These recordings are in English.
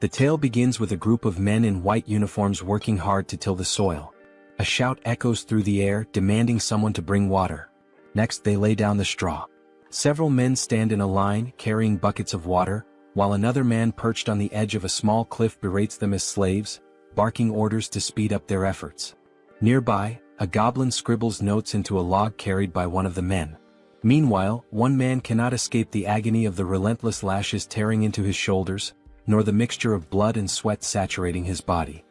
The tale begins with a group of men in white uniforms working hard to till the soil. A shout echoes through the air demanding someone to bring water. Next they lay down the straw. Several men stand in a line carrying buckets of water, while another man perched on the edge of a small cliff berates them as slaves, barking orders to speed up their efforts. Nearby, a goblin scribbles notes into a log carried by one of the men. Meanwhile, one man cannot escape the agony of the relentless lashes tearing into his shoulders, nor the mixture of blood and sweat saturating his body.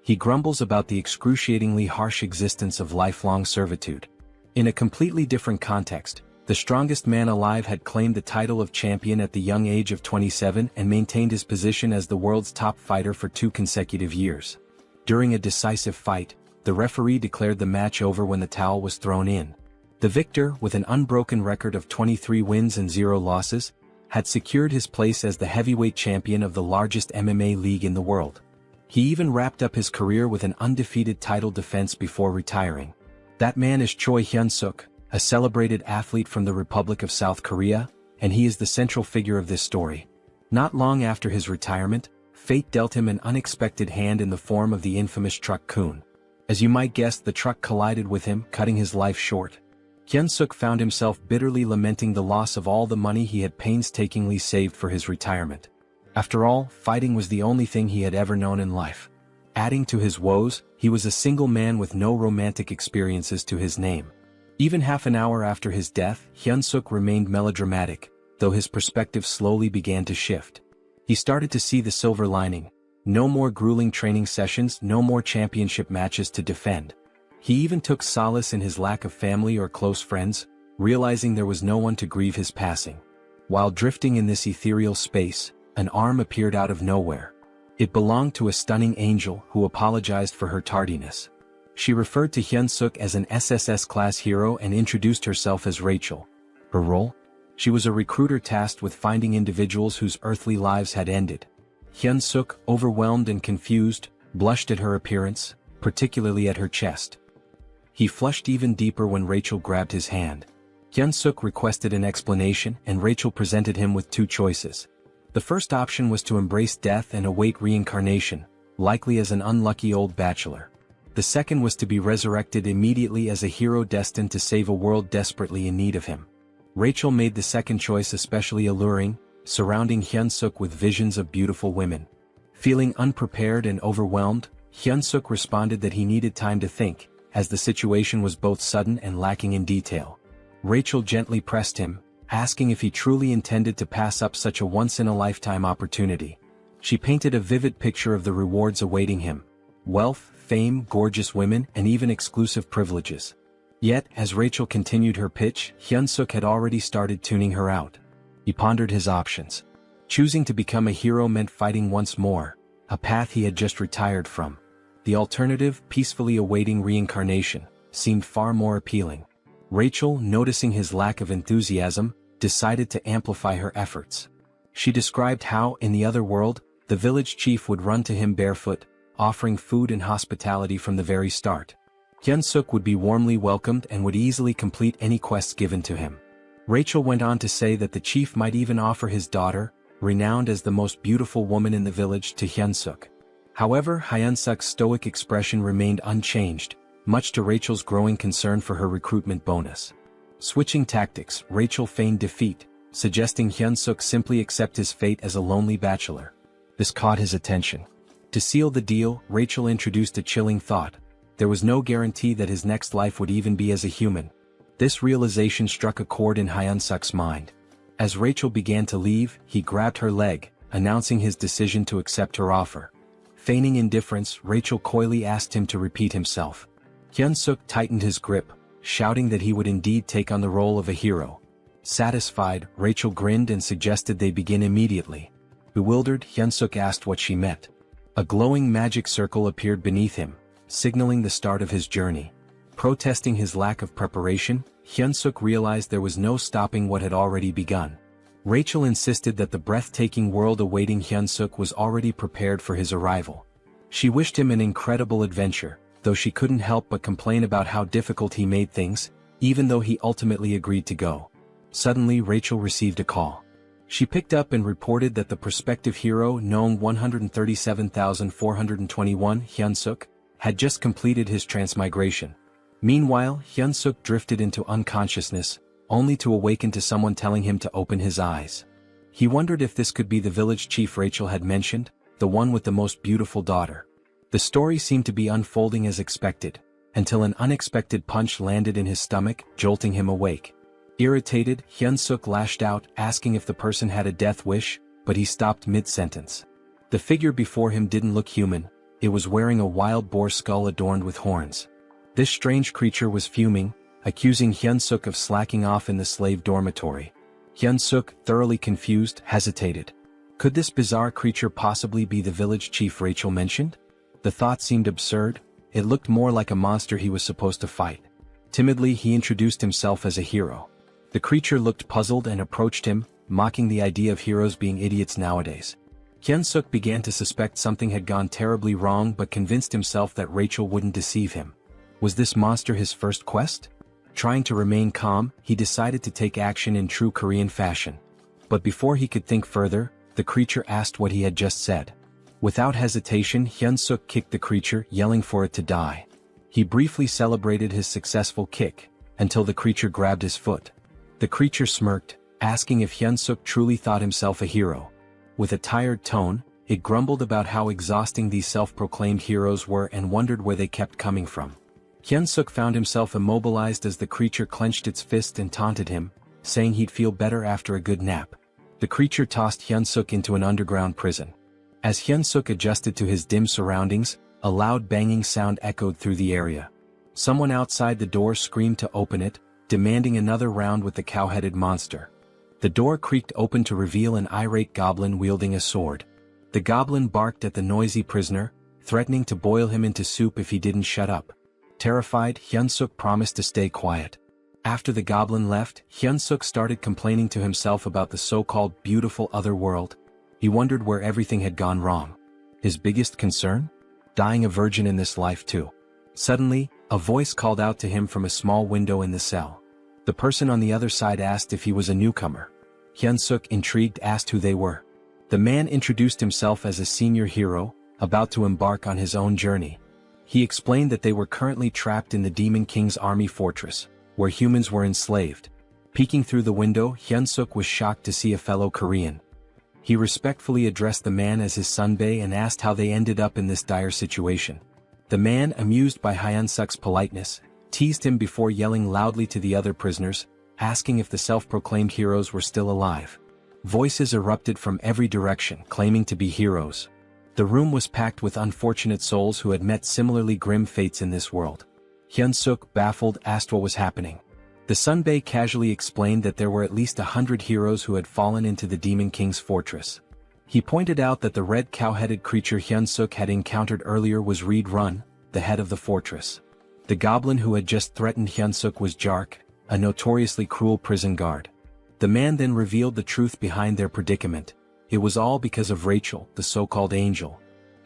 He grumbles about the excruciatingly harsh existence of lifelong servitude. In a completely different context, the strongest man alive had claimed the title of champion at the young age of 27 and maintained his position as the world's top fighter for 2 consecutive years. During a decisive fight, the referee declared the match over when the towel was thrown in. The victor, with an unbroken record of 23 wins and 0 losses, had secured his place as the heavyweight champion of the largest MMA league in the world. He even wrapped up his career with an undefeated title defense before retiring. That man is Choi Hyun-suk, a celebrated athlete from the Republic of South Korea, and he is the central figure of this story. Not long after his retirement, fate dealt him an unexpected hand in the form of the infamous truck Kun. As you might guess, the truck collided with him, cutting his life short. Hyun-suk found himself bitterly lamenting the loss of all the money he had painstakingly saved for his retirement. After all, fighting was the only thing he had ever known in life. Adding to his woes, he was a single man with no romantic experiences to his name. Even half an hour after his death, Hyun-suk remained melodramatic, though his perspective slowly began to shift. He started to see the silver lining. No more grueling training sessions, no more championship matches to defend. He even took solace in his lack of family or close friends, realizing there was no one to grieve his passing. While drifting in this ethereal space, an arm appeared out of nowhere. It belonged to a stunning angel who apologized for her tardiness. She referred to Hyun-suk as an SSS-class hero and introduced herself as Rachel. Her role? She was a recruiter tasked with finding individuals whose earthly lives had ended. Hyun-suk, overwhelmed and confused, blushed at her appearance, particularly at her chest. He flushed even deeper when Rachel grabbed his hand. Hyun-suk requested an explanation, and Rachel presented him with 2 choices. The first option was to embrace death and await reincarnation, likely as an unlucky old bachelor. The second was to be resurrected immediately as a hero destined to save a world desperately in need of him. Rachel made the second choice especially alluring, surrounding Hyun-suk with visions of beautiful women. Feeling unprepared and overwhelmed, Hyun-suk responded that he needed time to think, as the situation was both sudden and lacking in detail. Rachel gently pressed him, asking if he truly intended to pass up such a once-in-a-lifetime opportunity. She painted a vivid picture of the rewards awaiting him: wealth, fame, gorgeous women, and even exclusive privileges. Yet, as Rachel continued her pitch, Hyun-suk had already started tuning her out. He pondered his options. Choosing to become a hero meant fighting once more, a path he had just retired from. The alternative, peacefully awaiting reincarnation, seemed far more appealing. Rachel, noticing his lack of enthusiasm, decided to amplify her efforts. She described how, in the other world, the village chief would run to him barefoot, offering food and hospitality from the very start. Hyun-suk would be warmly welcomed and would easily complete any quests given to him. Rachel went on to say that the chief might even offer his daughter, renowned as the most beautiful woman in the village, to Hyun-suk. However, Hyun-suk's stoic expression remained unchanged, much to Rachel's growing concern for her recruitment bonus. Switching tactics, Rachel feigned defeat, suggesting Hyun-suk simply accept his fate as a lonely bachelor. This caught his attention. To seal the deal, Rachel introduced a chilling thought: there was no guarantee that his next life would even be as a human. This realization struck a chord in Hyun-suk's mind. As Rachel began to leave, he grabbed her leg, announcing his decision to accept her offer. Feigning indifference, Rachel coyly asked him to repeat himself. Hyun-suk tightened his grip, shouting that he would indeed take on the role of a hero. Satisfied, Rachel grinned and suggested they begin immediately. Bewildered, Hyun-suk asked what she meant. A glowing magic circle appeared beneath him, signaling the start of his journey. Protesting his lack of preparation, Hyun-suk realized there was no stopping what had already begun. Rachel insisted that the breathtaking world awaiting Hyun-suk was already prepared for his arrival. She wished him an incredible adventure, though she couldn't help but complain about how difficult he made things, even though he ultimately agreed to go. Suddenly Rachel received a call. She picked up and reported that the prospective hero, Nong 137,421 Hyunsuk, had just completed his transmigration. Meanwhile, Hyunsuk drifted into unconsciousness, only to awaken to someone telling him to open his eyes. He wondered if this could be the village chief Rachel had mentioned, the one with the most beautiful daughter. The story seemed to be unfolding as expected, until an unexpected punch landed in his stomach, jolting him awake. Irritated, Hyunsuk lashed out, asking if the person had a death wish, but he stopped mid-sentence. The figure before him didn't look human, it was wearing a wild boar skull adorned with horns. This strange creature was fuming, accusing Hyunsuk of slacking off in the slave dormitory. Hyunsuk, thoroughly confused, hesitated. Could this bizarre creature possibly be the village chief Rachel mentioned? The thought seemed absurd, it looked more like a monster he was supposed to fight. Timidly he introduced himself as a hero. The creature looked puzzled and approached him, mocking the idea of heroes being idiots nowadays. Hyunsuk began to suspect something had gone terribly wrong but convinced himself that Rachel wouldn't deceive him. Was this monster his first quest? Trying to remain calm, he decided to take action in true Korean fashion. But before he could think further, the creature asked what he had just said. Without hesitation, Hyunsuk kicked the creature, yelling for it to die. He briefly celebrated his successful kick, until the creature grabbed his foot. The creature smirked, asking if Hyunsuk truly thought himself a hero. With a tired tone, it grumbled about how exhausting these self-proclaimed heroes were and wondered where they kept coming from. Hyunsuk found himself immobilized as the creature clenched its fist and taunted him, saying he'd feel better after a good nap. The creature tossed Hyunsuk into an underground prison. As Hyunsuk adjusted to his dim surroundings, a loud banging sound echoed through the area. Someone outside the door screamed to open it, demanding another round with the cow-headed monster. The door creaked open to reveal an irate goblin wielding a sword. The goblin barked at the noisy prisoner, threatening to boil him into soup if he didn't shut up. Terrified, Hyunsuk promised to stay quiet. After the goblin left, Hyunsuk started complaining to himself about the so-called beautiful other world. He wondered where everything had gone wrong. His biggest concern? Dying a virgin in this life too. Suddenly, a voice called out to him from a small window in the cell. The person on the other side asked if he was a newcomer. Hyunsuk, intrigued, asked who they were. The man introduced himself as a senior hero, about to embark on his own journey. He explained that they were currently trapped in the Demon King's army fortress, where humans were enslaved. Peeking through the window, Hyunsuk was shocked to see a fellow Korean. He respectfully addressed the man as his sunbae and asked how they ended up in this dire situation. The man, amused by Hyunsuk's politeness, teased him before yelling loudly to the other prisoners, asking if the self-proclaimed heroes were still alive. Voices erupted from every direction, claiming to be heroes. The room was packed with unfortunate souls who had met similarly grim fates in this world. Hyunsuk, baffled, asked what was happening. The sunbae casually explained that there were at least 100 heroes who had fallen into the Demon King's fortress. He pointed out that the red cow-headed creature Hyunsuk had encountered earlier was Reed Run, the head of the fortress. The goblin who had just threatened Hyunsuk was Jark, a notoriously cruel prison guard. The man then revealed the truth behind their predicament. It was all because of Rachel, the so-called angel.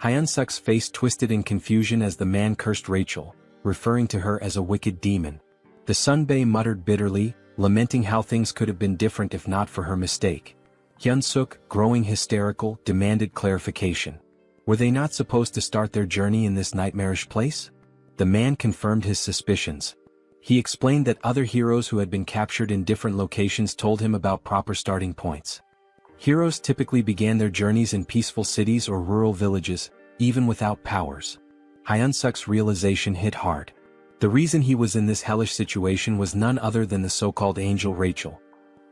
Hyunsuk's face twisted in confusion as the man cursed Rachel, referring to her as a wicked demon. The sunbae muttered bitterly, lamenting how things could have been different if not for her mistake. Hyunsuk, growing hysterical, demanded clarification. Were they not supposed to start their journey in this nightmarish place? The man confirmed his suspicions. He explained that other heroes who had been captured in different locations told him about proper starting points. Heroes typically began their journeys in peaceful cities or rural villages, even without powers. Hyunsuk's realization hit hard. The reason he was in this hellish situation was none other than the so-called angel Rachel.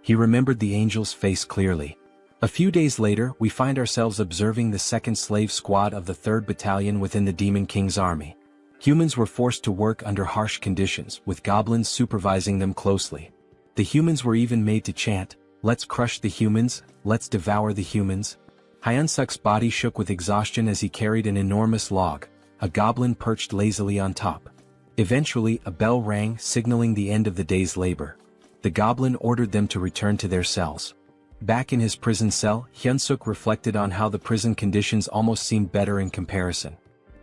He remembered the angel's face clearly. A few days later, we find ourselves observing the 2nd Slave Squad of the 3rd Battalion within the Demon King's army. Humans were forced to work under harsh conditions, with goblins supervising them closely. The humans were even made to chant, "Let's crush the humans, let's devour the humans." Hyunsuk's body shook with exhaustion as he carried an enormous log, a goblin perched lazily on top. Eventually, a bell rang, signaling the end of the day's labor. The goblin ordered them to return to their cells. Back in his prison cell, Hyunsuk reflected on how the prison conditions almost seemed better in comparison.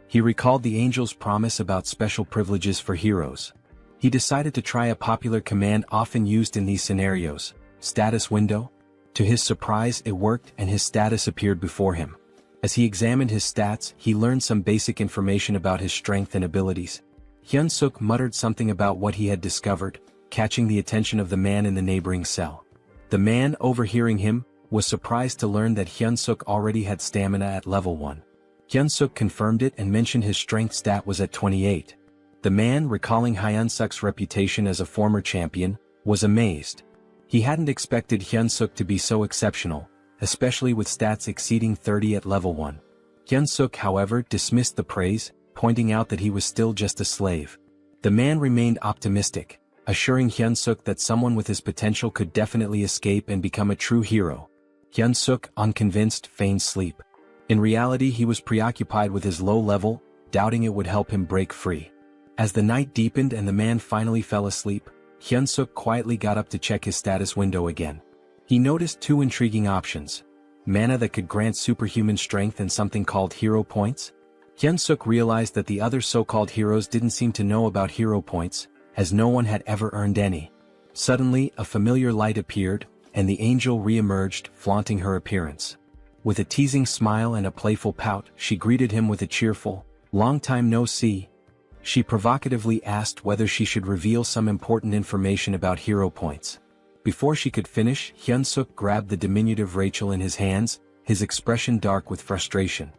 He recalled the angel's promise about special privileges for heroes. He decided to try a popular command often used in these scenarios, status window. To his surprise, it worked and his status appeared before him. As he examined his stats, he learned some basic information about his strength and abilities. Hyun-suk muttered something about what he had discovered, catching the attention of the man in the neighboring cell. The man, overhearing him, was surprised to learn that Hyun-suk already had stamina at level 1. Hyun-suk confirmed it and mentioned his strength stat was at 28. The man, recalling Hyun-suk's reputation as a former champion, was amazed. He hadn't expected Hyun-suk to be so exceptional, especially with stats exceeding 30 at level 1. Hyun-suk, however, dismissed the praise, pointing out that he was still just a slave. The man remained optimistic, assuring Hyun-suk that someone with his potential could definitely escape and become a true hero. Hyun-suk, unconvinced, feigned sleep. In reality, he was preoccupied with his low level, doubting it would help him break free. As the night deepened and the man finally fell asleep, Hyun-suk quietly got up to check his status window again. He noticed two intriguing options: mana that could grant superhuman strength and something called hero points. Hyun-suk realized that the other so-called heroes didn't seem to know about hero points, as no one had ever earned any. Suddenly, a familiar light appeared, and the angel re-emerged, flaunting her appearance. With a teasing smile and a playful pout, she greeted him with a cheerful, "Long time no see." She provocatively asked whether she should reveal some important information about hero points. Before she could finish, Hyun-suk grabbed the diminutive Rachel in his hands, his expression dark with frustration.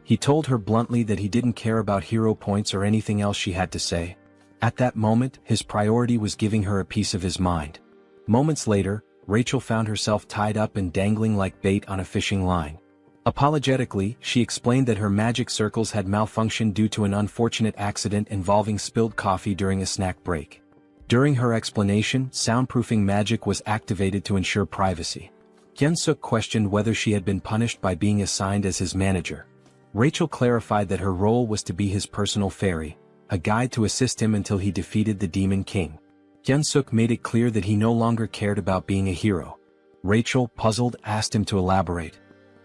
He told her bluntly that he didn't care about hero points or anything else she had to say. At that moment, his priority was giving her a piece of his mind. Moments later, Rachel found herself tied up and dangling like bait on a fishing line. Apologetically, she explained that her magic circles had malfunctioned due to an unfortunate accident involving spilled coffee during a snack break. During her explanation, soundproofing magic was activated to ensure privacy. Hyun-suk questioned whether she had been punished by being assigned as his manager. Rachel clarified that her role was to be his personal fairy, a guide to assist him until he defeated the Demon King. Hyun-suk made it clear that he no longer cared about being a hero. Rachel, puzzled, asked him to elaborate.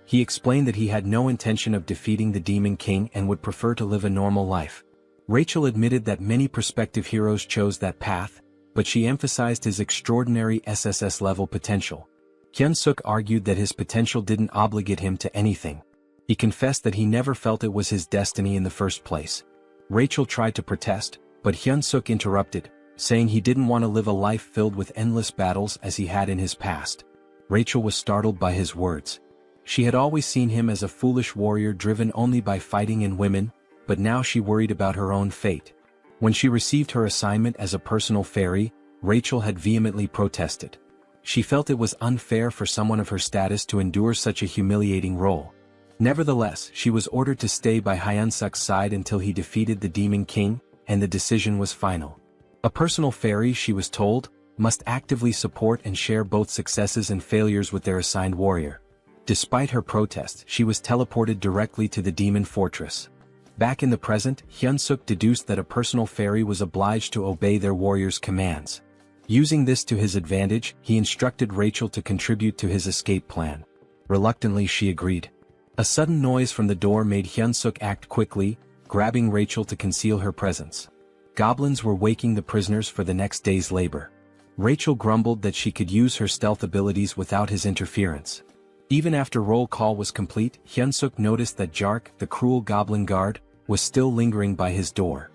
He explained that he had no intention of defeating the Demon King and would prefer to live a normal life. Rachel admitted that many prospective heroes chose that path, but she emphasized his extraordinary SSS-level potential. Hyun-suk argued that his potential didn't obligate him to anything. He confessed that he never felt it was his destiny in the first place. Rachel tried to protest, but Hyun-suk interrupted, saying he didn't want to live a life filled with endless battles as he had in his past. Rachel was startled by his words. She had always seen him as a foolish warrior driven only by fighting and women, but now she worried about her own fate. When she received her assignment as a personal fairy, Rachel had vehemently protested. She felt it was unfair for someone of her status to endure such a humiliating role. Nevertheless, she was ordered to stay by Hyun-suk's side until he defeated the Demon King, and the decision was final. A personal fairy, she was told, must actively support and share both successes and failures with their assigned warrior. Despite her protest, she was teleported directly to the demon fortress. Back in the present, Hyun-suk deduced that a personal fairy was obliged to obey their warrior's commands. Using this to his advantage, he instructed Rachel to contribute to his escape plan. Reluctantly, she agreed. A sudden noise from the door made Hyun-suk act quickly, grabbing Rachel to conceal her presence. Goblins were waking the prisoners for the next day's labor. Rachel grumbled that she could use her stealth abilities without his interference. Even after roll call was complete, Hyun-suk noticed that Jark, the cruel goblin guard, was still lingering by his door.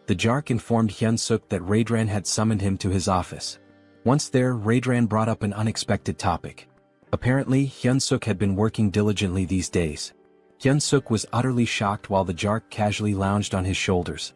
The Jark informed Hyun-suk that Raedran had summoned him to his office. Once there, Raedran brought up an unexpected topic. Apparently, Hyun-suk had been working diligently these days. Hyun-suk was utterly shocked while the Jark casually lounged on his shoulders.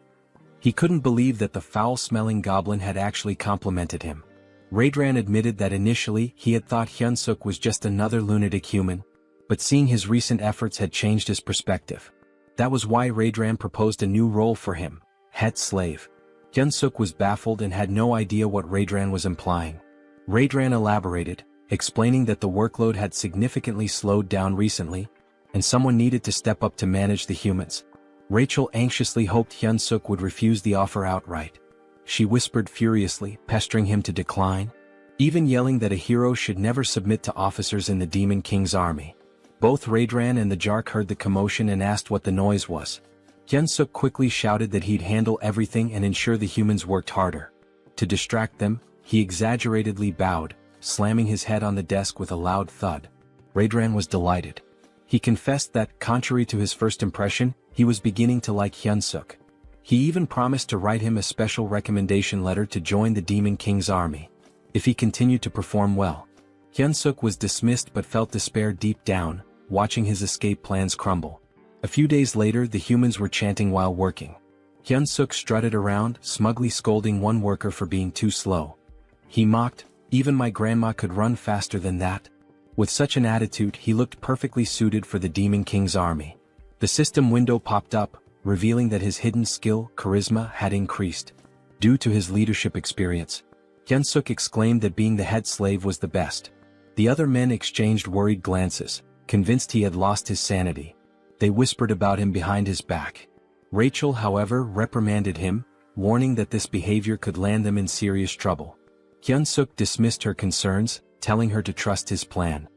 He couldn't believe that the foul-smelling goblin had actually complimented him. Raedran admitted that initially he had thought Hyun-suk was just another lunatic human, but seeing his recent efforts had changed his perspective. That was why Raedran proposed a new role for him, head slave. Hyun-suk was baffled and had no idea what Raedran was implying. Raedran elaborated, explaining that the workload had significantly slowed down recently, and someone needed to step up to manage the humans. Rachel anxiously hoped Hyun-suk would refuse the offer outright. She whispered furiously, pestering him to decline, even yelling that a hero should never submit to officers in the Demon King's army. Both Raedran and the Jark heard the commotion and asked what the noise was. Hyun-suk quickly shouted that he'd handle everything and ensure the humans worked harder. To distract them, he exaggeratedly bowed, slamming his head on the desk with a loud thud. Raedran was delighted. He confessed that, contrary to his first impression, he was beginning to like Hyun-suk. He even promised to write him a special recommendation letter to join the Demon King's army, if he continued to perform well. Hyun-suk was dismissed but felt despair deep down, watching his escape plans crumble. A few days later, the humans were chanting while working. Hyun-suk strutted around, smugly scolding one worker for being too slow. He mocked, "Even my grandma could run faster than that." With such an attitude, he looked perfectly suited for the Demon King's army. The system window popped up, revealing that his hidden skill, charisma, had increased. Due to his leadership experience, Hyun-suk exclaimed that being the head slave was the best. The other men exchanged worried glances, convinced he had lost his sanity. They whispered about him behind his back. Rachel, however, reprimanded him, warning that this behavior could land them in serious trouble. Hyun-suk dismissed her concerns, telling her to trust his plan.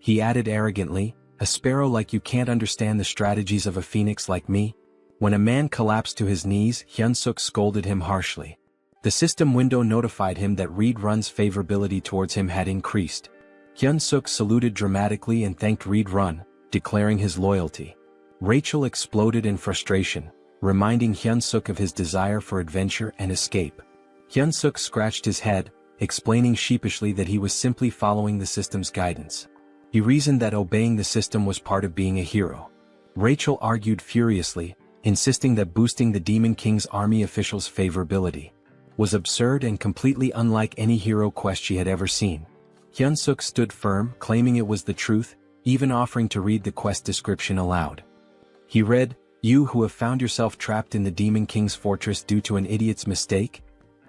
He added arrogantly, "A sparrow like you can't understand the strategies of a phoenix like me?" When a man collapsed to his knees, Hyun-suk scolded him harshly. The system window notified him that Reed-run's favorability towards him had increased. Hyun-suk saluted dramatically and thanked Reed-run, declaring his loyalty. Rachel exploded in frustration, reminding Hyun-suk of his desire for adventure and escape. Hyun-suk scratched his head, explaining sheepishly that he was simply following the system's guidance. He reasoned that obeying the system was part of being a hero. Rachel argued furiously, insisting that boosting the Demon King's army officials' favorability was absurd and completely unlike any hero quest she had ever seen. Hyun-suk stood firm, claiming it was the truth, even offering to read the quest description aloud. He read, "You who have found yourself trapped in the Demon King's fortress due to an idiot's mistake?"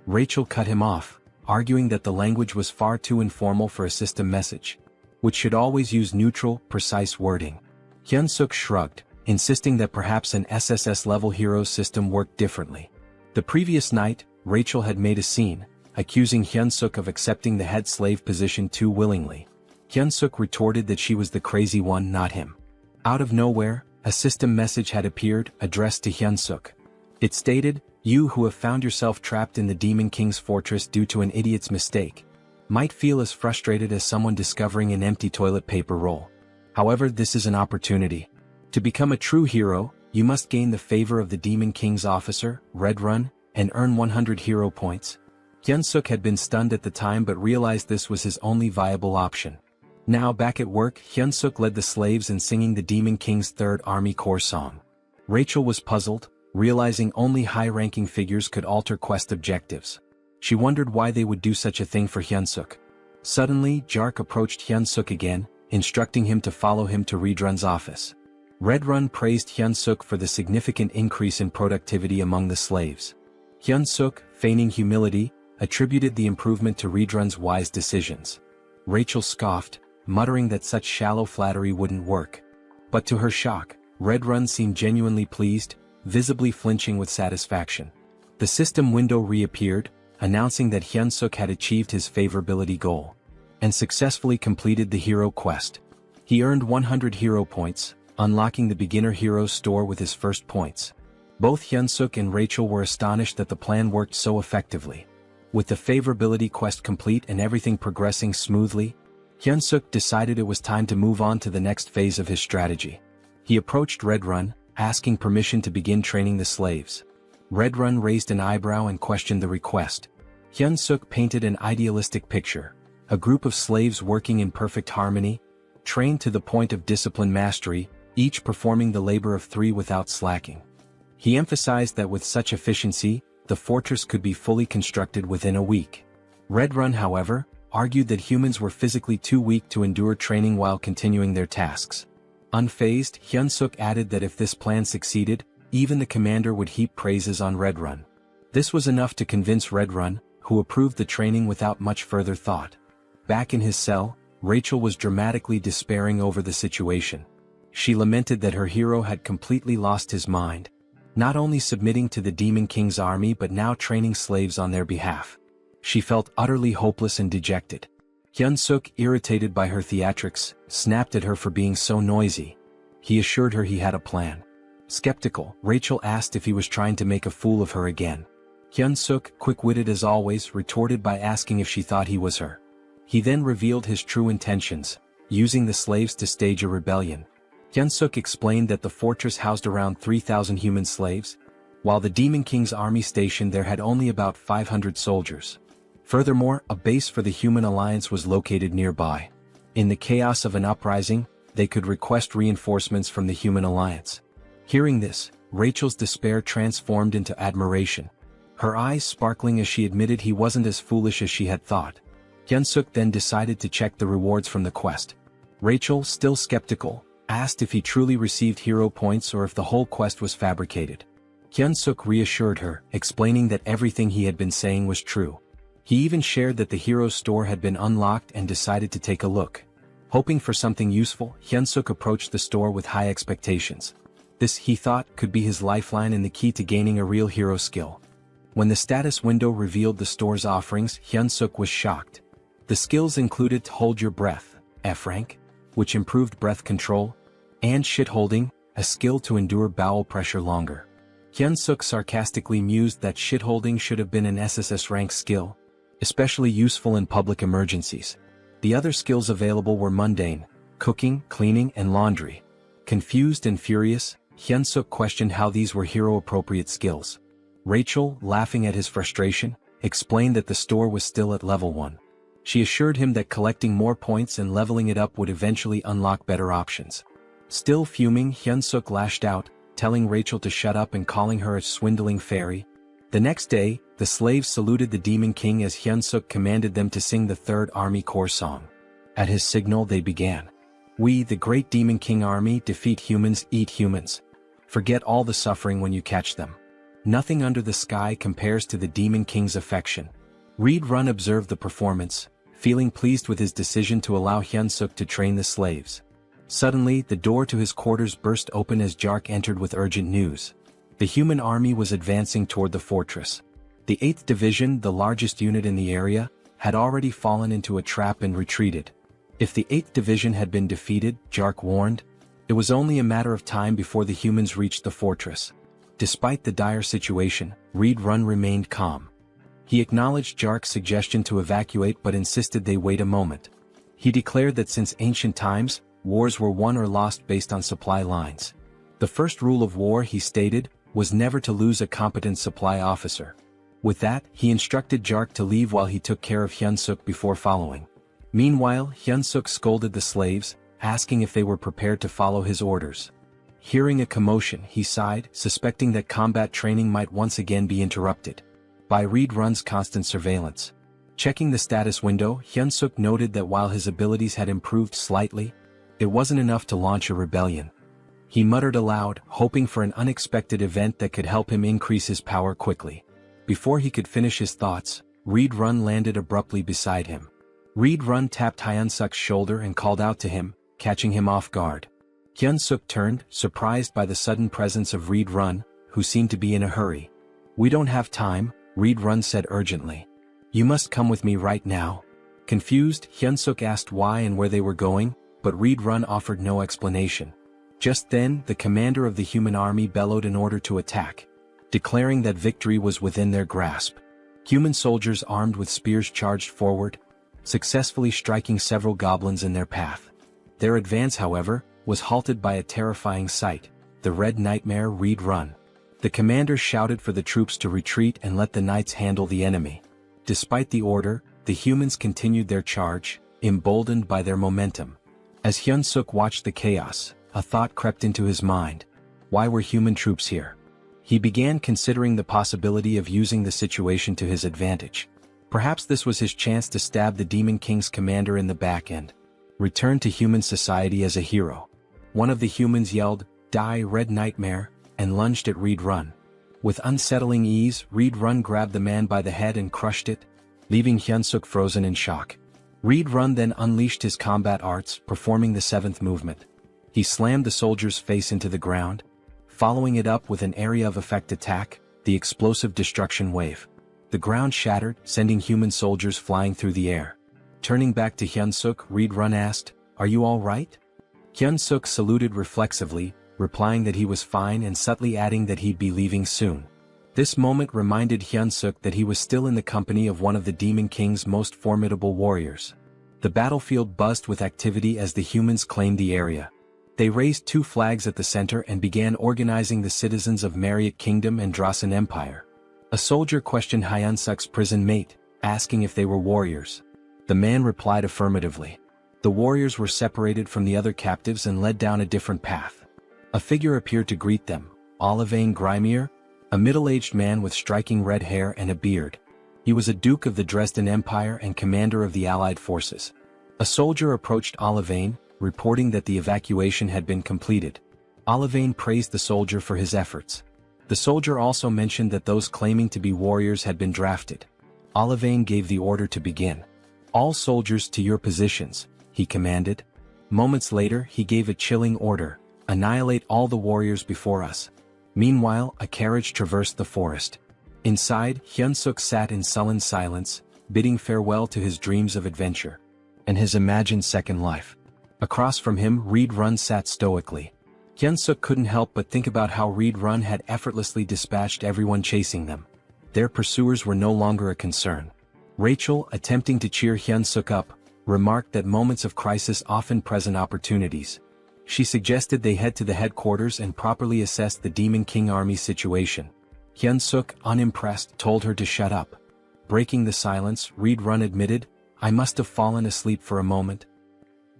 Rachel cut him off, arguing that the language was far too informal for a system message, which should always use neutral, precise wording. Hyun-suk shrugged, insisting that perhaps an SSS-level heroes system worked differently. The previous night, Rachel had made a scene, accusing Hyun-suk of accepting the head slave position too willingly. Hyun-suk retorted that she was the crazy one, not him. Out of nowhere, a system message had appeared, addressed to Hyun-suk. It stated, "You who have found yourself trapped in the Demon King's fortress due to an idiot's mistake might feel as frustrated as someone discovering an empty toilet paper roll. However, this is an opportunity. To become a true hero, you must gain the favor of the Demon King's officer, Red-run, and earn 100 hero points." Hyun-suk had been stunned at the time but realized this was his only viable option. Now back at work, Hyun-suk led the slaves in singing the Demon King's Third Army Corps song. Rachel was puzzled, realizing only high-ranking figures could alter quest objectives. She wondered why they would do such a thing for Hyun-suk. Suddenly, Jark approached Hyun-suk again, instructing him to follow him to Red-run's office. Red-run praised Hyun-suk for the significant increase in productivity among the slaves. Hyun-suk, feigning humility, attributed the improvement to Red-run's wise decisions. Rachel scoffed, muttering that such shallow flattery wouldn't work. But to her shock, Red-run seemed genuinely pleased, visibly flinching with satisfaction. The system window reappeared, announcing that Hyun-suk had achieved his favorability goal and successfully completed the hero quest. He earned 100 hero points, unlocking the beginner hero store with his first points. Both Hyun-suk and Rachel were astonished that the plan worked so effectively. With the favorability quest complete and everything progressing smoothly, Hyun-suk decided it was time to move on to the next phase of his strategy. He approached Red-run, asking permission to begin training the slaves. Red-run raised an eyebrow and questioned the request. Hyun-suk painted an idealistic picture, a group of slaves working in perfect harmony, trained to the point of discipline mastery, each performing the labor of 3 without slacking. He emphasized that with such efficiency, the fortress could be fully constructed within a week. Red-run, however, argued that humans were physically too weak to endure training while continuing their tasks. Unfazed, Hyun-suk added that if this plan succeeded, even the commander would heap praises on Red-run. This was enough to convince Red-run, who approved the training without much further thought. Back in his cell, Rachel was dramatically despairing over the situation. She lamented that her hero had completely lost his mind, not only submitting to the Demon King's army but now training slaves on their behalf. She felt utterly hopeless and dejected. Hyun-suk, irritated by her theatrics, snapped at her for being so noisy. He assured her he had a plan. Skeptical, Rachel asked if he was trying to make a fool of her again. Hyun-suk, quick-witted as always, retorted by asking if she thought he was her He then revealed his true intentions, using the slaves to stage a rebellion. Hyunsuk explained that the fortress housed around 3,000 human slaves, while the Demon King's army station there had only about 500 soldiers. Furthermore, a base for the Human Alliance was located nearby. In the chaos of an uprising, they could request reinforcements from the Human Alliance. Hearing this, Rachel's despair transformed into admiration, her eyes sparkling as she admitted he wasn't as foolish as she had thought. Hyunsuk then decided to check the rewards from the quest. Rachel, still skeptical, asked if he truly received hero points or if the whole quest was fabricated. Hyunsuk reassured her, explaining that everything he had been saying was true. He even shared that the hero's store had been unlocked and decided to take a look. Hoping for something useful, Hyunsuk approached the store with high expectations. This, he thought, could be his lifeline and the key to gaining a real hero skill. When the status window revealed the store's offerings, Hyunsuk was shocked. The skills included Hold Your Breath, F rank, which improved breath control, and Shitholding, a skill to endure bowel pressure longer. Hyunsuk sarcastically mused that shitholding should have been an SSS rank skill, especially useful in public emergencies. The other skills available were mundane, cooking, cleaning, and laundry. Confused and furious, Hyunsuk questioned how these were hero-appropriate skills. Rachel, laughing at his frustration, explained that the store was still at level 1. She assured him that collecting more points and leveling it up would eventually unlock better options. Still fuming, Hyunsuk lashed out, telling Rachel to shut up and calling her a swindling fairy. The next day, the slaves saluted the Demon King as Hyunsuk commanded them to sing the Third Army Corps song. At his signal they began. We, the great Demon King army, defeat humans, eat humans. Forget all the suffering when you catch them. Nothing under the sky compares to the Demon King's affection. Reed Run observed the performance, feeling pleased with his decision to allow Hyunsuk to train the slaves. Suddenly, the door to his quarters burst open as Jark entered with urgent news. The human army was advancing toward the fortress. The 8th Division, the largest unit in the area, had already fallen into a trap and retreated. If the 8th Division had been defeated, Jark warned, it was only a matter of time before the humans reached the fortress. Despite the dire situation, Reed Run remained calm. He acknowledged Jark's suggestion to evacuate but insisted they wait a moment. He declared that since ancient times, wars were won or lost based on supply lines. The first rule of war, he stated, was never to lose a competent supply officer. With that, he instructed Jark to leave while he took care of Hyunsuk before following. Meanwhile, Hyunsuk scolded the slaves, asking if they were prepared to follow his orders. Hearing a commotion, he sighed, suspecting that combat training might once again be interrupted by Reed Run's constant surveillance. Checking the status window, Hyunsuk noted that while his abilities had improved slightly, it wasn't enough to launch a rebellion. He muttered aloud, hoping for an unexpected event that could help him increase his power quickly. Before he could finish his thoughts, Reed Run landed abruptly beside him. Reed Run tapped Hyunsuk's shoulder and called out to him, catching him off guard. Hyunsuk turned, surprised by the sudden presence of Reed Run, who seemed to be in a hurry. We don't have time, Reed Run said urgently. You must come with me right now. Confused, Hyunsuk asked why and where they were going, but Reed Run offered no explanation. Just then, the commander of the human army bellowed an order to attack, declaring that victory was within their grasp. Human soldiers armed with spears charged forward, successfully striking several goblins in their path. Their advance, however, was halted by a terrifying sight, the Red Nightmare Reed Run. The commander shouted for the troops to retreat and let the knights handle the enemy. Despite the order, the humans continued their charge, emboldened by their momentum. As Hyunsuk watched the chaos, a thought crept into his mind. Why were human troops here? He began considering the possibility of using the situation to his advantage. Perhaps this was his chance to stab the Demon King's commander in the back and return to human society as a hero. One of the humans yelled, "Die, Red Nightmare," and lunged at Reed Run. With unsettling ease, Reed Run grabbed the man by the head and crushed it, leaving Hyunsuk frozen in shock. Reed Run then unleashed his combat arts, performing the 7th movement. He slammed the soldier's face into the ground, following it up with an area of effect attack, the explosive destruction wave. The ground shattered, sending human soldiers flying through the air. Turning back to Hyunsuk, Reed Run asked, "Are you all right?" Hyunsuk saluted reflexively, replying that he was fine and subtly adding that he'd be leaving soon. This moment reminded Hyunsuk that he was still in the company of one of the Demon King's most formidable warriors. The battlefield buzzed with activity as the humans claimed the area. They raised 2 flags at the center and began organizing the citizens of Mariot Kingdom and Drasan Empire. A soldier questioned Hyunsuk's prison mate, asking if they were warriors. The man replied affirmatively. The warriors were separated from the other captives and led down a different path. A figure appeared to greet them, Olivane Grimir, a middle-aged man with striking red hair and a beard. He was a duke of the Dresden Empire and commander of the Allied forces. A soldier approached Olivane, reporting that the evacuation had been completed. Olivane praised the soldier for his efforts. The soldier also mentioned that those claiming to be warriors had been drafted. Olivane gave the order to begin. "All soldiers to your positions," he commanded. Moments later he gave a chilling order, "Annihilate all the warriors before us." Meanwhile, a carriage traversed the forest. Inside, Hyunsuk sat in sullen silence, bidding farewell to his dreams of adventure and his imagined second life. Across from him, Reed Run sat stoically. Hyunsuk couldn't help but think about how Reed Run had effortlessly dispatched everyone chasing them. Their pursuers were no longer a concern. Rachel, attempting to cheer Hyunsuk up, remarked that moments of crisis often present opportunities. She suggested they head to the headquarters and properly assess the Demon King Army situation. Hyunsuk, unimpressed, told her to shut up. Breaking the silence, Reed Run admitted, "I must have fallen asleep for a moment."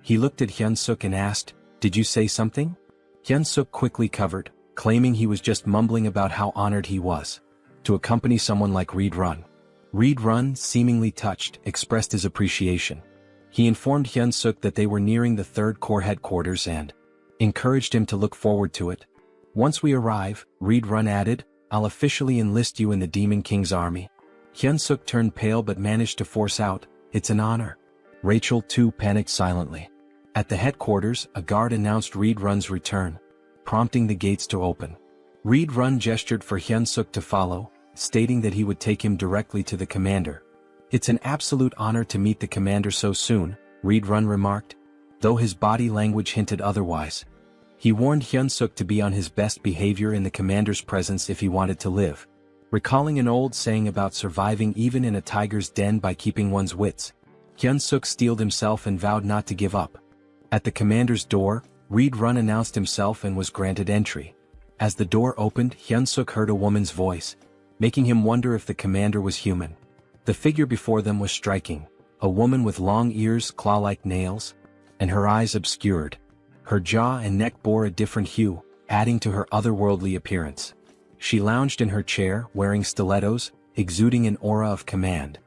He looked at Hyunsuk and asked, "Did you say something?" Hyunsuk quickly covered, claiming he was just mumbling about how honored he was to accompany someone like Reed Run. Reed Run, seemingly touched, expressed his appreciation. He informed Hyunsuk that they were nearing the 3rd Corps headquarters and encouraged him to look forward to it. "Once we arrive," Reed Run added, "I'll officially enlist you in the Demon King's army." Hyunsuk turned pale but managed to force out, "It's an honor." Rachel too panicked silently. At the headquarters, a guard announced Reed Run's return, prompting the gates to open. Reed Run gestured for Hyunsuk to follow, stating that he would take him directly to the commander. "It's an absolute honor to meet the commander so soon," Reed Run remarked, though his body language hinted otherwise. He warned Hyunsuk to be on his best behavior in the commander's presence if he wanted to live. Recalling an old saying about surviving even in a tiger's den by keeping one's wits, Hyunsuk steeled himself and vowed not to give up. At the commander's door, Reed Run announced himself and was granted entry. As the door opened, Hyunsuk heard a woman's voice, making him wonder if the commander was human. The figure before them was striking, a woman with long ears, claw-like nails, and her eyes obscured. Her jaw and neck bore a different hue, adding to her otherworldly appearance. She lounged in her chair, wearing stilettos, exuding an aura of command.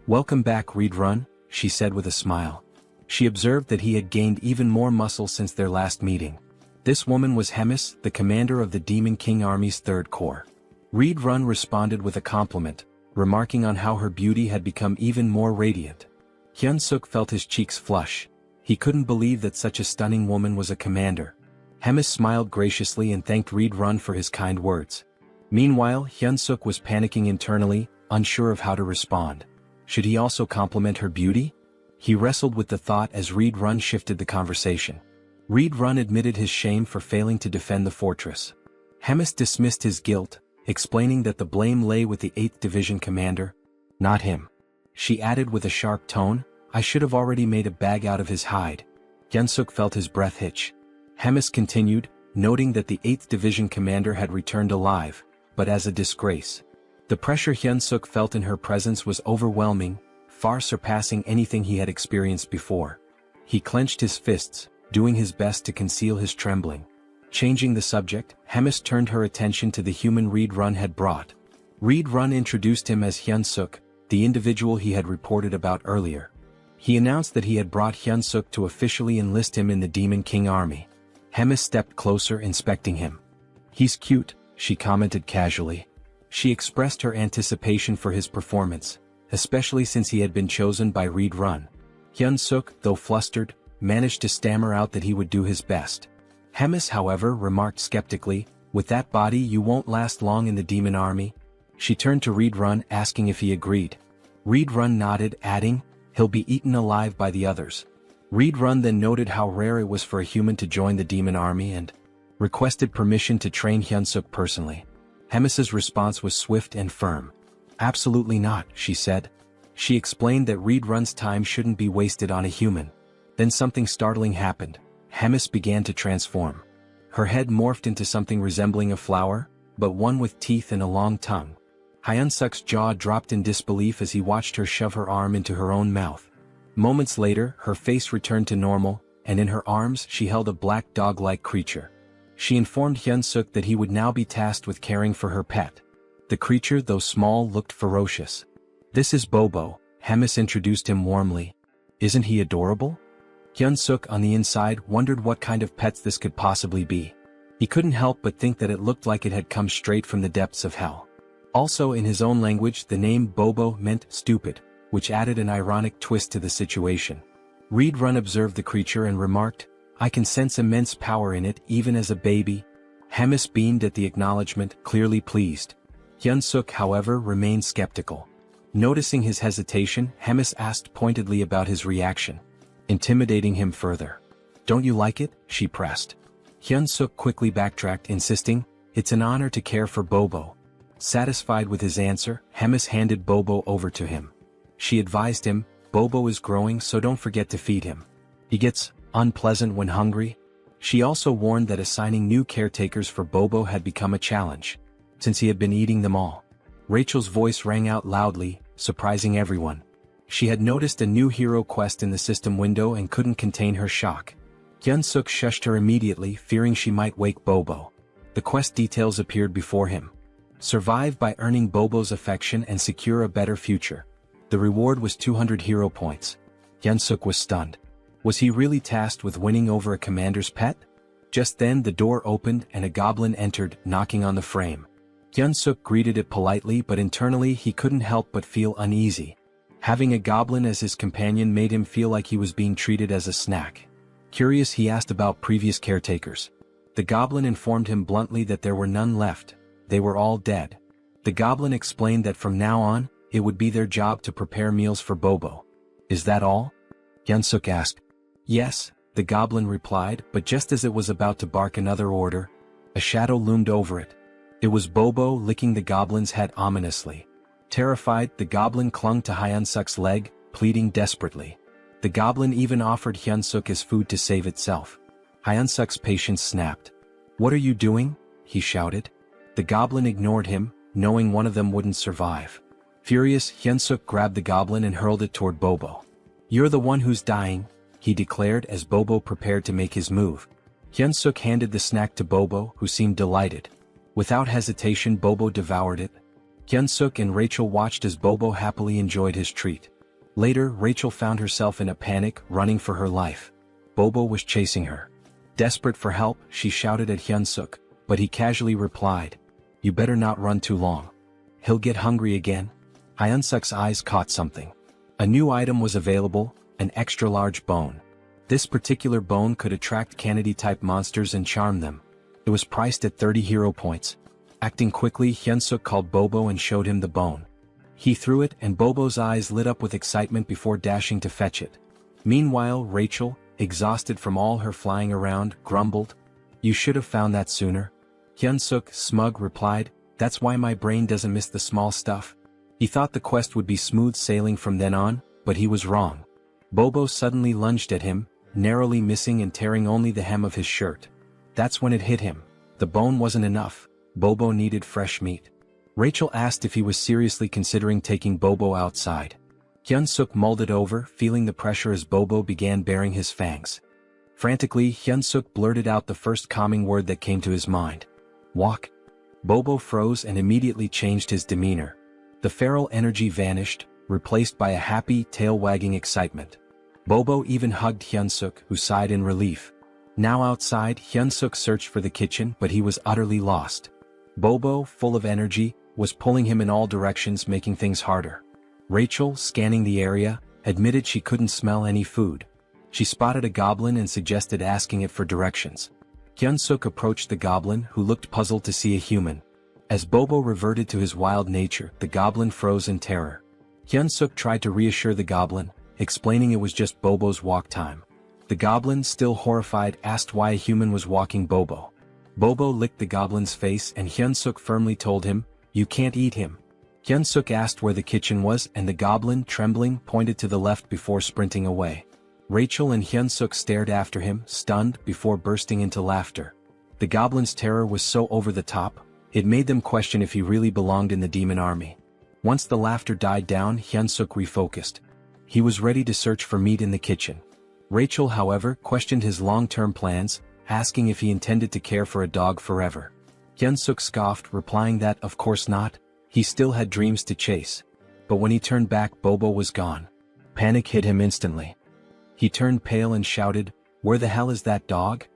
"Welcome back, Reed Run," she said with a smile. She observed that he had gained even more muscle since their last meeting. This woman was Hemis, the commander of the Demon King Army's 3rd Corps. Reed Run responded with a compliment, remarking on how her beauty had become even more radiant. Hyunsuk felt his cheeks flush. He couldn't believe that such a stunning woman was a commander. Hemis smiled graciously and thanked Reed Run for his kind words. Meanwhile, Hyunsuk was panicking internally, unsure of how to respond. Should he also compliment her beauty? He wrestled with the thought as Reed Run shifted the conversation. Reed Run admitted his shame for failing to defend the fortress. Hemis dismissed his guilt, explaining that the blame lay with the 8th Division commander, not him. She added with a sharp tone, "I should have already made a bag out of his hide." Hyunsuk felt his breath hitch. Hemis continued, noting that the 8th Division commander had returned alive, but as a disgrace. The pressure Hyunsuk felt in her presence was overwhelming, far surpassing anything he had experienced before. He clenched his fists, doing his best to conceal his trembling. Changing the subject, Hemis turned her attention to the human Reed Run had brought. Reed Run introduced him as Hyunsuk, the individual he had reported about earlier. He announced that he had brought Hyunsuk to officially enlist him in the Demon King Army. Hemis stepped closer, inspecting him. "He's cute," she commented casually. She expressed her anticipation for his performance, especially since he had been chosen by Reed Run. Hyunsuk, though flustered, managed to stammer out that he would do his best. Hemis, however, remarked skeptically, "With that body you won't last long in the Demon Army." She turned to Reed Run, asking if he agreed. Reed Run nodded, adding, "He'll be eaten alive by the others." Reed Run then noted how rare it was for a human to join the Demon Army and requested permission to train Hyunsuk personally. Hemis's response was swift and firm. "Absolutely not," she said. She explained that Reed Run's time shouldn't be wasted on a human. Then something startling happened. Hemis began to transform. Her head morphed into something resembling a flower, but one with teeth and a long tongue. Hyunsuk's jaw dropped in disbelief as he watched her shove her arm into her own mouth. Moments later, her face returned to normal, and in her arms she held a black dog-like creature. She informed Hyunsuk that he would now be tasked with caring for her pet. The creature, though small, looked ferocious. "This is Bobo," Hemis introduced him warmly. "Isn't he adorable?" Hyunsuk on the inside wondered what kind of pets this could possibly be. He couldn't help but think that it looked like it had come straight from the depths of hell. Also in his own language the name Bobo meant stupid, which added an ironic twist to the situation. Reed Run observed the creature and remarked, "I can sense immense power in it even as a baby." Hemis beamed at the acknowledgement, clearly pleased. Hyunsuk, however, remained skeptical. Noticing his hesitation, Hemis asked pointedly about his reaction, intimidating him further. "Don't you like it?" she pressed. Hyunsuk quickly backtracked, insisting, "It's an honor to care for Bobo." Satisfied with his answer, Hemis handed Bobo over to him. She advised him, "Bobo is growing, so don't forget to feed him. He gets unpleasant when hungry." She also warned that assigning new caretakers for Bobo had become a challenge, since he had been eating them all. Rachel's voice rang out loudly, surprising everyone. She had noticed a new hero quest in the system window and couldn't contain her shock. Hyunsuk shushed her immediately, fearing she might wake Bobo. The quest details appeared before him. Survive by earning Bobo's affection and secure a better future. The reward was 200 hero points. Hyunsuk was stunned. Was he really tasked with winning over a commander's pet? Just then the door opened and a goblin entered, knocking on the frame. Hyunsuk greeted it politely, but internally he couldn't help but feel uneasy. Having a goblin as his companion made him feel like he was being treated as a snack. Curious, he asked about previous caretakers. The goblin informed him bluntly that there were none left. They were all dead. The goblin explained that from now on, it would be their job to prepare meals for Bobo. "Is that all?" Hyunsuk asked. "Yes," the goblin replied, but just as it was about to bark another order, a shadow loomed over it. It was Bobo licking the goblin's head ominously. Terrified, the goblin clung to Hyunsuk's leg, pleading desperately. The goblin even offered Hyunsuk his food to save itself. Hyunsuk's patience snapped. "What are you doing?" he shouted. The goblin ignored him, knowing one of them wouldn't survive. Furious, Hyunsuk grabbed the goblin and hurled it toward Bobo. "You're the one who's dying," he declared as Bobo prepared to make his move. Hyunsuk handed the snack to Bobo, who seemed delighted. Without hesitation, Bobo devoured it. Hyunsuk and Rachel watched as Bobo happily enjoyed his treat. Later, Rachel found herself in a panic, running for her life. Bobo was chasing her. Desperate for help, she shouted at Hyunsuk, but he casually replied, "You better not run too long. He'll get hungry again." Hyunsuk's eyes caught something. A new item was available, an extra-large bone. This particular bone could attract Kennedy-type monsters and charm them. It was priced at 30 hero points. Acting quickly, Hyunsuk called Bobo and showed him the bone. He threw it and Bobo's eyes lit up with excitement before dashing to fetch it. Meanwhile, Rachel, exhausted from all her flying around, grumbled, "You should have found that sooner." Hyunsuk, smug, replied, "That's why my brain doesn't miss the small stuff." He thought the quest would be smooth sailing from then on, but he was wrong. Bobo suddenly lunged at him, narrowly missing and tearing only the hem of his shirt. That's when it hit him. The bone wasn't enough. Bobo needed fresh meat. Rachel asked if he was seriously considering taking Bobo outside. Hyunsuk mulled it over, feeling the pressure as Bobo began baring his fangs. Frantically, Hyunsuk blurted out the first calming word that came to his mind. "Walk." Bobo froze and immediately changed his demeanor. The feral energy vanished, replaced by a happy, tail-wagging excitement. Bobo even hugged Hyunsuk, who sighed in relief. Now outside, Hyunsuk searched for the kitchen, but he was utterly lost. Bobo, full of energy, was pulling him in all directions, making things harder. Rachel, scanning the area, admitted she couldn't smell any food. She spotted a goblin and suggested asking it for directions. Hyunsuk approached the goblin, who looked puzzled to see a human. As Bobo reverted to his wild nature, the goblin froze in terror. Hyunsuk tried to reassure the goblin, explaining it was just Bobo's walk time. The goblin, still horrified, asked why a human was walking Bobo. Bobo licked the goblin's face and Hyunsuk firmly told him, "You can't eat him." Hyun-suk asked where the kitchen was and the goblin, trembling, pointed to the left before sprinting away. Rachel and Hyun-suk stared after him, stunned, before bursting into laughter. The goblin's terror was so over the top, it made them question if he really belonged in the demon army. Once the laughter died down, Hyun-suk refocused. He was ready to search for meat in the kitchen. Rachel, however, questioned his long-term plans, asking if he intended to care for a dog forever. Hyun-suk scoffed, replying that, of course not, he still had dreams to chase. But when he turned back, Bobo was gone. Panic hit him instantly. He turned pale and shouted, "Where the hell is that dog?"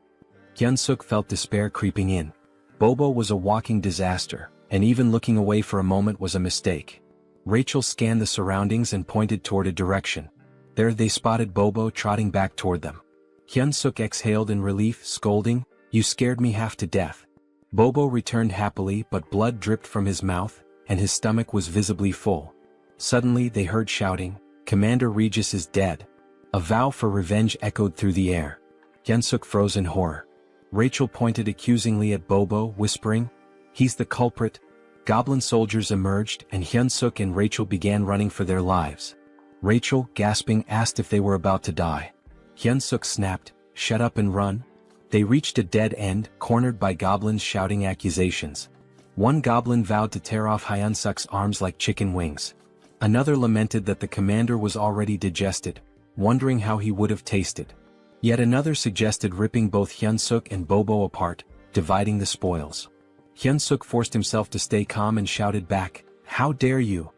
Hyun-suk felt despair creeping in. Bobo was a walking disaster, and even looking away for a moment was a mistake. Rachel scanned the surroundings and pointed toward a direction. There they spotted Bobo trotting back toward them. Hyun-suk exhaled in relief, scolding, "You scared me half to death." Bobo returned happily, but blood dripped from his mouth, and his stomach was visibly full. Suddenly they heard shouting, "Commander Regis is dead." A vow for revenge echoed through the air. Hyun-suk froze in horror. Rachel pointed accusingly at Bobo, whispering, "He's the culprit." Goblin soldiers emerged and Hyun-suk and Rachel began running for their lives. Rachel, gasping, asked if they were about to die. Hyun-suk snapped, "Shut up and run." They reached a dead end, cornered by goblins shouting accusations. One goblin vowed to tear off Hyun-suk's arms like chicken wings. Another lamented that the commander was already digested, wondering how he would have tasted. Yet another suggested ripping both Hyun-suk and Bobo apart, dividing the spoils. Hyun-suk forced himself to stay calm and shouted back, "How dare you?"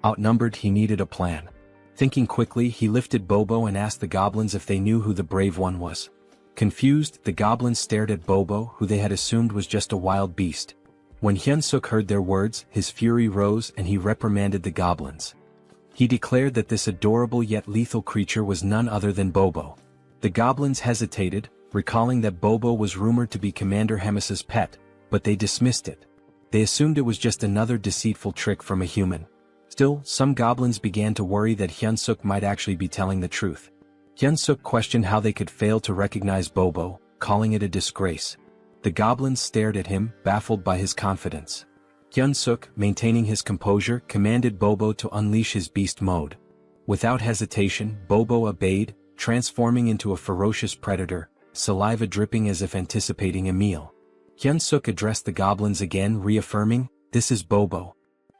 Outnumbered, he needed a plan. Thinking quickly, he lifted Bobo and asked the goblins if they knew who the brave one was. Confused, the goblins stared at Bobo, who they had assumed was just a wild beast. When Hyun-suk heard their words, his fury rose and he reprimanded the goblins. He declared that this adorable yet lethal creature was none other than Bobo. The goblins hesitated, recalling that Bobo was rumored to be Commander Hemis's pet, but they dismissed it. They assumed it was just another deceitful trick from a human. Still, some goblins began to worry that Hyun-suk might actually be telling the truth. Hyun-suk questioned how they could fail to recognize Bobo, calling it a disgrace. The goblins stared at him, baffled by his confidence. Hyun-suk, maintaining his composure, commanded Bobo to unleash his beast mode. Without hesitation, Bobo obeyed, transforming into a ferocious predator, saliva dripping as if anticipating a meal. Hyun-suk addressed the goblins again, reaffirming, "This is Bobo."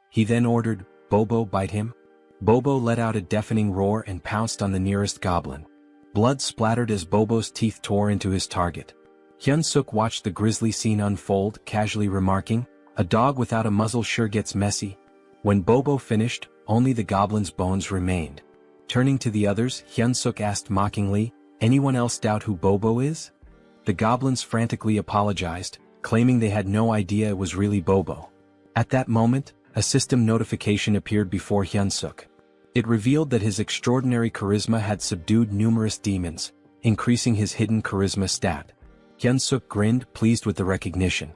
He then ordered, "Bobo, bite him." Bobo let out a deafening roar and pounced on the nearest goblin. Blood splattered as Bobo's teeth tore into his target. Hyun-suk watched the grisly scene unfold, casually remarking, "A dog without a muzzle sure gets messy." When Bobo finished, only the goblin's bones remained. Turning to the others, Hyun-suk asked mockingly, "Anyone else doubt who Bobo is?" The goblins frantically apologized, claiming they had no idea it was really Bobo. At that moment, a system notification appeared before Hyun-suk. It revealed that his extraordinary charisma had subdued numerous demons, increasing his hidden charisma stat. Hyun-suk grinned, pleased with the recognition.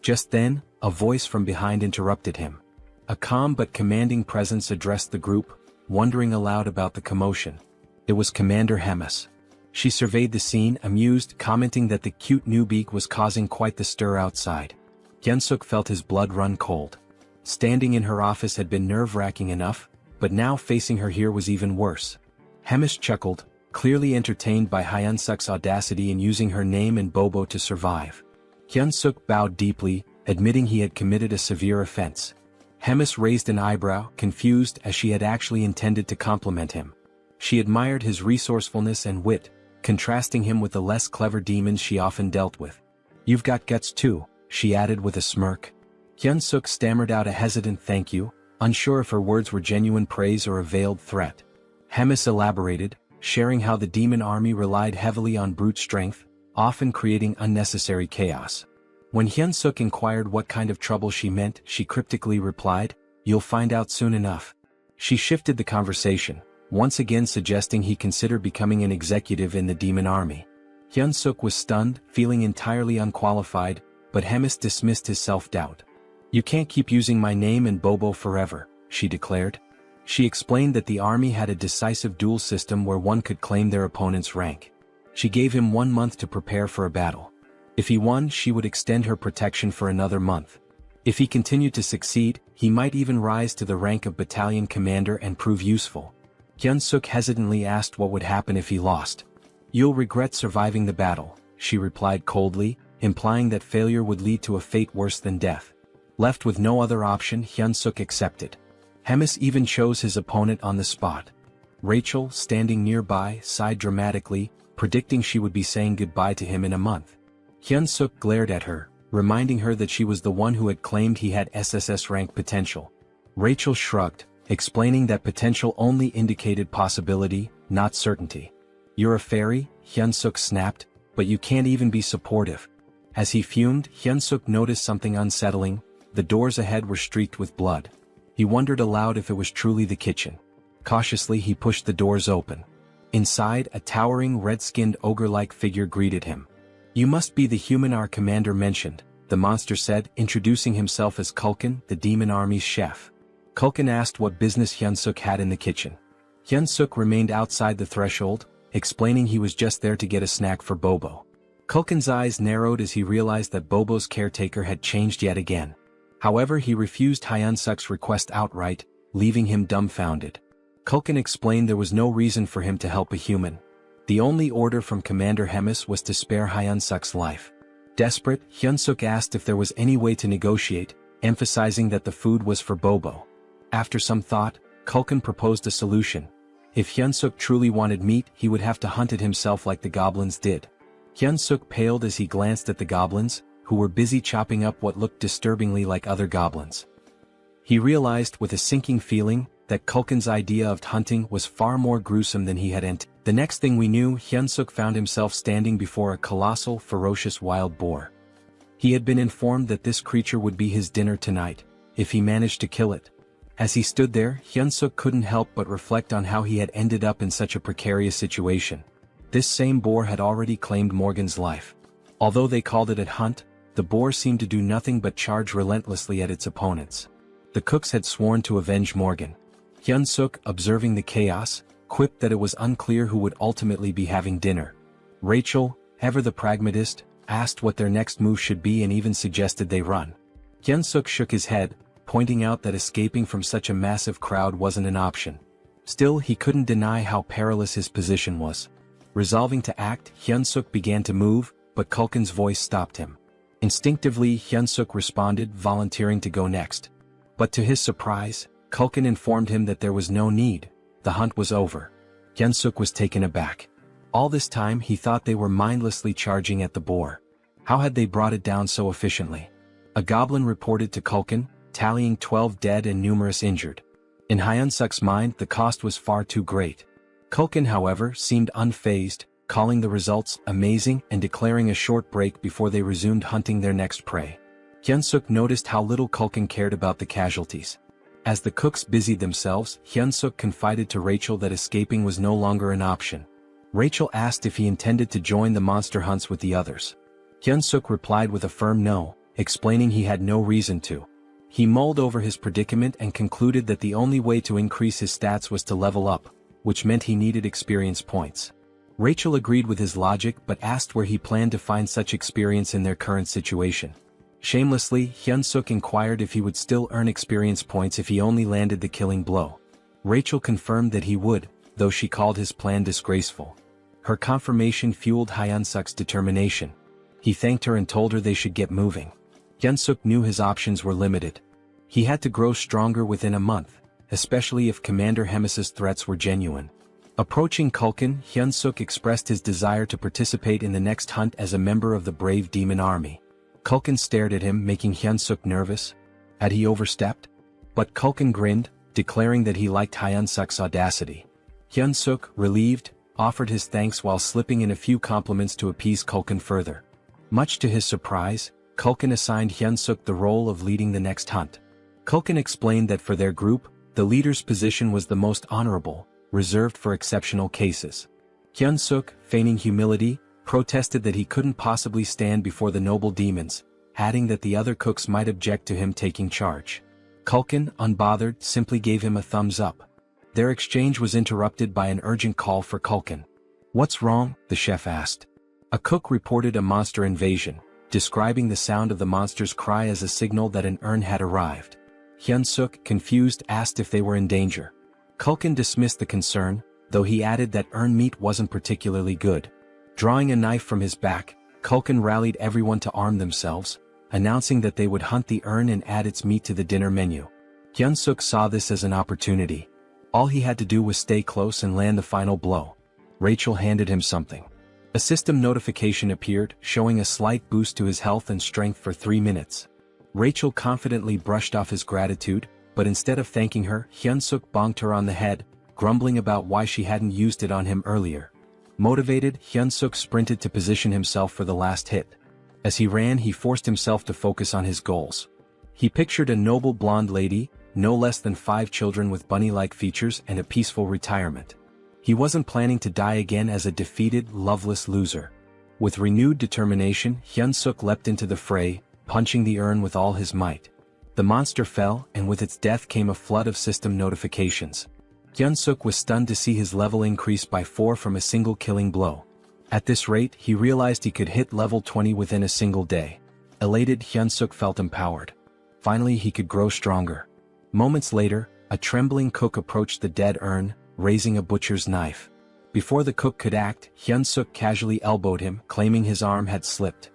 Just then, a voice from behind interrupted him. A calm but commanding presence addressed the group, wondering aloud about the commotion. It was Commander Hemis. She surveyed the scene, amused, commenting that the cute newbie was causing quite the stir outside. Hyun-suk felt his blood run cold. Standing in her office had been nerve-wracking enough, but now facing her here was even worse. Hemis chuckled, clearly entertained by Hyun-suk's audacity in using her name and Bobo to survive. Hyun-suk bowed deeply, admitting he had committed a severe offense. Hemis raised an eyebrow, confused, as she had actually intended to compliment him. She admired his resourcefulness and wit, contrasting him with the less clever demons she often dealt with. "You've got guts too," she added with a smirk. Hyun-suk stammered out a hesitant thank you, unsure if her words were genuine praise or a veiled threat. Hemis elaborated, sharing how the demon army relied heavily on brute strength, often creating unnecessary chaos. When Hyun-suk inquired what kind of trouble she meant, she cryptically replied, "You'll find out soon enough." She shifted the conversation, once again suggesting he consider becoming an executive in the demon army. Hyun-suk was stunned, feeling entirely unqualified, but Hemis dismissed his self-doubt. "You can't keep using my name and Bobo forever," she declared. She explained that the army had a decisive duel system where one could claim their opponent's rank. She gave him 1 month to prepare for a battle. If he won, she would extend her protection for another month. If he continued to succeed, he might even rise to the rank of battalion commander and prove useful. Hyun-suk hesitantly asked what would happen if he lost. "You'll regret surviving the battle," she replied coldly, implying that failure would lead to a fate worse than death. Left with no other option, Hyun-suk accepted. Hemis even chose his opponent on the spot. Rachel, standing nearby, sighed dramatically, predicting she would be saying goodbye to him in a month. Hyun-suk glared at her, reminding her that she was the one who had claimed he had SSS rank potential. Rachel shrugged, explaining that potential only indicated possibility, not certainty. "You're a fairy," Hyun-suk snapped, "but you can't even be supportive." As he fumed, Hyun-suk noticed something unsettling. The doors ahead were streaked with blood. He wondered aloud if it was truly the kitchen. Cautiously he pushed the doors open. Inside, a towering red-skinned ogre-like figure greeted him. "You must be the human our commander mentioned," the monster said, introducing himself as Kulkin, the demon army's chef. Kulkin asked what business Hyun-suk had in the kitchen. Hyun-suk remained outside the threshold, explaining he was just there to get a snack for Bobo. Kulkin's eyes narrowed as he realized that Bobo's caretaker had changed yet again. However, he refused Hyun-suk's request outright, leaving him dumbfounded. Kulkin explained there was no reason for him to help a human. The only order from Commander Hemis was to spare Hyun-suk's life. Desperate, Hyun-suk asked if there was any way to negotiate, emphasizing that the food was for Bobo. After some thought, Kulkin proposed a solution. If Hyun-suk truly wanted meat, he would have to hunt it himself like the goblins did. Hyun-suk paled as he glanced at the goblins, who were busy chopping up what looked disturbingly like other goblins. He realized with a sinking feeling that Kulkin's idea of hunting was far more gruesome than he had anticipated. The next thing we knew, Hyun-suk found himself standing before a colossal, ferocious wild boar. He had been informed that this creature would be his dinner tonight, if he managed to kill it. As he stood there, Hyun-suk couldn't help but reflect on how he had ended up in such a precarious situation. This same boar had already claimed Morgan's life. Although they called it a hunt, the boar seemed to do nothing but charge relentlessly at its opponents. The cooks had sworn to avenge Morgan. Hyun-suk, observing the chaos, quipped that it was unclear who would ultimately be having dinner. Rachel, ever the pragmatist, asked what their next move should be and even suggested they run. Hyun-suk shook his head, pointing out that escaping from such a massive crowd wasn't an option. Still, he couldn't deny how perilous his position was. Resolving to act, Hyun-suk began to move, but Kulkin's voice stopped him. Instinctively, Hyun-suk responded, volunteering to go next. But to his surprise, Kulkin informed him that there was no need. The hunt was over. Hyun-suk was taken aback. All this time he thought they were mindlessly charging at the boar. How had they brought it down so efficiently? A goblin reported to Kulkin, tallying 12 dead and numerous injured. In Hyun-suk's mind, the cost was far too great. Kulkin, however, seemed unfazed, calling the results amazing and declaring a short break before they resumed hunting their next prey. Hyun-suk noticed how little Kulkin cared about the casualties. As the cooks busied themselves, Hyun-suk confided to Rachel that escaping was no longer an option. Rachel asked if he intended to join the monster hunts with the others. Hyun-suk replied with a firm no, explaining he had no reason to. He mulled over his predicament and concluded that the only way to increase his stats was to level up, which meant he needed experience points. Rachel agreed with his logic but asked where he planned to find such experience in their current situation. Shamelessly, Hyun-suk inquired if he would still earn experience points if he only landed the killing blow. Rachel confirmed that he would, though she called his plan disgraceful. Her confirmation fueled Hyun-suk's determination. He thanked her and told her they should get moving. Hyun-suk knew his options were limited. He had to grow stronger within a month, especially if Commander Hemis's threats were genuine. Approaching Kulkin, Hyun-suk expressed his desire to participate in the next hunt as a member of the brave demon army. Kulkin stared at him, making Hyun-suk nervous. Had he overstepped? But Kulkin grinned, declaring that he liked Hyun-suk's audacity. Hyun-suk, relieved, offered his thanks while slipping in a few compliments to appease Kulkin further. Much to his surprise, Kulkin assigned Hyun-suk the role of leading the next hunt. Kulkin explained that for their group, the leader's position was the most honorable, reserved for exceptional cases. Hyun-suk, feigning humility, protested that he couldn't possibly stand before the noble demons, adding that the other cooks might object to him taking charge. Kulkin, unbothered, simply gave him a thumbs up. Their exchange was interrupted by an urgent call for Kulkin. "What's wrong?" the chef asked. A cook reported a monster invasion. describing the sound of the monster's cry as a signal that an urn had arrived. Hyun-suk, confused, asked if they were in danger. Culkin dismissed the concern, though he added that urn meat wasn't particularly good. Drawing a knife from his back, Culkin rallied everyone to arm themselves, announcing that they would hunt the urn and add its meat to the dinner menu. Hyun-suk saw this as an opportunity. All he had to do was stay close and land the final blow. Rachel handed him something. A system notification appeared, showing a slight boost to his health and strength for 3 minutes. Rachel confidently brushed off his gratitude, but instead of thanking her, Hyun-suk bonked her on the head, grumbling about why she hadn't used it on him earlier. Motivated, Hyun-suk sprinted to position himself for the last hit. As he ran, he forced himself to focus on his goals. He pictured a noble blonde lady, no less than 5 children with bunny-like features and a peaceful retirement. He wasn't planning to die again as a defeated, loveless loser. With renewed determination, Hyun-suk leapt into the fray, punching the urn with all his might. The monster fell, and with its death came a flood of system notifications. Hyun-suk was stunned to see his level increase by 4 from a single killing blow. At this rate, he realized he could hit level 20 within a single day. Elated, Hyun-suk felt empowered. Finally, he could grow stronger. Moments later, a trembling cook approached the dead urn, raising a butcher's knife. Before the cook could act, Hyun-suk casually elbowed him, claiming his arm had slipped.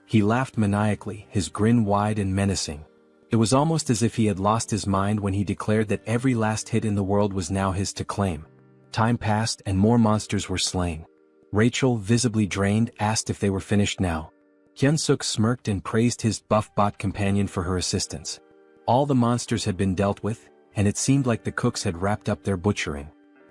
He laughed maniacally, his grin wide and menacing. It was almost as if he had lost his mind when he declared that every last hit in the world was now his to claim. Time passed and more monsters were slain. Rachel, visibly drained, asked if they were finished now. Hyun-suk smirked and praised his buff bot companion for her assistance. All the monsters had been dealt with, and it seemed like the cooks had wrapped up their butchering.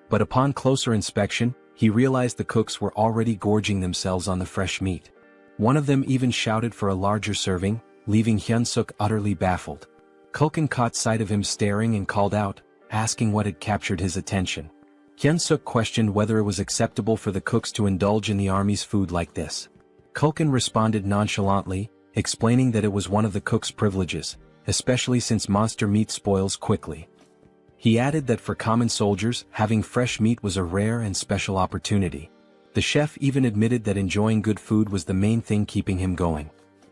But upon closer inspection, he realized the cooks were already gorging themselves on the fresh meat. One of them even shouted for a larger serving, leaving Hyun-suk utterly baffled. Culkin caught sight of him staring and called out, asking what had captured his attention. Hyun-suk questioned whether it was acceptable for the cooks to indulge in the army's food like this. Culkin responded nonchalantly, explaining that it was one of the cooks' privileges, especially since monster meat spoils quickly. He added that for common soldiers, having fresh meat was a rare and special opportunity. The chef even admitted that enjoying good food was the main thing keeping him going.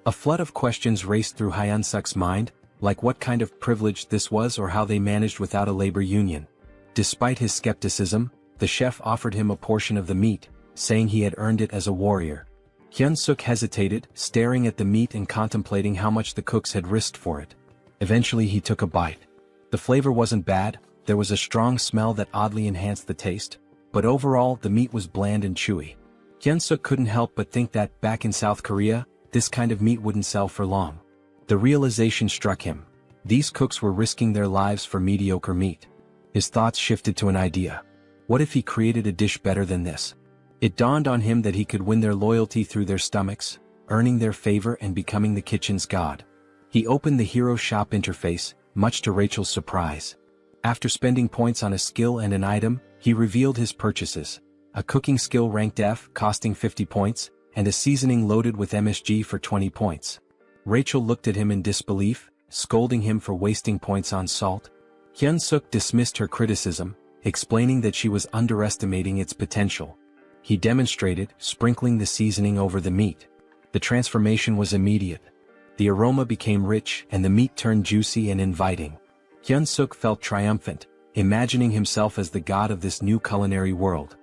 A flood of questions raced through Hyun-suk's mind, like what kind of privilege this was or how they managed without a labor union. Despite his skepticism, the chef offered him a portion of the meat, saying he had earned it as a warrior. Hyun-suk hesitated, staring at the meat and contemplating how much the cooks had risked for it. Eventually he took a bite. The flavor wasn't bad, there was a strong smell that oddly enhanced the taste, but overall the meat was bland and chewy. Hyun-suk couldn't help but think that, back in South Korea, this kind of meat wouldn't sell for long. The realization struck him. These cooks were risking their lives for mediocre meat. His thoughts shifted to an idea. What if he created a dish better than this? It dawned on him that he could win their loyalty through their stomachs, earning their favor and becoming the kitchen's god. He opened the Hero Shop interface, much to Rachel's surprise. After spending points on a skill and an item, he revealed his purchases: a cooking skill ranked F costing 50 points, and a seasoning loaded with MSG for 20 points. Rachel looked at him in disbelief, scolding him for wasting points on salt. Hyun-suk dismissed her criticism, explaining that she was underestimating its potential. He demonstrated, sprinkling the seasoning over the meat. The transformation was immediate. The aroma became rich and the meat turned juicy and inviting. Hyun-suk felt triumphant, imagining himself as the god of this new culinary world.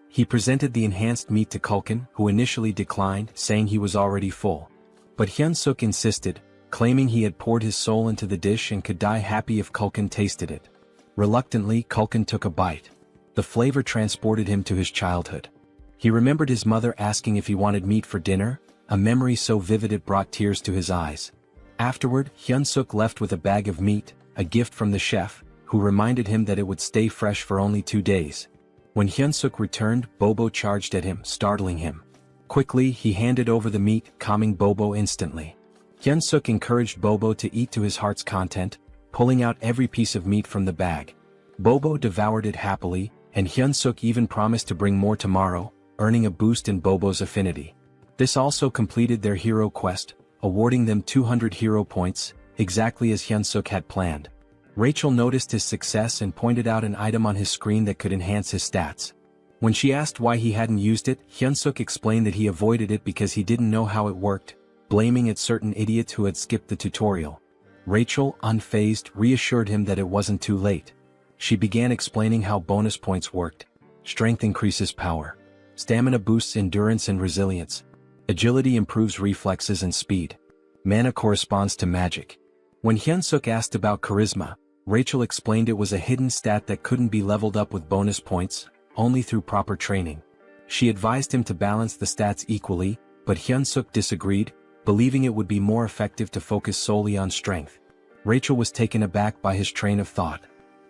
He presented the enhanced meat to Culkin, who initially declined, saying he was already full. But Hyun-suk insisted, claiming he had poured his soul into the dish and could die happy if Culkin tasted it. Reluctantly, Culkin took a bite. The flavor transported him to his childhood. He remembered his mother asking if he wanted meat for dinner, a memory so vivid it brought tears to his eyes. Afterward, Hyun-suk left with a bag of meat, a gift from the chef, who reminded him that it would stay fresh for only 2 days. When Hyun-suk returned, Bobo charged at him, startling him. Quickly, he handed over the meat, calming Bobo instantly. Hyun-suk encouraged Bobo to eat to his heart's content, pulling out every piece of meat from the bag. Bobo devoured it happily, and Hyun-suk even promised to bring more tomorrow, earning a boost in Bobo's affinity. This also completed their hero quest, awarding them 200 hero points, exactly as Hyun-suk had planned. Rachel noticed his success and pointed out an item on his screen that could enhance his stats. When she asked why he hadn't used it, Hyun-suk explained that he avoided it because he didn't know how it worked, blaming at certain idiots who had skipped the tutorial. Rachel, unfazed, reassured him that it wasn't too late. She began explaining how bonus points worked. Strength increases power. Stamina boosts endurance and resilience. Agility improves reflexes and speed. Mana corresponds to magic. When Hyunsuk asked about charisma, Rachel explained it was a hidden stat that couldn't be leveled up with bonus points, only through proper training. She advised him to balance the stats equally, but Hyunsuk disagreed, believing it would be more effective to focus solely on strength. Rachel was taken aback by his train of thought.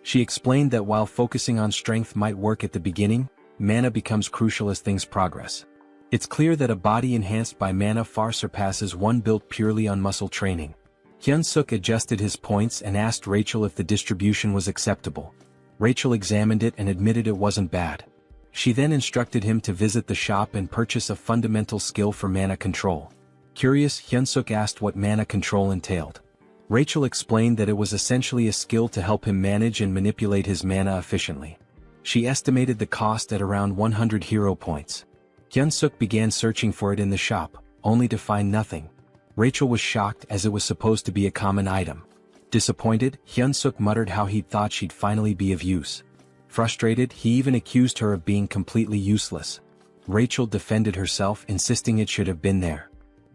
She explained that while focusing on strength might work at the beginning, mana becomes crucial as things progress. It's clear that a body enhanced by mana far surpasses one built purely on muscle training. Hyunsuk adjusted his points and asked Rachel if the distribution was acceptable. Rachel examined it and admitted it wasn't bad. She then instructed him to visit the shop and purchase a fundamental skill for mana control. Curious, Hyunsuk asked what mana control entailed. Rachel explained that it was essentially a skill to help him manage and manipulate his mana efficiently. She estimated the cost at around 100 hero points. Hyunsuk began searching for it in the shop, only to find nothing. Rachel was shocked as it was supposed to be a common item. Disappointed, Hyunsuk muttered how he'd thought she'd finally be of use. Frustrated, he even accused her of being completely useless. Rachel defended herself, insisting it should have been there.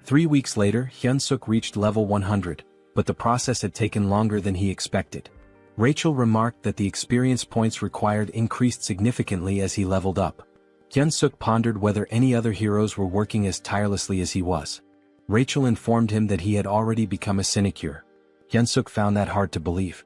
3 weeks later, Hyunsuk reached level 100, but the process had taken longer than he expected. Rachel remarked that the experience points required increased significantly as he leveled up. Hyunsuk pondered whether any other heroes were working as tirelessly as he was. Rachel informed him that he had already become a sinecure. Hyunsuk found that hard to believe.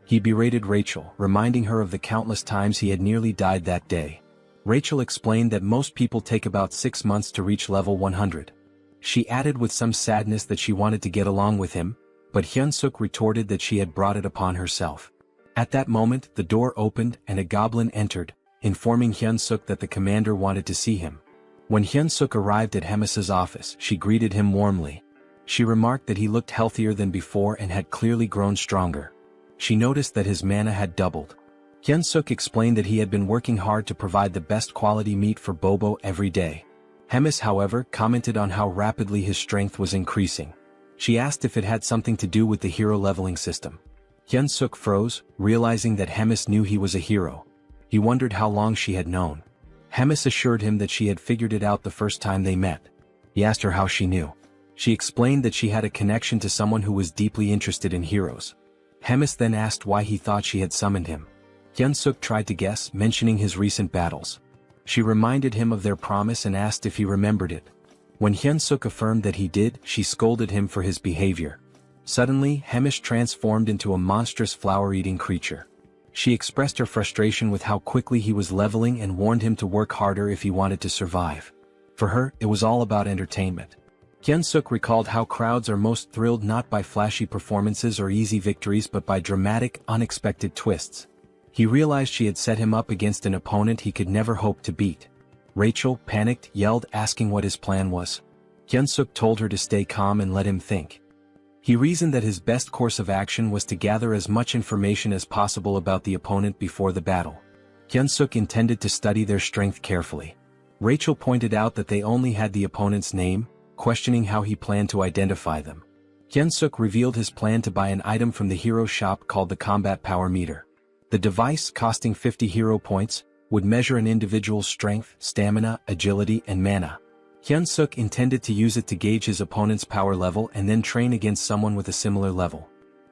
He berated Rachel, reminding her of the countless times he had nearly died that day. Rachel explained that most people take about 6 months to reach level 100. She added with some sadness that she wanted to get along with him, but Hyunsuk retorted that she had brought it upon herself. At that moment, the door opened and a goblin entered, informing Hyunsuk that the commander wanted to see him. When Hyunsuk arrived at Hemis's office, she greeted him warmly. She remarked that he looked healthier than before and had clearly grown stronger. She noticed that his mana had doubled. Hyunsuk explained that he had been working hard to provide the best quality meat for Bobo every day. Hemis, however, commented on how rapidly his strength was increasing. She asked if it had something to do with the hero leveling system. Hyunsuk froze, realizing that Hemis knew he was a hero. He wondered how long she had known. Hemis assured him that she had figured it out the first time they met. He asked her how she knew. She explained that she had a connection to someone who was deeply interested in heroes. Hemis then asked why he thought she had summoned him. Hyunsuk tried to guess, mentioning his recent battles. She reminded him of their promise and asked if he remembered it. When Hyunsuk affirmed that he did, she scolded him for his behavior. Suddenly, Hemis transformed into a monstrous flower-eating creature. She expressed her frustration with how quickly he was leveling and warned him to work harder if he wanted to survive. For her, it was all about entertainment. Hyunsuk recalled how crowds are most thrilled not by flashy performances or easy victories but by dramatic, unexpected twists. He realized she had set him up against an opponent he could never hope to beat. Rachel, panicked, yelled, asking what his plan was. Hyunsuk told her to stay calm and let him think. He reasoned that his best course of action was to gather as much information as possible about the opponent before the battle. Hyunsuk intended to study their strength carefully. Rachel pointed out that they only had the opponent's name, questioning how he planned to identify them. Hyunsuk revealed his plan to buy an item from the hero shop called the Combat Power Meter. The device, costing 50 hero points, would measure an individual's strength, stamina, agility, and mana. Hyunsuk intended to use it to gauge his opponent's power level and then train against someone with a similar level.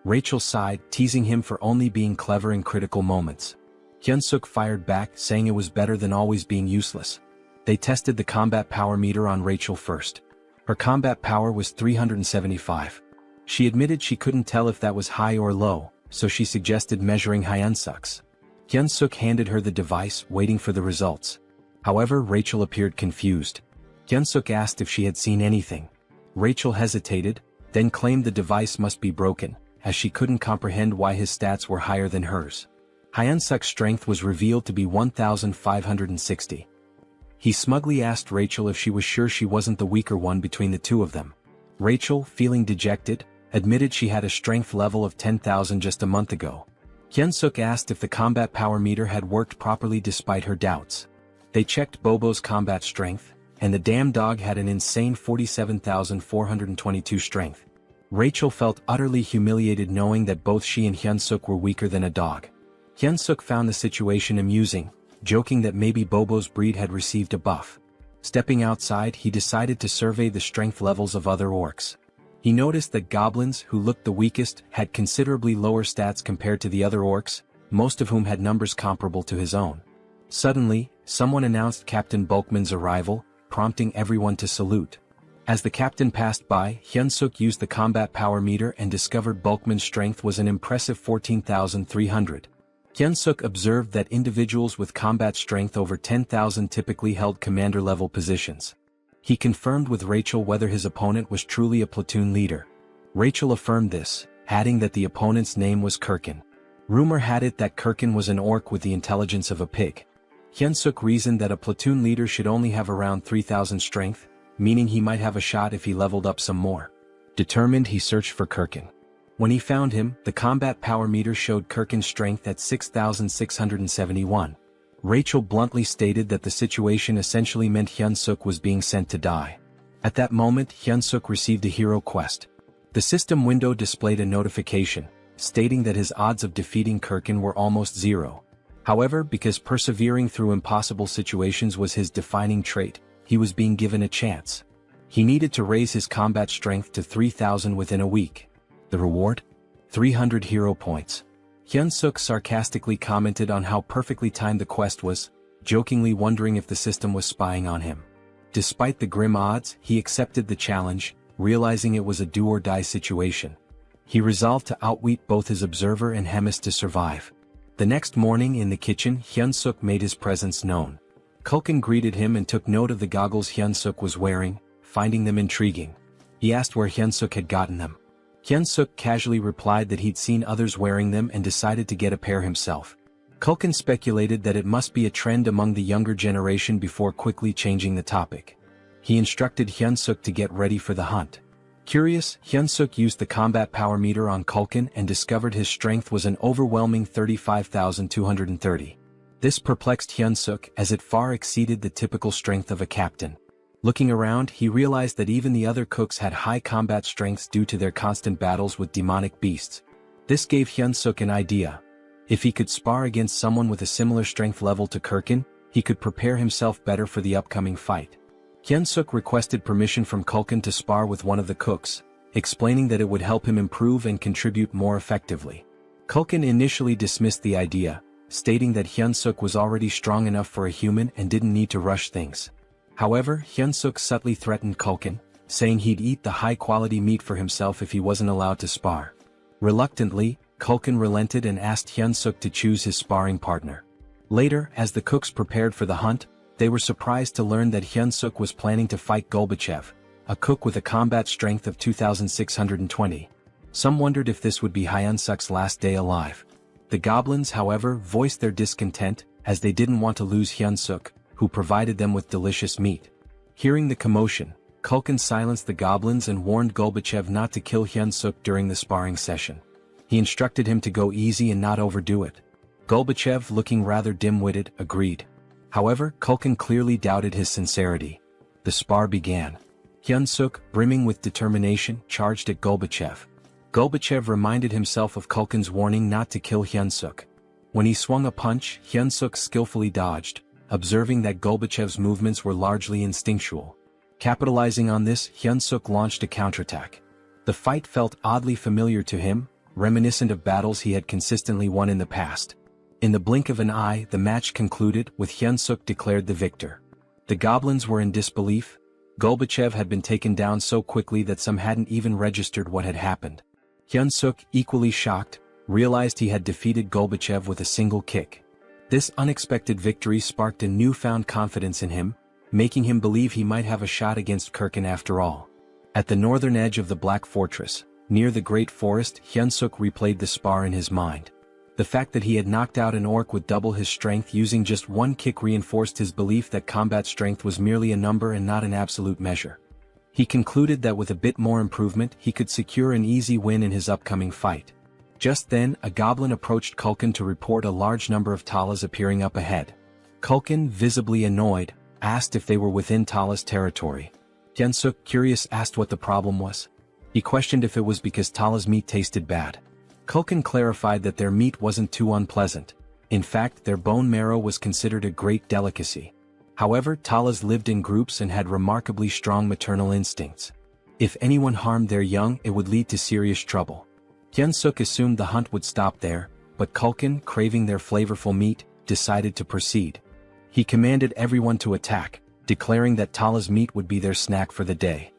Rachel sighed, teasing him for only being clever in critical moments. Hyunsuk fired back, saying it was better than always being useless. They tested the combat power meter on Rachel first. Her combat power was 375. She admitted she couldn't tell if that was high or low, so she suggested measuring Hyunsuk's. Hyunsuk handed her the device, waiting for the results. However, Rachel appeared confused. Hyunsuk asked if she had seen anything. Rachel hesitated, then claimed the device must be broken, as she couldn't comprehend why his stats were higher than hers. Hyunsuk's strength was revealed to be 1,560. He smugly asked Rachel if she was sure she wasn't the weaker one between the two of them. Rachel, feeling dejected, admitted she had a strength level of 10,000 just a month ago. Hyunsuk asked if the combat power meter had worked properly despite her doubts. They checked Bobo's combat strength, and the damn dog had an insane 47,422 strength. Rachel felt utterly humiliated knowing that both she and Hyunsuk were weaker than a dog. Hyunsuk found the situation amusing, joking that maybe Bobo's breed had received a buff. Stepping outside, he decided to survey the strength levels of other orcs. He noticed that goblins, who looked the weakest, had considerably lower stats compared to the other orcs, most of whom had numbers comparable to his own. Suddenly, someone announced Captain Bulkman's arrival, prompting everyone to salute. As the captain passed by, Hyunsuk used the combat power meter and discovered Bulkman's strength was an impressive 14,300. Hyunsuk observed that individuals with combat strength over 10,000 typically held commander-level positions. He confirmed with Rachel whether his opponent was truly a platoon leader. Rachel affirmed this, adding that the opponent's name was Kirkin. Rumor had it that Kirkin was an orc with the intelligence of a pig. Hyunsuk reasoned that a platoon leader should only have around 3,000 strength, meaning he might have a shot if he leveled up some more. Determined, he searched for Kirkin. When he found him, the combat power meter showed Kirkin's strength at 6,671. Rachel bluntly stated that the situation essentially meant Hyunsuk was being sent to die. At that moment, Hyunsuk received a hero quest. The system window displayed a notification, stating that his odds of defeating Kirkin were almost zero. However, because persevering through impossible situations was his defining trait, he was being given a chance. He needed to raise his combat strength to 3,000 within a week. The reward? 300 hero points. Hyunsuk sarcastically commented on how perfectly timed the quest was, jokingly wondering if the system was spying on him. Despite the grim odds, he accepted the challenge, realizing it was a do-or-die situation. He resolved to outwit both his observer and Hemis to survive. The next morning in the kitchen, Hyunsuk made his presence known. Kulkin greeted him and took note of the goggles Hyunsuk was wearing, finding them intriguing. He asked where Hyunsuk had gotten them. Hyunsuk casually replied that he'd seen others wearing them and decided to get a pair himself. Kulkin speculated that it must be a trend among the younger generation before quickly changing the topic. He instructed Hyunsuk to get ready for the hunt. Curious, Hyunsuk used the combat power meter on Kulkin and discovered his strength was an overwhelming 35,230. This perplexed Hyunsuk as it far exceeded the typical strength of a captain. Looking around, he realized that even the other cooks had high combat strengths due to their constant battles with demonic beasts. This gave Hyunsuk an idea. If he could spar against someone with a similar strength level to Kirkin, he could prepare himself better for the upcoming fight. Hyunsuk requested permission from Kulkin to spar with one of the cooks, explaining that it would help him improve and contribute more effectively. Kulkin initially dismissed the idea, stating that Hyunsuk was already strong enough for a human and didn't need to rush things. However, Hyunsuk subtly threatened Kulkin, saying he'd eat the high-quality meat for himself if he wasn't allowed to spar. Reluctantly, Kulkin relented and asked Hyunsuk to choose his sparring partner. Later, as the cooks prepared for the hunt, they were surprised to learn that Hyunsuk was planning to fight Golbachev, a cook with a combat strength of 2,620. Some wondered if this would be Hyunsuk's last day alive. The goblins, however, voiced their discontent, as they didn't want to lose Hyunsuk, who provided them with delicious meat. Hearing the commotion, Kulkin silenced the goblins and warned Golbachev not to kill Hyunsuk during the sparring session. He instructed him to go easy and not overdo it. Golbachev, looking rather dim-witted, agreed. However, Kulkin clearly doubted his sincerity. The spar began. Hyunsuk, brimming with determination, charged at Golbachev. Golbachev reminded himself of Kulkin's warning not to kill Hyunsuk. When he swung a punch, Hyunsuk skillfully dodged, observing that Golbachev's movements were largely instinctual. Capitalizing on this, Hyunsuk launched a counterattack. The fight felt oddly familiar to him, reminiscent of battles he had consistently won in the past. In the blink of an eye, the match concluded, with Hyunsuk declared the victor. The goblins were in disbelief. Golbachev had been taken down so quickly that some hadn't even registered what had happened. Hyunsuk, equally shocked, realized he had defeated Golbachev with a single kick. This unexpected victory sparked a newfound confidence in him, making him believe he might have a shot against Kirkin after all. At the northern edge of the Black Fortress, near the Great Forest, Hyunsuk replayed the spar in his mind. The fact that he had knocked out an orc with double his strength using just one kick reinforced his belief that combat strength was merely a number and not an absolute measure. He concluded that with a bit more improvement he could secure an easy win in his upcoming fight. Just then, a goblin approached Kulkin to report a large number of Talas appearing up ahead. Kulkin, visibly annoyed, asked if they were within Tala's territory. Hyunsuk, curious, asked what the problem was. He questioned if it was because Tala's meat tasted bad. Kulkin clarified that their meat wasn't too unpleasant. In fact, their bone marrow was considered a great delicacy. However, Talas lived in groups and had remarkably strong maternal instincts. If anyone harmed their young, it would lead to serious trouble. Hyunsuk assumed the hunt would stop there, but Kulkin, craving their flavorful meat, decided to proceed. He commanded everyone to attack, declaring that Tala's meat would be their snack for the day.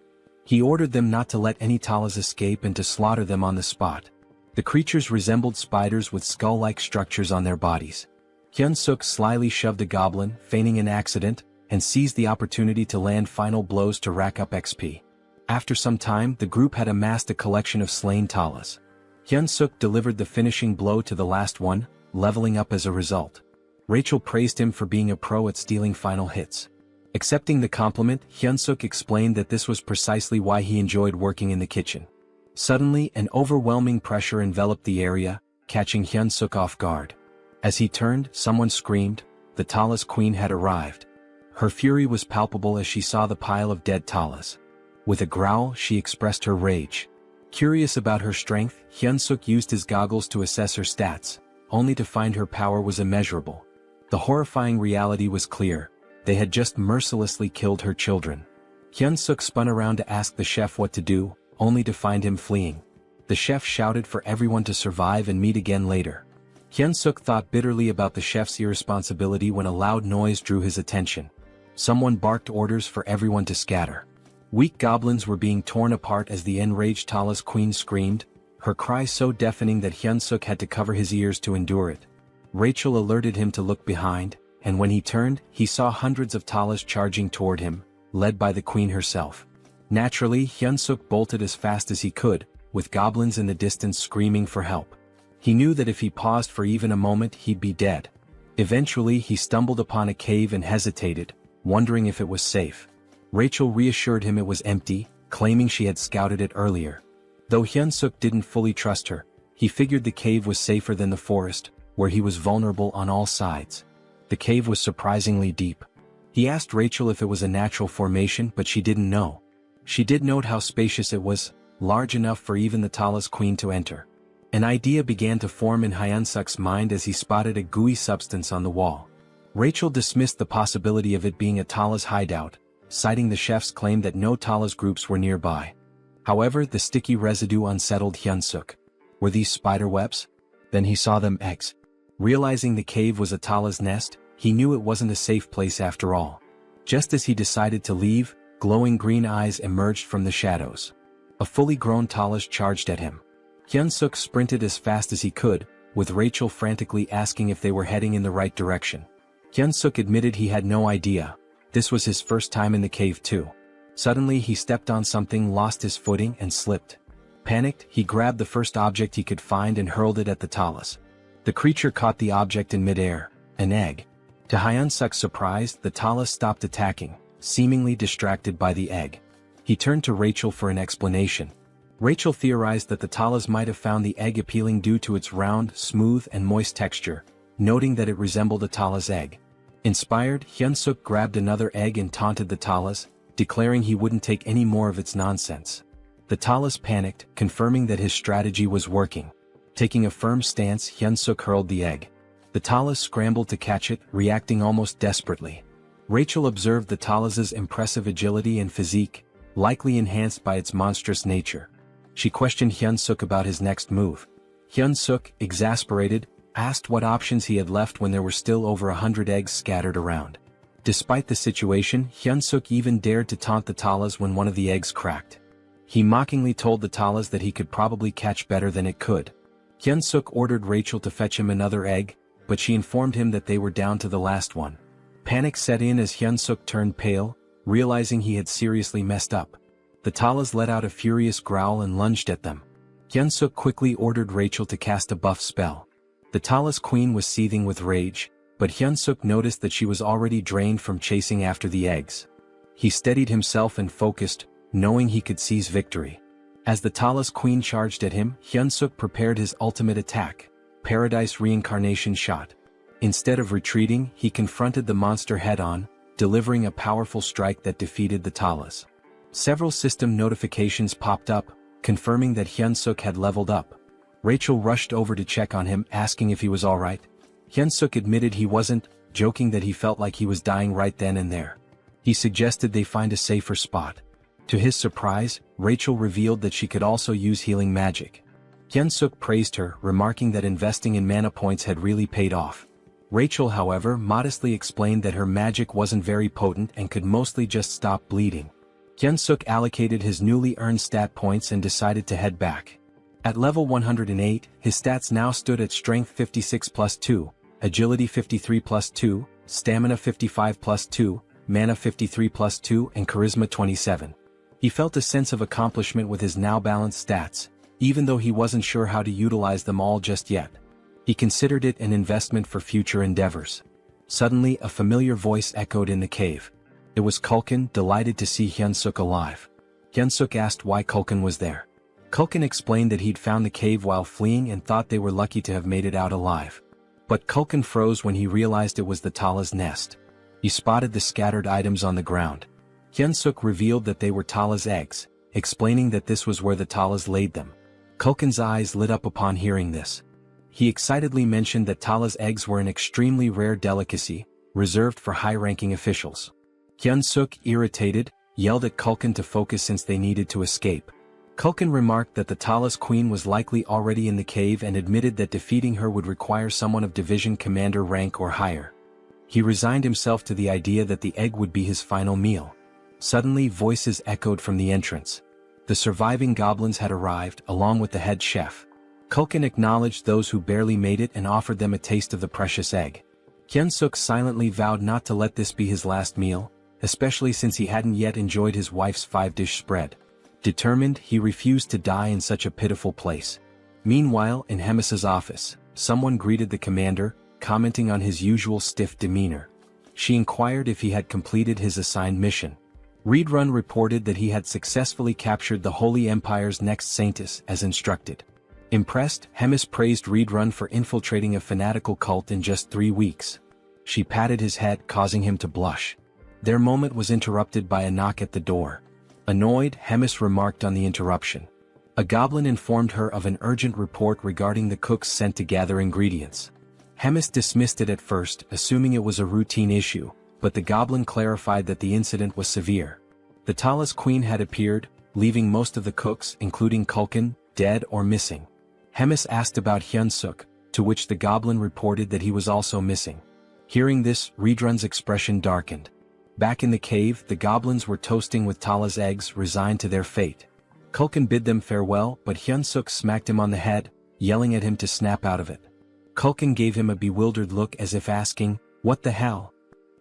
He ordered them not to let any Talas escape and to slaughter them on the spot. The creatures resembled spiders with skull-like structures on their bodies. Hyunsuk slyly shoved a goblin, feigning an accident, and seized the opportunity to land final blows to rack up XP. After some time, the group had amassed a collection of slain Talas. Hyunsuk delivered the finishing blow to the last one, leveling up as a result. Rachel praised him for being a pro at stealing final hits. Accepting the compliment, Hyunsuk explained that this was precisely why he enjoyed working in the kitchen. Suddenly, an overwhelming pressure enveloped the area, catching Hyunsuk off guard. As he turned, someone screamed. The Talas queen had arrived. Her fury was palpable as she saw the pile of dead Talas. With a growl, she expressed her rage. Curious about her strength, Hyunsuk used his goggles to assess her stats, only to find her power was immeasurable. The horrifying reality was clear. They had just mercilessly killed her children. Hyunsuk spun around to ask the chef what to do, only to find him fleeing. The chef shouted for everyone to survive and meet again later. Hyunsuk thought bitterly about the chef's irresponsibility when a loud noise drew his attention. Someone barked orders for everyone to scatter. Weak goblins were being torn apart as the enraged Tala's queen screamed, her cry so deafening that Hyunsuk had to cover his ears to endure it. Rachel alerted him to look behind, and when he turned, he saw hundreds of Talas charging toward him, led by the queen herself. Naturally, Hyunsuk bolted as fast as he could, with goblins in the distance screaming for help. He knew that if he paused for even a moment he'd be dead. Eventually he stumbled upon a cave and hesitated, wondering if it was safe. Rachel reassured him it was empty, claiming she had scouted it earlier. Though Hyunsuk didn't fully trust her, he figured the cave was safer than the forest, where he was vulnerable on all sides. The cave was surprisingly deep. He asked Rachel if it was a natural formation, but she didn't know. She did note how spacious it was, large enough for even the Talas queen to enter. An idea began to form in Hyunsuk's mind as he spotted a gooey substance on the wall. Rachel dismissed the possibility of it being a Talas hideout, citing the chef's claim that no Talas groups were nearby. However, the sticky residue unsettled Hyunsuk. Were these spider webs? Then he saw them eggs. Realizing the cave was a Talas nest, he knew it wasn't a safe place after all. Just as he decided to leave, glowing green eyes emerged from the shadows. A fully grown Talas charged at him. Hyunsuk sprinted as fast as he could, with Rachel frantically asking if they were heading in the right direction. Hyunsuk admitted he had no idea. This was his first time in the cave too. Suddenly he stepped on something, lost his footing and slipped. Panicked, he grabbed the first object he could find and hurled it at the Talas. The creature caught the object in midair, an egg. To Hyunsuk's surprise, the Talas stopped attacking, seemingly distracted by the egg. He turned to Rachel for an explanation. Rachel theorized that the Talas might have found the egg appealing due to its round, smooth and moist texture, noting that it resembled a Talas egg. Inspired, Hyunsuk grabbed another egg and taunted the Talas, declaring he wouldn't take any more of its nonsense. The Talas panicked, confirming that his strategy was working. Taking a firm stance, Hyunsuk hurled the egg. The Talas scrambled to catch it, reacting almost desperately. Rachel observed the Talas's impressive agility and physique, likely enhanced by its monstrous nature. She questioned Hyunsuk about his next move. Hyunsuk, exasperated, asked what options he had left when there were still over 100 eggs scattered around. Despite the situation, Hyunsuk even dared to taunt the Talas when one of the eggs cracked. He mockingly told the Talas that he could probably catch better than it could. Hyunsuk ordered Rachel to fetch him another egg, but she informed him that they were down to the last one. Panic set in as Hyunsuk turned pale, realizing he had seriously messed up. The Talas let out a furious growl and lunged at them. Hyunsuk quickly ordered Rachel to cast a buff spell. The Talas queen was seething with rage, but Hyunsuk noticed that she was already drained from chasing after the eggs. He steadied himself and focused, knowing he could seize victory. As the Talas queen charged at him, Hyunsuk prepared his ultimate attack, Paradise Reincarnation Shot. Instead of retreating, he confronted the monster head-on, delivering a powerful strike that defeated the Talas. Several system notifications popped up, confirming that Hyun-suk had leveled up. Rachel rushed over to check on him, asking if he was alright. Hyun-suk admitted he wasn't, joking that he felt like he was dying right then and there. He suggested they find a safer spot. To his surprise, Rachel revealed that she could also use healing magic. Hyun-suk praised her, remarking that investing in mana points had really paid off. Rachel, however, modestly explained that her magic wasn't very potent and could mostly just stop bleeding. Hyun-suk allocated his newly earned stat points and decided to head back. At level 108, his stats now stood at Strength 56 plus 2, Agility 53 plus 2, Stamina 55 plus 2, Mana 53 plus 2 and Charisma 27. He felt a sense of accomplishment with his now balanced stats, even though he wasn't sure how to utilize them all just yet. He considered it an investment for future endeavors. Suddenly a familiar voice echoed in the cave. It was Kulkin, delighted to see Hyun-suk alive. Hyun-suk asked why Kulkin was there. Kulkin explained that he'd found the cave while fleeing and thought they were lucky to have made it out alive. But Kulkin froze when he realized it was the Tala's nest. He spotted the scattered items on the ground. Hyun-suk revealed that they were Tala's eggs, explaining that this was where the Talas laid them. Kulkin's eyes lit up upon hearing this. He excitedly mentioned that Tala's eggs were an extremely rare delicacy, reserved for high-ranking officials. Hyun-suk, irritated, yelled at Kulkin to focus since they needed to escape. Kulkin remarked that the Tala's queen was likely already in the cave and admitted that defeating her would require someone of division commander rank or higher. He resigned himself to the idea that the egg would be his final meal. Suddenly voices echoed from the entrance. The surviving goblins had arrived, along with the head chef. Kulkin acknowledged those who barely made it and offered them a taste of the precious egg. Hyun-suk silently vowed not to let this be his last meal, especially since he hadn't yet enjoyed his wife's 5-dish spread. Determined, he refused to die in such a pitiful place. Meanwhile, in Hemis's office, someone greeted the commander, commenting on his usual stiff demeanor. She inquired if he had completed his assigned mission. Reedrun reported that he had successfully captured the Holy Empire's next saintess as instructed. Impressed, Hemis praised Reedrun for infiltrating a fanatical cult in just 3 weeks. She patted his head, causing him to blush. Their moment was interrupted by a knock at the door. Annoyed, Hemis remarked on the interruption. A goblin informed her of an urgent report regarding the cooks sent to gather ingredients. Hemis dismissed it at first, assuming it was a routine issue, but the goblin clarified that the incident was severe. The Tala's queen had appeared, leaving most of the cooks, including Kulkin, dead or missing. Hemis asked about Hyun-suk, to which the goblin reported that he was also missing. Hearing this, Reedrun's expression darkened. Back in the cave, the goblins were toasting with Tala's eggs, resigned to their fate. Kulkin bid them farewell, but Hyun-suk smacked him on the head, yelling at him to snap out of it. Kulkin gave him a bewildered look as if asking, "What the hell?"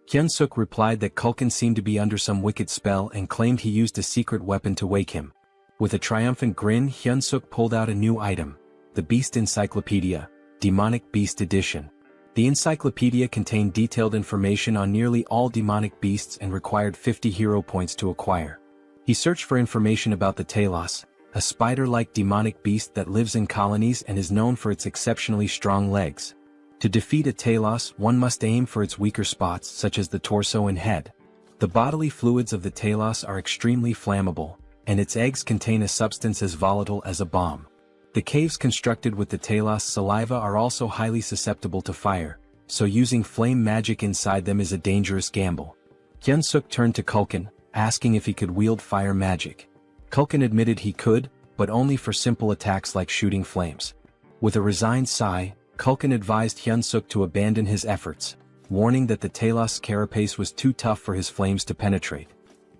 Hyun-suk replied that Kulkin seemed to be under some wicked spell and claimed he used a secret weapon to wake him. With a triumphant grin, Hyun-suk pulled out a new item, the Beast Encyclopedia, Demonic Beast Edition. The encyclopedia contained detailed information on nearly all demonic beasts and required 50 hero points to acquire. He searched for information about the Talos, a spider-like demonic beast that lives in colonies and is known for its exceptionally strong legs. To defeat a Talos, one must aim for its weaker spots such as the torso and head. The bodily fluids of the Talos are extremely flammable, and its eggs contain a substance as volatile as a bomb. The caves constructed with the Talos saliva are also highly susceptible to fire, so using flame magic inside them is a dangerous gamble. Hyun-suk turned to Kulkin, asking if he could wield fire magic. Kulkin admitted he could, but only for simple attacks like shooting flames. With a resigned sigh, Kulkin advised Hyun-suk to abandon his efforts, warning that the Talos carapace was too tough for his flames to penetrate.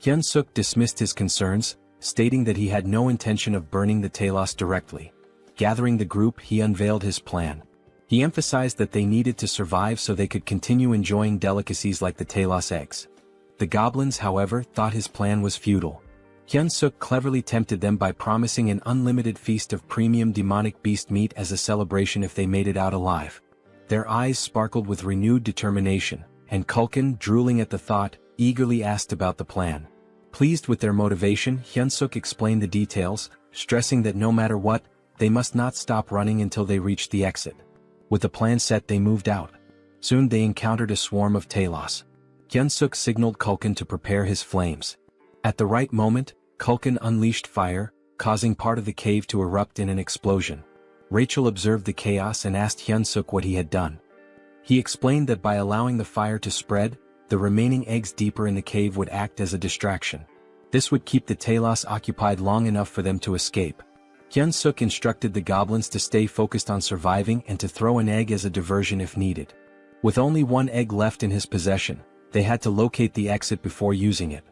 Hyun-suk dismissed his concerns, stating that he had no intention of burning the Talos directly. Gathering the group, he unveiled his plan. He emphasized that they needed to survive so they could continue enjoying delicacies like the Talos eggs. The goblins, however, thought his plan was futile. Hyun-suk cleverly tempted them by promising an unlimited feast of premium demonic beast meat as a celebration if they made it out alive. Their eyes sparkled with renewed determination, and Kulkin, drooling at the thought, eagerly asked about the plan. Pleased with their motivation, Hyun-suk explained the details, stressing that no matter what, they must not stop running until they reached the exit. With the plan set, they moved out. Soon they encountered a swarm of Talos. Hyunsuk signaled Kulkin to prepare his flames. At the right moment, Kulkin unleashed fire, causing part of the cave to erupt in an explosion. Rachel observed the chaos and asked Hyunsuk what he had done. He explained that by allowing the fire to spread, the remaining eggs deeper in the cave would act as a distraction. This would keep the Talos occupied long enough for them to escape. Hyunsuk instructed the goblins to stay focused on surviving and to throw an egg as a diversion if needed. With only one egg left in his possession, they had to locate the exit before using it.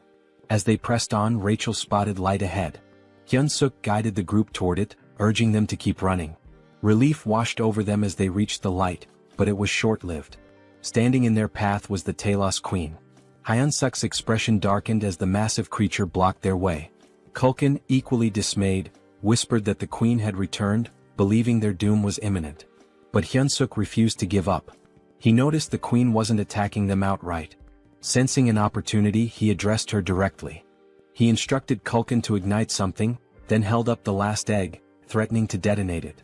As they pressed on, Rachel spotted light ahead. Hyunsuk guided the group toward it, urging them to keep running. Relief washed over them as they reached the light, but it was short-lived. Standing in their path was the Talos Queen. Hyunsuk's expression darkened as the massive creature blocked their way. Kulkin, equally dismayed, whispered that the queen had returned, believing their doom was imminent. But Hyunsuk refused to give up. He noticed the queen wasn't attacking them outright. Sensing an opportunity, he addressed her directly. He instructed Kulkin to ignite something, then held up the last egg, threatening to detonate it.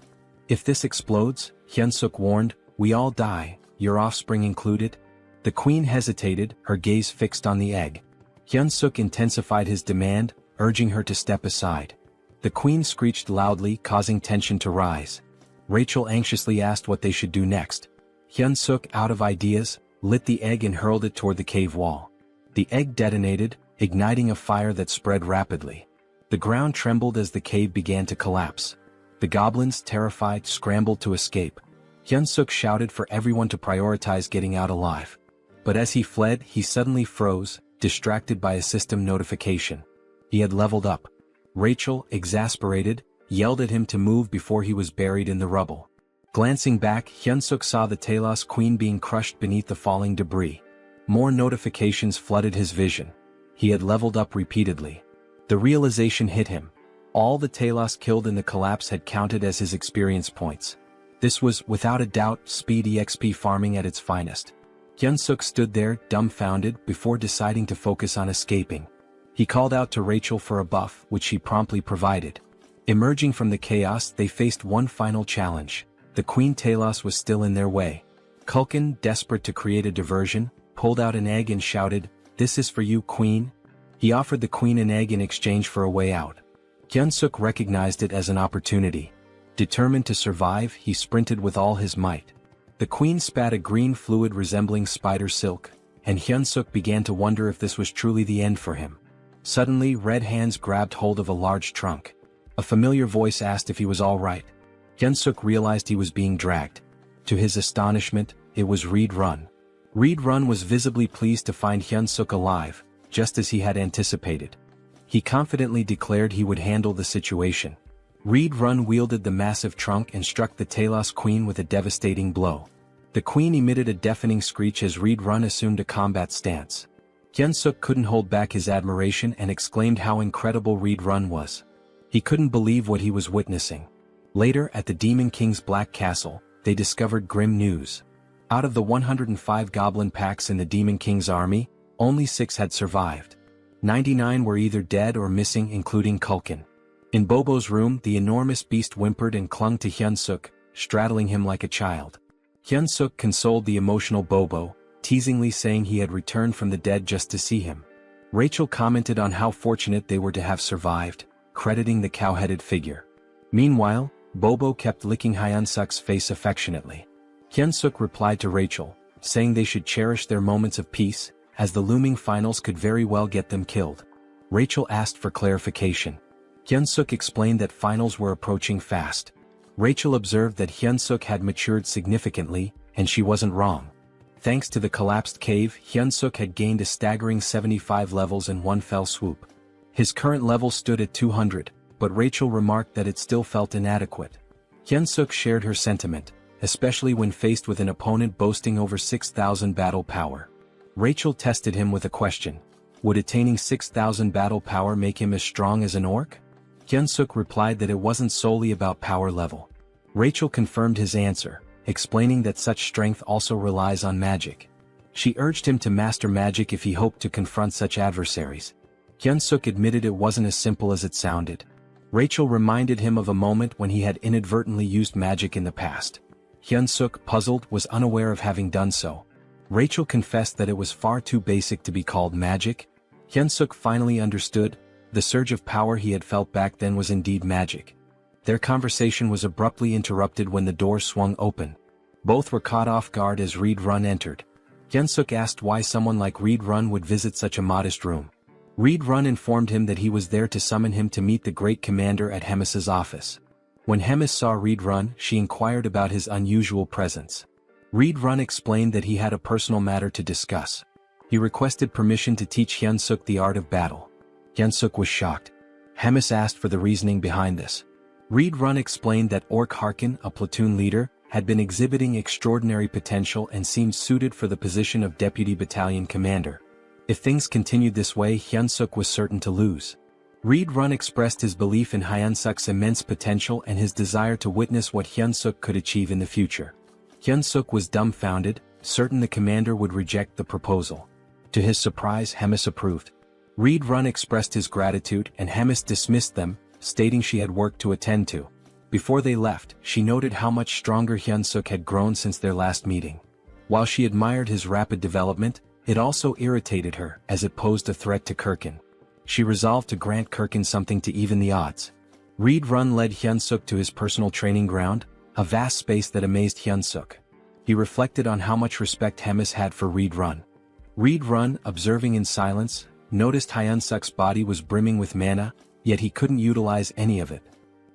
If this explodes, Hyunsuk warned, we all die, your offspring included. The queen hesitated, her gaze fixed on the egg. Hyunsuk intensified his demand, urging her to step aside. The queen screeched loudly, causing tension to rise. Rachel anxiously asked what they should do next. Hyunsuk, out of ideas, lit the egg and hurled it toward the cave wall. The egg detonated, igniting a fire that spread rapidly. The ground trembled as the cave began to collapse. The goblins, terrified, scrambled to escape. Hyunsuk shouted for everyone to prioritize getting out alive. But as he fled, he suddenly froze, distracted by a system notification. He had leveled up. Rachel, exasperated, yelled at him to move before he was buried in the rubble. Glancing back, Hyunsuk saw the Talos Queen being crushed beneath the falling debris. More notifications flooded his vision. He had leveled up repeatedly. The realization hit him. All the Talos killed in the collapse had counted as his experience points. This was, without a doubt, speed EXP farming at its finest. Hyunsuk stood there, dumbfounded, before deciding to focus on escaping. He called out to Rachel for a buff, which she promptly provided. Emerging from the chaos, they faced one final challenge. The Queen Talos was still in their way. Kulkin, desperate to create a diversion, pulled out an egg and shouted, "This is for you, Queen." He offered the Queen an egg in exchange for a way out. Hyunsuk recognized it as an opportunity. Determined to survive, he sprinted with all his might. The Queen spat a green fluid resembling spider silk, and Hyunsuk began to wonder if this was truly the end for him. Suddenly, red hands grabbed hold of a large trunk. A familiar voice asked if he was all right. Hyunsuk realized he was being dragged. To his astonishment, it was Reed Run. Reed Run was visibly pleased to find Hyunsuk alive, just as he had anticipated. He confidently declared he would handle the situation. Reed Run wielded the massive trunk and struck the Talos Queen with a devastating blow. The Queen emitted a deafening screech as Reed Run assumed a combat stance. Hyunsuk couldn't hold back his admiration and exclaimed how incredible Reed Run was. He couldn't believe what he was witnessing. Later, at the Demon King's Black Castle, they discovered grim news. Out of the 105 goblin packs in the Demon King's army, only 6 had survived. 99 were either dead or missing, including Kulkin. In Bobo's room, the enormous beast whimpered and clung to Hyunsuk, straddling him like a child. Hyunsuk consoled the emotional Bobo, teasingly saying he had returned from the dead just to see him. Rachel commented on how fortunate they were to have survived, crediting the cow-headed figure. Meanwhile, Bobo kept licking Hyunsuk's face affectionately. Hyunsuk replied to Rachel, saying they should cherish their moments of peace, as the looming finals could very well get them killed. Rachel asked for clarification. Hyunsuk explained that finals were approaching fast. Rachel observed that Hyunsuk had matured significantly, and she wasn't wrong. Thanks to the collapsed cave, Hyunsuk had gained a staggering 75 levels in one fell swoop. His current level stood at 200, but Rachel remarked that it still felt inadequate. Hyunsuk shared her sentiment, especially when faced with an opponent boasting over 6,000 battle power. Rachel tested him with a question. Would attaining 6,000 battle power make him as strong as an orc? Hyunsuk replied that it wasn't solely about power level. Rachel confirmed his answer, explaining that such strength also relies on magic. She urged him to master magic if he hoped to confront such adversaries. Hyunsuk admitted it wasn't as simple as it sounded. Rachel reminded him of a moment when he had inadvertently used magic in the past. Hyunsuk, puzzled, was unaware of having done so. Rachel confessed that it was far too basic to be called magic. Hyun-suk finally understood. The surge of power he had felt back then was indeed magic. Their conversation was abruptly interrupted when the door swung open. Both were caught off guard as Reed-run entered. Hyun-suk asked why someone like Reed-run would visit such a modest room. Reed-run informed him that he was there to summon him to meet the great commander at Hemis's office. When Hemis saw Reed-run, she inquired about his unusual presence. Reed-run explained that he had a personal matter to discuss. He requested permission to teach Hyun-suk the art of battle. Hyun-suk was shocked. Hemis asked for the reasoning behind this. Reed-run explained that Ork Harkin, a platoon leader, had been exhibiting extraordinary potential and seemed suited for the position of deputy battalion commander. If things continued this way, Hyun-suk was certain to lose. Reed-run expressed his belief in Hyun-suk's immense potential and his desire to witness what Hyun-suk could achieve in the future. Hyun-suk was dumbfounded, certain the commander would reject the proposal. To his surprise, Hemis approved. Reed-run expressed his gratitude and Hemis dismissed them, stating she had work to attend to. Before they left, she noted how much stronger Hyun-suk had grown since their last meeting. While she admired his rapid development, it also irritated her as it posed a threat to Kirkin. She resolved to grant Kirkin something to even the odds. Reed-run led Hyun-suk to his personal training ground, a vast space that amazed Hyun-suk. He reflected on how much respect Hemis had for Reed-run. Reed-run, observing in silence, noticed Hyun-suk's body was brimming with mana, yet he couldn't utilize any of it.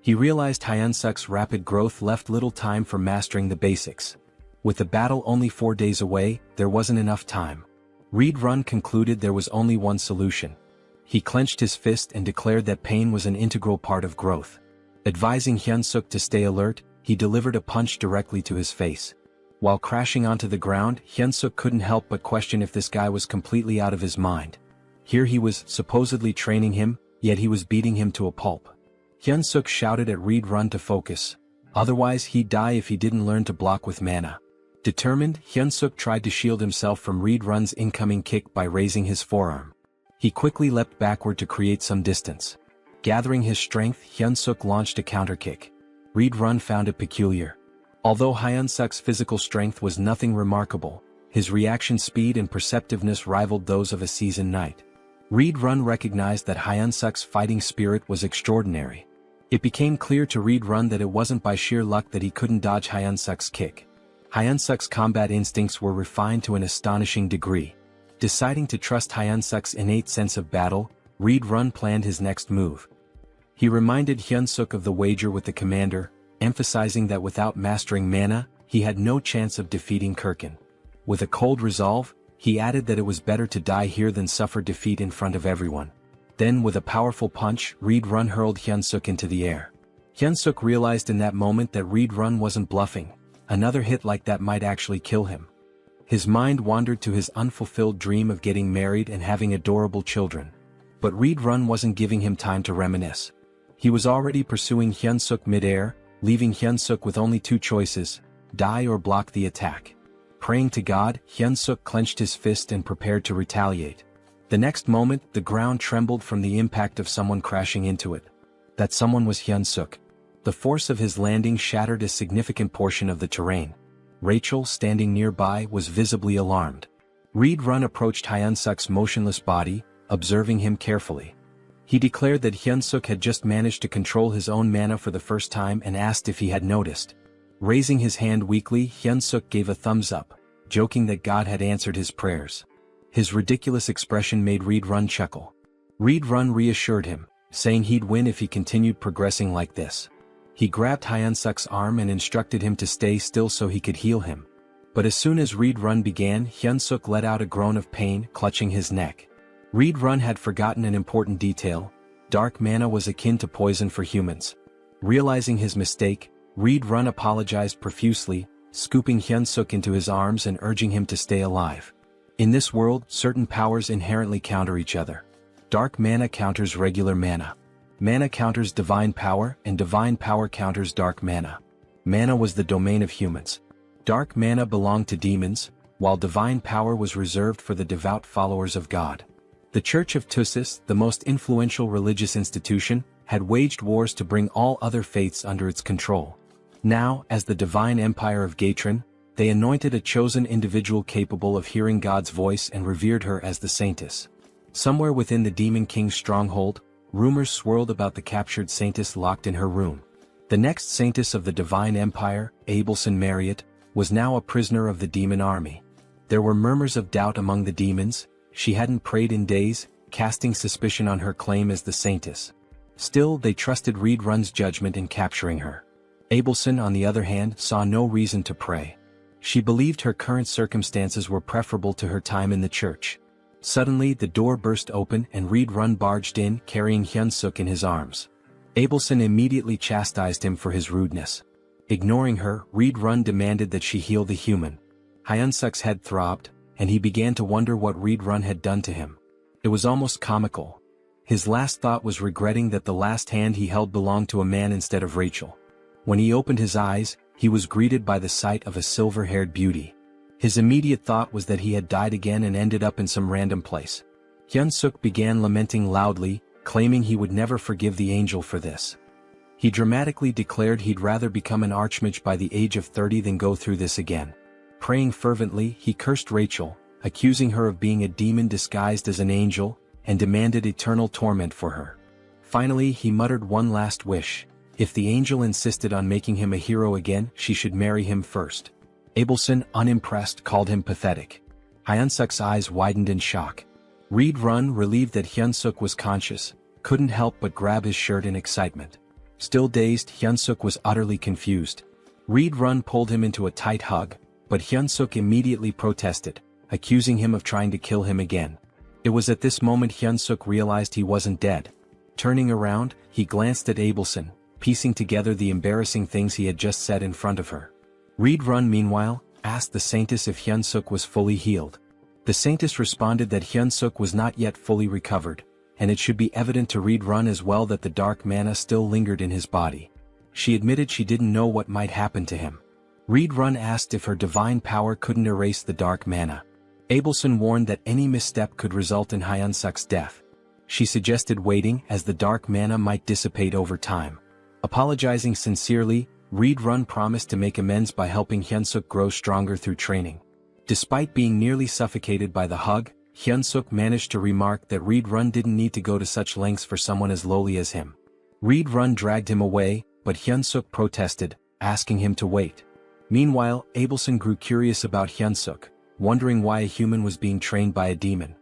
He realized Hyun-suk's rapid growth left little time for mastering the basics. With the battle only 4 days away, there wasn't enough time. Reed-run concluded there was only one solution. He clenched his fist and declared that pain was an integral part of growth. Advising Hyun-suk to stay alert, he delivered a punch directly to his face. While crashing onto the ground, Hyun-suk couldn't help but question if this guy was completely out of his mind. Here he was supposedly training him, yet he was beating him to a pulp. Hyun-suk shouted at Reed-run to focus. Otherwise he'd die if he didn't learn to block with mana. Determined, Hyun-suk tried to shield himself from Reed-run's incoming kick by raising his forearm. He quickly leapt backward to create some distance. Gathering his strength, Hyun-suk launched a counterkick. Reed-run found it peculiar. Although Hyun-suk's physical strength was nothing remarkable, his reaction speed and perceptiveness rivaled those of a seasoned knight. Reed-run recognized that Hyun-suk's fighting spirit was extraordinary. It became clear to Reed-run that it wasn't by sheer luck that he couldn't dodge Hyun-suk's kick. Hyun-suk's combat instincts were refined to an astonishing degree. Deciding to trust Hyun-suk's innate sense of battle, Reed-run planned his next move. He reminded Hyun-suk of the wager with the commander, emphasizing that without mastering mana, he had no chance of defeating Kirkin. With a cold resolve, he added that it was better to die here than suffer defeat in front of everyone. Then with a powerful punch, Reed-run hurled Hyun-suk into the air. Hyun-suk realized in that moment that Reed-run wasn't bluffing. Another hit like that might actually kill him. His mind wandered to his unfulfilled dream of getting married and having adorable children. But Reed-run wasn't giving him time to reminisce. He was already pursuing Hyun-suk mid-air, leaving Hyun-suk with only two choices: die or block the attack. Praying to God, Hyun-suk clenched his fist and prepared to retaliate. The next moment, the ground trembled from the impact of someone crashing into it. That someone was Hyun-suk. The force of his landing shattered a significant portion of the terrain. Rachel, standing nearby, was visibly alarmed. Reed-run approached Hyun-suk's motionless body, observing him carefully. He declared that Hyun-suk had just managed to control his own mana for the first time and asked if he had noticed. Raising his hand weakly, Hyun-suk gave a thumbs up, joking that God had answered his prayers. His ridiculous expression made Reed-run chuckle. Reed-run reassured him, saying he'd win if he continued progressing like this. He grabbed Hyun-suk's arm and instructed him to stay still so he could heal him. But as soon as Reed-run began, Hyun-suk let out a groan of pain, clutching his neck. Reed-run had forgotten an important detail: dark mana was akin to poison for humans. Realizing his mistake, Reed-run apologized profusely, scooping Hyun-suk into his arms and urging him to stay alive. In this world, certain powers inherently counter each other. Dark mana counters regular mana. Mana counters divine power, and divine power counters dark mana. Mana was the domain of humans. Dark mana belonged to demons, while divine power was reserved for the devout followers of God. The Church of Tussis, the most influential religious institution, had waged wars to bring all other faiths under its control. Now, as the divine empire of Gatron, They anointed a chosen individual capable of hearing God's voice and revered her as the saintess. Somewhere within the Demon King's stronghold, rumors swirled about the captured saintess locked in her room. The next saintess of the Divine Empire, Abelson Marriott, was now a prisoner of the demon army. There were murmurs of doubt among the demons. She hadn't prayed in days, casting suspicion on her claim as the saintess. Still, they trusted Reed Run's judgment in capturing her. Abelson, on the other hand, saw no reason to pray. She believed her current circumstances were preferable to her time in the church. Suddenly, the door burst open and Reed Run barged in, carrying Hyun-suk in his arms. Abelson immediately chastised him for his rudeness. Ignoring her, Reed Run demanded that she heal the human. Hyun-suk's head throbbed, and he began to wonder what Reed Run had done to him. It was almost comical. His last thought was regretting that the last hand he held belonged to a man instead of Rachel. When he opened his eyes, he was greeted by the sight of a silver-haired beauty. His immediate thought was that he had died again and ended up in some random place. Hyun-suk began lamenting loudly, claiming he would never forgive the angel for this. He dramatically declared he'd rather become an archmage by the age of 30 than go through this again. Praying fervently, he cursed Rachel, accusing her of being a demon disguised as an angel, and demanded eternal torment for her. Finally, he muttered one last wish. If the angel insisted on making him a hero again, she should marry him first. Abelson, unimpressed, called him pathetic. Hyun-suk's eyes widened in shock. Reed Run, relieved that Hyun-suk was conscious, couldn't help but grab his shirt in excitement. Still dazed, Hyun-suk was utterly confused. Reed Run pulled him into a tight hug, but Hyun-suk immediately protested, accusing him of trying to kill him again. It was at this moment Hyun-suk realized he wasn't dead. Turning around, he glanced at Abelson, piecing together the embarrassing things he had just said in front of her. Reed Run, meanwhile, asked the saintess if Hyun-suk was fully healed. The saintess responded that Hyun-suk was not yet fully recovered, and it should be evident to Reed Run as well that the dark mana still lingered in his body. She admitted she didn't know what might happen to him. Reed Run asked if her divine power couldn't erase the dark mana. Abelson warned that any misstep could result in Hyun-suk's death. She suggested waiting, as the dark mana might dissipate over time. Apologizing sincerely, Reed Run promised to make amends by helping Hyun-suk grow stronger through training. Despite being nearly suffocated by the hug, Hyun-suk managed to remark that Reed Run didn't need to go to such lengths for someone as lowly as him. Reed Run dragged him away, but Hyun-suk protested, asking him to wait. Meanwhile, Abelson grew curious about Hyun-suk, wondering why a human was being trained by a demon.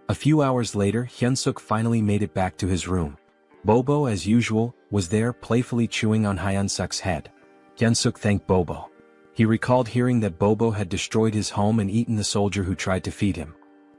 A few hours later, Hyun-suk finally made it back to his room. Bobo, as usual, was there playfully chewing on Hyun-suk's head. Hyun-suk thanked Bobo. He recalled hearing that Bobo had destroyed his home and eaten the soldier who tried to feed him.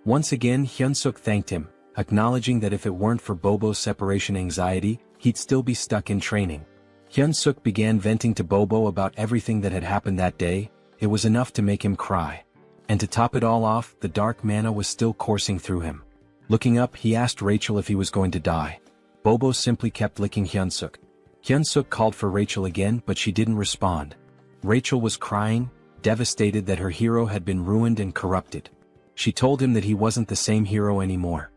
Once again, Hyun-suk thanked him, acknowledging that if it weren't for Bobo's separation anxiety, he'd still be stuck in training. Hyun-suk began venting to Bobo about everything that had happened that day. It was enough to make him cry. And to top it all off, the dark mana was still coursing through him. Looking up, he asked Rachel if he was going to die. Bobo simply kept licking Hyun-suk. Hyun-suk called for Rachel again, but she didn't respond. Rachel was crying, devastated that her hero had been ruined and corrupted. She told him that he wasn't the same hero anymore.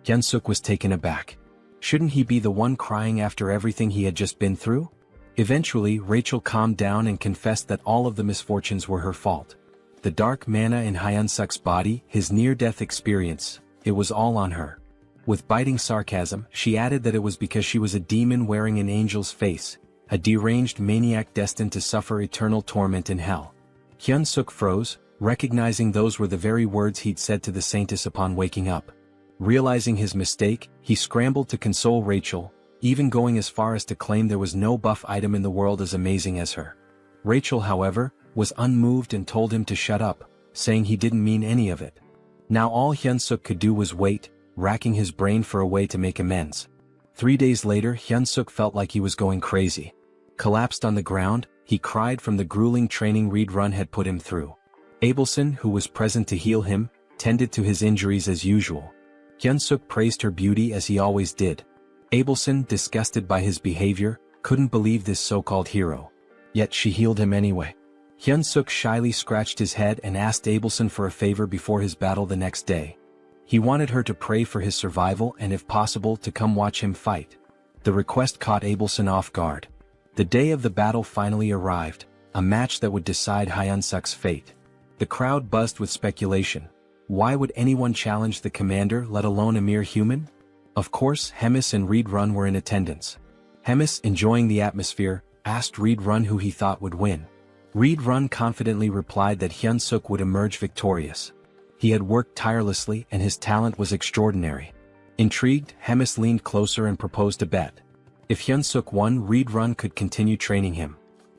Hyun-suk was taken aback. Shouldn't he be the one crying after everything he had just been through? Eventually, Rachel calmed down and confessed that all of the misfortunes were her fault. The dark mana in Hyun-suk's body, his near-death experience, it was all on her. With biting sarcasm, she added that it was because she was a demon wearing an angel's face, a deranged maniac destined to suffer eternal torment in hell. Hyun-suk froze, recognizing those were the very words he'd said to the saintess upon waking up. Realizing his mistake, he scrambled to console Rachel, even going as far as to claim there was no buff item in the world as amazing as her. Rachel, however, was unmoved and told him to shut up, saying he didn't mean any of it. Now all Hyun-suk could do was wait, racking his brain for a way to make amends. 3 days later, Hyun-suk felt like he was going crazy. Collapsed on the ground, he cried from the grueling training Reed Run had put him through. Abelson, who was present to heal him, tended to his injuries as usual. Hyun-suk praised her beauty as he always did. Abelson, disgusted by his behavior, couldn't believe this so-called hero. Yet she healed him anyway. Hyun-suk shyly scratched his head and asked Abelson for a favor before his battle the next day. He wanted her to pray for his survival and if possible to come watch him fight. The request caught Abelson off guard. The day of the battle finally arrived. a match that would decide Hyunsuk's fate. The crowd buzzed with speculation. Why would anyone challenge the commander, let alone a mere human? Of course, Hemis and Reed Run were in attendance. Hemis, enjoying the atmosphere, asked Reed Run who he thought would win. Reed Run confidently replied that Hyunsuk would emerge victorious. He had worked tirelessly and his talent was extraordinary. Intrigued, Hemis leaned closer and proposed a bet. If Hyunsuk won, Reed Run could continue training him.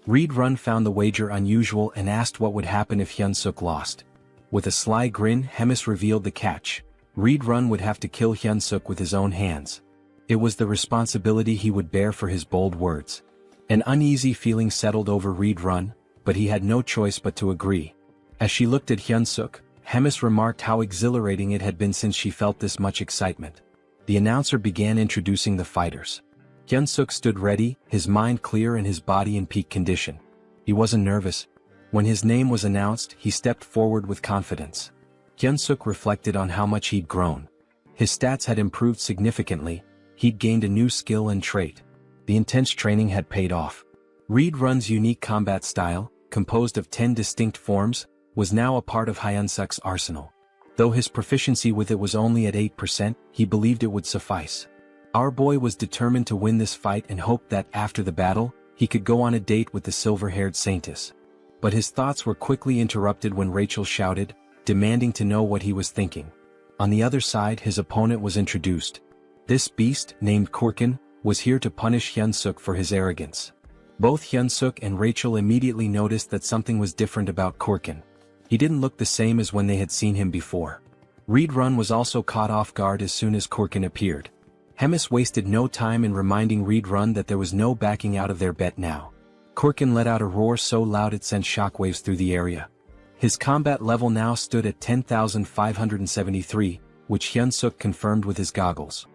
Reed Run found the wager unusual and asked what would happen if Hyunsuk lost. With a sly grin, Hemis revealed the catch. Reed Run would have to kill Hyunsuk with his own hands. It was the responsibility he would bear for his bold words. An uneasy feeling settled over Reed Run, but he had no choice but to agree. As she looked at Hyunsuk, Hemis remarked how exhilarating it had been since she felt this much excitement. The announcer began introducing the fighters. Hyunsuk stood ready, his mind clear and his body in peak condition. He wasn't nervous. When his name was announced, he stepped forward with confidence. Hyunsuk reflected on how much he'd grown. His stats had improved significantly, he'd gained a new skill and trait. The intense training had paid off. Reed Run's unique combat style, composed of 10 distinct forms, was now a part of Hyunsuk's arsenal. Though his proficiency with it was only at 8%, he believed it would suffice. Our boy was determined to win this fight and hoped that after the battle, he could go on a date with the silver-haired saintess. But his thoughts were quickly interrupted when Rachel shouted, demanding to know what he was thinking. On the other side, his opponent was introduced. This beast, named Kurkin, was here to punish Hyunsuk for his arrogance. Both Hyunsuk and Rachel immediately noticed that something was different about Kurkin. He didn't look the same as when they had seen him before. Reed Run was also caught off guard as soon as Kurkin appeared. Hemis wasted no time in reminding Reed Run that there was no backing out of their bet now. Kurkin let out a roar so loud it sent shockwaves through the area. His combat level now stood at 10,573, which Hyunsuk confirmed with his goggles.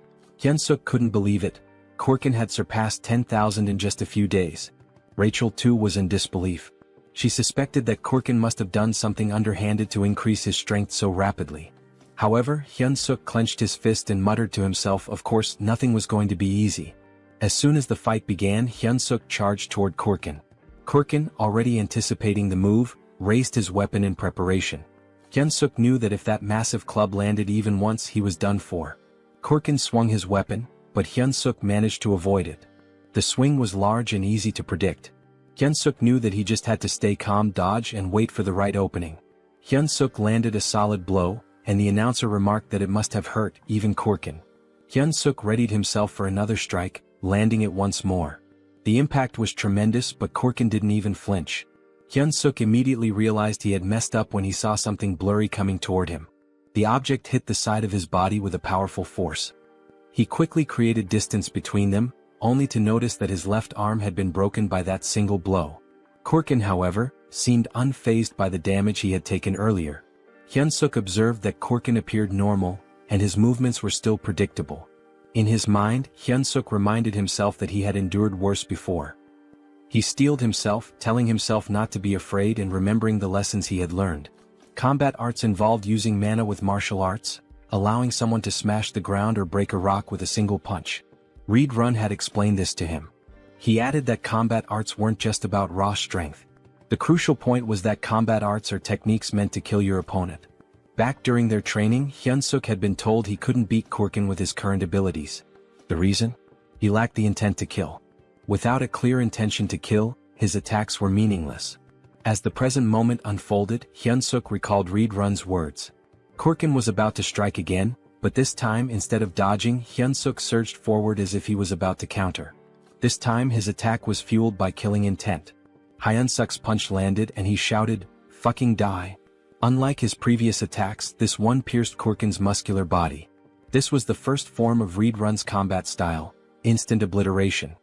Hyunsuk couldn't believe it. Kurkin had surpassed 10,000 in just a few days. Rachel too was in disbelief. She suspected that Kurkin must have done something underhanded to increase his strength so rapidly. However, Hyunsuk clenched his fist and muttered to himself, of course, nothing was going to be easy. As soon as the fight began, Hyunsuk charged toward Kurkin. Kurkin, already anticipating the move, raised his weapon in preparation. Hyunsuk knew that if that massive club landed even once, he was done for. Kurkin swung his weapon, but Hyunsuk managed to avoid it. The swing was large and easy to predict. Hyunsuk knew that he just had to stay calm, dodge, and wait for the right opening. Hyunsuk landed a solid blow, and the announcer remarked that it must have hurt even Kurkin. Hyunsuk readied himself for another strike, landing it once more. The impact was tremendous, but Kurkin didn't even flinch. Hyunsuk immediately realized he had messed up when he saw something blurry coming toward him. The object hit the side of his body with a powerful force. He quickly created distance between them, only to notice that his left arm had been broken by that single blow. Kurkin, however, seemed unfazed by the damage he had taken earlier. Hyunsuk observed that Kurkin appeared normal, and his movements were still predictable. In his mind, Hyunsuk reminded himself that he had endured worse before. He steeled himself, telling himself not to be afraid and remembering the lessons he had learned. Combat arts involved using mana with martial arts, allowing someone to smash the ground or break a rock with a single punch. Reed Run had explained this to him. He added that combat arts weren't just about raw strength. The crucial point was that combat arts are techniques meant to kill your opponent. Back during their training, Hyunsuk had been told he couldn't beat Kurkin with his current abilities. The reason? He lacked the intent to kill. Without a clear intention to kill, his attacks were meaningless. As the present moment unfolded, Hyunsuk recalled Reed Run's words. Kurkin was about to strike again, but this time instead of dodging, Hyunsuk surged forward as if he was about to counter. This time his attack was fueled by killing intent. Hyunsuk's punch landed and he shouted, "Fucking die." Unlike his previous attacks, this one pierced Kurkin's muscular body. This was the first form of Reed Run's combat style, instant obliteration.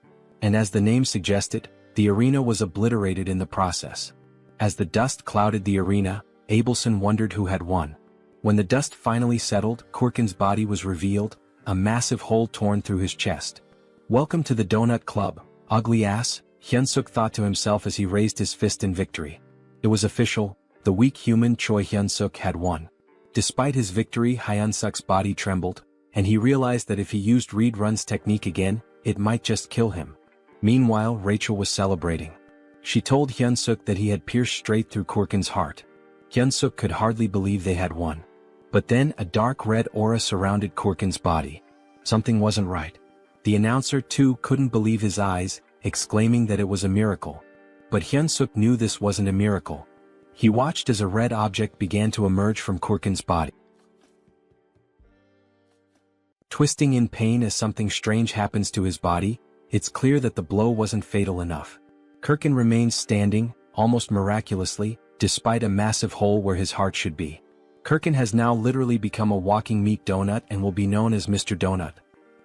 And as the name suggested, the arena was obliterated in the process. As the dust clouded the arena, Abelson wondered who had won. When the dust finally settled, Kurkin's body was revealed, a massive hole torn through his chest. "Welcome to the Donut Club, ugly ass," Hyunsuk thought to himself as he raised his fist in victory. It was official, the weak human Choi Hyunsuk had won. Despite his victory, Hyunsuk's body trembled, and he realized that if he used Reed Run's technique again, it might just kill him. Meanwhile, Rachel was celebrating. She told Hyunsuk that he had pierced straight through Kurkin's heart. Hyunsuk could hardly believe they had won. But then a dark red aura surrounded Kurkin's body. Something wasn't right. The announcer too couldn't believe his eyes, exclaiming that it was a miracle. But Hyunsuk knew this wasn't a miracle. He watched as a red object began to emerge from Kurkin's body, twisting in pain as something strange happens to his body. It's clear that the blow wasn't fatal enough. Kurkin remains standing, almost miraculously, despite a massive hole where his heart should be. Kurkin has now literally become a walking meat donut and will be known as Mr. Donut.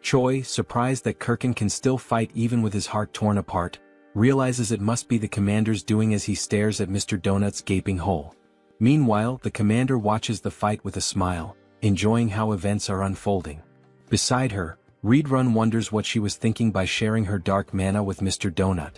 Choi, surprised that Kurkin can still fight even with his heart torn apart, realizes it must be the commander's doing as he stares at Mr. Donut's gaping hole. Meanwhile, the commander watches the fight with a smile, enjoying how events are unfolding. Beside her, Reedrun wonders what she was thinking by sharing her dark mana with Mr. Donut.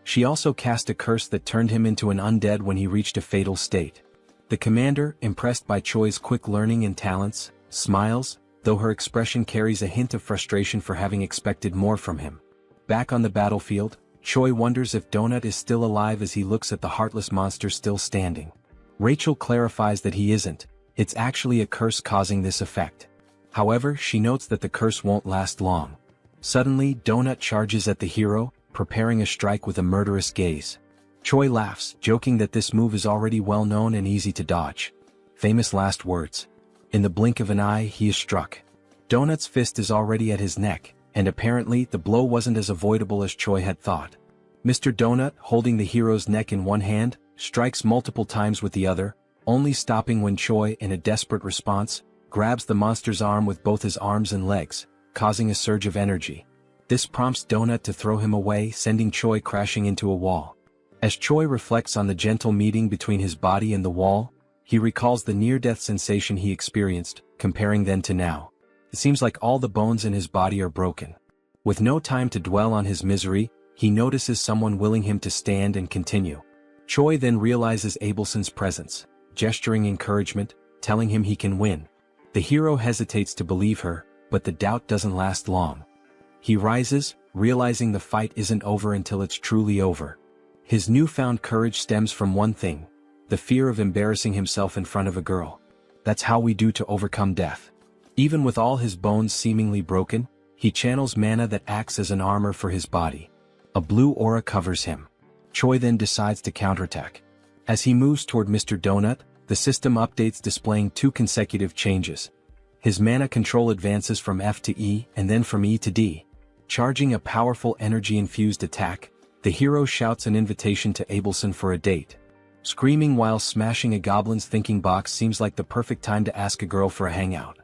She also cast a curse that turned him into an undead when he reached a fatal state. The commander, impressed by Choi's quick learning and talents, smiles, though her expression carries a hint of frustration for having expected more from him. Back on the battlefield, Choi wonders if Donut is still alive as he looks at the heartless monster still standing. Rachel clarifies that he isn't, it's actually a curse causing this effect. However, she notes that the curse won't last long. Suddenly, Donut charges at the hero, preparing a strike with a murderous gaze. Choi laughs, joking that this move is already well known and easy to dodge. Famous last words. In the blink of an eye, he is struck. Donut's fist is already at his neck, and apparently the blow wasn't as avoidable as Choi had thought. Mr. Donut, holding the hero's neck in one hand, strikes multiple times with the other, only stopping when Choi, in a desperate response, grabs the monster's arm with both his arms and legs, causing a surge of energy. This prompts Donut to throw him away, sending Choi crashing into a wall. As Choi reflects on the gentle meeting between his body and the wall, he recalls the near-death sensation he experienced, comparing then to now. It seems like all the bones in his body are broken. With no time to dwell on his misery, he notices someone willing him to stand and continue. Choi then realizes Abelson's presence, gesturing encouragement, telling him he can win. The hero hesitates to believe her, but the doubt doesn't last long. He rises, realizing the fight isn't over until it's truly over. His newfound courage stems from one thing: the fear of embarrassing himself in front of a girl. That's how we do to overcome death. Even with all his bones seemingly broken, he channels mana that acts as an armor for his body. A blue aura covers him. Choi then decides to counterattack. As he moves toward Mr. Donut, the system updates displaying 2 consecutive changes. His mana control advances from F to E and then from E to D. Charging a powerful energy-infused attack, the hero shouts an invitation to Abelson for a date. Screaming while smashing a goblin's thinking box seems like the perfect time to ask a girl for a hangout.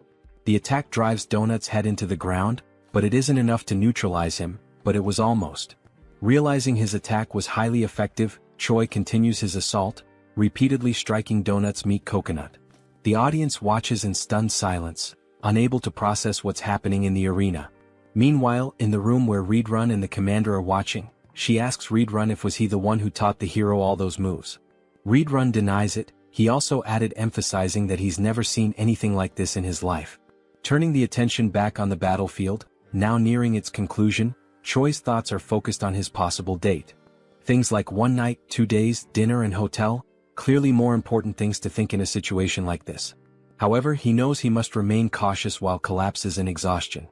The attack drives Donut's head into the ground, but it isn't enough to neutralize him, but it was almost. Realizing his attack was highly effective, Choi continues his assault, repeatedly striking Donut's meat coconut. The audience watches in stunned silence, unable to process what's happening in the arena. Meanwhile, in the room where Reedrun and the commander are watching, she asks Reedrun if was he the one who taught the hero all those moves. Reedrun denies it. He also added, emphasizing that he's never seen anything like this in his life. Turning the attention back on the battlefield, now nearing its conclusion, Choi's thoughts are focused on his possible date. Things like 1 night, 2 days, dinner and hotel, clearly more important things to think in a situation like this. However, he knows he must remain cautious while collapses in exhaustion.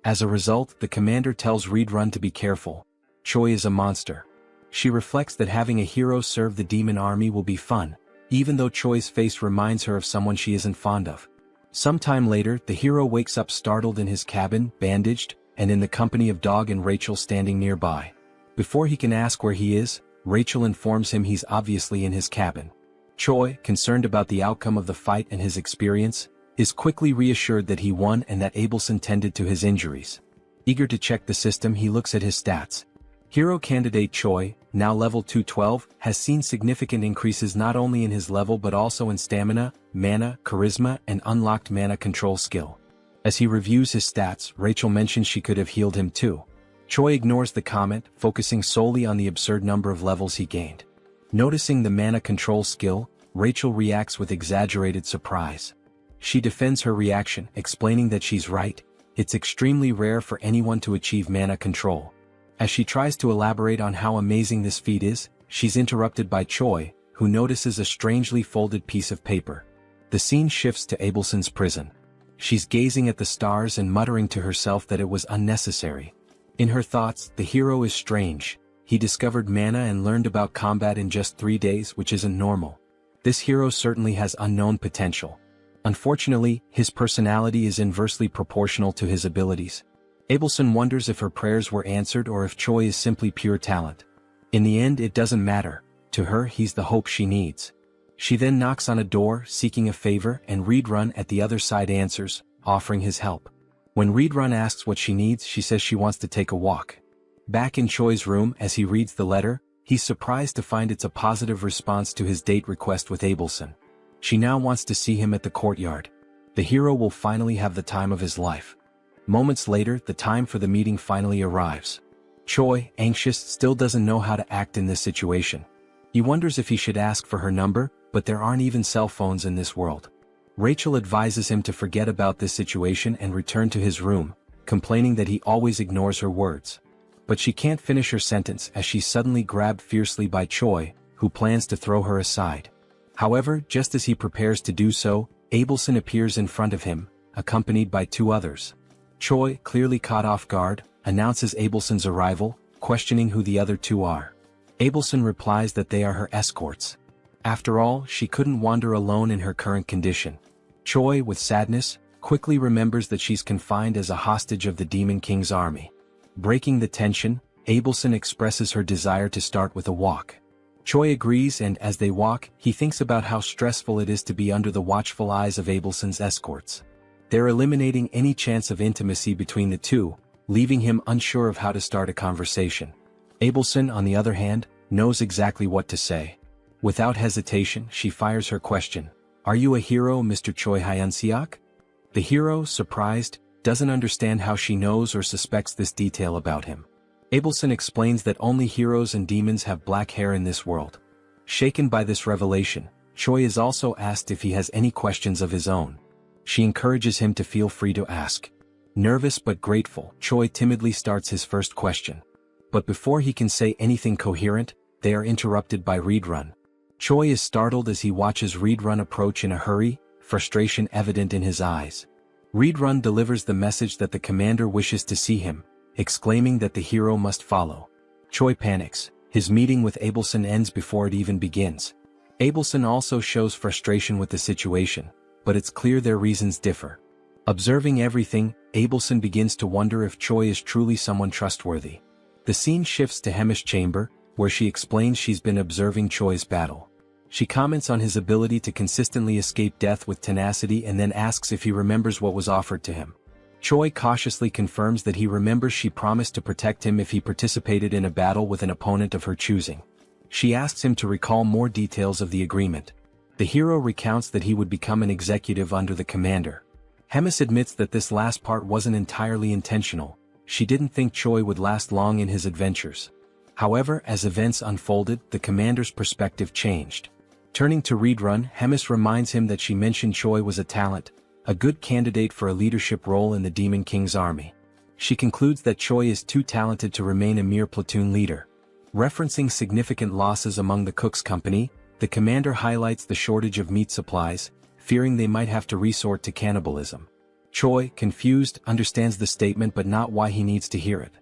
As a result, the commander tells Reedrun to be careful. Choi is a monster. She reflects that having a hero serve the demon army will be fun, even though Choi's face reminds her of someone she isn't fond of. Sometime later, the hero wakes up startled in his cabin, bandaged, and in the company of Dog and Rachel standing nearby. Before he can ask where he is, Rachel informs him he's obviously in his cabin. Choi, concerned about the outcome of the fight and his experience, is quickly reassured that he won and that Abelson tended to his injuries. Eager to check the system, he looks at his stats. Hero candidate Choi, now level 212, has seen significant increases not only in his level but also in stamina, mana, charisma, and unlocked mana control skill. As he reviews his stats, Rachel mentions she could have healed him too. Choi ignores the comment, focusing solely on the absurd number of levels he gained. Noticing the mana control skill, Rachel reacts with exaggerated surprise. She defends her reaction, explaining that she's right, it's extremely rare for anyone to achieve mana control. As she tries to elaborate on how amazing this feat is, she's interrupted by Choi, who notices a strangely folded piece of paper. The scene shifts to Abelson's prison. She's gazing at the stars and muttering to herself that it was unnecessary. In her thoughts, the hero is strange. He discovered mana and learned about combat in just 3 days, which isn't normal. This hero certainly has unknown potential. Unfortunately, his personality is inversely proportional to his abilities. Abelson wonders if her prayers were answered or if Choi is simply pure talent. In the end, it doesn't matter. To her, he's the hope she needs. She then knocks on a door, seeking a favor, and Reedrun at the other side answers, offering his help. When Reedrun asks what she needs, she says she wants to take a walk. Back in Choi's room, as he reads the letter, he's surprised to find it's a positive response to his date request with Abelson. She now wants to see him at the courtyard. The hero will finally have the time of his life. Moments later, the time for the meeting finally arrives. Choi, anxious, still doesn't know how to act in this situation. He wonders if he should ask for her number, but there aren't even cell phones in this world. Rachel advises him to forget about this situation and return to his room, complaining that he always ignores her words. But she can't finish her sentence as she's suddenly grabbed fiercely by Choi, who plans to throw her aside. However, just as he prepares to do so, Abelson appears in front of him, accompanied by 2 others. Choi, clearly caught off guard, announces Abelson's arrival, questioning who the other 2 are. Abelson replies that they are her escorts. After all, she couldn't wander alone in her current condition. Choi, with sadness, quickly remembers that she's confined as a hostage of the Demon King's army. Breaking the tension, Abelson expresses her desire to start with a walk. Choi agrees, and as they walk, he thinks about how stressful it is to be under the watchful eyes of Abelson's escorts. They're eliminating any chance of intimacy between the 2, leaving him unsure of how to start a conversation. Abelson, on the other hand, knows exactly what to say. Without hesitation, she fires her question. "Are you a hero, Mr. Choi Hyun-seok?" The hero, surprised, doesn't understand how she knows or suspects this detail about him. Abelson explains that only heroes and demons have black hair in this world. Shaken by this revelation, Choi is also asked if he has any questions of his own. She encourages him to feel free to ask. Nervous but grateful, Choi timidly starts his first question. But before he can say anything coherent, they are interrupted by Reedrun. Choi is startled as he watches Reedrun approach in a hurry, frustration evident in his eyes. Reedrun delivers the message that the commander wishes to see him, exclaiming that the hero must follow. Choi panics. His meeting with Abelson ends before it even begins. Abelson also shows frustration with the situation, but it's clear their reasons differ. Observing everything, Abelson begins to wonder if Choi is truly someone trustworthy. The scene shifts to Hemi's chamber, where she explains she's been observing Choi's battle. She comments on his ability to consistently escape death with tenacity and then asks if he remembers what was offered to him. Choi cautiously confirms that he remembers she promised to protect him if he participated in a battle with an opponent of her choosing. She asks him to recall more details of the agreement. The hero recounts that he would become an executive under the commander. Hemis admits that this last part wasn't entirely intentional. She didn't think Choi would last long in his adventures. However, as events unfolded, the commander's perspective changed. Turning to Reedrun, Hemis reminds him that she mentioned Choi was a talent, a good candidate for a leadership role in the Demon King's army. She concludes that Choi is too talented to remain a mere platoon leader. Referencing significant losses among the Cook's company, the commander highlights the shortage of meat supplies, fearing they might have to resort to cannibalism. Choi, confused, understands the statement but not why he needs to hear it.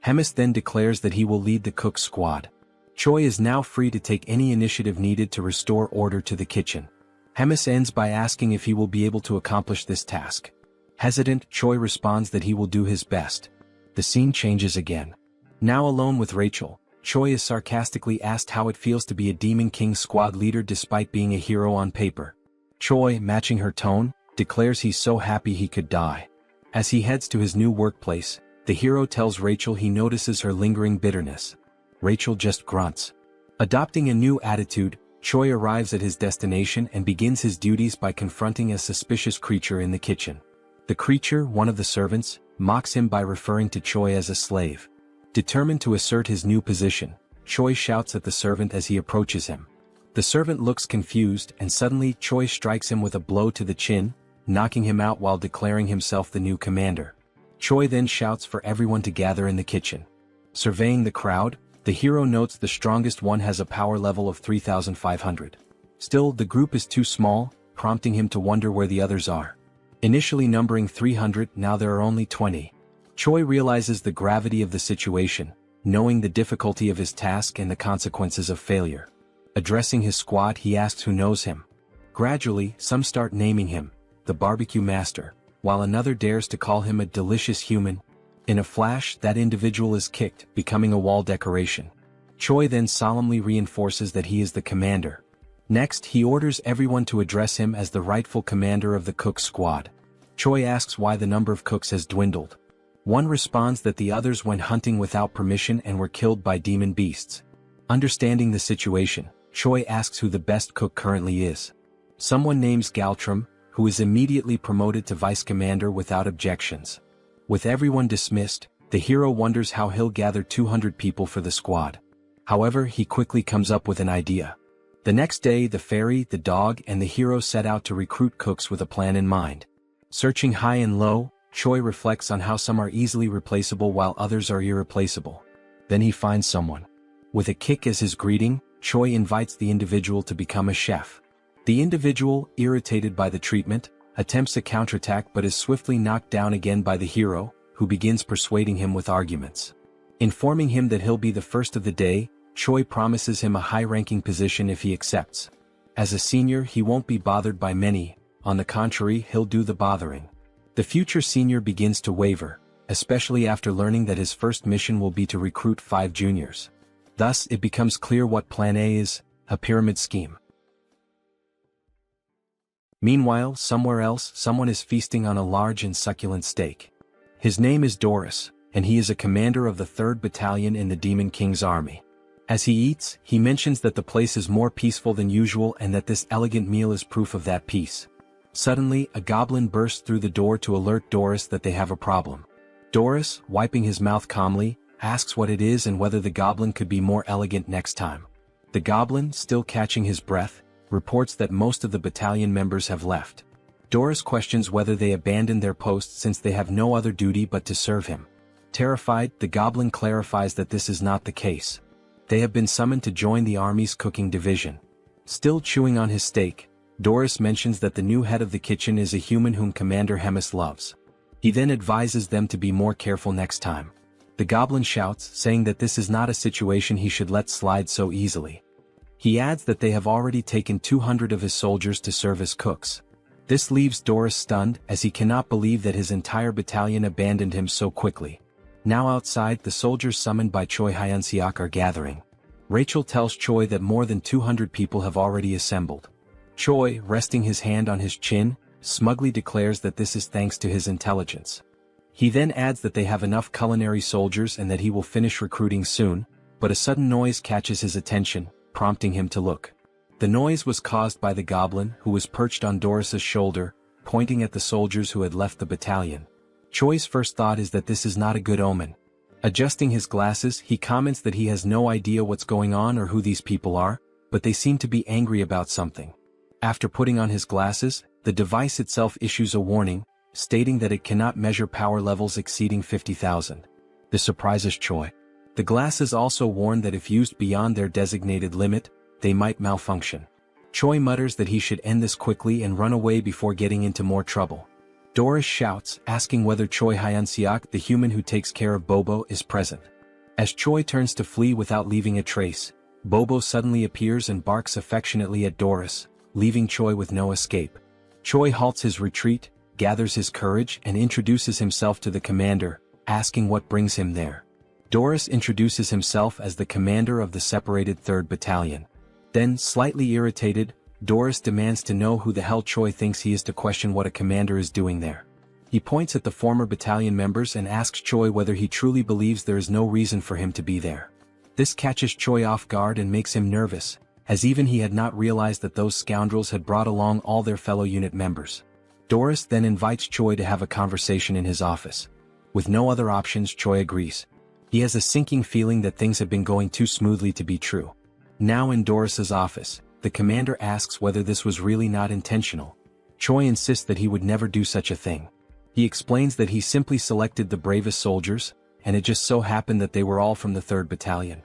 Hemis then declares that he will lead the Cook's squad. Choi is now free to take any initiative needed to restore order to the kitchen. Hemis ends by asking if he will be able to accomplish this task. Hesitant, Choi responds that he will do his best. The scene changes again. Now alone with Rachel, Choi is sarcastically asked how it feels to be a Demon King squad leader despite being a hero on paper. Choi, matching her tone, declares he's so happy he could die. As he heads to his new workplace, the hero tells Rachel he notices her lingering bitterness. Rachel just grunts. Adopting a new attitude, Choi arrives at his destination and begins his duties by confronting a suspicious creature in the kitchen. The creature, one of the servants, mocks him by referring to Choi as a slave. Determined to assert his new position, Choi shouts at the servant as he approaches him. The servant looks confused and suddenly Choi strikes him with a blow to the chin, knocking him out while declaring himself the new commander. Choi then shouts for everyone to gather in the kitchen. Surveying the crowd, The hero notes the strongest one has a power level of 3,500. Still, the group is too small, prompting him to wonder where the others are. Initially numbering 300, now there are only 20. Choi realizes the gravity of the situation, knowing the difficulty of his task and the consequences of failure. Addressing his squad, he asks who knows him. Gradually, some start naming him, the barbecue master, while another dares to call him a delicious human. In a flash, that individual is kicked, becoming a wall decoration. Choi then solemnly reinforces that he is the commander. Next, he orders everyone to address him as the rightful commander of the cook squad. Choi asks why the number of cooks has dwindled. One responds that the others went hunting without permission and were killed by demon beasts. Understanding the situation, Choi asks who the best cook currently is. Someone names Galtram, who is immediately promoted to vice commander without objections. With everyone dismissed, the hero wonders how he'll gather 200 people for the squad. However, he quickly comes up with an idea. The next day, the fairy, the dog, and the hero set out to recruit cooks with a plan in mind. Searching high and low, Choi reflects on how some are easily replaceable while others are irreplaceable. Then he finds someone. With a kick as his greeting, Choi invites the individual to become a chef. The individual, irritated by the treatment, attempts a counterattack but is swiftly knocked down again by the hero, who begins persuading him with arguments. Informing him that he'll be the first of the day, Choi promises him a high-ranking position if he accepts. As a senior, he won't be bothered by many, on the contrary, he'll do the bothering. The future senior begins to waver, especially after learning that his first mission will be to recruit 5 juniors. Thus, it becomes clear what Plan A is, a pyramid scheme. Meanwhile, somewhere else, someone is feasting on a large and succulent steak. His name is Doris, and he is a commander of the 3rd Battalion in the Demon King's army. As he eats, he mentions that the place is more peaceful than usual and that this elegant meal is proof of that peace. Suddenly, a goblin bursts through the door to alert Doris that they have a problem. Doris, wiping his mouth calmly, asks what it is and whether the goblin could be more elegant next time. The goblin, still catching his breath, reports that most of the battalion members have left. Doris questions whether they abandoned their posts since they have no other duty but to serve him. Terrified, the goblin clarifies that this is not the case. They have been summoned to join the army's cooking division. Still chewing on his steak, Doris mentions that the new head of the kitchen is a human whom Commander Hemis loves. He then advises them to be more careful next time. The goblin shouts, saying that this is not a situation he should let slide so easily. He adds that they have already taken 200 of his soldiers to serve as cooks. This leaves Doris stunned, as he cannot believe that his entire battalion abandoned him so quickly. Now outside, the soldiers summoned by Choi Hyun-seok are gathering. Rachel tells Choi that more than 200 people have already assembled. Choi, resting his hand on his chin, smugly declares that this is thanks to his intelligence. He then adds that they have enough culinary soldiers and that he will finish recruiting soon, but a sudden noise catches his attention, prompting him to look. The noise was caused by the goblin, who was perched on Doris's shoulder, pointing at the soldiers who had left the battalion. Choi's first thought is that this is not a good omen. Adjusting his glasses, he comments that he has no idea what's going on or who these people are, but they seem to be angry about something. After putting on his glasses, the device itself issues a warning, stating that it cannot measure power levels exceeding 50,000. This surprises Choi. The glasses also warn that if used beyond their designated limit, they might malfunction. Choi mutters that he should end this quickly and run away before getting into more trouble. Doris shouts, asking whether Choi Hyun-seok, the human who takes care of Bobo, is present. As Choi turns to flee without leaving a trace, Bobo suddenly appears and barks affectionately at Doris, leaving Choi with no escape. Choi halts his retreat, gathers his courage and introduces himself to the commander, asking what brings him there. Doris introduces himself as the commander of the separated 3rd Battalion. Then, slightly irritated, Doris demands to know who the hell Choi thinks he is to question what a commander is doing there. He points at the former battalion members and asks Choi whether he truly believes there is no reason for him to be there. This catches Choi off guard and makes him nervous, as even he had not realized that those scoundrels had brought along all their fellow unit members. Doris then invites Choi to have a conversation in his office. With no other options, Choi agrees. He has a sinking feeling that things have been going too smoothly to be true. Now in Doris's office, the commander asks whether this was really not intentional. Choi insists that he would never do such a thing. He explains that he simply selected the bravest soldiers, and it just so happened that they were all from the 3rd Battalion.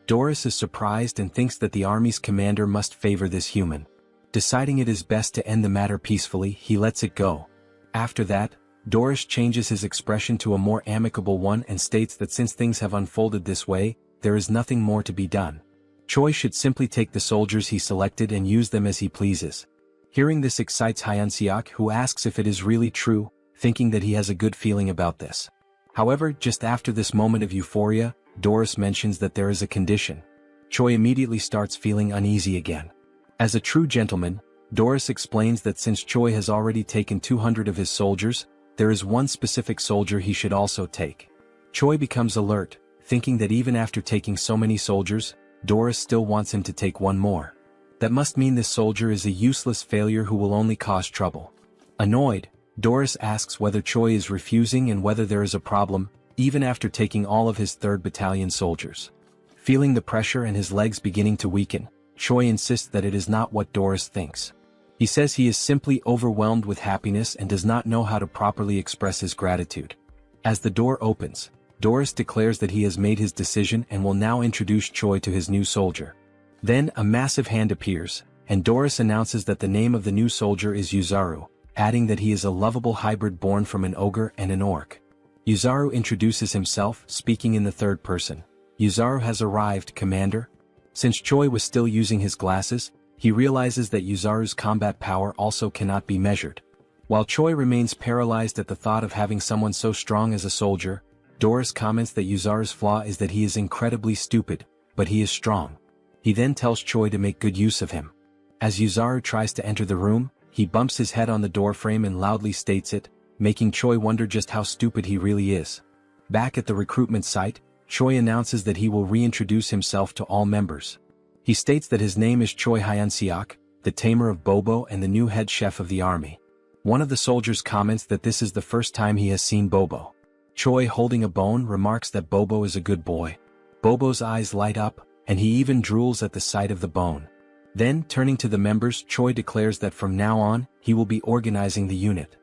Doris is surprised and thinks that the army's commander must favor this human. Deciding it is best to end the matter peacefully, he lets it go. After that, Doris changes his expression to a more amicable one and states that since things have unfolded this way, there is nothing more to be done. Choi should simply take the soldiers he selected and use them as he pleases. Hearing this excites Hyun-seok, who asks if it is really true, thinking that he has a good feeling about this. However, just after this moment of euphoria, Doris mentions that there is a condition. Choi immediately starts feeling uneasy again. As a true gentleman, Doris explains that since Choi has already taken 200 of his soldiers, there is one specific soldier he should also take. Choi becomes alert, thinking that even after taking so many soldiers, Doris still wants him to take one more. That must mean this soldier is a useless failure who will only cause trouble. Annoyed, Doris asks whether Choi is refusing and whether there is a problem, even after taking all of his 3rd Battalion soldiers. Feeling the pressure and his legs beginning to weaken, Choi insists that it is not what Doris thinks. He says he is simply overwhelmed with happiness and does not know how to properly express his gratitude. As the door opens, Doris declares that he has made his decision and will now introduce Choi to his new soldier. Then a massive hand appears, and Doris announces that the name of the new soldier is Yuzaru, adding that he is a lovable hybrid born from an ogre and an orc. Yuzaru introduces himself, speaking in the 3rd person. Yuzaru has arrived, Commander. Since Choi was still using his glasses, he realizes that Yuzaru's combat power also cannot be measured. While Choi remains paralyzed at the thought of having someone so strong as a soldier, Doris comments that Yuzaru's flaw is that he is incredibly stupid, but he is strong. He then tells Choi to make good use of him. As Yuzaru tries to enter the room, he bumps his head on the doorframe and loudly states it, making Choi wonder just how stupid he really is. Back at the recruitment site, Choi announces that he will reintroduce himself to all members. He states that his name is Choi Hyun-seok, the tamer of Bobo and the new head chef of the army. One of the soldiers comments that this is the first time he has seen Bobo. Choi, holding a bone, remarks that Bobo is a good boy. Bobo's eyes light up, and he even drools at the sight of the bone. Then, turning to the members, Choi declares that from now on, he will be organizing the unit.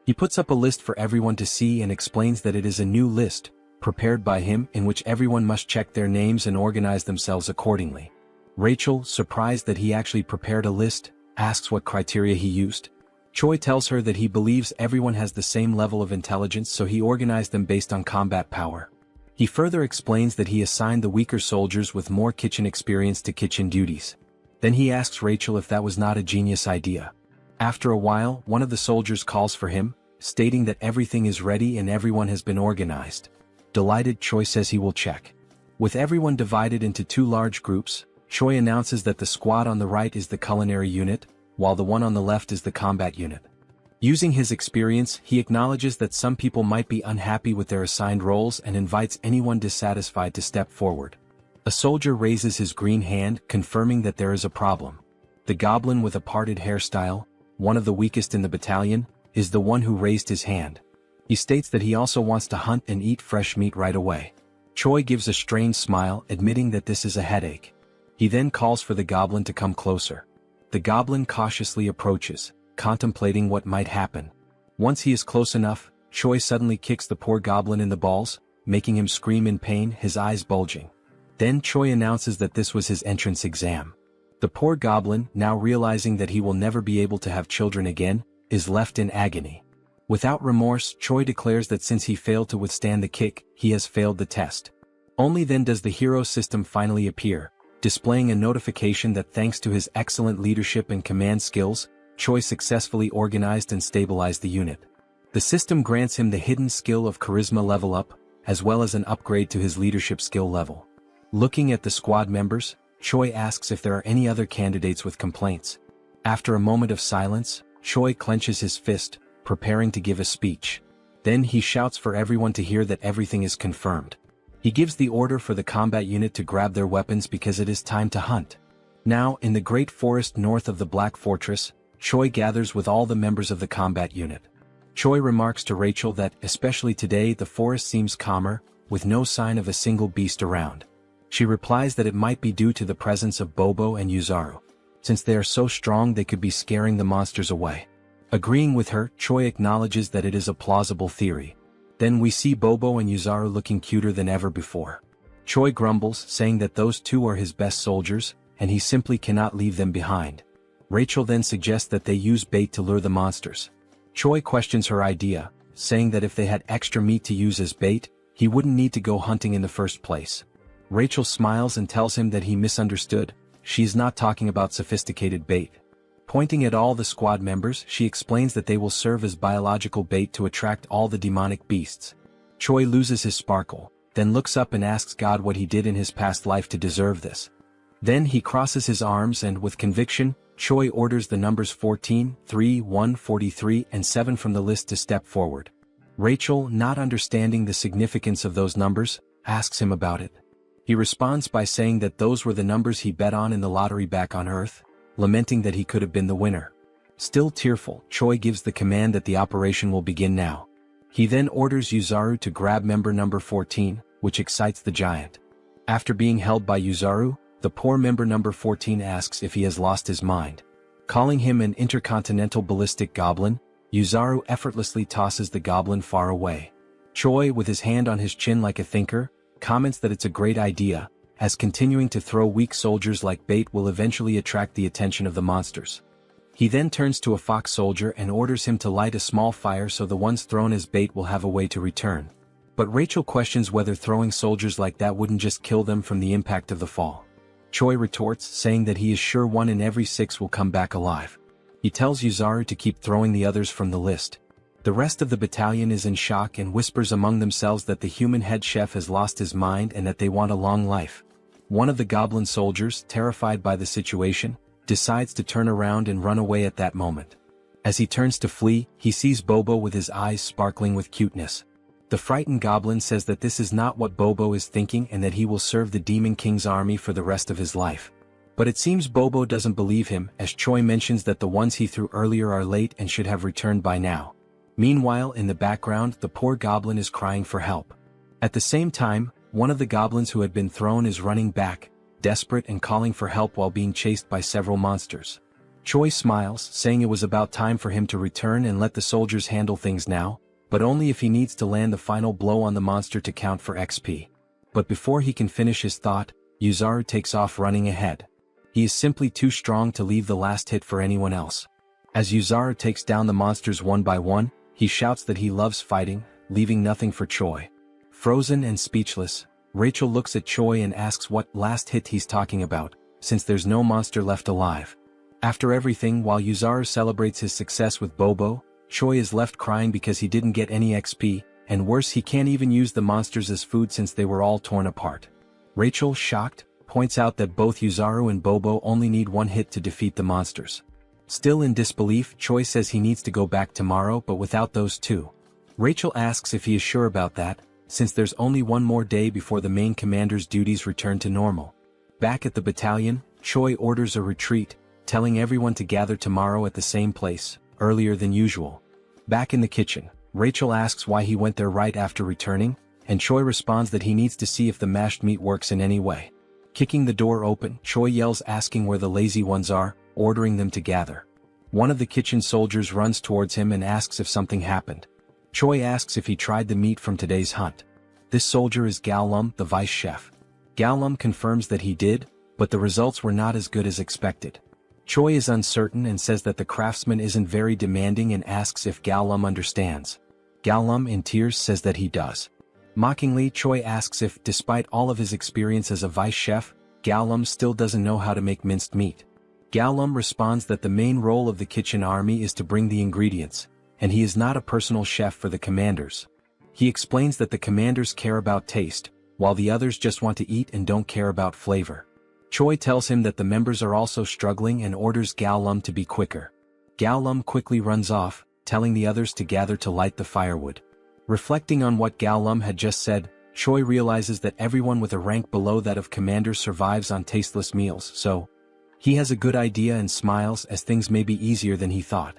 He puts up a list for everyone to see and explains that it is a new list, prepared by him, in which everyone must check their names and organize themselves accordingly. Rachel, surprised that he actually prepared a list, asks what criteria he used. Choi tells her that he believes everyone has the same level of intelligence, so he organized them based on combat power. He further explains that he assigned the weaker soldiers with more kitchen experience to kitchen duties. Then he asks Rachel if that was not a genius idea. After a while, one of the soldiers calls for him, stating that everything is ready and everyone has been organized. Delighted, Choi says he will check. With everyone divided into 2 large groups, Choi announces that the squad on the right is the culinary unit, while the one on the left is the combat unit. Using his experience, he acknowledges that some people might be unhappy with their assigned roles and invites anyone dissatisfied to step forward. A soldier raises his green hand, confirming that there is a problem. The goblin with a parted hairstyle, one of the weakest in the battalion, is the one who raised his hand. He states that he also wants to hunt and eat fresh meat right away. Choi gives a strange smile, admitting that this is a headache. He then calls for the goblin to come closer. The goblin cautiously approaches, contemplating what might happen. Once he is close enough, Choi suddenly kicks the poor goblin in the balls, making him scream in pain, his eyes bulging. Then Choi announces that this was his entrance exam. The poor goblin, now realizing that he will never be able to have children again, is left in agony. Without remorse, Choi declares that since he failed to withstand the kick, he has failed the test. Only then does the hero system finally appear, displaying a notification that thanks to his excellent leadership and command skills, Choi successfully organized and stabilized the unit. The system grants him the hidden skill of charisma level up, as well as an upgrade to his leadership skill level. Looking at the squad members, Choi asks if there are any other candidates with complaints. After a moment of silence, Choi clenches his fist, preparing to give a speech. Then he shouts for everyone to hear that everything is confirmed. He gives the order for the combat unit to grab their weapons because it is time to hunt. Now, in the great forest north of the Black Fortress, Choi gathers with all the members of the combat unit. Choi remarks to Rachel that, especially today, the forest seems calmer, with no sign of a single beast around. She replies that it might be due to the presence of Bobo and Yuzaru. Since they are so strong, they could be scaring the monsters away. Agreeing with her, Choi acknowledges that it is a plausible theory. Then we see Bobo and Yuzaru looking cuter than ever before. Choi grumbles, saying that those two are his best soldiers, and he simply cannot leave them behind. Rachel then suggests that they use bait to lure the monsters. Choi questions her idea, saying that if they had extra meat to use as bait, he wouldn't need to go hunting in the first place. Rachel smiles and tells him that he misunderstood. She's not talking about sophisticated bait. Pointing at all the squad members, she explains that they will serve as biological bait to attract all the demonic beasts. Choi loses his sparkle, then looks up and asks God what he did in his past life to deserve this. Then he crosses his arms and, with conviction, Choi orders the numbers 14, 3, 1, 43, and 7 from the list to step forward. Rachel, not understanding the significance of those numbers, asks him about it. He responds by saying that those were the numbers he bet on in the lottery back on Earth, lamenting that he could have been the winner. Still tearful, Choi gives the command that the operation will begin now. He then orders Yuzaru to grab member number 14, which excites the giant. After being held by Yuzaru, the poor member number 14 asks if he has lost his mind. Calling him an intercontinental ballistic goblin, Yuzaru effortlessly tosses the goblin far away. Choi, with his hand on his chin like a thinker, comments that it's a great idea, as continuing to throw weak soldiers like bait will eventually attract the attention of the monsters. He then turns to a fox soldier and orders him to light a small fire so the ones thrown as bait will have a way to return. But Rachel questions whether throwing soldiers like that wouldn't just kill them from the impact of the fall. Choi retorts, saying that he is sure 1 in every 6 will come back alive. He tells Yuzaru to keep throwing the others from the list. The rest of the battalion is in shock and whispers among themselves that the human head chef has lost his mind and that they want a long life. One of the goblin soldiers, terrified by the situation, decides to turn around and run away at that moment. As he turns to flee, he sees Bobo with his eyes sparkling with cuteness. The frightened goblin says that this is not what Bobo is thinking and that he will serve the Demon King's army for the rest of his life. But it seems Bobo doesn't believe him, as Choi mentions that the ones he threw earlier are late and should have returned by now. Meanwhile, in the background, the poor goblin is crying for help. At the same time, one of the goblins who had been thrown is running back, desperate and calling for help while being chased by several monsters. Choi smiles, saying it was about time for him to return and let the soldiers handle things now, but only if he needs to land the final blow on the monster to count for XP. But before he can finish his thought, Yuzaru takes off running ahead. He is simply too strong to leave the last hit for anyone else. As Yuzaru takes down the monsters one by one, he shouts that he loves fighting, leaving nothing for Choi. Frozen and speechless, Rachel looks at Choi and asks what last hit he's talking about, since there's no monster left alive. After everything, while Yuzaru celebrates his success with Bobo, Choi is left crying because he didn't get any XP, and worse, he can't even use the monsters as food since they were all torn apart. Rachel, shocked, points out that both Yuzaru and Bobo only need 1 hit to defeat the monsters. Still in disbelief, Choi says he needs to go back tomorrow but without those two. Rachel asks if he is sure about that, since there's only 1 more day before the main commander's duties return to normal. Back at the battalion, Choi orders a retreat, telling everyone to gather tomorrow at the same place, earlier than usual. Back in the kitchen, Rachel asks why he went there right after returning, and Choi responds that he needs to see if the mashed meat works in any way. Kicking the door open, Choi yells asking where the lazy ones are, ordering them to gather. One of the kitchen soldiers runs towards him and asks if something happened. Choi asks if he tried the meat from today's hunt. This soldier is Gallum, the vice chef. Gallum confirms that he did, but the results were not as good as expected. Choi is uncertain and says that the craftsman isn't very demanding and asks if Gallum understands. Gallum, in tears, says that he does. Mockingly, Choi asks if, despite all of his experience as a vice chef, Gallum still doesn't know how to make minced meat. Gallum responds that the main role of the kitchen army is to bring the ingredients, and he is not a personal chef for the commanders. He explains that the commanders care about taste, while the others just want to eat and don't care about flavor. Choi tells him that the members are also struggling and orders Gallum to be quicker. Gallum quickly runs off, telling the others to gather to light the firewood. Reflecting on what Gallum had just said, Choi realizes that everyone with a rank below that of commander survives on tasteless meals, so he has a good idea and smiles as things may be easier than he thought.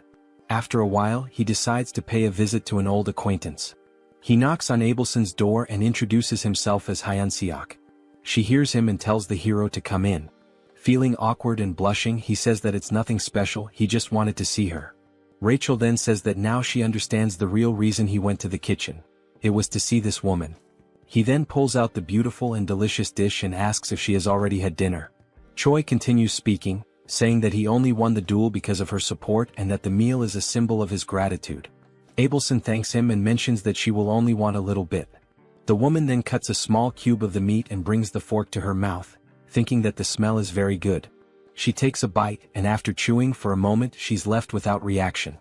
After a while, he decides to pay a visit to an old acquaintance. He knocks on Abelson's door and introduces himself as Hyun-seok. She hears him and tells the hero to come in. Feeling awkward and blushing, he says that it's nothing special, he just wanted to see her. Rachel then says that now she understands the real reason he went to the kitchen. It was to see this woman. He then pulls out the beautiful and delicious dish and asks if she has already had dinner. Choi continues speaking, saying that he only won the duel because of her support and that the meal is a symbol of his gratitude. Abelson thanks him and mentions that she will only want a little bit. The woman then cuts a small cube of the meat and brings the fork to her mouth, thinking that the smell is very good. She takes a bite and after chewing for a moment she's left without reaction.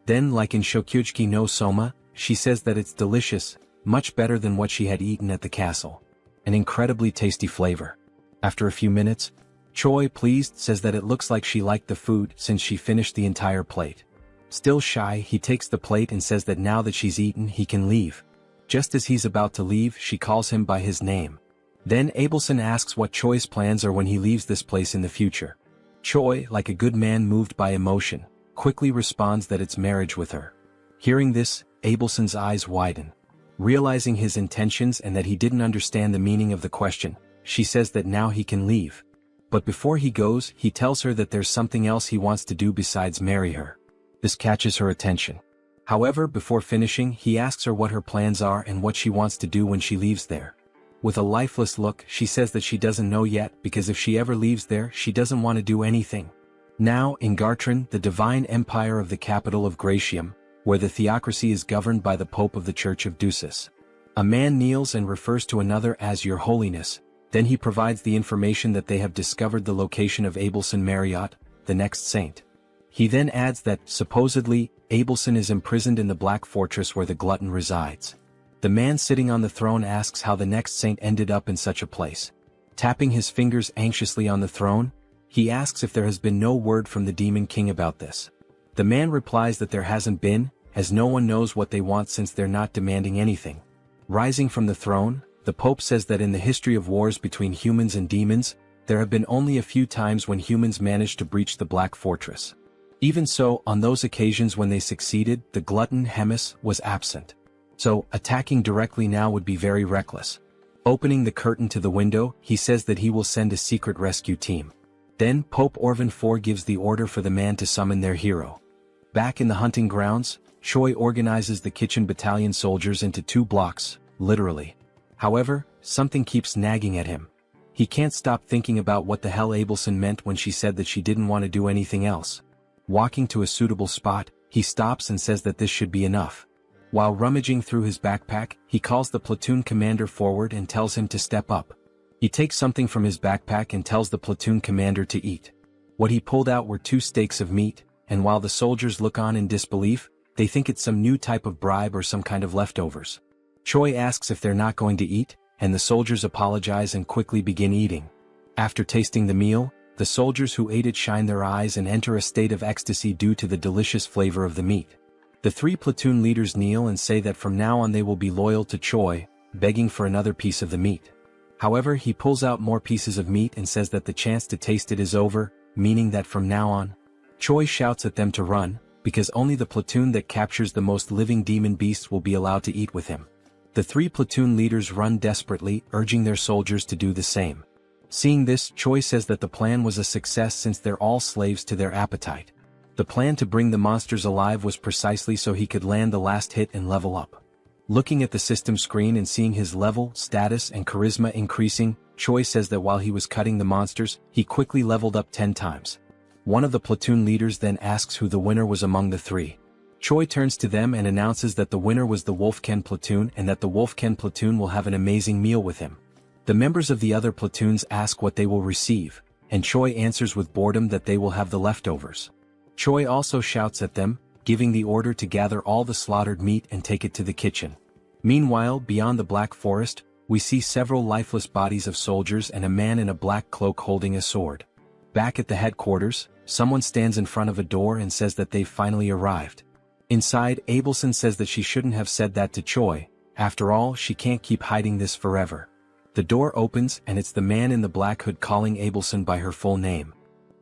Then, like in Shokyuji no Soma, she says that it's delicious, much better than what she had eaten at the castle. An incredibly tasty flavor. After a few minutes, Choi, pleased, says that it looks like she liked the food since she finished the entire plate. Still shy, he takes the plate and says that now that she's eaten he can leave. Just as he's about to leave, she calls him by his name. Then Abelson asks what Choi's plans are when he leaves this place in the future. Choi, like a good man moved by emotion, quickly responds that it's marriage with her. Hearing this, Abelson's eyes widen. Realizing his intentions and that he didn't understand the meaning of the question, she says that now he can leave. But before he goes, he tells her that there's something else he wants to do besides marry her. This catches her attention. However, before finishing, he asks her what her plans are and what she wants to do when she leaves there. With a lifeless look, she says that she doesn't know yet because if she ever leaves there, she doesn't want to do anything. Now, in Gartran, the divine empire of the capital of Gratium, where the theocracy is governed by the Pope of the Church of Ducis. A man kneels and refers to another as Your Holiness, then he provides the information that they have discovered the location of Abelson Marriott, the next saint. He then adds that, supposedly, Abelson is imprisoned in the Black Fortress where the glutton resides. The man sitting on the throne asks how the next saint ended up in such a place. Tapping his fingers anxiously on the throne, he asks if there has been no word from the Demon King about this. The man replies that there hasn't been, as no one knows what they want since they're not demanding anything. Rising from the throne, the Pope says that in the history of wars between humans and demons, there have been only a few times when humans managed to breach the Black Fortress. Even so, on those occasions when they succeeded, the glutton Hemis was absent. So, attacking directly now would be very reckless. Opening the curtain to the window, he says that he will send a secret rescue team. Then, Pope Orvan IV gives the order for the man to summon their hero. Back in the hunting grounds, Choi organizes the kitchen battalion soldiers into 2 blocks, literally. However, something keeps nagging at him. He can't stop thinking about what the hell Abelson meant when she said that she didn't want to do anything else. Walking to a suitable spot, he stops and says that this should be enough. While rummaging through his backpack, he calls the platoon commander forward and tells him to step up. He takes something from his backpack and tells the platoon commander to eat. What he pulled out were 2 steaks of meat, and while the soldiers look on in disbelief, they think it's some new type of bribe or some kind of leftovers. Choi asks if they're not going to eat, and the soldiers apologize and quickly begin eating. After tasting the meal, the soldiers who ate it shine their eyes and enter a state of ecstasy due to the delicious flavor of the meat. The 3 platoon leaders kneel and say that from now on they will be loyal to Choi, begging for another piece of the meat. However, he pulls out more pieces of meat and says that the chance to taste it is over, meaning that from now on, Choi shouts at them to run, because only the platoon that captures the most living demon beasts will be allowed to eat with him. The 3 platoon leaders run desperately, urging their soldiers to do the same. Seeing this, Choi says that the plan was a success since they're all slaves to their appetite. The plan to bring the monsters alive was precisely so he could land the last hit and level up. Looking at the system screen and seeing his level, status and charisma increasing, Choi says that while he was cutting the monsters, he quickly leveled up 10 times. One of the platoon leaders then asks who the winner was among the 3. Choi turns to them and announces that the winner was the Wolfken platoon and that the Wolfken platoon will have an amazing meal with him. The members of the other platoons ask what they will receive, and Choi answers with boredom that they will have the leftovers. Choi also shouts at them, giving the order to gather all the slaughtered meat and take it to the kitchen. Meanwhile, beyond the Black Forest, we see several lifeless bodies of soldiers and a man in a black cloak holding a sword. Back at the headquarters, someone stands in front of a door and says that they've finally arrived. Inside, Abelson says that she shouldn't have said that to Choi. After all, she can't keep hiding this forever. The door opens and it's the man in the black hood calling Abelson by her full name.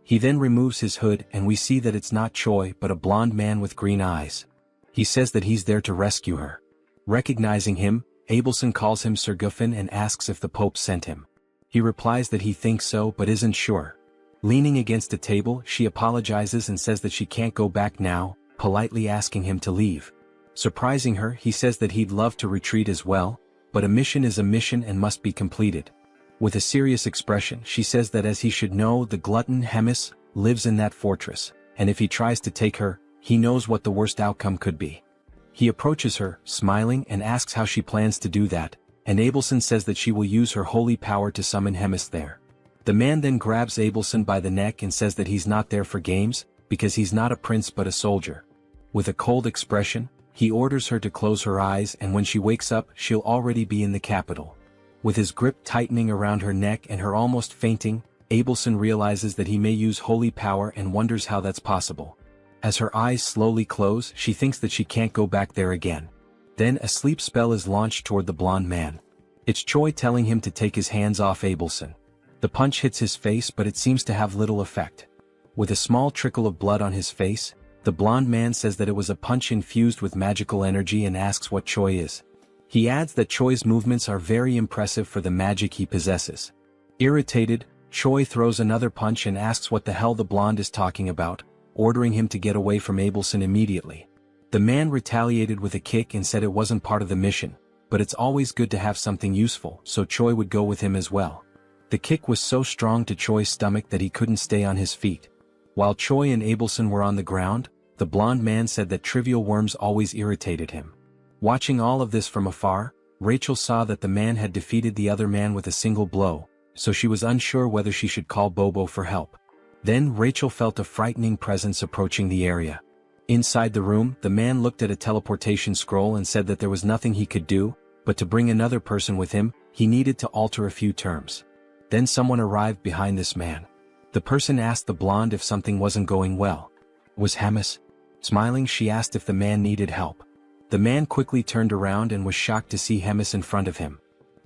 He then removes his hood and we see that it's not Choi but a blonde man with green eyes. He says that he's there to rescue her. Recognizing him, Abelson calls him Sir Guffin and asks if the Pope sent him. He replies that he thinks so but isn't sure. Leaning against a table, she apologizes and says that she can't go back now, politely asking him to leave. Surprising her, he says that he'd love to retreat as well, but a mission is a mission and must be completed. With a serious expression, she says that as he should know, the glutton Hemis lives in that fortress, and if he tries to take her, he knows what the worst outcome could be. He approaches her, smiling, and asks how she plans to do that, and Abelson says that she will use her holy power to summon Hemis there. The man then grabs Abelson by the neck and says that he's not there for games, because he's not a prince but a soldier. With a cold expression, he orders her to close her eyes, and when she wakes up, she'll already be in the capital. With his grip tightening around her neck and her almost fainting, Abelson realizes that he may use holy power and wonders how that's possible. As her eyes slowly close, she thinks that she can't go back there again. Then a sleep spell is launched toward the blonde man. It's Choi telling him to take his hands off Abelson. The punch hits his face, but it seems to have little effect. With a small trickle of blood on his face, the blonde man says that it was a punch infused with magical energy and asks what Choi is. He adds that Choi's movements are very impressive for the magic he possesses. Irritated, Choi throws another punch and asks what the hell the blonde is talking about, ordering him to get away from Abelson immediately. The man retaliated with a kick and said it wasn't part of the mission, but it's always good to have something useful, so Choi would go with him as well. The kick was so strong to Choi's stomach that he couldn't stay on his feet. While Choi and Abelson were on the ground, the blonde man said that trivial worms always irritated him. Watching all of this from afar, Rachel saw that the man had defeated the other man with a single blow, so she was unsure whether she should call Bobo for help. Then Rachel felt a frightening presence approaching the area. Inside the room, the man looked at a teleportation scroll and said that there was nothing he could do, but to bring another person with him, he needed to alter a few terms. Then someone arrived behind this man. The person asked the blonde if something wasn't going well. Was Hemis? Smiling, she asked if the man needed help. The man quickly turned around and was shocked to see Hemis in front of him.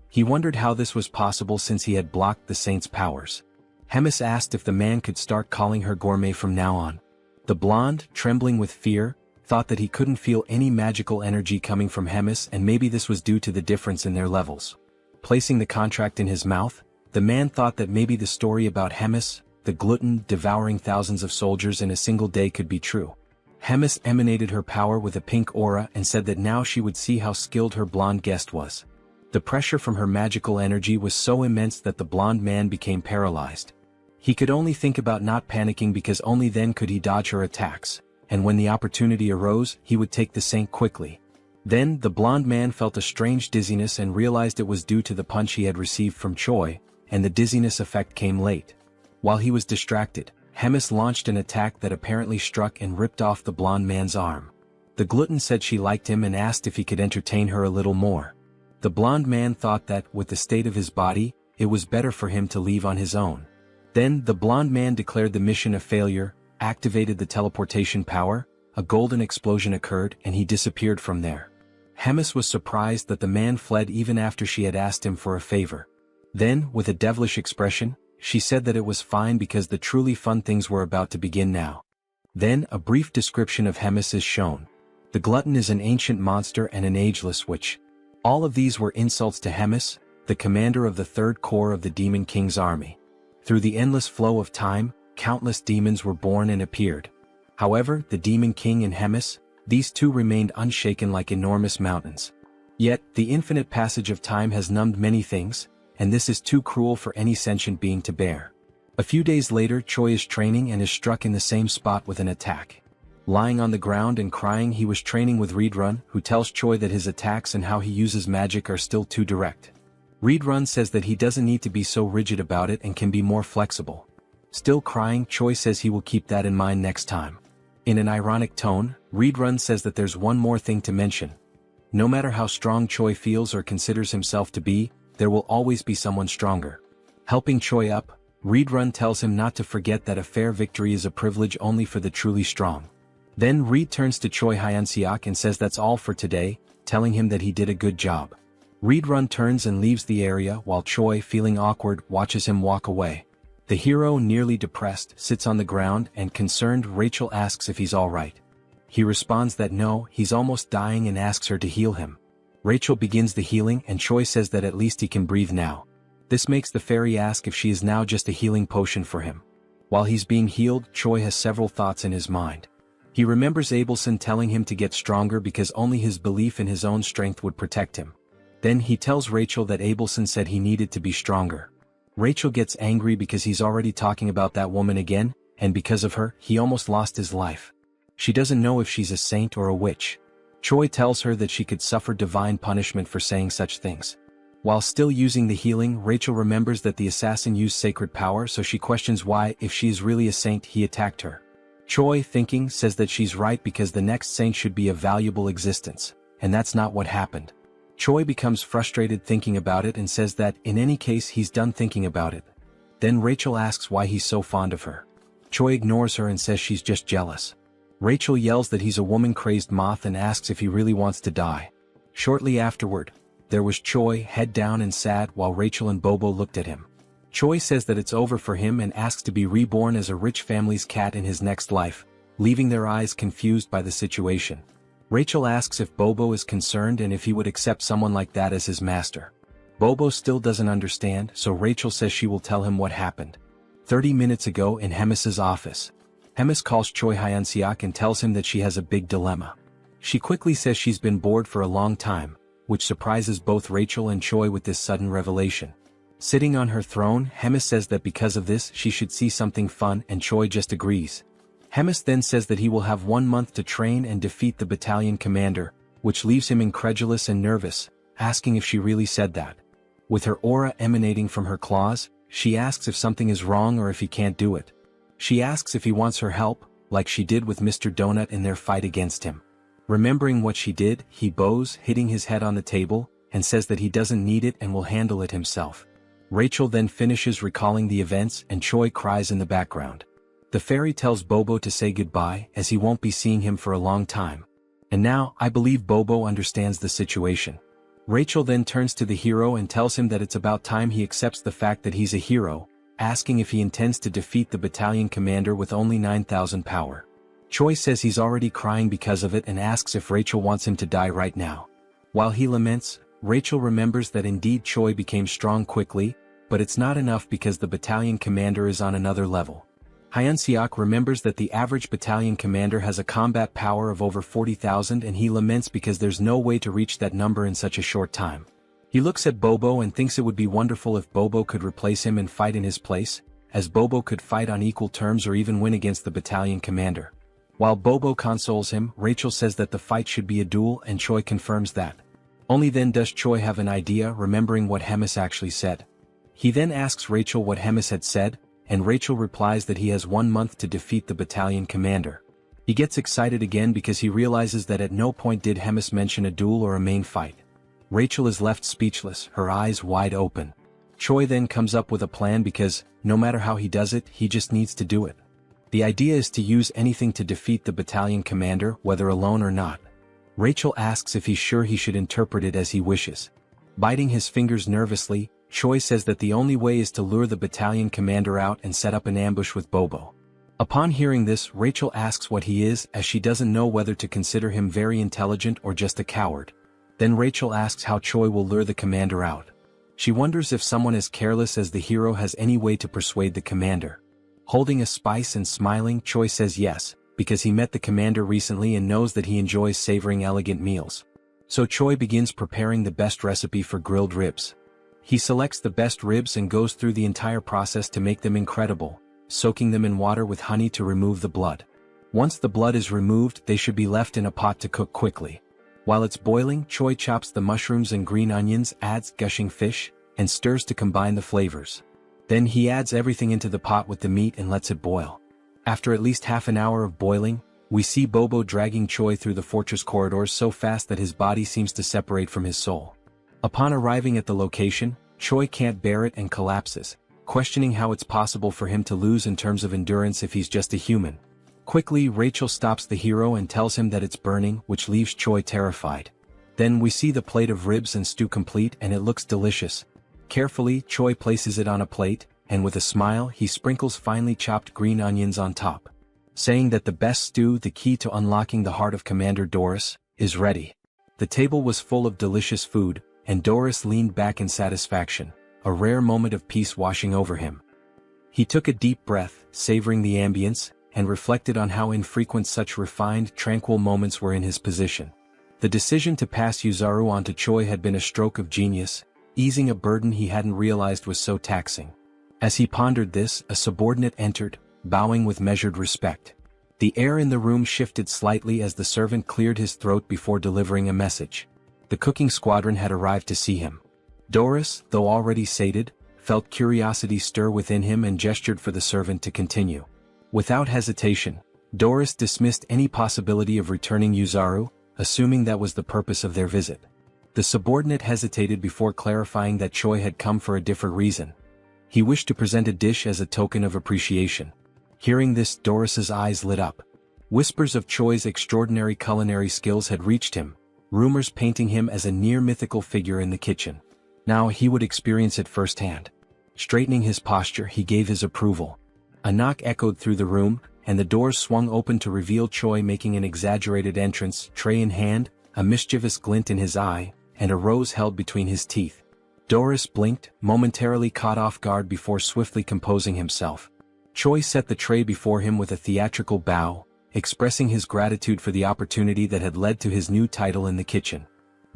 He wondered how this was possible since he had blocked the saint's powers. Hemis asked if the man could start calling her gourmet from now on. The blonde, trembling with fear, thought that he couldn't feel any magical energy coming from Hemis, and maybe this was due to the difference in their levels. Placing the contract in his mouth, the man thought that maybe the story about Hemis, the glutton devouring thousands of soldiers in a single day, could be true. Hemis emanated her power with a pink aura and said that now she would see how skilled her blonde guest was. The pressure from her magical energy was so immense that the blonde man became paralyzed. He could only think about not panicking because only then could he dodge her attacks, and when the opportunity arose, he would take the saint quickly. Then, the blonde man felt a strange dizziness and realized it was due to the punch he had received from Choi, and the dizziness effect came late. While he was distracted, Hemis launched an attack that apparently struck and ripped off the blonde man's arm. The glutton said she liked him and asked if he could entertain her a little more. The blonde man thought that, with the state of his body, it was better for him to leave on his own. Then, the blonde man declared the mission a failure, activated the teleportation power, a golden explosion occurred, and he disappeared from there. Hemis was surprised that the man fled even after she had asked him for a favor. Then, with a devilish expression, she said that it was fine because the truly fun things were about to begin now. Then, a brief description of Hemis is shown. The glutton is an ancient monster and an ageless witch. All of these were insults to Hemis, the commander of the Third Corps of the Demon King's army. Through the endless flow of time, countless demons were born and appeared. However, the Demon King and Hemis, these two remained unshaken like enormous mountains. Yet, the infinite passage of time has numbed many things, and this is too cruel for any sentient being to bear. A few days later, Choi is training and is struck in the same spot with an attack. Lying on the ground and crying, he was training with Reedrun, who tells Choi that his attacks and how he uses magic are still too direct. Reedrun says that he doesn't need to be so rigid about it and can be more flexible. Still crying, Choi says he will keep that in mind next time. In an ironic tone, Reedrun says that there's one more thing to mention. No matter how strong Choi feels or considers himself to be, there will always be someone stronger. Helping Choi up, Reedrun tells him not to forget that a fair victory is a privilege only for the truly strong. Then Reed turns to Choi Hyunseok and says that's all for today, telling him that he did a good job. Reedrun turns and leaves the area while Choi, feeling awkward, watches him walk away. The hero, nearly depressed, sits on the ground and concerned Rachel asks if he's alright. He responds that no, he's almost dying and asks her to heal him. Rachel begins the healing and Choi says that at least he can breathe now. This makes the fairy ask if she is now just a healing potion for him. While he's being healed, Choi has several thoughts in his mind. He remembers Abelson telling him to get stronger because only his belief in his own strength would protect him. Then he tells Rachel that Abelson said he needed to be stronger. Rachel gets angry because he's already talking about that woman again, and because of her, he almost lost his life. She doesn't know if she's a saint or a witch. Choi tells her that she could suffer divine punishment for saying such things. While still using the healing, Rachel remembers that the assassin used sacred power, so she questions why, if she is really a saint, he attacked her. Choi, thinking, says that she's right because the next saint should be a valuable existence, and that's not what happened. Choi becomes frustrated thinking about it and says that, in any case, he's done thinking about it. Then Rachel asks why he's so fond of her. Choi ignores her and says she's just jealous. Rachel yells that he's a woman-crazed moth and asks if he really wants to die. Shortly afterward, there was Choi, head down and sad, while Rachel and Bobo looked at him. Choi says that it's over for him and asks to be reborn as a rich family's cat in his next life, leaving their eyes confused by the situation. Rachel asks if Bobo is concerned and if he would accept someone like that as his master. Bobo still doesn't understand, so Rachel says she will tell him what happened. 30 minutes ago in Hemis's office. Hemis calls Choi Hyun-seok and tells him that she has a big dilemma. She quickly says she's been bored for a long time, which surprises both Rachel and Choi with this sudden revelation. Sitting on her throne, Hemis says that because of this she should see something fun, and Choi just agrees. Hemis then says that he will have 1 month to train and defeat the battalion commander, which leaves him incredulous and nervous, asking if she really said that. With her aura emanating from her claws, she asks if something is wrong or if he can't do it. She asks if he wants her help, like she did with Mr. Donut in their fight against him. Remembering what she did, he bows, hitting his head on the table, and says that he doesn't need it and will handle it himself. Rachel then finishes recalling the events and Choi cries in the background. The fairy tells Bobo to say goodbye as he won't be seeing him for a long time. And now, I believe Bobo understands the situation. Rachel then turns to the hero and tells him that it's about time he accepts the fact that he's a hero, asking if he intends to defeat the battalion commander with only 9,000 power. Choi says he's already crying because of it and asks if Rachel wants him to die right now. While he laments, Rachel remembers that indeed Choi became strong quickly, but it's not enough because the battalion commander is on another level. Hyun-seok remembers that the average battalion commander has a combat power of over 40,000 and he laments because there's no way to reach that number in such a short time. He looks at Bobo and thinks it would be wonderful if Bobo could replace him and fight in his place, as Bobo could fight on equal terms or even win against the battalion commander. While Bobo consoles him, Rachel says that the fight should be a duel and Choi confirms that. Only then does Choi have an idea, remembering what Hemis actually said. He then asks Rachel what Hemis had said, and Rachel replies that he has 1 month to defeat the battalion commander. He gets excited again because he realizes that at no point did Hemis mention a duel or a main fight. Rachel is left speechless, her eyes wide open. Choi then comes up with a plan because, no matter how he does it, he just needs to do it. The idea is to use anything to defeat the battalion commander, whether alone or not. Rachel asks if he's sure he should interpret it as he wishes. Biting his fingers nervously, Choi says that the only way is to lure the battalion commander out and set up an ambush with Bobo. Upon hearing this, Rachel asks what he is, as she doesn't know whether to consider him very intelligent or just a coward. Then Rachel asks how Choi will lure the commander out. She wonders if someone as careless as the hero has any way to persuade the commander. Holding a spice and smiling, Choi says yes, because he met the commander recently and knows that he enjoys savoring elegant meals. So Choi begins preparing the best recipe for grilled ribs. He selects the best ribs and goes through the entire process to make them incredible, soaking them in water with honey to remove the blood. Once the blood is removed, they should be left in a pot to cook quickly. While it's boiling, Choi chops the mushrooms and green onions, adds gushing fish, and stirs to combine the flavors. Then he adds everything into the pot with the meat and lets it boil. After at least half an hour of boiling, we see Bobo dragging Choi through the fortress corridors so fast that his body seems to separate from his soul. Upon arriving at the location, Choi can't bear it and collapses, questioning how it's possible for him to lose in terms of endurance if he's just a human. Quickly, Rachel stops the hero and tells him that it's burning, which leaves Choi terrified. Then we see the plate of ribs and stew complete and it looks delicious. Carefully, Choi places it on a plate, and with a smile he sprinkles finely chopped green onions on top, saying that the best stew, the key to unlocking the heart of Commander Doris, is ready. The table was full of delicious food, and Doris leaned back in satisfaction, a rare moment of peace washing over him. He took a deep breath, savoring the ambience, and reflected on how infrequent such refined, tranquil moments were in his position. The decision to pass Yuzaru on to Choi had been a stroke of genius, easing a burden he hadn't realized was so taxing. As he pondered this, a subordinate entered, bowing with measured respect. The air in the room shifted slightly as the servant cleared his throat before delivering a message. The cooking squadron had arrived to see him. Doris, though already sated, felt curiosity stir within him and gestured for the servant to continue. Without hesitation, Doris dismissed any possibility of returning Yuzaru, assuming that was the purpose of their visit. The subordinate hesitated before clarifying that Choi had come for a different reason. He wished to present a dish as a token of appreciation. Hearing this, Doris's eyes lit up. Whispers of Choi's extraordinary culinary skills had reached him, rumors painting him as a near-mythical figure in the kitchen. Now he would experience it firsthand. Straightening his posture, he gave his approval. A knock echoed through the room, and the doors swung open to reveal Choi making an exaggerated entrance, tray in hand, a mischievous glint in his eye, and a rose held between his teeth. Doris blinked, momentarily caught off guard before swiftly composing himself. Choi set the tray before him with a theatrical bow, expressing his gratitude for the opportunity that had led to his new title in the kitchen.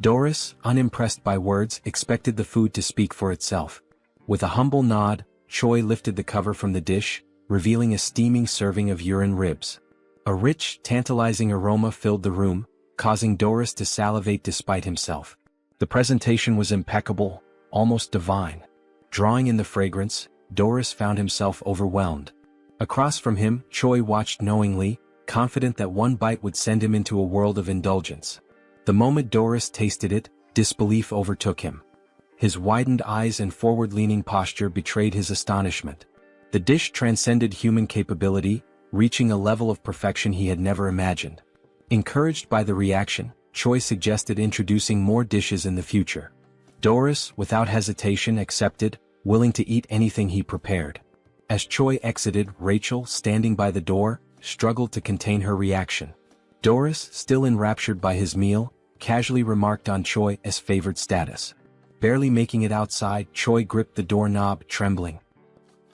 Doris, unimpressed by words, expected the food to speak for itself. With a humble nod, Choi lifted the cover from the dish, revealing a steaming serving of urine ribs. A rich, tantalizing aroma filled the room, causing Doris to salivate despite himself. The presentation was impeccable, almost divine. Drawing in the fragrance, Doris found himself overwhelmed. Across from him, Choi watched knowingly, confident that one bite would send him into a world of indulgence. The moment Doris tasted it, disbelief overtook him. His widened eyes and forward-leaning posture betrayed his astonishment. The dish transcended human capability, reaching a level of perfection he had never imagined. Encouraged by the reaction, Choi suggested introducing more dishes in the future. Doris, without hesitation, accepted, willing to eat anything he prepared. As Choi exited, Rachel, standing by the door, struggled to contain her reaction. Doris, still enraptured by his meal, casually remarked on Choi's favored status. Barely making it outside, Choi gripped the doorknob, trembling.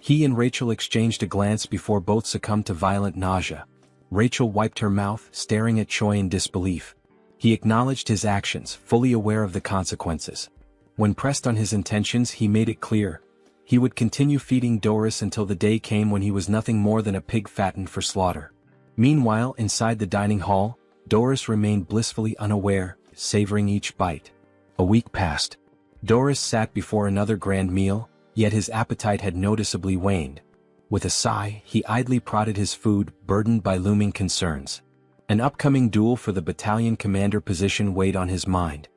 He and Rachel exchanged a glance before both succumbed to violent nausea. Rachel wiped her mouth, staring at Choi in disbelief. He acknowledged his actions, fully aware of the consequences. When pressed on his intentions, he made it clear. He would continue feeding Doris until the day came when he was nothing more than a pig fattened for slaughter. Meanwhile, inside the dining hall, Doris remained blissfully unaware, savoring each bite. A week passed. Doris sat before another grand meal, yet his appetite had noticeably waned. With a sigh, he idly prodded his food, burdened by looming concerns. An upcoming duel for the battalion commander position weighed on his mind.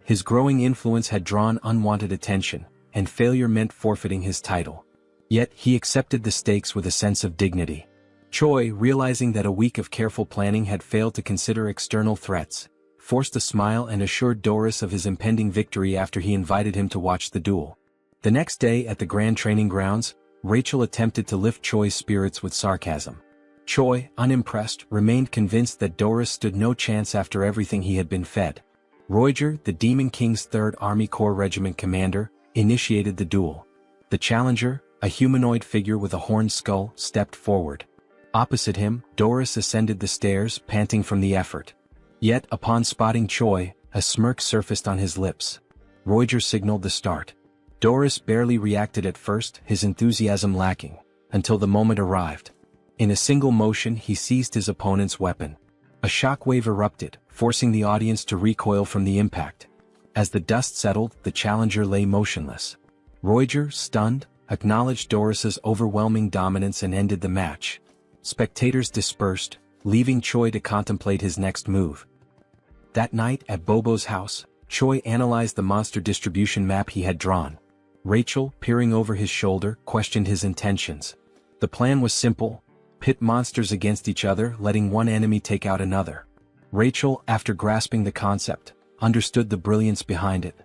His growing influence had drawn unwanted attention, and failure meant forfeiting his title. Yet he accepted the stakes with a sense of dignity. Choi, realizing that a week of careful planning had failed to consider external threats, forced a smile and assured Doris of his impending victory after he invited him to watch the duel. The next day at the Grand Training Grounds, Rachel attempted to lift Choi's spirits with sarcasm. Choi, unimpressed, remained convinced that Doris stood no chance after everything he had been fed. Roger, the Demon King's 3rd Army Corps Regiment commander, initiated the duel. The challenger, a humanoid figure with a horned skull, stepped forward. Opposite him, Doris ascended the stairs, panting from the effort. Yet, upon spotting Choi, a smirk surfaced on his lips. Roger signaled the start. Doris barely reacted at first, his enthusiasm lacking, until the moment arrived. In a single motion, he seized his opponent's weapon. A shockwave erupted, forcing the audience to recoil from the impact. As the dust settled, the challenger lay motionless. Roger, stunned, acknowledged Doris's overwhelming dominance and ended the match. Spectators dispersed, leaving Choi to contemplate his next move. That night at Bobo's house, Choi analyzed the monster distribution map he had drawn. Rachel, peering over his shoulder, questioned his intentions. The plan was simple: pit monsters against each other, letting one enemy take out another. Rachel, after grasping the concept, understood the brilliance behind it.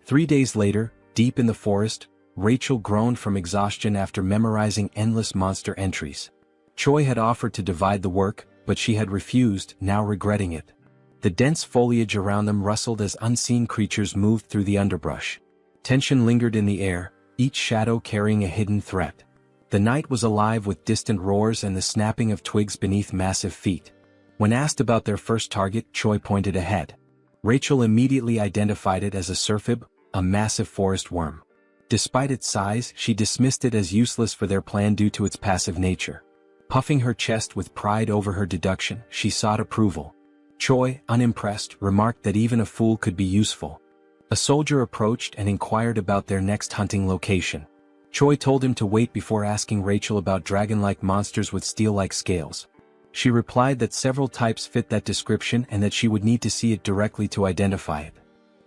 3 days later, deep in the forest, Rachel groaned from exhaustion after memorizing endless monster entries. Choi had offered to divide the work, but she had refused, now regretting it. The dense foliage around them rustled as unseen creatures moved through the underbrush. Tension lingered in the air, each shadow carrying a hidden threat. The night was alive with distant roars and the snapping of twigs beneath massive feet. When asked about their first target, Choi pointed ahead. Rachel immediately identified it as a surfib, a massive forest worm. Despite its size, she dismissed it as useless for their plan due to its passive nature. Puffing her chest with pride over her deduction, she sought approval. Choi, unimpressed, remarked that even a fool could be useful. A soldier approached and inquired about their next hunting location. Choi told him to wait before asking Rachel about dragon-like monsters with steel-like scales. She replied that several types fit that description and that she would need to see it directly to identify it.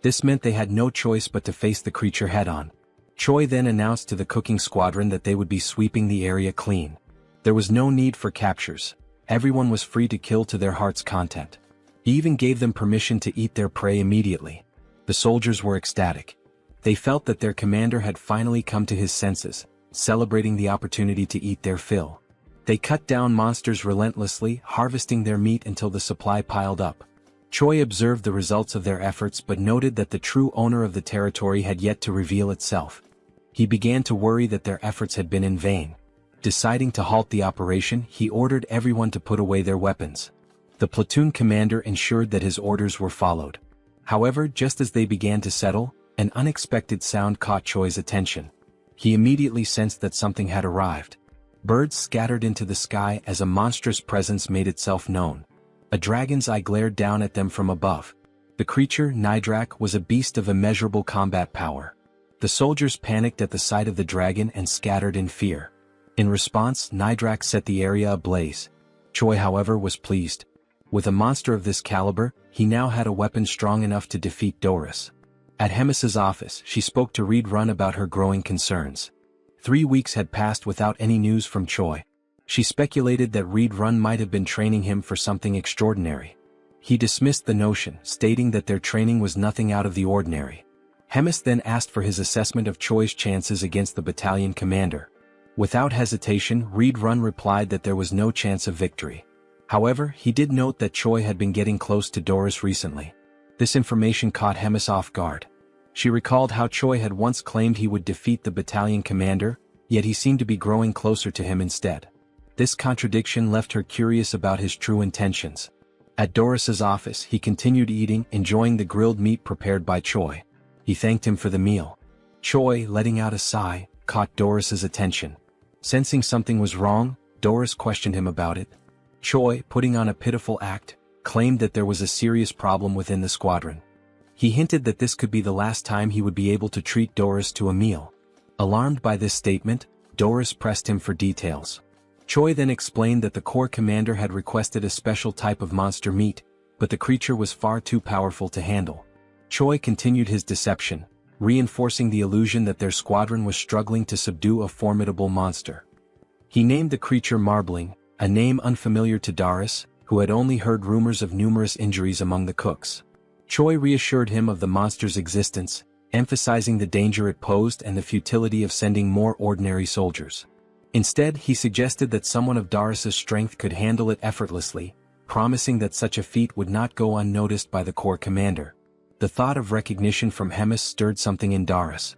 This meant they had no choice but to face the creature head-on. Choi then announced to the cooking squadron that they would be sweeping the area clean. There was no need for captures. Everyone was free to kill to their heart's content. He even gave them permission to eat their prey immediately. The soldiers were ecstatic. They felt that their commander had finally come to his senses, celebrating the opportunity to eat their fill. They cut down monsters relentlessly, harvesting their meat until the supply piled up. Choi observed the results of their efforts but noted that the true owner of the territory had yet to reveal itself. He began to worry that their efforts had been in vain. Deciding to halt the operation, he ordered everyone to put away their weapons. The platoon commander ensured that his orders were followed. However, just as they began to settle, an unexpected sound caught Choi's attention. He immediately sensed that something had arrived. Birds scattered into the sky as a monstrous presence made itself known. A dragon's eye glared down at them from above. The creature, Nidrak, was a beast of immeasurable combat power. The soldiers panicked at the sight of the dragon and scattered in fear. In response, Nidrak set the area ablaze. Choi, however, was pleased. With a monster of this caliber, he now had a weapon strong enough to defeat Doris. At Hemis's office, she spoke to Reed Run about her growing concerns. 3 weeks had passed without any news from Choi. She speculated that Reed Run might have been training him for something extraordinary. He dismissed the notion, stating that their training was nothing out of the ordinary. Hemis then asked for his assessment of Choi's chances against the battalion commander. Without hesitation, Reed Run replied that there was no chance of victory. However, he did note that Choi had been getting close to Doris recently. This information caught Hemis off guard. She recalled how Choi had once claimed he would defeat the battalion commander, yet he seemed to be growing closer to him instead. This contradiction left her curious about his true intentions. At Doris's office, he continued eating, enjoying the grilled meat prepared by Choi. He thanked him for the meal. Choi, letting out a sigh, caught Doris's attention. Sensing something was wrong, Doris questioned him about it. Choi, putting on a pitiful act, claimed that there was a serious problem within the squadron. He hinted that this could be the last time he would be able to treat Doris to a meal. Alarmed by this statement, Doris pressed him for details. Choi then explained that the corps commander had requested a special type of monster meat, but the creature was far too powerful to handle. Choi continued his deception, reinforcing the illusion that their squadron was struggling to subdue a formidable monster. He named the creature Marbling, a name unfamiliar to Doris, who had only heard rumors of numerous injuries among the cooks. Choi reassured him of the monster's existence, emphasizing the danger it posed and the futility of sending more ordinary soldiers. Instead, he suggested that someone of Doris's strength could handle it effortlessly, promising that such a feat would not go unnoticed by the corps commander. The thought of recognition from Hemis stirred something in Doris.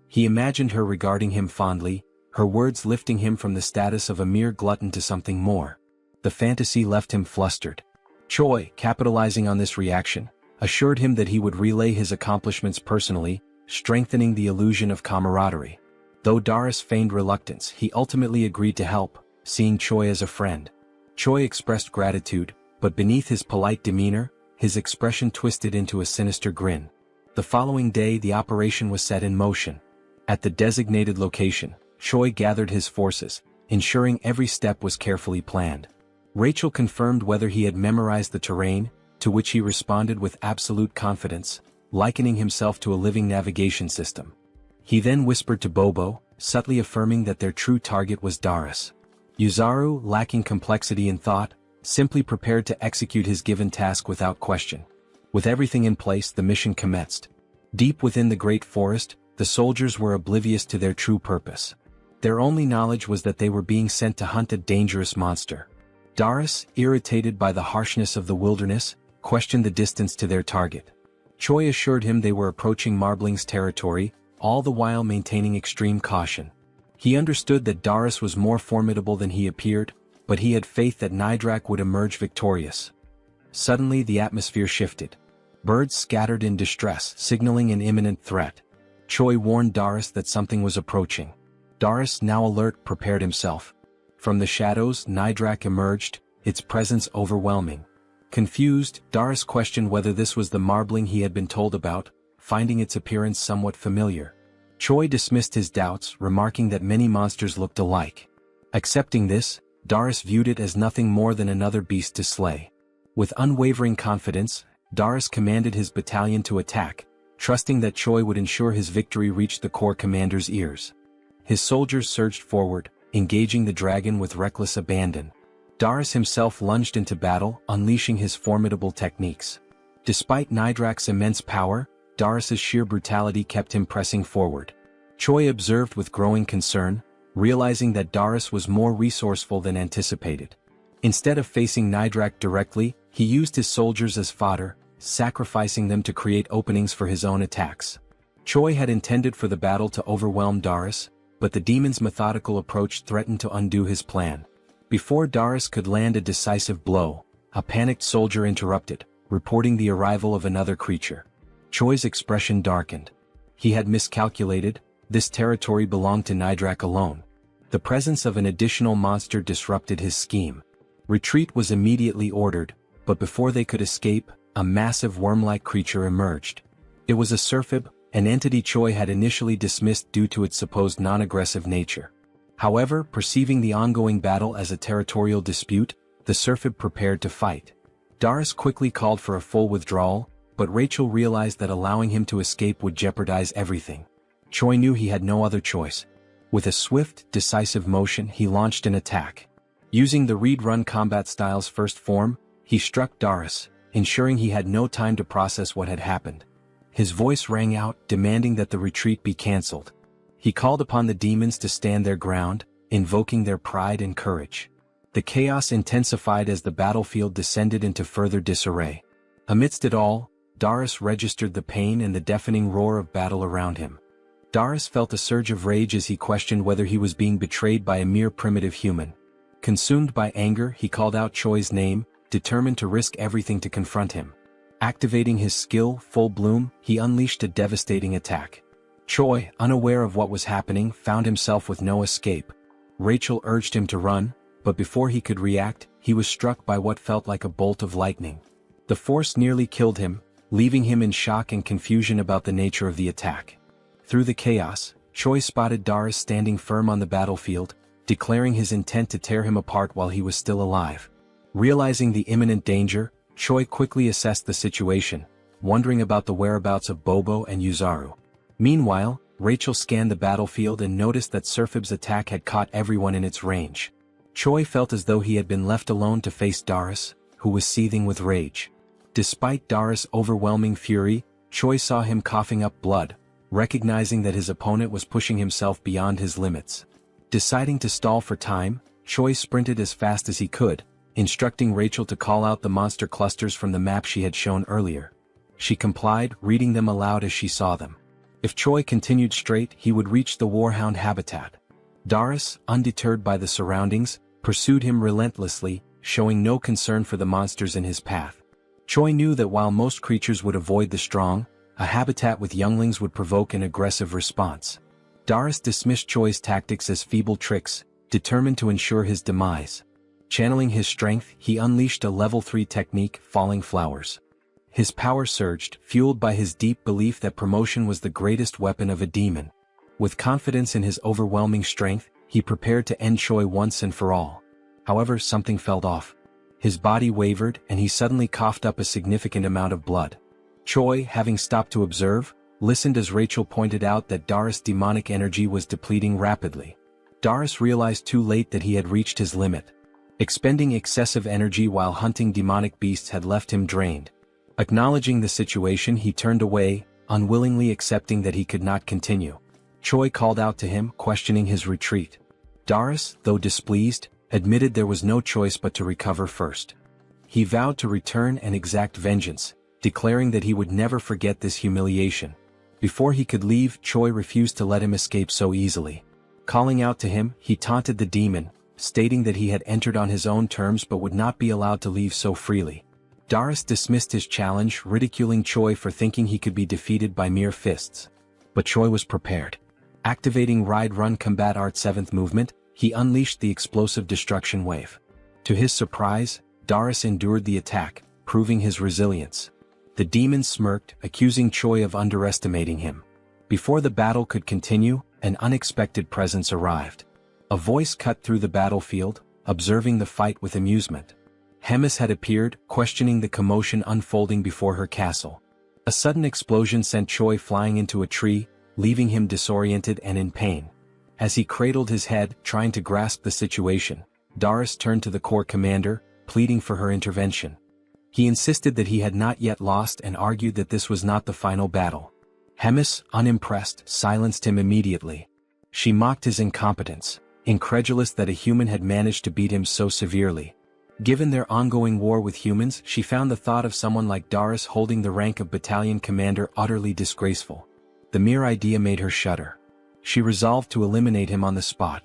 He imagined her regarding him fondly, her words lifting him from the status of a mere glutton to something more. The fantasy left him flustered. Choi, capitalizing on this reaction, assured him that he would relay his accomplishments personally, strengthening the illusion of camaraderie. Though Doris feigned reluctance, he ultimately agreed to help, seeing Choi as a friend. Choi expressed gratitude, but beneath his polite demeanor, his expression twisted into a sinister grin. The following day, the operation was set in motion. At the designated location, Choi gathered his forces, ensuring every step was carefully planned. Rachel confirmed whether he had memorized the terrain, to which he responded with absolute confidence, likening himself to a living navigation system. He then whispered to Bobo, subtly affirming that their true target was Doris. Yuzaru, lacking complexity in thought, simply prepared to execute his given task without question. With everything in place, the mission commenced. Deep within the great forest, the soldiers were oblivious to their true purpose. Their only knowledge was that they were being sent to hunt a dangerous monster. Doris, irritated by the harshness of the wilderness, questioned the distance to their target. Choi assured him they were approaching Marbling's territory, all the while maintaining extreme caution. He understood that Doris was more formidable than he appeared, but he had faith that Nidrak would emerge victorious. Suddenly the atmosphere shifted. Birds scattered in distress, signaling an imminent threat. Choi warned Doris that something was approaching. Doris, now alert, prepared himself. From the shadows, Nidrak emerged, its presence overwhelming. Confused, Doris questioned whether this was the marbling he had been told about, finding its appearance somewhat familiar. Choi dismissed his doubts, remarking that many monsters looked alike. Accepting this, Doris viewed it as nothing more than another beast to slay. With unwavering confidence, Doris commanded his battalion to attack, trusting that Choi would ensure his victory reached the corps commander's ears. His soldiers surged forward, engaging the dragon with reckless abandon. Doris himself lunged into battle, unleashing his formidable techniques. Despite Nidrak's immense power, Doris's sheer brutality kept him pressing forward. Choi observed with growing concern, realizing that Doris was more resourceful than anticipated. Instead of facing Nidrak directly, he used his soldiers as fodder, sacrificing them to create openings for his own attacks. Choi had intended for the battle to overwhelm Doris, but the demon's methodical approach threatened to undo his plan. Before Doris could land a decisive blow, a panicked soldier interrupted, reporting the arrival of another creature. Choi's expression darkened. He had miscalculated, this territory belonged to Nidrak alone. The presence of an additional monster disrupted his scheme. Retreat was immediately ordered, but before they could escape, a massive worm-like creature emerged. It was a Surfib, an entity Choi had initially dismissed due to its supposed non-aggressive nature. However, perceiving the ongoing battle as a territorial dispute, the Surfib prepared to fight. Doris quickly called for a full withdrawal, but Rachel realized that allowing him to escape would jeopardize everything. Choi knew he had no other choice. With a swift, decisive motion, he launched an attack. Using the read-run combat style's first form, he struck Doris, ensuring he had no time to process what had happened. His voice rang out, demanding that the retreat be cancelled. He called upon the demons to stand their ground, invoking their pride and courage. The chaos intensified as the battlefield descended into further disarray. Amidst it all, Doris registered the pain and the deafening roar of battle around him. Doris felt a surge of rage as he questioned whether he was being betrayed by a mere primitive human. Consumed by anger, he called out Choi's name, determined to risk everything to confront him. Activating his skill, Full Bloom, he unleashed a devastating attack. Choi, unaware of what was happening, found himself with no escape. Rachel urged him to run, but before he could react, he was struck by what felt like a bolt of lightning. The force nearly killed him, leaving him in shock and confusion about the nature of the attack. Through the chaos, Choi spotted Doris standing firm on the battlefield, declaring his intent to tear him apart while he was still alive. Realizing the imminent danger, Choi quickly assessed the situation, wondering about the whereabouts of Bobo and Yuzaru. Meanwhile, Rachel scanned the battlefield and noticed that Surfib's attack had caught everyone in its range. Choi felt as though he had been left alone to face Doris, who was seething with rage. Despite Doris' overwhelming fury, Choi saw him coughing up blood, recognizing that his opponent was pushing himself beyond his limits. Deciding to stall for time, Choi sprinted as fast as he could, instructing Rachel to call out the monster clusters from the map she had shown earlier. She complied, reading them aloud as she saw them. If Choi continued straight, he would reach the warhound habitat. Doris, undeterred by the surroundings, pursued him relentlessly, showing no concern for the monsters in his path. Choi knew that while most creatures would avoid the strong, a habitat with younglings would provoke an aggressive response. Doris dismissed Choi's tactics as feeble tricks, determined to ensure his demise. Channeling his strength, he unleashed a level 3 technique, Falling Flowers. His power surged, fueled by his deep belief that promotion was the greatest weapon of a demon. With confidence in his overwhelming strength, he prepared to end Choi once and for all. However, something felt off. His body wavered, and he suddenly coughed up a significant amount of blood. Choi, having stopped to observe, listened as Rachel pointed out that Doris' demonic energy was depleting rapidly. Doris realized too late that he had reached his limit. Expending excessive energy while hunting demonic beasts had left him drained. Acknowledging the situation, he turned away, unwillingly accepting that he could not continue. Choi called out to him, questioning his retreat. Doris, though displeased, admitted there was no choice but to recover first. He vowed to return and exact vengeance, declaring that he would never forget this humiliation. Before he could leave, Choi refused to let him escape so easily. Calling out to him, he taunted the demon, stating that he had entered on his own terms but would not be allowed to leave so freely. Doris dismissed his challenge, ridiculing Choi for thinking he could be defeated by mere fists. But Choi was prepared. Activating Ride-Run Combat Art 7th movement, he unleashed the explosive destruction wave. To his surprise, Doris endured the attack, proving his resilience. The demon smirked, accusing Choi of underestimating him. Before the battle could continue, an unexpected presence arrived. A voice cut through the battlefield, observing the fight with amusement. Hemis had appeared, questioning the commotion unfolding before her castle. A sudden explosion sent Choi flying into a tree, leaving him disoriented and in pain. As he cradled his head, trying to grasp the situation, Doris turned to the corps commander, pleading for her intervention. He insisted that he had not yet lost and argued that this was not the final battle. Hemis, unimpressed, silenced him immediately. She mocked his incompetence, incredulous that a human had managed to beat him so severely. Given their ongoing war with humans, she found the thought of someone like Doris holding the rank of battalion commander utterly disgraceful. The mere idea made her shudder. She resolved to eliminate him on the spot.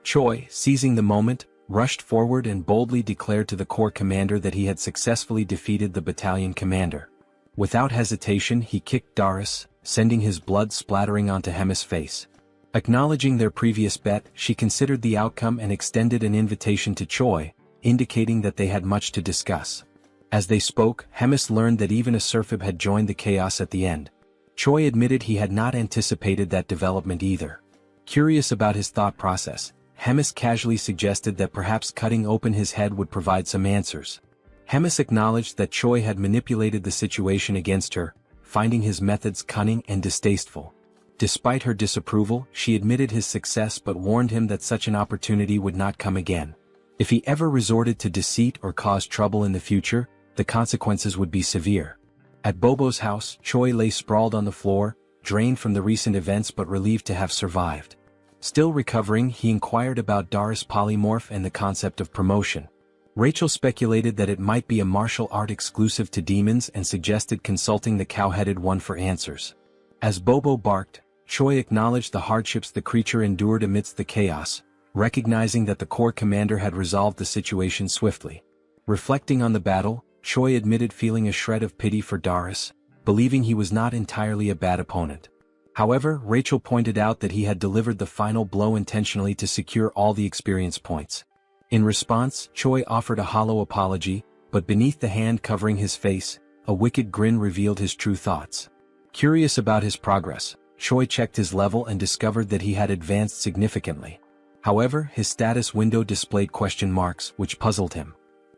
Choi, seizing the moment, rushed forward and boldly declared to the corps commander that he had successfully defeated the battalion commander. Without hesitation, he kicked Doris, sending his blood splattering onto Hemis' face. Acknowledging their previous bet, she considered the outcome and extended an invitation to Choi, indicating that they had much to discuss. As they spoke, Hemis learned that even a Serphib had joined the chaos at the end. Choi admitted he had not anticipated that development either. Curious about his thought process, Hemis casually suggested that perhaps cutting open his head would provide some answers. Hemis acknowledged that Choi had manipulated the situation against her, finding his methods cunning and distasteful. Despite her disapproval, she admitted his success but warned him that such an opportunity would not come again. If he ever resorted to deceit or caused trouble in the future, the consequences would be severe. At Bobo's house, Choi lay sprawled on the floor, drained from the recent events but relieved to have survived. Still recovering, he inquired about Doris' polymorph and the concept of promotion. Rachel speculated that it might be a martial art exclusive to demons and suggested consulting the cow-headed one for answers. As Bobo barked, Choi acknowledged the hardships the creature endured amidst the chaos, recognizing that the corps commander had resolved the situation swiftly. Reflecting on the battle, Choi admitted feeling a shred of pity for Doris, believing he was not entirely a bad opponent. However, Rachel pointed out that he had delivered the final blow intentionally to secure all the experience points. In response, Choi offered a hollow apology, but beneath the hand covering his face, a wicked grin revealed his true thoughts. Curious about his progress, Choi checked his level and discovered that he had advanced significantly. However, his status window displayed question marks, which puzzled him.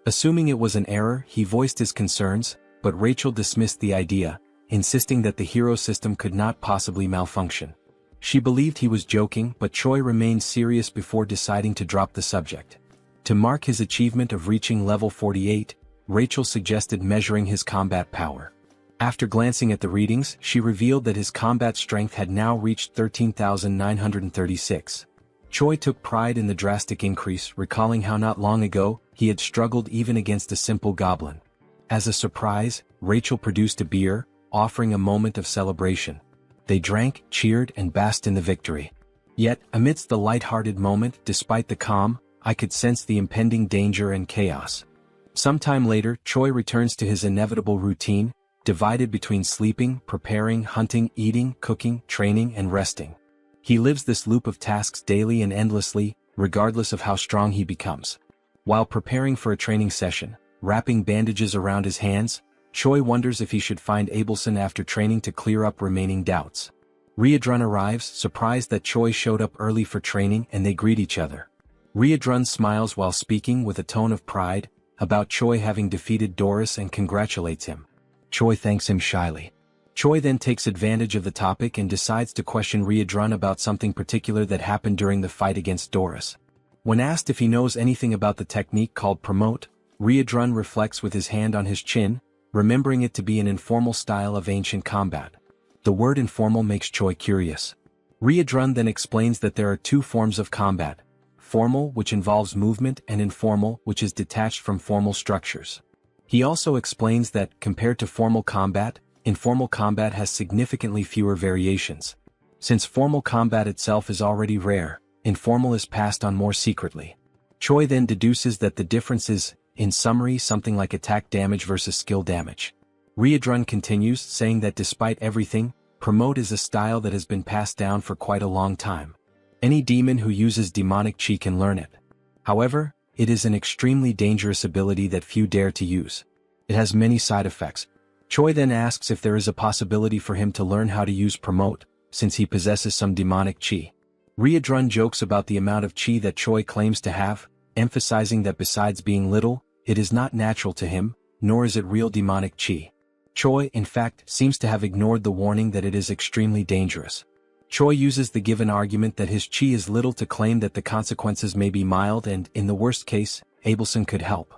Assuming it was an error, he voiced his concerns, but Rachel dismissed the idea, insisting that the hero system could not possibly malfunction. She believed he was joking, but Choi remained serious before deciding to drop the subject. To mark his achievement of reaching level 48, Rachel suggested measuring his combat power. After glancing at the readings, she revealed that his combat strength had now reached 13,936. Choi took pride in the drastic increase, recalling how not long ago, he had struggled even against a simple goblin. As a surprise, Rachel produced a beer, offering a moment of celebration. They drank, cheered, and basked in the victory. Yet, amidst the light-hearted moment, despite the calm, I could sense the impending danger and chaos. Sometime later, Choi returns to his inevitable routine, divided between sleeping, preparing, hunting, eating, cooking, training, and resting. He lives this loop of tasks daily and endlessly, regardless of how strong he becomes. While preparing for a training session, wrapping bandages around his hands, Choi wonders if he should find Abelson after training to clear up remaining doubts. Riadrun arrives, surprised that Choi showed up early for training, and they greet each other. Riadrun smiles while speaking with a tone of pride about Choi having defeated Doris and congratulates him. Choi thanks him shyly. Choi then takes advantage of the topic and decides to question Riadrun about something particular that happened during the fight against Doris. When asked if he knows anything about the technique called promote, Riadrun reflects with his hand on his chin, remembering it to be an informal style of ancient combat. The word informal makes Choi curious. Riadrun then explains that there are two forms of combat: formal, which involves movement, and informal, which is detached from formal structures. He also explains that, compared to formal combat, informal combat has significantly fewer variations. Since formal combat itself is already rare, informal is passed on more secretly. Choi then deduces that the difference is in summary something like attack damage versus skill damage. Riedrun continues, saying that despite everything, promote is a style that has been passed down for quite a long time. Any demon who uses demonic chi can learn it. However, it is an extremely dangerous ability that few dare to use. It has many side effects. Choi then asks if there is a possibility for him to learn how to use promote, since he possesses some demonic chi. Riedrun jokes about the amount of chi that Choi claims to have, emphasizing that besides being little, it is not natural to him, nor is it real demonic chi. Choi, in fact, seems to have ignored the warning that it is extremely dangerous. Choi uses the given argument that his chi is little to claim that the consequences may be mild and, in the worst case, Abelson could help.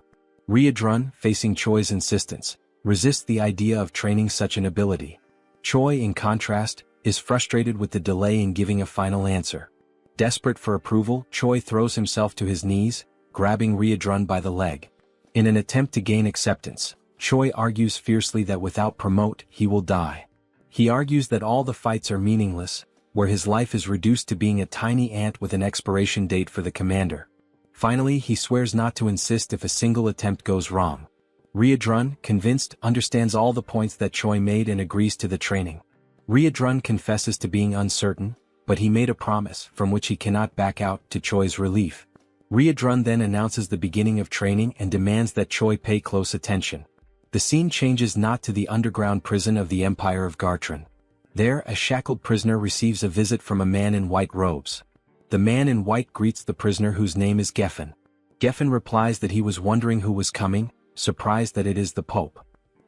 Riedrun, facing Choi's insistence, resists the idea of training such an ability. Choi, in contrast, is frustrated with the delay in giving a final answer. Desperate for approval, Choi throws himself to his knees, grabbing Riedrun by the leg. In an attempt to gain acceptance, Choi argues fiercely that without promote, he will die. He argues that all the fights are meaningless, where his life is reduced to being a tiny ant with an expiration date for the commander. Finally, he swears not to insist if a single attempt goes wrong. Riedrun, convinced, understands all the points that Choi made and agrees to the training. Riedrun confesses to being uncertain, but he made a promise, from which he cannot back out, to Choi's relief. Riedrun then announces the beginning of training and demands that Choi pay close attention. The scene changes not to the underground prison of the Empire of Gartran. There, a shackled prisoner receives a visit from a man in white robes. The man in white greets the prisoner, whose name is Geffen. Geffen replies that he was wondering who was coming, surprised that it is the Pope.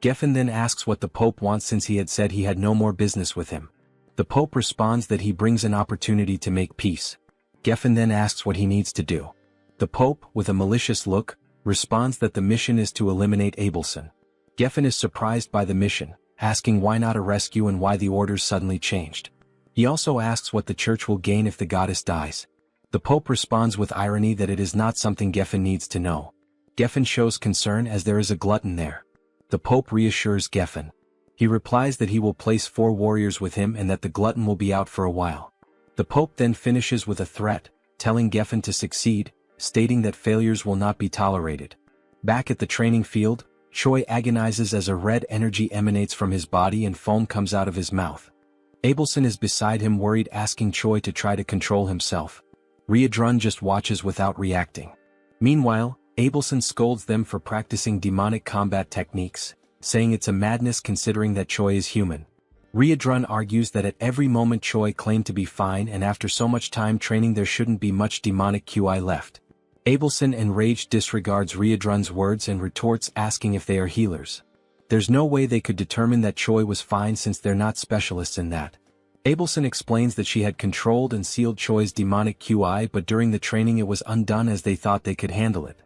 Geffen then asks what the Pope wants, since he had said he had no more business with him. The Pope responds that he brings an opportunity to make peace. Geffen then asks what he needs to do. The Pope, with a malicious look, responds that the mission is to eliminate Abelson. Geffen is surprised by the mission, asking why not a rescue and why the orders suddenly changed. He also asks what the church will gain if the goddess dies. The Pope responds with irony that it is not something Geffen needs to know. Geffen shows concern as there is a glutton there. The Pope reassures Geffen. He replies that he will place 4 warriors with him and that the glutton will be out for a while. The Pope then finishes with a threat, telling Geffen to succeed, stating that failures will not be tolerated. Back at the training field, Choi agonizes as a red energy emanates from his body and foam comes out of his mouth. Abelson is beside him, worried, asking Choi to try to control himself. Riedrun just watches without reacting. Meanwhile, Abelson scolds them for practicing demonic combat techniques, saying it's a madness considering that Choi is human. Riedrun argues that at every moment Choi claimed to be fine, and after so much time training there shouldn't be much demonic QI left. Abelson, enraged, disregards Riedrun's words and retorts, asking if they are healers. There's no way they could determine that Choi was fine since they're not specialists in that. Abelson explains that she had controlled and sealed Choi's demonic QI, but during the training it was undone as they thought they could handle it.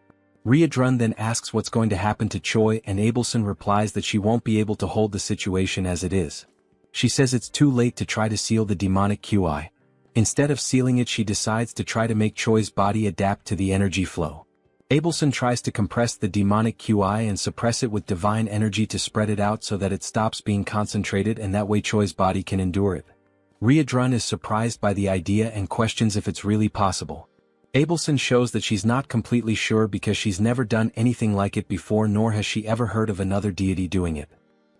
Riedrun then asks what's going to happen to Choi, and Abelson replies that she won't be able to hold the situation as it is. She says it's too late to try to seal the demonic QI. Instead of sealing it, she decides to try to make Choi's body adapt to the energy flow. Abelson tries to compress the demonic QI and suppress it with divine energy to spread it out so that it stops being concentrated, and that way Choi's body can endure it. Riedrun is surprised by the idea and questions if it's really possible. Abelson shows that she's not completely sure because she's never done anything like it before, nor has she ever heard of another deity doing it.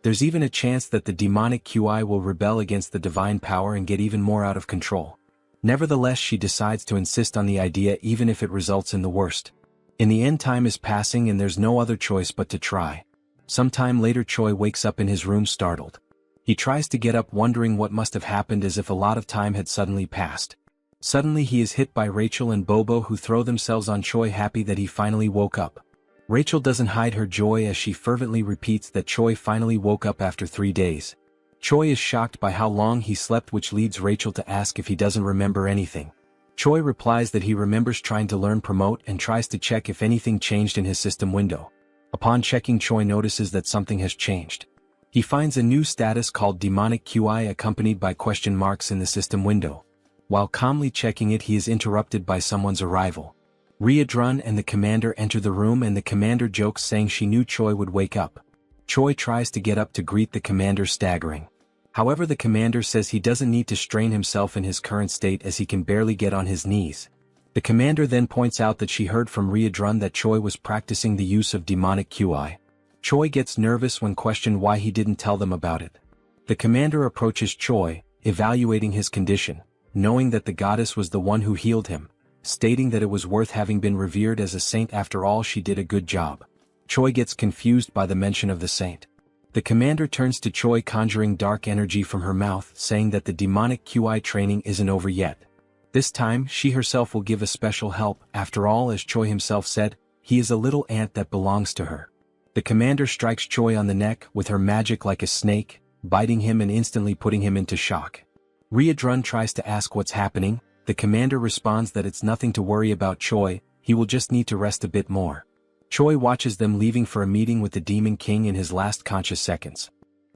There's even a chance that the demonic QI will rebel against the divine power and get even more out of control. Nevertheless, she decides to insist on the idea even if it results in the worst. In the end, time is passing and there's no other choice but to try. Sometime later, Choi wakes up in his room startled. He tries to get up, wondering what must have happened, as if a lot of time had suddenly passed. Suddenly he is hit by Rachel and Bobo, who throw themselves on Choi, happy that he finally woke up. Rachel doesn't hide her joy as she fervently repeats that Choi finally woke up after 3 days. Choi is shocked by how long he slept, which leads Rachel to ask if he doesn't remember anything. Choi replies that he remembers trying to learn promote and tries to check if anything changed in his system window. Upon checking, Choi notices that something has changed. He finds a new status called demonic QI accompanied by question marks in the system window. While calmly checking it, he is interrupted by someone's arrival. Riedrun and the commander enter the room, and the commander jokes, saying she knew Choi would wake up. Choi tries to get up to greet the commander, staggering. However, the commander says he doesn't need to strain himself in his current state as he can barely get on his knees. The commander then points out that she heard from Riadrun that Choi was practicing the use of demonic QI. Choi gets nervous when questioned why he didn't tell them about it. The commander approaches Choi, evaluating his condition, knowing that the goddess was the one who healed him, stating that it was worth having been revered as a saint. After all, she did a good job. Choi gets confused by the mention of the saint. The commander turns to Choi, conjuring dark energy from her mouth, saying that the demonic QI training isn't over yet. This time, she herself will give a special help. After all, as Choi himself said, he is a little ant that belongs to her. The commander strikes Choi on the neck with her magic like a snake, biting him and instantly putting him into shock. Riadrun tries to ask what's happening. The commander responds that it's nothing to worry about Choi, he will just need to rest a bit more. Choi watches them leaving for a meeting with the Demon King in his last conscious seconds.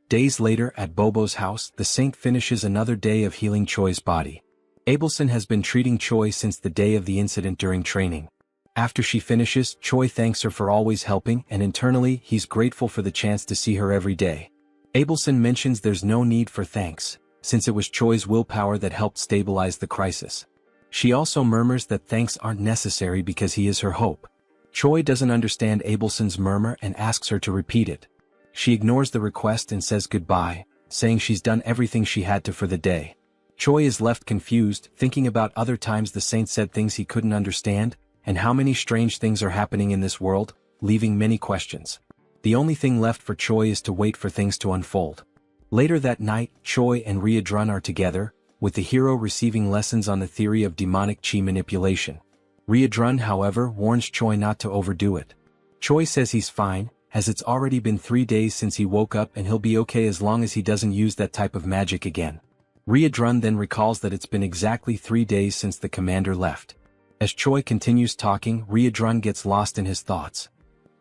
Days later at Bobo's house, the saint finishes another day of healing Choi's body. Abelson has been treating Choi since the day of the incident during training. After she finishes, Choi thanks her for always helping, and internally, he's grateful for the chance to see her every day. Abelson mentions there's no need for thanks, since it was Choi's willpower that helped stabilize the crisis. She also murmurs that thanks aren't necessary because he is her hope. Choi doesn't understand Abelson's murmur and asks her to repeat it. She ignores the request and says goodbye, saying she's done everything she had to for the day. Choi is left confused, thinking about other times the saint said things he couldn't understand, and how many strange things are happening in this world, leaving many questions. The only thing left for Choi is to wait for things to unfold. Later that night, Choi and Riadrun are together, with the hero receiving lessons on the theory of demonic chi manipulation. Riadrun, however, warns Choi not to overdo it. Choi says he's fine, as it's already been 3 days since he woke up and he'll be okay as long as he doesn't use that type of magic again. Riadrun then recalls that it's been exactly 3 days since the commander left. As Choi continues talking, Riadrun gets lost in his thoughts.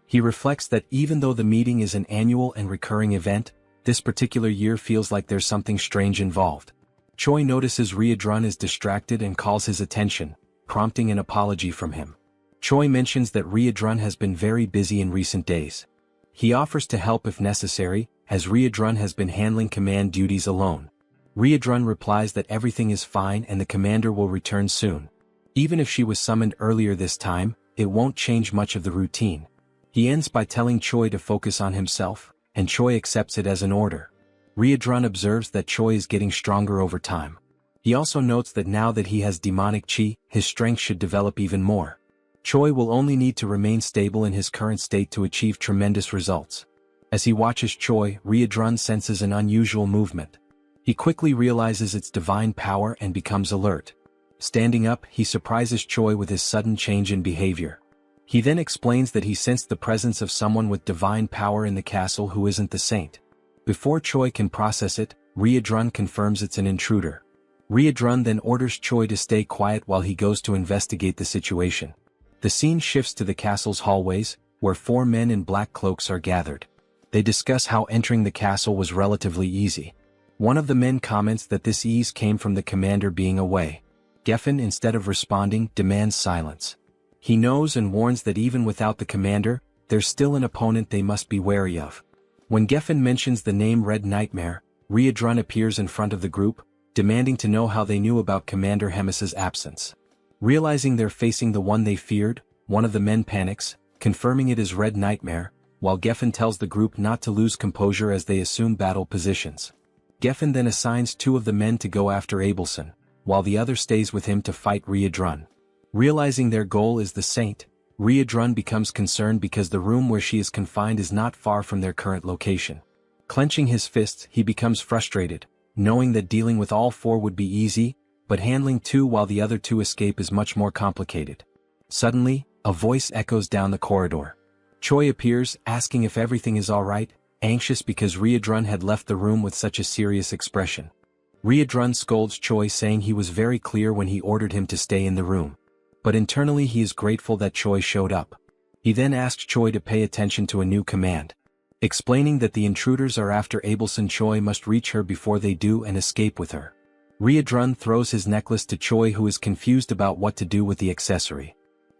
He reflects that even though the meeting is an annual and recurring event, this particular year feels like there's something strange involved. Choi notices Riadrun is distracted and calls his attention, prompting an apology from him. Choi mentions that Riadrun has been very busy in recent days. He offers to help if necessary, as Riadrun has been handling command duties alone. Riadrun replies that everything is fine and the commander will return soon. Even if she was summoned earlier this time, it won't change much of the routine. He ends by telling Choi to focus on himself, and Choi accepts it as an order. Riadrun observes that Choi is getting stronger over time. He also notes that now that he has demonic chi, his strength should develop even more. Choi will only need to remain stable in his current state to achieve tremendous results. As he watches Choi, Riadrun senses an unusual movement. He quickly realizes its divine power and becomes alert. Standing up, he surprises Choi with his sudden change in behavior. He then explains that he sensed the presence of someone with divine power in the castle who isn't the saint. Before Choi can process it, Riadrun confirms it's an intruder. Riadrun then orders Choi to stay quiet while he goes to investigate the situation. The scene shifts to the castle's hallways, where 4 men in black cloaks are gathered. They discuss how entering the castle was relatively easy. One of the men comments that this ease came from the commander being away. Geffen, instead of responding, demands silence. He knows and warns that even without the commander, there's still an opponent they must be wary of. When Geffen mentions the name Red Nightmare, Riadrun appears in front of the group, demanding to know how they knew about Commander Hemis's absence. Realizing they're facing the one they feared, one of the men panics, confirming it is Red Nightmare, while Geffen tells the group not to lose composure as they assume battle positions. Geffen then assigns 2 of the men to go after Abelson, while the other stays with him to fight Riadrun. Realizing their goal is the saint, Riadrun becomes concerned because the room where she is confined is not far from their current location. Clenching his fists, he becomes frustrated, knowing that dealing with all 4 would be easy, but handling 2 while the other 2 escape is much more complicated. Suddenly, a voice echoes down the corridor. Choi appears, asking if everything is alright, anxious because Riadrun had left the room with such a serious expression. Riadrun scolds Choi, saying he was very clear when he ordered him to stay in the room. But internally he is grateful that Choi showed up. He then asks Choi to pay attention to a new command. Explaining that the intruders are after Abelson, Choi must reach her before they do and escape with her. Riadrun throws his necklace to Choi, who is confused about what to do with the accessory.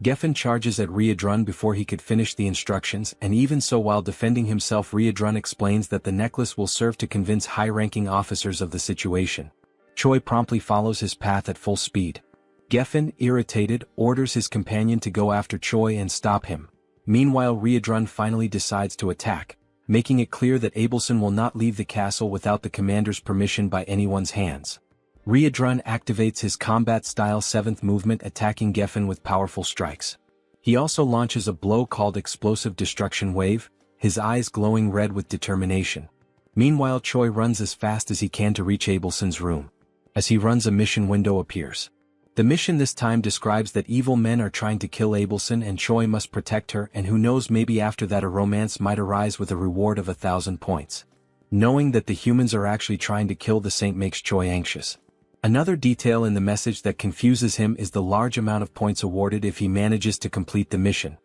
Geffen charges at Riadrun before he could finish the instructions, and even so, while defending himself, Riadrun explains that the necklace will serve to convince high-ranking officers of the situation. Choi promptly follows his path at full speed. Geffen, irritated, orders his companion to go after Choi and stop him. Meanwhile, Riedrun finally decides to attack, making it clear that Abelson will not leave the castle without the commander's permission by anyone's hands. Riedrun activates his combat-style 7th movement, attacking Geffen with powerful strikes. He also launches a blow called Explosive Destruction Wave, his eyes glowing red with determination. Meanwhile, Choi runs as fast as he can to reach Abelson's room. As he runs, a mission window appears. The mission this time describes that evil men are trying to kill Abelson and Choi must protect her, and who knows, maybe after that a romance might arise with a reward of 1,000 points. Knowing that the humans are actually trying to kill the saint makes Choi anxious. Another detail in the message that confuses him is the large amount of points awarded if he manages to complete the mission.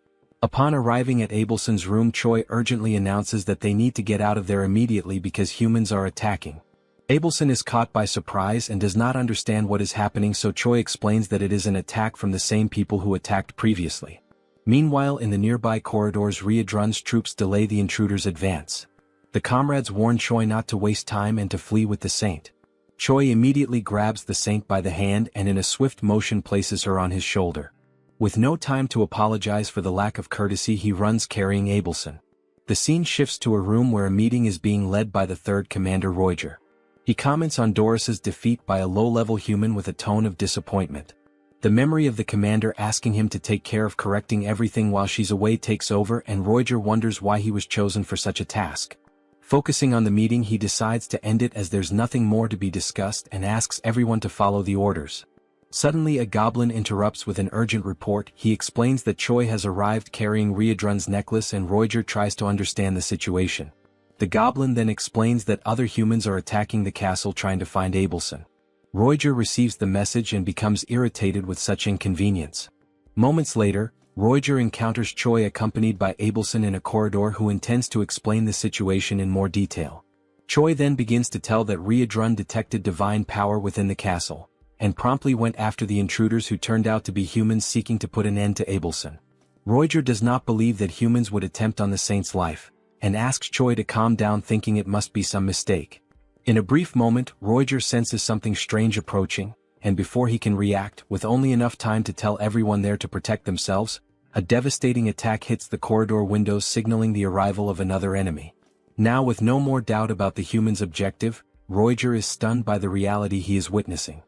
Upon arriving at Abelson's room, Choi urgently announces that they need to get out of there immediately because humans are attacking. Abelson is caught by surprise and does not understand what is happening, so Choi explains that it is an attack from the same people who attacked previously. Meanwhile, in the nearby corridors, Riedrun's troops delay the intruders' advance. The comrades warn Choi not to waste time and to flee with the saint. Choi immediately grabs the saint by the hand and in a swift motion places her on his shoulder. With no time to apologize for the lack of courtesy, he runs carrying Abelson. The scene shifts to a room where a meeting is being led by the 3rd Commander Roger. He comments on Doris's defeat by a low-level human with a tone of disappointment. The memory of the commander asking him to take care of correcting everything while she's away takes over, and Roger wonders why he was chosen for such a task. Focusing on the meeting, he decides to end it as there's nothing more to be discussed and asks everyone to follow the orders. Suddenly, a goblin interrupts with an urgent report. He explains that Choi has arrived carrying Riedrun's necklace, and Roger tries to understand the situation. The goblin then explains that other humans are attacking the castle trying to find Abelson. Roger receives the message and becomes irritated with such inconvenience. Moments later, Roger encounters Choi accompanied by Abelson in a corridor, who intends to explain the situation in more detail. Choi then begins to tell that Riedrun detected divine power within the castle, and promptly went after the intruders who turned out to be humans seeking to put an end to Abelson. Roger does not believe that humans would attempt on the saint's life, and asks Choi to calm down, thinking it must be some mistake. In a brief moment, Roger senses something strange approaching, and before he can react, with only enough time to tell everyone there to protect themselves, a devastating attack hits the corridor windows, signaling the arrival of another enemy. Now, with no more doubt about the human's objective, Roger is stunned by the reality he is witnessing.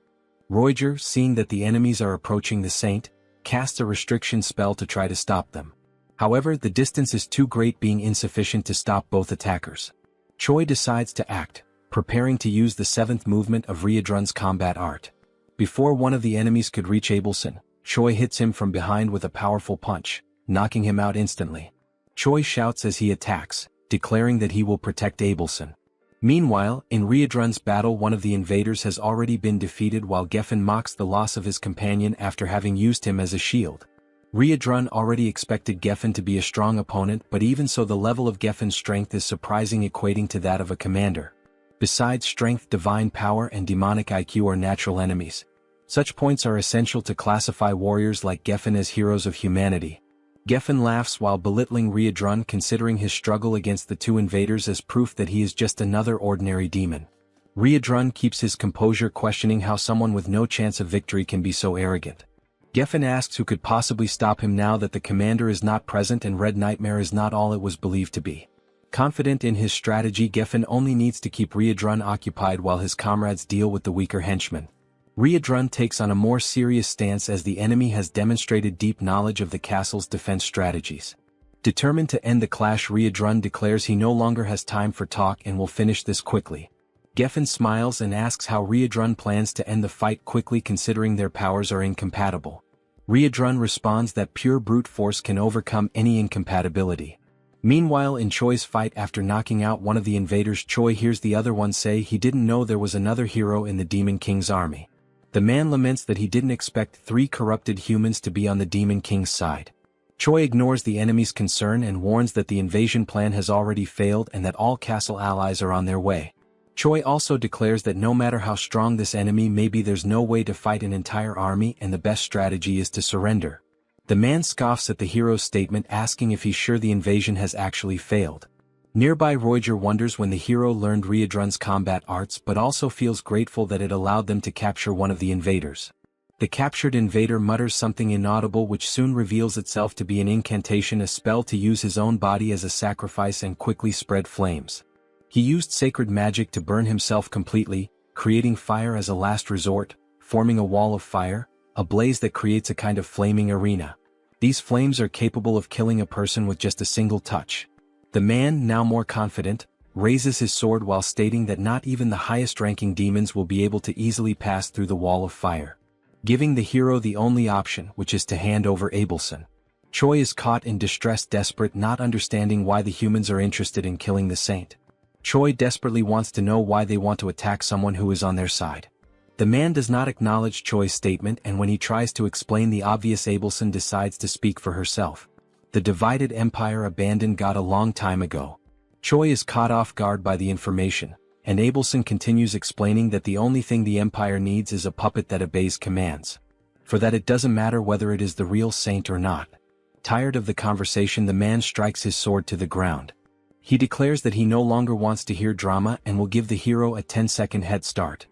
Roger, seeing that the enemies are approaching the saint, casts a restriction spell to try to stop them. However, the distance is too great, being insufficient to stop both attackers. Choi decides to act, preparing to use the 7th movement of Riedrun's combat art. Before one of the enemies could reach Abelson, Choi hits him from behind with a powerful punch, knocking him out instantly. Choi shouts as he attacks, declaring that he will protect Abelson. Meanwhile, in Riedrun's battle, one of the invaders has already been defeated, while Geffen mocks the loss of his companion after having used him as a shield. Riedrun already expected Geffen to be a strong opponent, but even so, the level of Geffen's strength is surprising, equating to that of a commander. Besides strength, divine power and demonic IQ are natural enemies. Such points are essential to classify warriors like Geffen as heroes of humanity. Geffen laughs while belittling Riedrun, considering his struggle against the 2 invaders as proof that he is just another ordinary demon. Riedrun keeps his composure, questioning how someone with no chance of victory can be so arrogant. Geffen asks who could possibly stop him now that the commander is not present and Red Nightmare is not all it was believed to be. Confident in his strategy, Geffen only needs to keep Riedrun occupied while his comrades deal with the weaker henchmen. Riedrun takes on a more serious stance as the enemy has demonstrated deep knowledge of the castle's defense strategies. Determined to end the clash, Riedrun declares he no longer has time for talk and will finish this quickly. Geffen smiles and asks how Riedrun plans to end the fight quickly, considering their powers are incompatible. Riedrun responds that pure brute force can overcome any incompatibility. Meanwhile, in Choi's fight, after knocking out one of the invaders, Choi hears the other one say he didn't know there was another hero in the Demon King's army. The man laments that he didn't expect 3 corrupted humans to be on the Demon King's side. Choi ignores the enemy's concern and warns that the invasion plan has already failed and that all castle allies are on their way. Choi also declares that no matter how strong this enemy may be, there's no way to fight an entire army and the best strategy is to surrender. The man scoffs at the hero's statement, asking if he's sure the invasion has actually failed. Nearby, Roger wonders when the hero learned Riedrun's combat arts, but also feels grateful that it allowed them to capture one of the invaders. The captured invader mutters something inaudible which soon reveals itself to be an incantation, a spell to use his own body as a sacrifice and quickly spread flames. He used sacred magic to burn himself completely, creating fire as a last resort, forming a wall of fire, a blaze that creates a kind of flaming arena. These flames are capable of killing a person with just a single touch. The man, now more confident, raises his sword while stating that not even the highest-ranking demons will be able to easily pass through the wall of fire, giving the hero the only option, which is to hand over Abelson. Choi is caught in distress, desperate, not understanding why the humans are interested in killing the saint. Choi desperately wants to know why they want to attack someone who is on their side. The man does not acknowledge Choi's statement, and when he tries to explain the obvious, Abelson decides to speak for herself. The divided empire abandoned God a long time ago. Choi is caught off guard by the information, and Abelson continues explaining that the only thing the empire needs is a puppet that obeys commands. For that it doesn't matter whether it is the real saint or not. Tired of the conversation, the man strikes his sword to the ground. He declares that he no longer wants to hear drama and will give the hero a 10-second head start.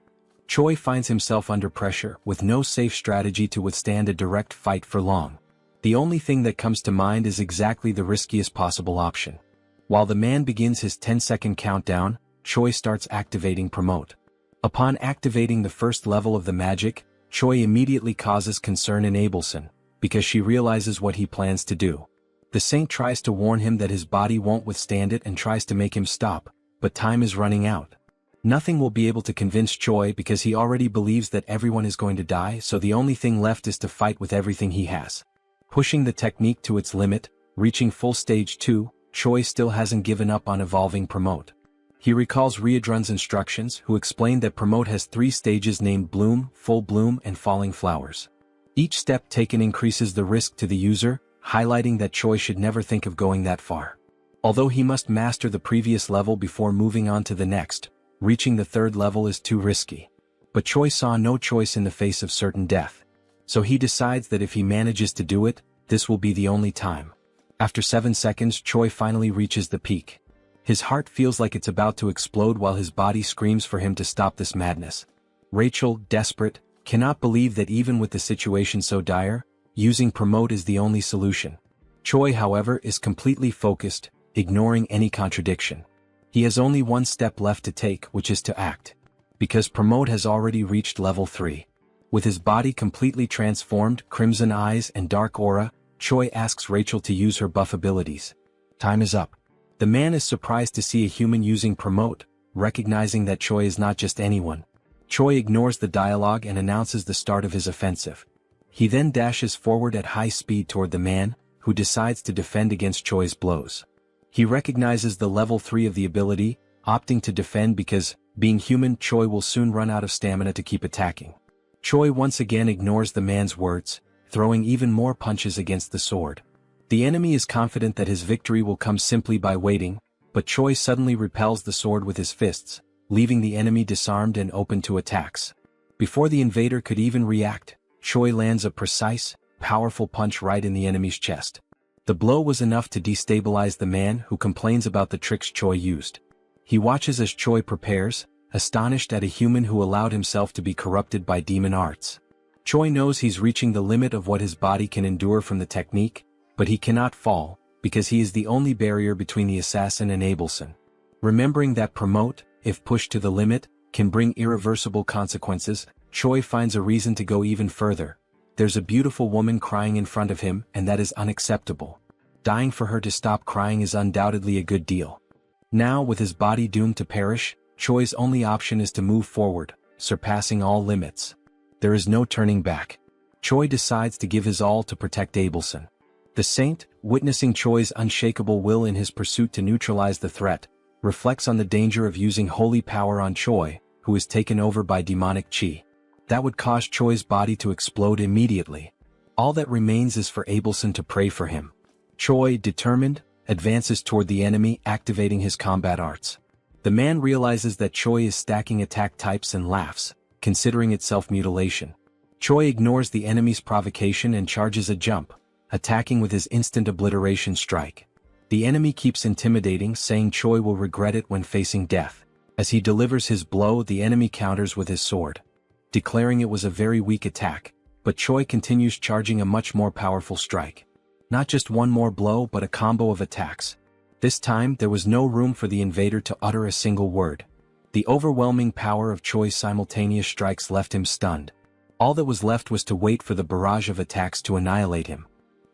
Choi finds himself under pressure, with no safe strategy to withstand a direct fight for long. The only thing that comes to mind is exactly the riskiest possible option. While the man begins his 10-second countdown, Choi starts activating Promote. Upon activating the first level of the magic, Choi immediately causes concern in Abelson, because she realizes what he plans to do. The saint tries to warn him that his body won't withstand it and tries to make him stop, but time is running out. Nothing will be able to convince Choi because he already believes that everyone is going to die, so the only thing left is to fight with everything he has. Pushing the technique to its limit, reaching full stage 2, Choi still hasn't given up on evolving Promote. He recalls Riedrun's instructions, who explained that Promote has 3 stages named Bloom, Full Bloom, and Falling Flowers. Each step taken increases the risk to the user, highlighting that Choi should never think of going that far. Although he must master the previous level before moving on to the next, reaching the 3rd level is too risky. But Choi saw no choice in the face of certain death. So he decides that if he manages to do it, this will be the only time. After 7 seconds, Choi finally reaches the peak. His heart feels like it's about to explode while his body screams for him to stop this madness. Rachel, desperate, cannot believe that even with the situation so dire, using Promote is the only solution. Choi, however, is completely focused, ignoring any contradiction. He has only one step left to take, which is to act. Because Promote has already reached level 3. With his body completely transformed, crimson eyes and dark aura, Choi asks Rachel to use her buff abilities. Time is up. The man is surprised to see a human using Promote, recognizing that Choi is not just anyone. Choi ignores the dialogue and announces the start of his offensive. He then dashes forward at high speed toward the man, who decides to defend against Choi's blows. He recognizes the level 3 of the ability, opting to defend because, being human, Choi will soon run out of stamina to keep attacking. Choi once again ignores the man's words, throwing even more punches against the sword. The enemy is confident that his victory will come simply by waiting, but Choi suddenly repels the sword with his fists, leaving the enemy disarmed and open to attacks. Before the invader could even react, Choi lands a precise, powerful punch right in the enemy's chest. The blow was enough to destabilize the man, who complains about the tricks Choi used. He watches as Choi prepares, astonished at a human who allowed himself to be corrupted by demon arts. Choi knows he's reaching the limit of what his body can endure from the technique, but he cannot fall, because he is the only barrier between the assassin and Abelson. Remembering that Promote, if pushed to the limit, can bring irreversible consequences, Choi finds a reason to go even further. There's a beautiful woman crying in front of him, and that is unacceptable. Dying for her to stop crying is undoubtedly a good deal. Now, with his body doomed to perish, Choi's only option is to move forward, surpassing all limits. There is no turning back. Choi decides to give his all to protect Abelson. The saint, witnessing Choi's unshakable will in his pursuit to neutralize the threat, reflects on the danger of using holy power on Choi, who is taken over by demonic chi. That would cause Choi's body to explode immediately. All that remains is for Abelson to pray for him. Choi, determined, advances toward the enemy, activating his combat arts. The man realizes that Choi is stacking attack types and laughs, considering it self-mutilation. Choi ignores the enemy's provocation and charges a jump, attacking with his instant obliteration strike. The enemy keeps intimidating, saying Choi will regret it when facing death. As he delivers his blow, the enemy counters with his sword. Declaring it was a very weak attack, but Choi continues charging a much more powerful strike. Not just one more blow but a combo of attacks. This time there was no room for the invader to utter a single word. The overwhelming power of Choi's simultaneous strikes left him stunned. All that was left was to wait for the barrage of attacks to annihilate him.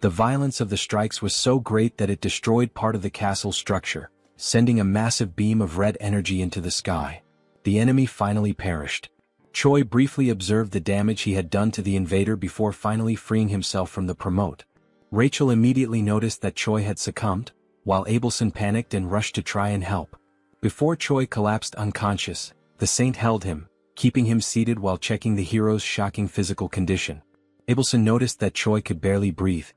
The violence of the strikes was so great that it destroyed part of the castle's structure, sending a massive beam of red energy into the sky. The enemy finally perished. Choi briefly observed the damage he had done to the invader before finally freeing himself from the promote. Rachel immediately noticed that Choi had succumbed, while Abelson panicked and rushed to try and help. Before Choi collapsed unconscious, the saint held him, keeping him seated while checking the hero's shocking physical condition. Abelson noticed that Choi could barely breathe.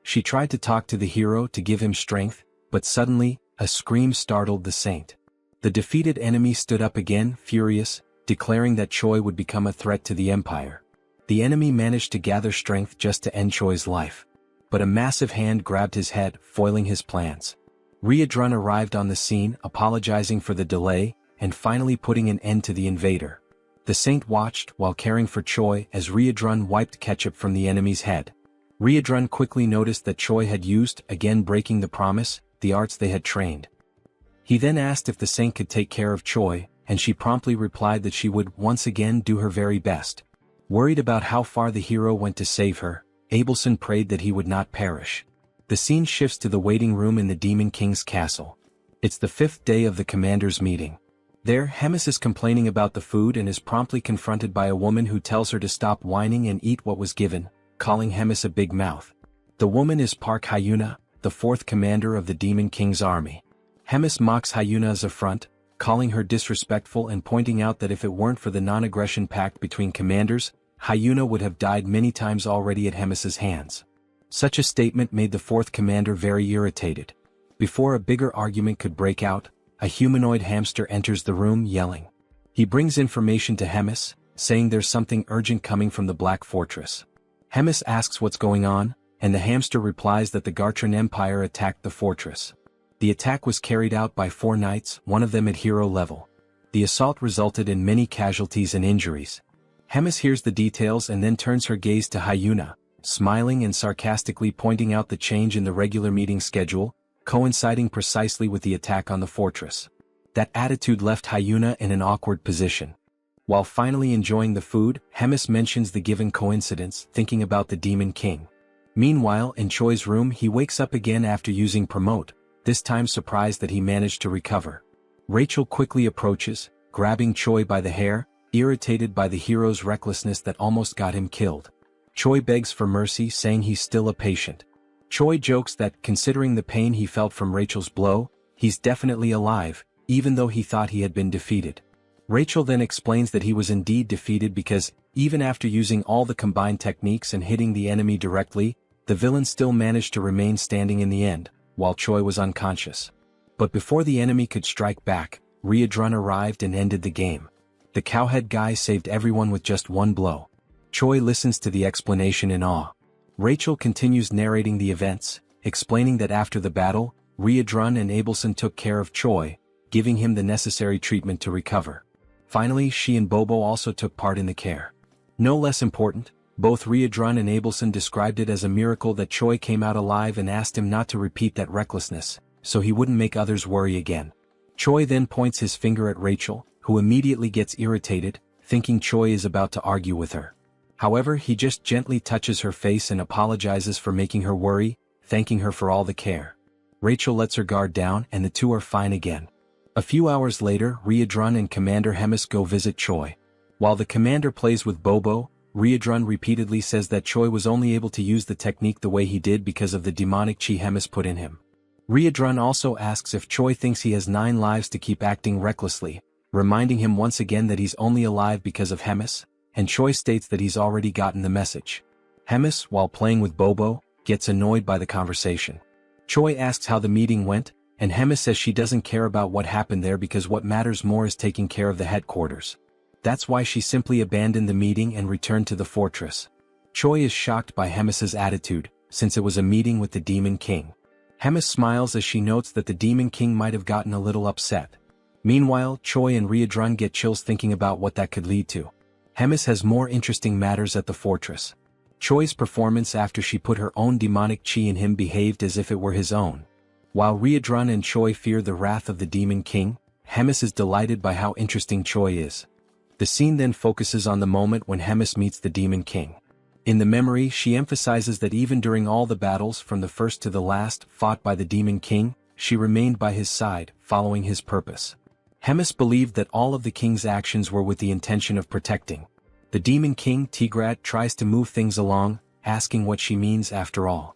She tried to talk to the hero to give him strength, but suddenly, a scream startled the saint. The defeated enemy stood up again, furious, declaring that Choi would become a threat to the empire. The enemy managed to gather strength just to end Choi's life. But a massive hand grabbed his head, foiling his plans. Riadrun arrived on the scene, apologizing for the delay, and finally putting an end to the invader. The saint watched while caring for Choi as Riadrun wiped ketchup from the enemy's head. Riadrun quickly noticed that Choi had used, again breaking the promise, the arts they had trained. He then asked if the saint could take care of Choi, and she promptly replied that she would once again do her very best. Worried about how far the hero went to save her, Abelson prayed that he would not perish. The scene shifts to the waiting room in the Demon King's castle. It's the 5th day of the commander's meeting. There, Hemis is complaining about the food and is promptly confronted by a woman who tells her to stop whining and eat what was given, calling Hemis a big mouth. The woman is Park Hyuna, the 4th commander of the Demon King's army. Hemis mocks Hyuna's affront, calling her disrespectful and pointing out that if it weren't for the non-aggression pact between commanders, Hyuna would have died many times already at Hemis's hands. Such a statement made the 4th commander very irritated. Before a bigger argument could break out, a humanoid hamster enters the room yelling. He brings information to Hemis, saying there's something urgent coming from the Black Fortress. Hemis asks what's going on, and the hamster replies that the Gartran Empire attacked the fortress. The attack was carried out by 4 knights, one of them at hero level. The assault resulted in many casualties and injuries. Hemis hears the details and then turns her gaze to Hyuna, smiling and sarcastically pointing out the change in the regular meeting schedule, coinciding precisely with the attack on the fortress. That attitude left Hyuna in an awkward position. While finally enjoying the food, Hemis mentions the given coincidence, thinking about the Demon King. Meanwhile, in Choi's room he wakes up again after using promote, this time surprised that he managed to recover. Rachel quickly approaches, grabbing Choi by the hair, irritated by the hero's recklessness that almost got him killed. Choi begs for mercy, saying he's still a patient. Choi jokes that, considering the pain he felt from Rachel's blow, he's definitely alive, even though he thought he had been defeated. Rachel then explains that he was indeed defeated because, even after using all the combined techniques and hitting the enemy directly, the villain still managed to remain standing in the end, while Choi was unconscious. But before the enemy could strike back, Riadrun arrived and ended the game. The cowhead guy saved everyone with just one blow. Choi listens to the explanation in awe. Rachel continues narrating the events, explaining that after the battle, Riadrun and Abelson took care of Choi, giving him the necessary treatment to recover. Finally, she and Bobo also took part in the care. No less important, both Riadrun and Abelson described it as a miracle that Choi came out alive and asked him not to repeat that recklessness, so he wouldn't make others worry again. Choi then points his finger at Rachel, who immediately gets irritated, thinking Choi is about to argue with her. However, he just gently touches her face and apologizes for making her worry, thanking her for all the care. Rachel lets her guard down and the two are fine again. A few hours later, Riadrun and Commander Hemis go visit Choi. While the commander plays with Bobo, Riadrun repeatedly says that Choi was only able to use the technique the way he did because of the demonic chi Hemis put in him. Riadrun also asks if Choi thinks he has 9 lives to keep acting recklessly, reminding him once again that he's only alive because of Hemis, and Choi states that he's already gotten the message. Hemis, while playing with Bobo, gets annoyed by the conversation. Choi asks how the meeting went, and Hemis says she doesn't care about what happened there because what matters more is taking care of the headquarters. That's why she simply abandoned the meeting and returned to the fortress. Choi is shocked by Hemis's attitude, since it was a meeting with the Demon King. Hemis smiles as she notes that the Demon King might have gotten a little upset. Meanwhile, Choi and Riadrun get chills thinking about what that could lead to. Hemis has more interesting matters at the fortress. Choi's performance after she put her own demonic chi in him behaved as if it were his own. While Riadrun and Choi fear the wrath of the Demon King, Hemis is delighted by how interesting Choi is. The scene then focuses on the moment when Hemis meets the Demon King. In the memory, she emphasizes that even during all the battles from the first to the last fought by the Demon King, she remained by his side, following his purpose. Hemis believed that all of the king's actions were with the intention of protecting. The Demon King Tigrad tries to move things along, asking what she means after all.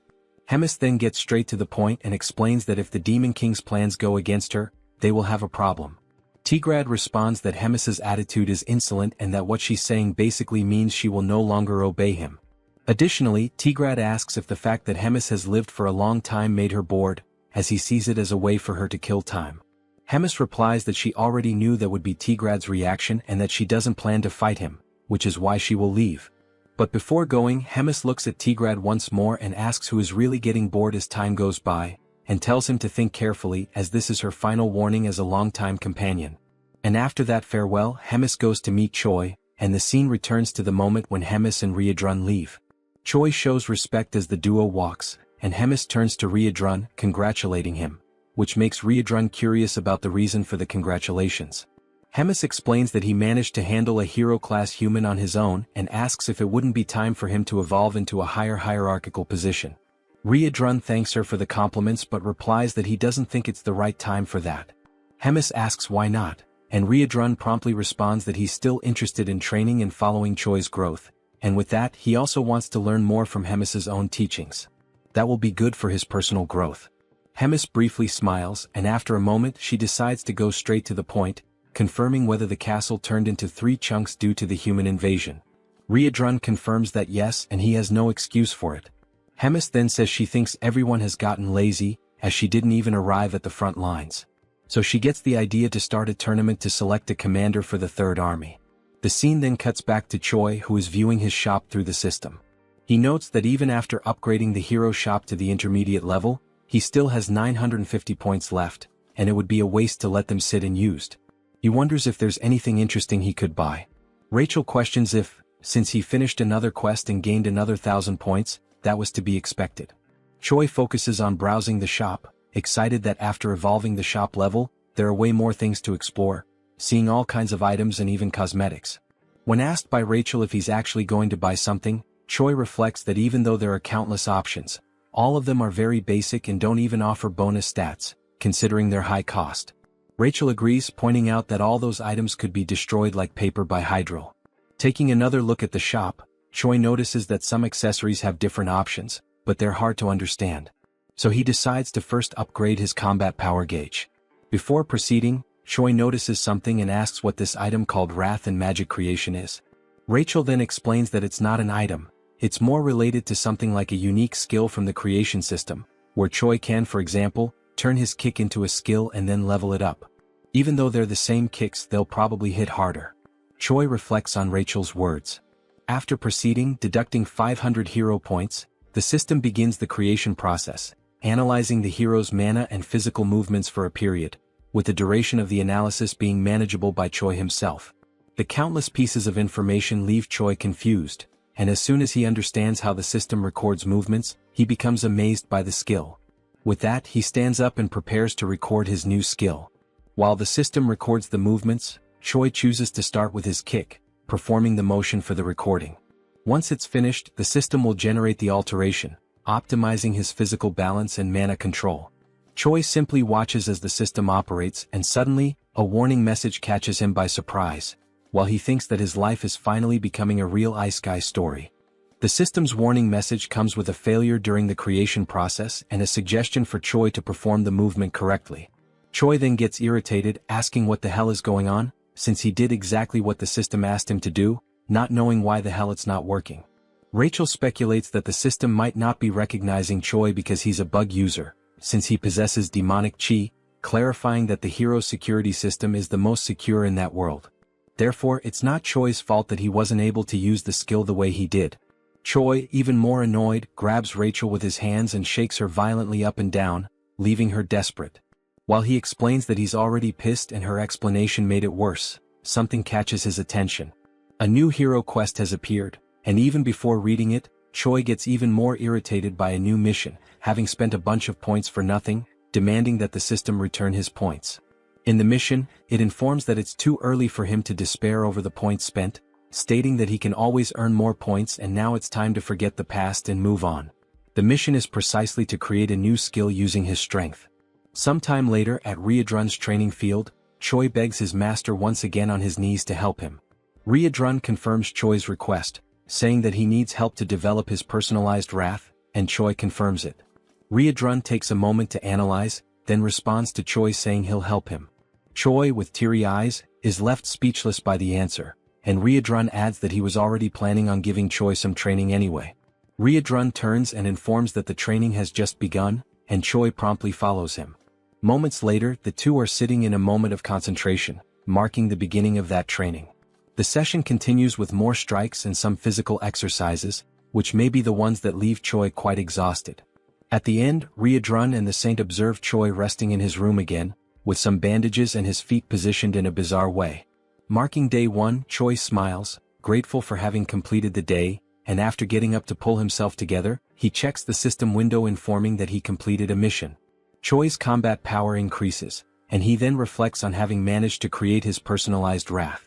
Hemis then gets straight to the point and explains that if the Demon King's plans go against her, they will have a problem. Tigrad responds that Hemis's attitude is insolent and that what she's saying basically means she will no longer obey him. Additionally, Tigrad asks if the fact that Hemis has lived for a long time made her bored, as he sees it as a way for her to kill time. Hemis replies that she already knew that would be Tigrad's reaction and that she doesn't plan to fight him, which is why she will leave. But before going, Hemis looks at Tigrad once more and asks who is really getting bored as time goes by, and tells him to think carefully as this is her final warning as a longtime companion. And after that farewell, Hemis goes to meet Choi, and the scene returns to the moment when Hemis and Riadrun leave. Choi shows respect as the duo walks, and Hemis turns to Riadrun, congratulating him, which makes Riadrun curious about the reason for the congratulations. Hemis explains that he managed to handle a hero-class human on his own and asks if it wouldn't be time for him to evolve into a higher hierarchical position. Riadrun thanks her for the compliments but replies that he doesn't think it's the right time for that. Hemis asks why not, and Riadrun promptly responds that he's still interested in training and following Choi's growth, and with that he also wants to learn more from Hemis's own teachings. That will be good for his personal growth. Hemis briefly smiles, and after a moment she decides to go straight to the point, confirming whether the castle turned into 3 chunks due to the human invasion. Riadrun confirms that yes, and he has no excuse for it. Hemis then says she thinks everyone has gotten lazy, as she didn't even arrive at the front lines. So she gets the idea to start a tournament to select a commander for the Third Army. The scene then cuts back to Choi, who is viewing his shop through the system. He notes that even after upgrading the hero shop to the intermediate level, he still has 950 points left, and it would be a waste to let them sit unused. He wonders if there's anything interesting he could buy. Rachel questions if, since he finished another quest and gained another 1,000 points, that was to be expected. Choi focuses on browsing the shop, excited that after evolving the shop level, there are way more things to explore, seeing all kinds of items and even cosmetics. When asked by Rachel if he's actually going to buy something, Choi reflects that even though there are countless options, all of them are very basic and don't even offer bonus stats, considering their high cost. Rachel agrees, pointing out that all those items could be destroyed like paper by Hydro. Taking another look at the shop, Choi notices that some accessories have different options, but they're hard to understand. So he decides to first upgrade his combat power gauge. Before proceeding, Choi notices something and asks what this item called Wrath and Magic Creation is. Rachel then explains that it's not an item, it's more related to something like a unique skill from the creation system, where Choi can, for example, turn his kick into a skill and then level it up. Even though they're the same kicks, they'll probably hit harder. Choi reflects on Rachel's words. After proceeding, deducting 500 hero points, the system begins the creation process, analyzing the hero's mana and physical movements for a period, with the duration of the analysis being manageable by Choi himself. The countless pieces of information leave Choi confused, and as soon as he understands how the system records movements, he becomes amazed by the skill. With that, he stands up and prepares to record his new skill. While the system records the movements, Choi chooses to start with his kick, performing the motion for the recording. Once it's finished, the system will generate the alteration, optimizing his physical balance and mana control. Choi simply watches as the system operates, and suddenly, a warning message catches him by surprise, while he thinks that his life is finally becoming a real Isekai story. The system's warning message comes with a failure during the creation process and a suggestion for Choi to perform the movement correctly. Choi then gets irritated, asking what the hell is going on, since he did exactly what the system asked him to do, not knowing why the hell it's not working. Rachel speculates that the system might not be recognizing Choi because he's a bug user, since he possesses demonic chi, clarifying that the hero's security system is the most secure in that world. Therefore, it's not Choi's fault that he wasn't able to use the skill the way he did. Choi, even more annoyed, grabs Rachel with his hands and shakes her violently up and down, leaving her desperate. While he explains that he's already pissed and her explanation made it worse, something catches his attention. A new hero quest has appeared, and even before reading it, Choi gets even more irritated by a new mission, having spent a bunch of points for nothing, demanding that the system return his points. In the mission, it informs that it's too early for him to despair over the points spent, stating that he can always earn more points and now it's time to forget the past and move on. The mission is precisely to create a new skill using his strength. Sometime later at Riedrun's training field, Choi begs his master once again on his knees to help him. Riedrun confirms Choi's request, saying that he needs help to develop his personalized wrath, and Choi confirms it. Riedrun takes a moment to analyze, then responds to Choi saying he'll help him. Choi, with teary eyes, is left speechless by the answer, and Riedrun adds that he was already planning on giving Choi some training anyway. Riedrun turns and informs that the training has just begun, and Choi promptly follows him. Moments later, the two are sitting in a moment of concentration, marking the beginning of that training. The session continues with more strikes and some physical exercises, which may be the ones that leave Choi quite exhausted. At the end, Riedrun and the saint observe Choi resting in his room again, with some bandages and his feet positioned in a bizarre way. Marking day 1, Choi smiles, grateful for having completed the day, and after getting up to pull himself together, he checks the system window informing that he completed a mission. Choi's combat power increases, and he then reflects on having managed to create his personalized wrath.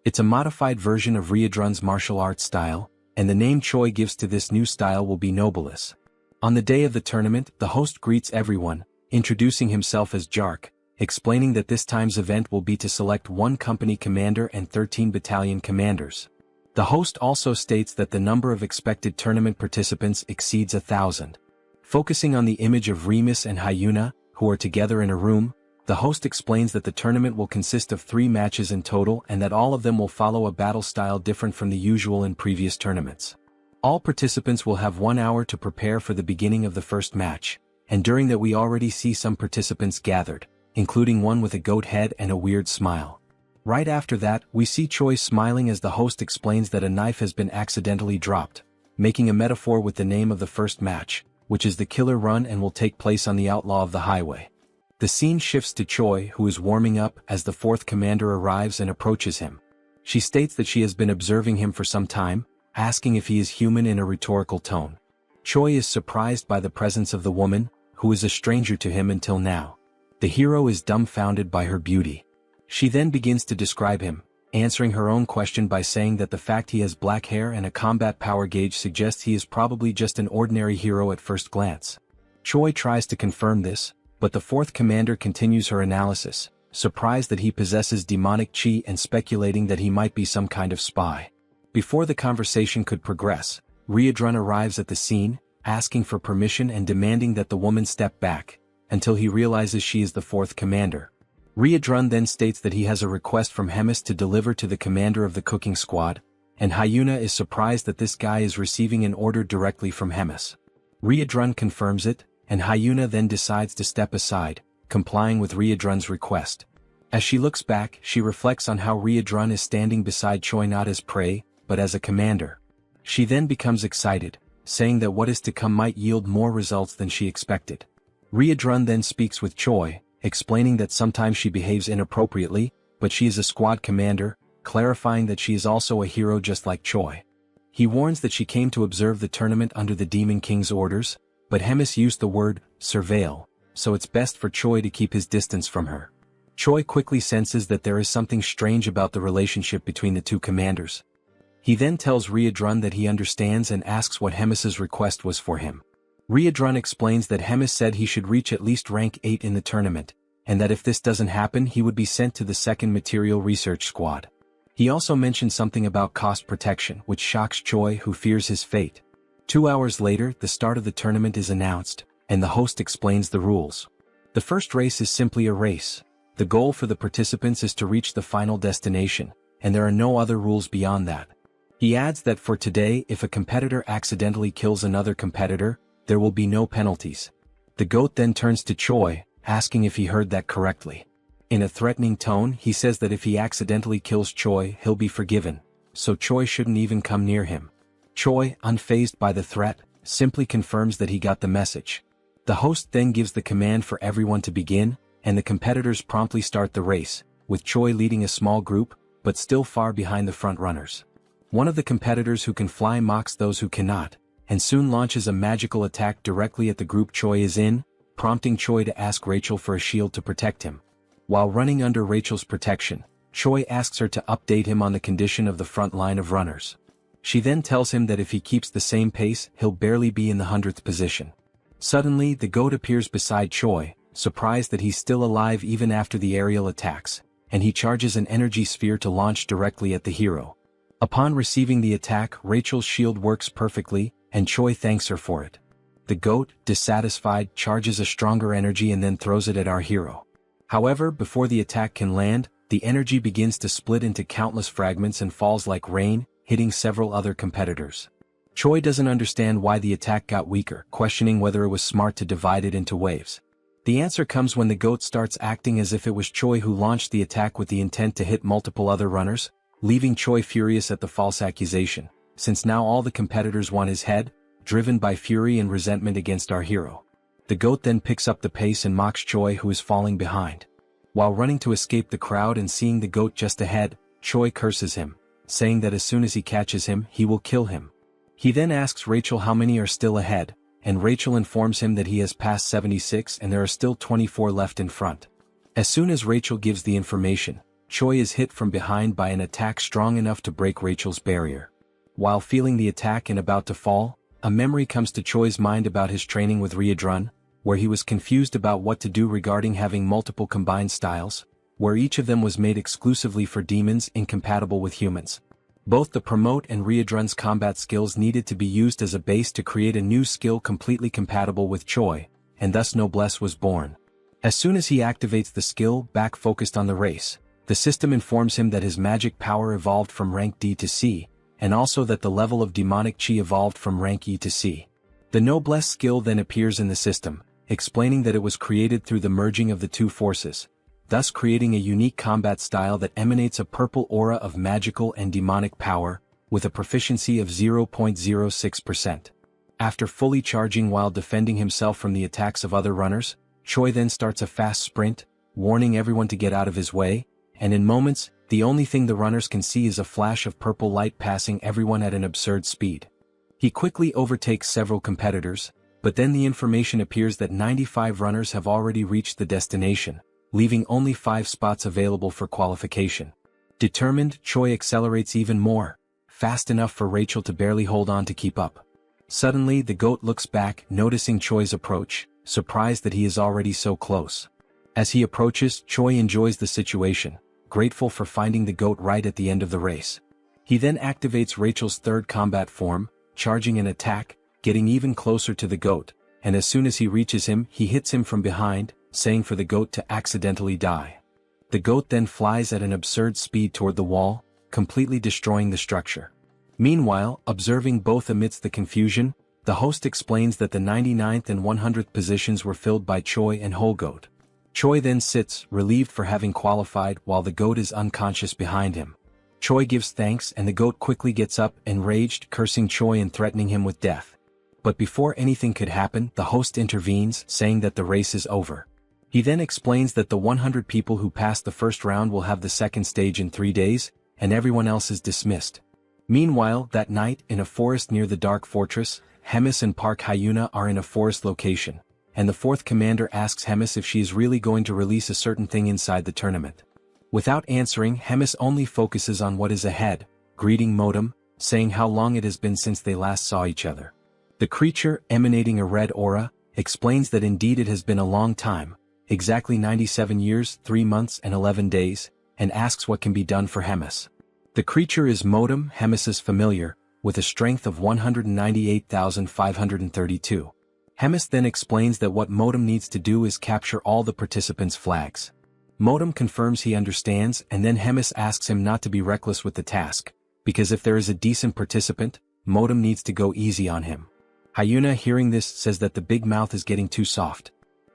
It's a modified version of Riedrun's martial arts style, and the name Choi gives to this new style will be Nobilis. On the day of the tournament, the host greets everyone, introducing himself as Jark, explaining that this time's event will be to select 1 company commander and 13 battalion commanders. The host also states that the number of expected tournament participants exceeds 1,000. Focusing on the image of Remus and Hyuna, who are together in a room, the host explains that the tournament will consist of 3 matches in total and that all of them will follow a battle style different from the usual in previous tournaments. All participants will have 1 hour to prepare for the beginning of the first match, and during that we already see some participants gathered, including one with a goat head and a weird smile. Right after that, we see Choi smiling as the host explains that a knife has been accidentally dropped, making a metaphor with the name of the first match, which is the Killer Run and will take place on the Outlaw of the Highway. The scene shifts to Choi, who is warming up as the 4th commander arrives and approaches him. She states that she has been observing him for some time, asking if he is human in a rhetorical tone. Choi is surprised by the presence of the woman, who is a stranger to him until now. The hero is dumbfounded by her beauty. She then begins to describe him, answering her own question by saying that the fact he has black hair and a combat power gauge suggests he is probably just an ordinary hero at first glance. Choi tries to confirm this, but the 4th commander continues her analysis, surprised that he possesses demonic chi and speculating that he might be some kind of spy. Before the conversation could progress, Riedrun arrives at the scene, asking for permission and demanding that the woman step back, until he realizes she is the 4th commander. Riedrun then states that he has a request from Hemis to deliver to the commander of the cooking squad, and Hyuna is surprised that this guy is receiving an order directly from Hemis. Riedrun confirms it, and Hyuna then decides to step aside, complying with Riedrun's request. As she looks back, she reflects on how Riedrun is standing beside Choi not as prey, but as a commander. She then becomes excited, saying that what is to come might yield more results than she expected. Riedrun then speaks with Choi, explaining that sometimes she behaves inappropriately, but she is a squad commander, clarifying that she is also a hero just like Choi. He warns that she came to observe the tournament under the Demon King's orders, but Hemis used the word surveil, so it's best for Choi to keep his distance from her. Choi quickly senses that there is something strange about the relationship between the 2 commanders. He then tells Riedrun that he understands and asks what Hemis's request was for him. Riedrun explains that Hemis said he should reach at least rank 8 in the tournament, and that if this doesn't happen he would be sent to the 2nd Material Research Squad. He also mentioned something about cost protection, which shocks Choi, who fears his fate. 2 hours later, the start of the tournament is announced, and the host explains the rules. The first race is simply a race. The goal for the participants is to reach the final destination, and there are no other rules beyond that. He adds that for today, if a competitor accidentally kills another competitor, there will be no penalties. The goat then turns to Choi, asking if he heard that correctly. In a threatening tone, he says that if he accidentally kills Choi, he'll be forgiven, so Choi shouldn't even come near him. Choi, unfazed by the threat, simply confirms that he got the message. The host then gives the command for everyone to begin, and the competitors promptly start the race, with Choi leading a small group, but still far behind the front runners. One of the competitors who can fly mocks those who cannot, and soon launches a magical attack directly at the group Choi is in, prompting Choi to ask Rachel for a shield to protect him. While running under Rachel's protection, Choi asks her to update him on the condition of the front line of runners. She then tells him that if he keeps the same pace, he'll barely be in the 100th position. Suddenly, the goat appears beside Choi, surprised that he's still alive even after the aerial attacks, and he charges an energy sphere to launch directly at the hero. Upon receiving the attack, Rachel's shield works perfectly, and Choi thanks her for it. The goat, dissatisfied, charges a stronger energy and then throws it at our hero. However, before the attack can land, the energy begins to split into countless fragments and falls like rain, hitting several other competitors. Choi doesn't understand why the attack got weaker, questioning whether it was smart to divide it into waves. The answer comes when the goat starts acting as if it was Choi who launched the attack with the intent to hit multiple other runners, leaving Choi furious at the false accusation, since now all the competitors want his head, driven by fury and resentment against our hero. The goat then picks up the pace and mocks Choi, who is falling behind. While running to escape the crowd and seeing the goat just ahead, Choi curses him, saying that as soon as he catches him, he will kill him. He then asks Rachel how many are still ahead, and Rachel informs him that he has passed 76 and there are still 24 left in front. As soon as Rachel gives the information, Choi is hit from behind by an attack strong enough to break Rachel's barrier. While feeling the attack and about to fall, a memory comes to Choi's mind about his training with Ryodrun, where he was confused about what to do regarding having multiple combined styles, where each of them was made exclusively for demons incompatible with humans. Both the promote and Ryodrun's combat skills needed to be used as a base to create a new skill completely compatible with Choi, and thus Noblesse was born. As soon as he activates the skill back focused on the race, the system informs him that his magic power evolved from rank D to C, and also that the level of demonic chi evolved from rank E to C. The Noblesse skill then appears in the system, explaining that it was created through the merging of the two forces, thus creating a unique combat style that emanates a purple aura of magical and demonic power, with a proficiency of 0.06%. After fully charging while defending himself from the attacks of other runners, Choi then starts a fast sprint, warning everyone to get out of his way, and in moments, the only thing the runners can see is a flash of purple light passing everyone at an absurd speed. He quickly overtakes several competitors, but then the information appears that 95 runners have already reached the destination, leaving only 5 spots available for qualification. Determined, Choi accelerates even more, fast enough for Rachel to barely hold on to keep up. Suddenly, the goat looks back, noticing Choi's approach, surprised that he is already so close. As he approaches, Choi enjoys the situation, grateful for finding the goat right at the end of the race. He then activates Rachel's third combat form, charging an attack, getting even closer to the goat, and as soon as he reaches him, he hits him from behind, saying for the goat to accidentally die. The goat then flies at an absurd speed toward the wall, completely destroying the structure. Meanwhile, observing both amidst the confusion, the host explains that the 99th and 100th positions were filled by Choi and Whole Goat. Choi then sits, relieved for having qualified, while the goat is unconscious behind him. Choi gives thanks and the goat quickly gets up, enraged, cursing Choi and threatening him with death. But before anything could happen, the host intervenes, saying that the race is over. He then explains that the 100 people who passed the first round will have the second stage in 3 days, and everyone else is dismissed. Meanwhile, that night, in a forest near the Dark Fortress, Hemis and Park Hyuna are in a forest location, and the fourth commander asks Hemis if she is really going to release a certain thing inside the tournament. Without answering, Hemis only focuses on what is ahead, greeting Modem, saying how long it has been since they last saw each other. The creature, emanating a red aura, explains that indeed it has been a long time, exactly 97 years, 3 months and 11 days, and asks what can be done for Hemis. The creature is Modem, Hemis's familiar, with a strength of 198,532. Hemis then explains that what Modem needs to do is capture all the participants' flags. Modem confirms he understands, and then Hemis asks him not to be reckless with the task, because if there is a decent participant, Modem needs to go easy on him. Hyuna, hearing this, says that the big mouth is getting too soft.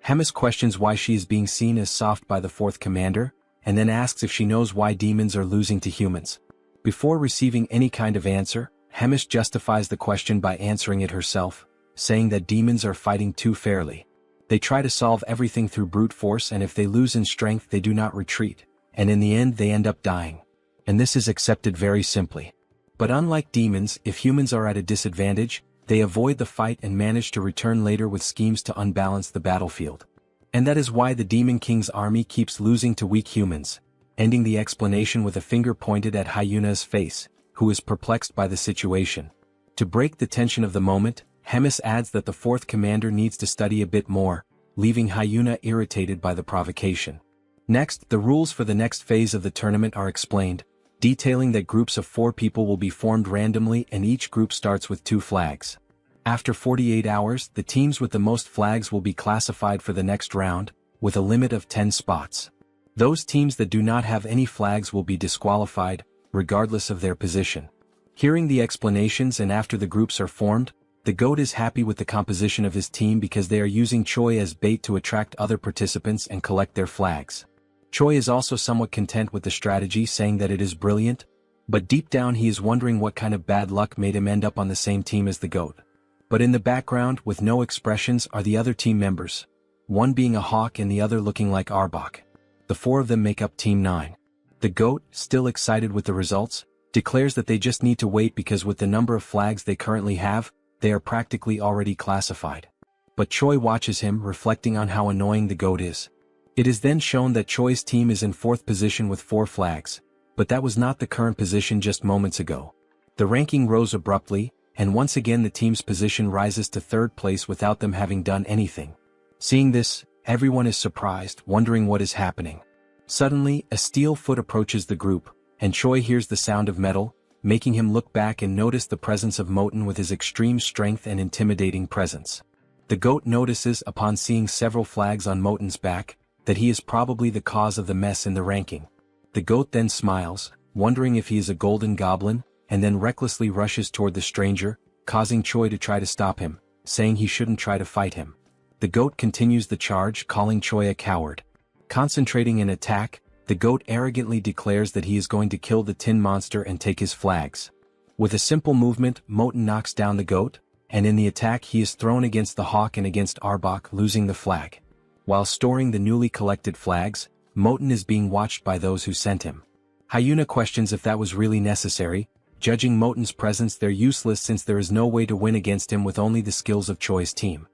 Hemis questions why she is being seen as soft by the fourth commander, and then asks if she knows why demons are losing to humans. Before receiving any kind of answer, Hemis justifies the question by answering it herself, saying that demons are fighting too fairly. They try to solve everything through brute force, and if they lose in strength they do not retreat, and in the end they end up dying. And this is accepted very simply. But unlike demons, if humans are at a disadvantage, they avoid the fight and manage to return later with schemes to unbalance the battlefield. And that is why the Demon King's army keeps losing to weak humans, ending the explanation with a finger pointed at Hyuna's face, who is perplexed by the situation. To break the tension of the moment, Hemis adds that the fourth commander needs to study a bit more, leaving Hyuna irritated by the provocation. Next, the rules for the next phase of the tournament are explained, detailing that groups of 4 people will be formed randomly and each group starts with 2 flags. After 48 hours, the teams with the most flags will be classified for the next round, with a limit of 10 spots. Those teams that do not have any flags will be disqualified, regardless of their position. Hearing the explanations and after the groups are formed, the GOAT is happy with the composition of his team because they are using Choi as bait to attract other participants and collect their flags. Choi is also somewhat content with the strategy, saying that it is brilliant, but deep down he is wondering what kind of bad luck made him end up on the same team as the GOAT. But in the background, with no expressions, are the other team members, one being a hawk and the other looking like Arbok. The 4 of them make up Team 9. The GOAT, still excited with the results, declares that they just need to wait because with the number of flags they currently have, they are practically already classified. But Choi watches him, reflecting on how annoying the GOAT is. It is then shown that Choi's team is in 4th position with 4 flags, but that was not the current position just moments ago. The ranking rose abruptly, and once again the team's position rises to 3rd place without them having done anything. Seeing this, everyone is surprised, wondering what is happening. Suddenly, a steel foot approaches the group, and Choi hears the sound of metal, making him look back and notice the presence of Moten with his extreme strength and intimidating presence. The GOAT notices, upon seeing several flags on Moten's back, that he is probably the cause of the mess in the ranking. The GOAT then smiles, wondering if he is a golden goblin, and then recklessly rushes toward the stranger, causing Choi to try to stop him, saying he shouldn't try to fight him. The GOAT continues the charge, calling Choi a coward. Concentrating an attack, the GOAT arrogantly declares that he is going to kill the tin monster and take his flags. With a simple movement, Moten knocks down the GOAT, and in the attack he is thrown against the hawk and against Arbok, losing the flag. While storing the newly collected flags, Moten is being watched by those who sent him. Hyuna questions if that was really necessary. Judging Moten's presence, they're useless since there is no way to win against him with only the skills of Choi's team.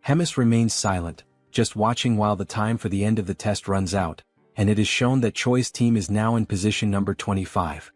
Hemis remains silent, just watching while the time for the end of the test runs out, and it is shown that Choi's team is now in position number 25.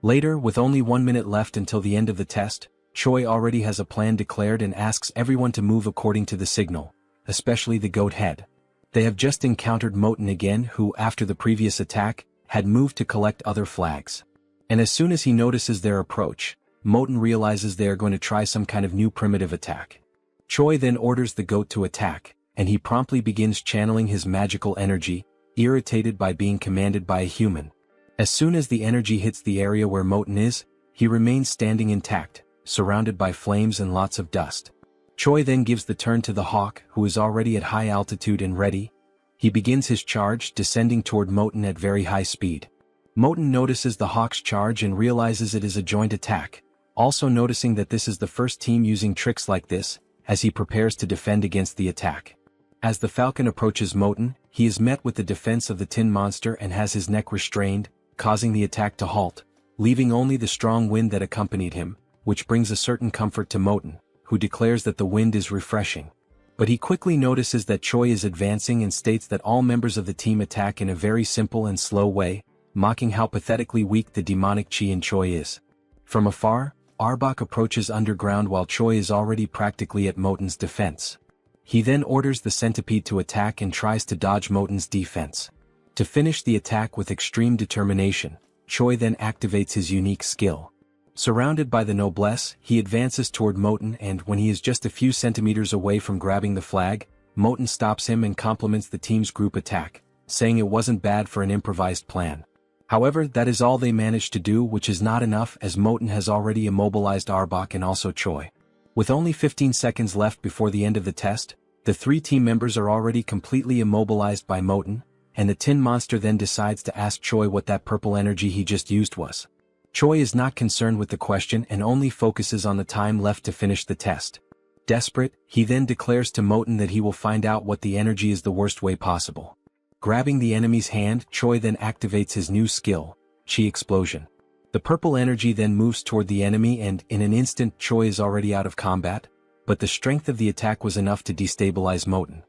Later, with only 1 minute left until the end of the test, Choi already has a plan declared and asks everyone to move according to the signal, especially the GOAT head. They have just encountered Moten again, who, after the previous attack, had moved to collect other flags. And as soon as he notices their approach, Moten realizes they are going to try some kind of new primitive attack. Choi then orders the GOAT to attack, and he promptly begins channeling his magical energy, irritated by being commanded by a human. As soon as the energy hits the area where Moten is, he remains standing intact, surrounded by flames and lots of dust. Choi then gives the turn to the hawk, who is already at high altitude and ready. He begins his charge, descending toward Moten at very high speed. Moten notices the hawk's charge and realizes it is a joint attack, also noticing that this is the first team using tricks like this, as he prepares to defend against the attack. As the falcon approaches Moten, he is met with the defense of the tin monster and has his neck restrained, causing the attack to halt, leaving only the strong wind that accompanied him, which brings a certain comfort to Moten, who declares that the wind is refreshing. But he quickly notices that Choi is advancing and states that all members of the team attack in a very simple and slow way, mocking how pathetically weak the demonic chi in Choi is. From afar, Arbok approaches underground while Choi is already practically at Moten's defense. He then orders the centipede to attack and tries to dodge Moten's defense. To finish the attack with extreme determination, Choi then activates his unique skill. Surrounded by the noblesse, he advances toward Moten, and when he is just a few centimeters away from grabbing the flag, Moten stops him and compliments the team's group attack, saying it wasn't bad for an improvised plan. However, that is all they managed to do, which is not enough as Moten has already immobilized Arbok and also Choi. With only 15 seconds left before the end of the test, the 3 team members are already completely immobilized by Moten, and the tin monster then decides to ask Choi what that purple energy he just used was. Choi is not concerned with the question and only focuses on the time left to finish the test. Desperate, he then declares to Moten that he will find out what the energy is the worst way possible. Grabbing the enemy's hand, Choi then activates his new skill, Chi Explosion. The purple energy then moves toward the enemy and in an instant Choi is already out of combat, but the strength of the attack was enough to destabilize Moten.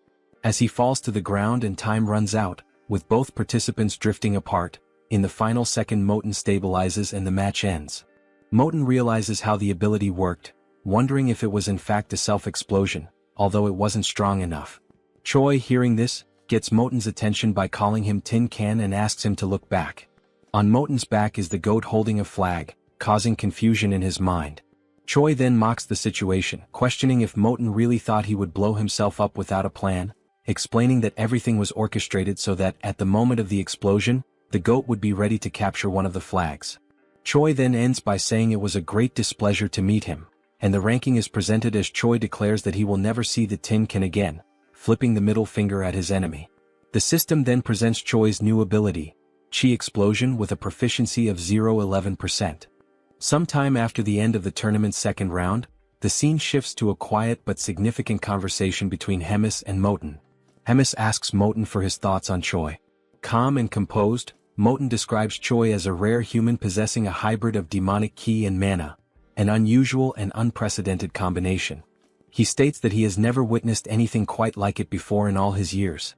As he falls to the ground and time runs out, with both participants drifting apart, in the final second Moten stabilizes and the match ends. Moten realizes how the ability worked, wondering if it was in fact a self-explosion, although it wasn't strong enough. Choi, hearing this, gets Moten's attention by calling him Tin Can and asks him to look back. On Moten's back is the goat holding a flag, causing confusion in his mind. Choi then mocks the situation, questioning if Moten really thought he would blow himself up without a plan, explaining that everything was orchestrated so that at the moment of the explosion, the goat would be ready to capture one of the flags. Choi then ends by saying it was a great displeasure to meet him, and the ranking is presented as Choi declares that he will never see the Tin Can again, flipping the middle finger at his enemy. The system then presents Choi's new ability, Chi Explosion, with a proficiency of 0.11%. Sometime after the end of the tournament's second round, the scene shifts to a quiet but significant conversation between Hemis and Moten. Hemis asks Moten for his thoughts on Choi. Calm and composed, Moten describes Choi as a rare human possessing a hybrid of demonic ki and mana, an unusual and unprecedented combination. He states that he has never witnessed anything quite like it before in all his years.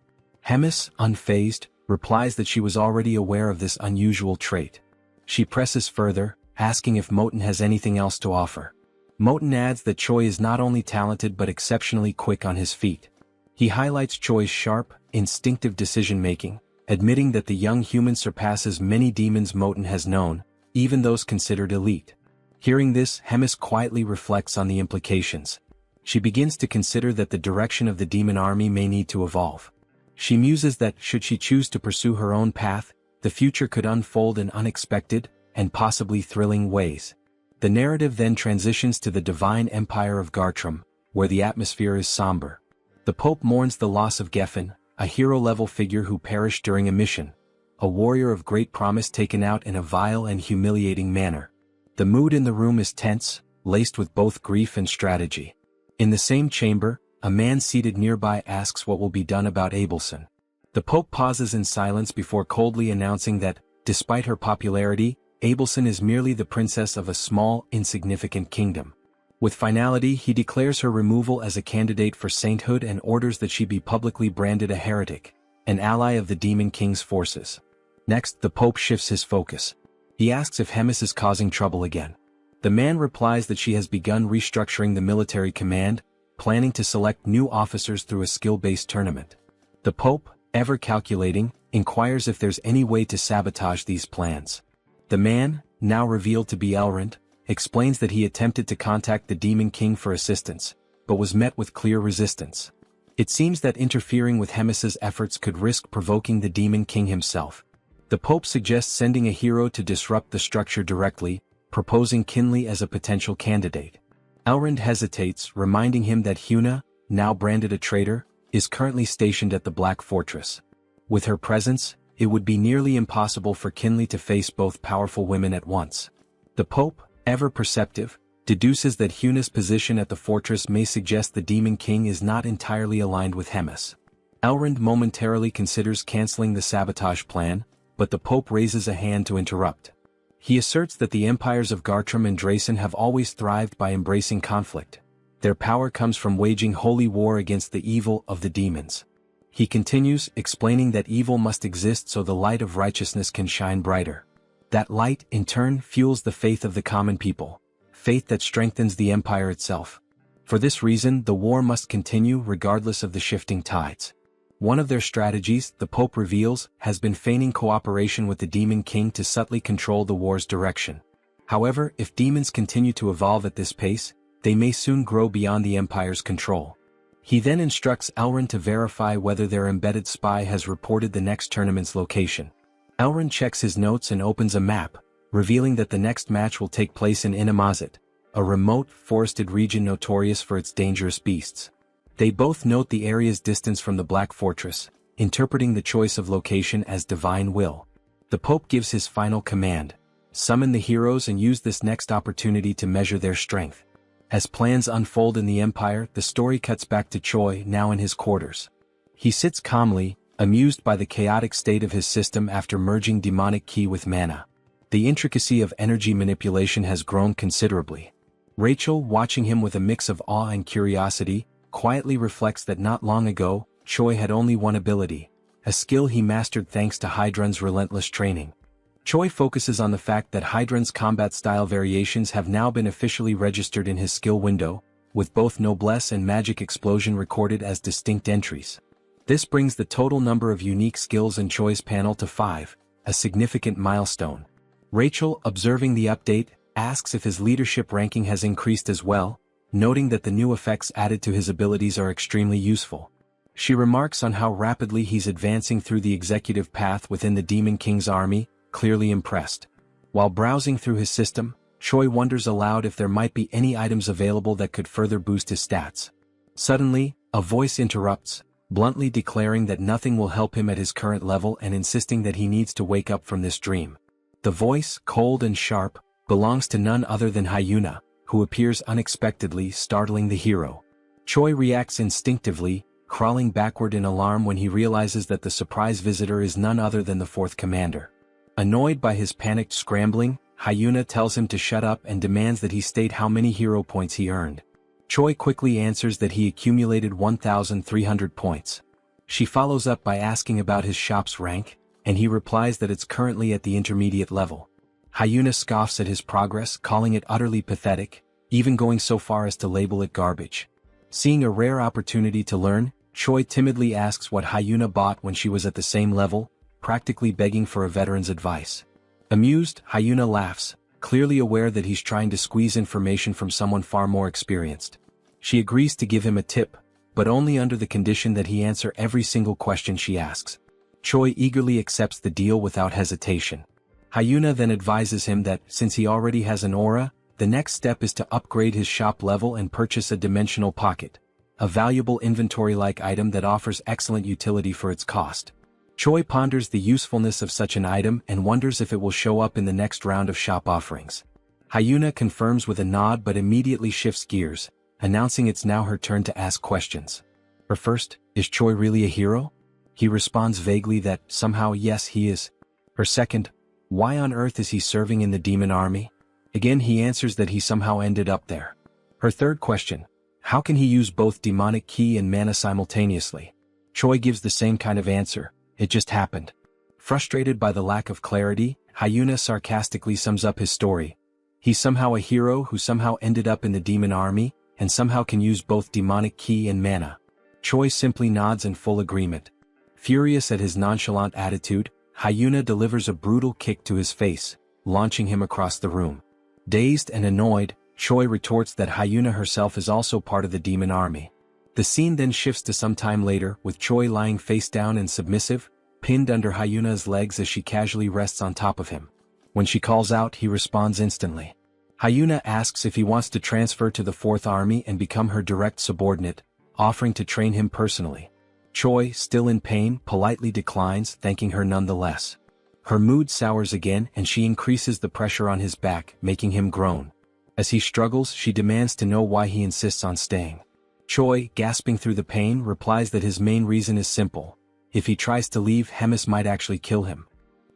Hemis, unfazed, replies that she was already aware of this unusual trait. She presses further, asking if Moten has anything else to offer. Moten adds that Choi is not only talented but exceptionally quick on his feet. He highlights Choi's sharp, instinctive decision-making, admitting that the young human surpasses many demons Moten has known, even those considered elite. Hearing this, Hemis quietly reflects on the implications. She begins to consider that the direction of the demon army may need to evolve. She muses that, should she choose to pursue her own path, the future could unfold in unexpected, and possibly thrilling ways. The narrative then transitions to the divine empire of Gartrum, where the atmosphere is somber. The Pope mourns the loss of Geffen, a hero-level figure who perished during a mission, a warrior of great promise taken out in a vile and humiliating manner. The mood in the room is tense, laced with both grief and strategy. In the same chamber, a man seated nearby asks what will be done about Abelson. The Pope pauses in silence before coldly announcing that, despite her popularity, Abelson is merely the princess of a small, insignificant kingdom. With finality, he declares her removal as a candidate for sainthood and orders that she be publicly branded a heretic, an ally of the Demon King's forces. Next, the Pope shifts his focus. He asks if Hemis is causing trouble again. The man replies that she has begun restructuring the military command, planning to select new officers through a skill-based tournament. The Pope, ever calculating, inquires if there's any way to sabotage these plans. The man, now revealed to be Elrond, explains that he attempted to contact the Demon King for assistance, but was met with clear resistance. It seems that interfering with Hemis's efforts could risk provoking the Demon King himself. The Pope suggests sending a hero to disrupt the structure directly, proposing Kinley as a potential candidate. Elrond hesitates, reminding him that Huna, now branded a traitor, is currently stationed at the Black Fortress. With her presence, it would be nearly impossible for Kinley to face both powerful women at once. The Pope, ever perceptive, deduces that Huna's position at the fortress may suggest the Demon King is not entirely aligned with Hemis. Elrond momentarily considers canceling the sabotage plan, but the Pope raises a hand to interrupt. He asserts that the empires of Gartrum and Drasen have always thrived by embracing conflict. Their power comes from waging holy war against the evil of the demons. He continues, explaining that evil must exist so the light of righteousness can shine brighter. That light, in turn, fuels the faith of the common people, faith that strengthens the empire itself. For this reason, the war must continue regardless of the shifting tides. One of their strategies, the Pope reveals, has been feigning cooperation with the Demon King to subtly control the war's direction. However, if demons continue to evolve at this pace, they may soon grow beyond the Empire's control. He then instructs Elrond to verify whether their embedded spy has reported the next tournament's location. Elrond checks his notes and opens a map, revealing that the next match will take place in Inamazet, a remote, forested region notorious for its dangerous beasts. They both note the area's distance from the Black Fortress, interpreting the choice of location as divine will. The Pope gives his final command: summon the heroes and use this next opportunity to measure their strength. As plans unfold in the Empire, the story cuts back to Choi, now in his quarters. He sits calmly, amused by the chaotic state of his system after merging demonic ki with mana. The intricacy of energy manipulation has grown considerably. Rachel, watching him with a mix of awe and curiosity, quietly reflects that not long ago, Choi had only one ability, a skill he mastered thanks to Hydrun's relentless training. Choi focuses on the fact that Hydrun's combat style variations have now been officially registered in his skill window, with both Noblesse and Magic Explosion recorded as distinct entries. This brings the total number of unique skills in Choi's panel to 5, a significant milestone. Rachel, observing the update, asks if his leadership ranking has increased as well, noting that the new effects added to his abilities are extremely useful. She remarks on how rapidly he's advancing through the executive path within the Demon King's army, clearly impressed. While browsing through his system, Choi wonders aloud if there might be any items available that could further boost his stats. Suddenly, a voice interrupts, bluntly declaring that nothing will help him at his current level and insisting that he needs to wake up from this dream. The voice, cold and sharp, belongs to none other than Hyuna, who appears unexpectedly, startling the hero. Choi reacts instinctively, crawling backward in alarm when he realizes that the surprise visitor is none other than the fourth commander. Annoyed by his panicked scrambling, Hyuna tells him to shut up and demands that he state how many hero points he earned. Choi quickly answers that he accumulated 1,300 points. She follows up by asking about his shop's rank, and he replies that it's currently at the intermediate level. Hyuna scoffs at his progress, calling it utterly pathetic, even going so far as to label it garbage. Seeing a rare opportunity to learn, Choi timidly asks what Hyuna bought when she was at the same level, practically begging for a veteran's advice. Amused, Hyuna laughs, clearly aware that he's trying to squeeze information from someone far more experienced. She agrees to give him a tip, but only under the condition that he answer every single question she asks. Choi eagerly accepts the deal without hesitation. Hyuna then advises him that, since he already has an aura, the next step is to upgrade his shop level and purchase a dimensional pocket, a valuable inventory-like item that offers excellent utility for its cost. Choi ponders the usefulness of such an item and wonders if it will show up in the next round of shop offerings. Hyuna confirms with a nod but immediately shifts gears, announcing it's now her turn to ask questions. Her first, is Choi really a hero? He responds vaguely that, somehow yes he is. Her second, why on earth is he serving in the demon army? Again he answers that he somehow ended up there. Her third question, how can he use both demonic ki and mana simultaneously? Choi gives the same kind of answer, it just happened. Frustrated by the lack of clarity, Hyuna sarcastically sums up his story. He's somehow a hero who somehow ended up in the demon army, and somehow can use both demonic ki and mana. Choi simply nods in full agreement. Furious at his nonchalant attitude, Hyuna delivers a brutal kick to his face, launching him across the room. Dazed and annoyed, Choi retorts that Hyuna herself is also part of the demon army. The scene then shifts to some time later, with Choi lying face down and submissive, pinned under Hyuna's legs as she casually rests on top of him. When she calls out, he responds instantly. Hyuna asks if he wants to transfer to the Fourth Army and become her direct subordinate, offering to train him personally. Choi, still in pain, politely declines, thanking her nonetheless. Her mood sours again and she increases the pressure on his back, making him groan. As he struggles, she demands to know why he insists on staying. Choi, gasping through the pain, replies that his main reason is simple. If he tries to leave, Hemis might actually kill him.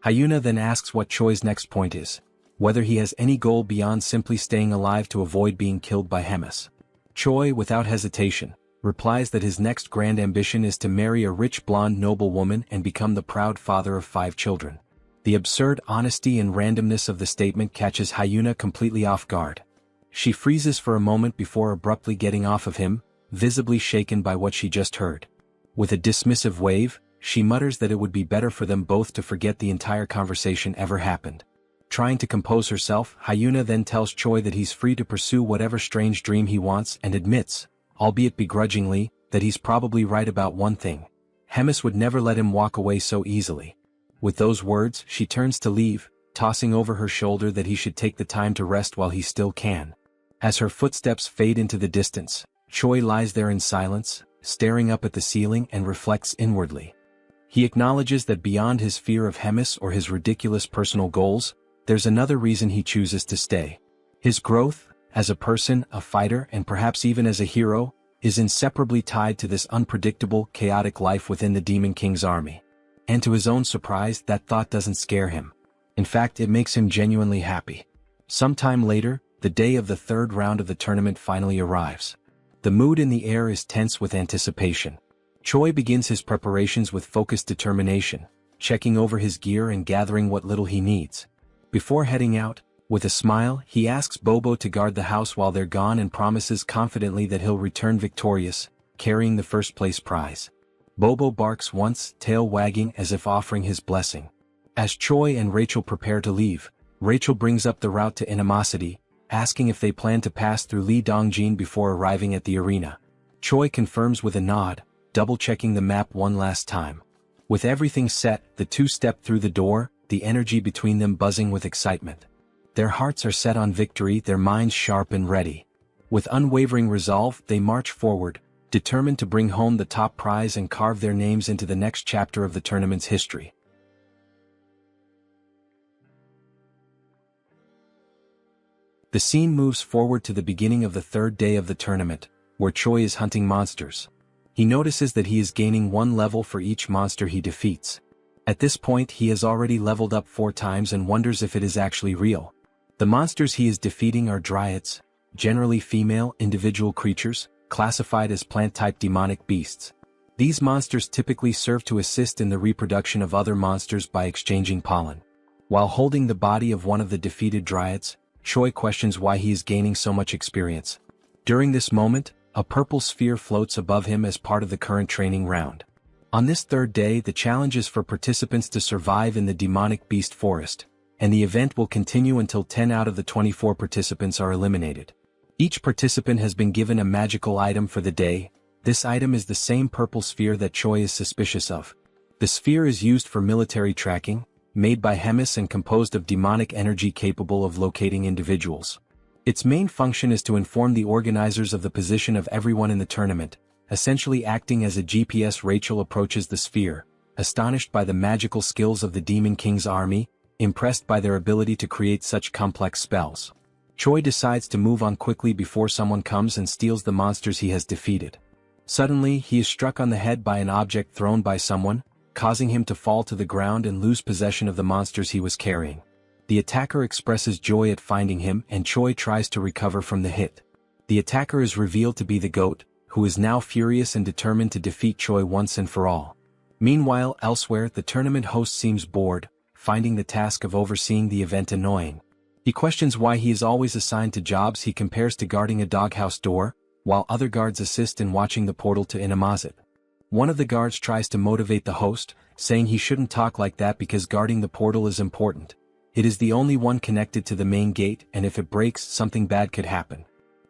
Hyuna then asks what Choi's next point is, whether he has any goal beyond simply staying alive to avoid being killed by Hemis. Choi, without hesitation, replies that his next grand ambition is to marry a rich blonde noblewoman and become the proud father of 5 children. The absurd honesty and randomness of the statement catches Hyuna completely off guard. She freezes for a moment before abruptly getting off of him, visibly shaken by what she just heard. With a dismissive wave, she mutters that it would be better for them both to forget the entire conversation ever happened. Trying to compose herself, Hyuna then tells Choi that he's free to pursue whatever strange dream he wants and admits, albeit begrudgingly, that he's probably right about one thing. Hemis would never let him walk away so easily. With those words, she turns to leave, tossing over her shoulder that he should take the time to rest while he still can. As her footsteps fade into the distance, Choi lies there in silence, staring up at the ceiling and reflects inwardly. He acknowledges that beyond his fear of Hemis or his ridiculous personal goals, there's another reason he chooses to stay. His growth, as a person, a fighter, and perhaps even as a hero, is inseparably tied to this unpredictable, chaotic life within the Demon King's army. And to his own surprise, that thought doesn't scare him. In fact, it makes him genuinely happy. Sometime later, the day of the third round of the tournament finally arrives. The mood in the air is tense with anticipation. Choi begins his preparations with focused determination, checking over his gear and gathering what little he needs. Before heading out, with a smile, he asks Bobo to guard the house while they're gone and promises confidently that he'll return victorious, carrying the first place prize. Bobo barks once, tail wagging as if offering his blessing. As Choi and Rachel prepare to leave, Rachel brings up the route to Animosity, asking if they plan to pass through Lee Dongjin before arriving at the arena. Choi confirms with a nod, double-checking the map one last time. With everything set, the two step through the door, the energy between them buzzing with excitement. Their hearts are set on victory, their minds sharp and ready. With unwavering resolve, they march forward, determined to bring home the top prize and carve their names into the next chapter of the tournament's history. The scene moves forward to the beginning of the third day of the tournament, where Choi is hunting monsters. He notices that he is gaining 1 level for each monster he defeats. At this point, he has already leveled up 4 times and wonders if it is actually real. The monsters he is defeating are dryads, generally female individual creatures, classified as plant-type demonic beasts. These monsters typically serve to assist in the reproduction of other monsters by exchanging pollen. While holding the body of one of the defeated dryads, Choi questions why he is gaining so much experience. During this moment, a purple sphere floats above him as part of the current training round. On this third day, the challenge is for participants to survive in the demonic beast forest, and the event will continue until 10 out of the 24 participants are eliminated. Each participant has been given a magical item for the day. This item is the same purple sphere that Choi is suspicious of. The sphere is used for military tracking, made by Hemis and composed of demonic energy capable of locating individuals. Its main function is to inform the organizers of the position of everyone in the tournament, essentially acting as a GPS. Rachel approaches the sphere, astonished by the magical skills of the Demon King's army, impressed by their ability to create such complex spells. Choi decides to move on quickly before someone comes and steals the monsters he has defeated. Suddenly, he is struck on the head by an object thrown by someone, causing him to fall to the ground and lose possession of the monsters he was carrying. The attacker expresses joy at finding him and Choi tries to recover from the hit. The attacker is revealed to be the goat, who is now furious and determined to defeat Choi once and for all. Meanwhile, elsewhere, the tournament host seems bored, finding the task of overseeing the event annoying. He questions why he is always assigned to jobs he compares to guarding a doghouse door, while other guards assist in watching the portal to Inamazet. One of the guards tries to motivate the host, saying he shouldn't talk like that because guarding the portal is important. It is the only one connected to the main gate, and if it breaks, something bad could happen.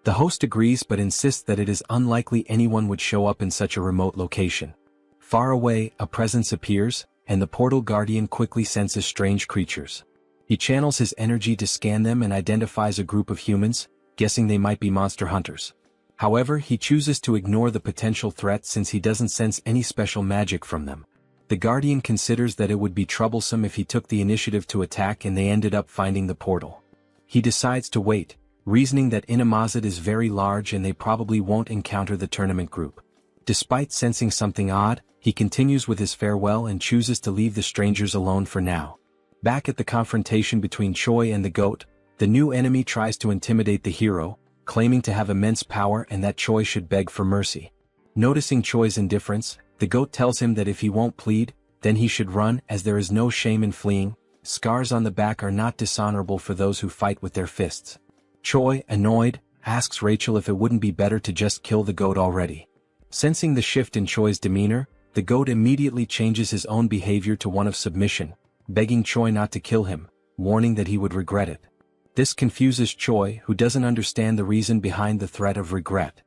The host agrees but insists that it is unlikely anyone would show up in such a remote location. Far away, a presence appears, and the portal guardian quickly senses strange creatures. He channels his energy to scan them and identifies a group of humans, guessing they might be monster hunters. However, he chooses to ignore the potential threat since he doesn't sense any special magic from them. The guardian considers that it would be troublesome if he took the initiative to attack and they ended up finding the portal. He decides to wait, reasoning that Inamazet is very large and they probably won't encounter the tournament group. Despite sensing something odd, he continues with his farewell and chooses to leave the strangers alone for now. Back at the confrontation between Choi and the goat, the new enemy tries to intimidate the hero, claiming to have immense power and that Choi should beg for mercy. Noticing Choi's indifference, the goat tells him that if he won't plead, then he should run as there is no shame in fleeing. Scars on the back are not dishonorable for those who fight with their fists. Choi, annoyed, asks Rachel if it wouldn't be better to just kill the goat already. Sensing the shift in Choi's demeanor, the goat immediately changes his own behavior to one of submission, begging Choi not to kill him, warning that he would regret it. This confuses Choi, who doesn't understand the reason behind the threat of regret.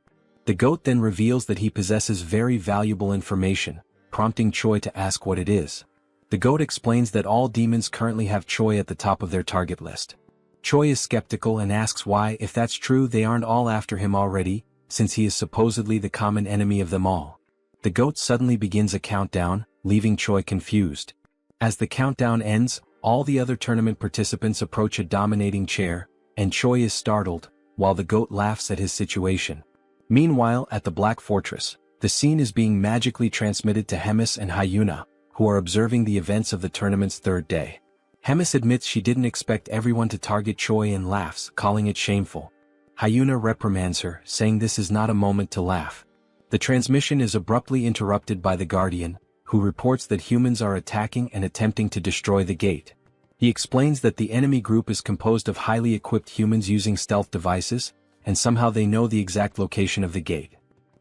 The goat then reveals that he possesses very valuable information, prompting Choi to ask what it is. The goat explains that all demons currently have Choi at the top of their target list. Choi is skeptical and asks why, if that's true, they aren't all after him already, since he is supposedly the common enemy of them all. The goat suddenly begins a countdown, leaving Choi confused. As the countdown ends, all the other tournament participants approach a dominating chair, and Choi is startled, while the goat laughs at his situation. Meanwhile, at the Black Fortress, the scene is being magically transmitted to Hemis and Hyuna, who are observing the events of the tournament's third day. Hemis admits she didn't expect everyone to target Choi and laughs, calling it shameful. Hyuna reprimands her, saying this is not a moment to laugh. The transmission is abruptly interrupted by the Guardian, who reports that humans are attacking and attempting to destroy the gate. He explains that the enemy group is composed of highly equipped humans using stealth devices, and somehow they know the exact location of the gate.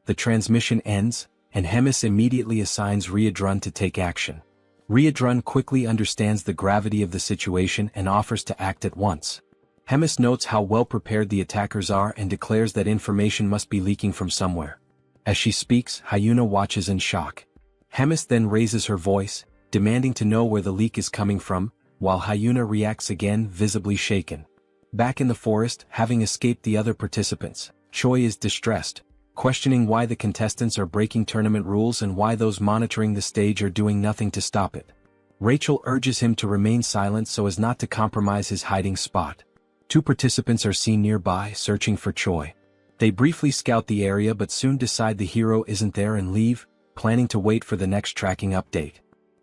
The transmission ends, and Hemis immediately assigns Riadrun to take action. Riadrun quickly understands the gravity of the situation and offers to act at once. Hemis notes how well prepared the attackers are and declares that information must be leaking from somewhere. As she speaks, Hyuna watches in shock. Hemis then raises her voice, demanding to know where the leak is coming from, while Hyuna reacts again, visibly shaken. Back in the forest, having escaped the other participants, Choi is distressed, questioning why the contestants are breaking tournament rules and why those monitoring the stage are doing nothing to stop it. Rachel urges him to remain silent so as not to compromise his hiding spot. 2 participants are seen nearby, searching for Choi. They briefly scout the area but soon decide the hero isn't there and leave, planning to wait for the next tracking update.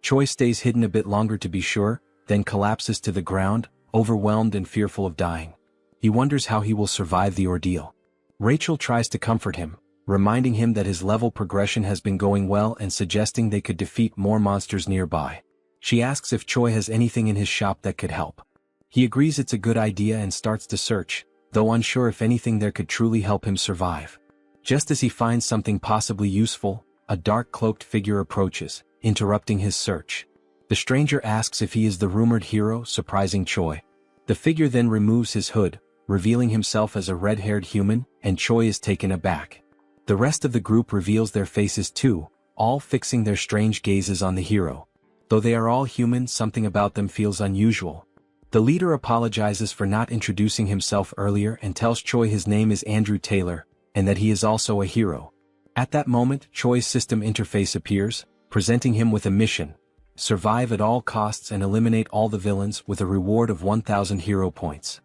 Choi stays hidden a bit longer to be sure, then collapses to the ground, overwhelmed and fearful of dying. He wonders how he will survive the ordeal. Rachel tries to comfort him, reminding him that his level progression has been going well and suggesting they could defeat more monsters nearby. She asks if Choi has anything in his shop that could help. He agrees it's a good idea and starts to search, though unsure if anything there could truly help him survive. Just as he finds something possibly useful, a dark cloaked figure approaches, interrupting his search. The stranger asks if he is the rumored hero, surprising Choi. The figure then removes his hood, revealing himself as a red-haired human, and Choi is taken aback. The rest of the group reveals their faces too, all fixing their strange gazes on the hero. Though they are all human, something about them feels unusual. The leader apologizes for not introducing himself earlier and tells Choi his name is Andrew Taylor, and that he is also a hero. At that moment, Choi's system interface appears, presenting him with a mission: survive at all costs and eliminate all the villains with a reward of 1,000 hero points.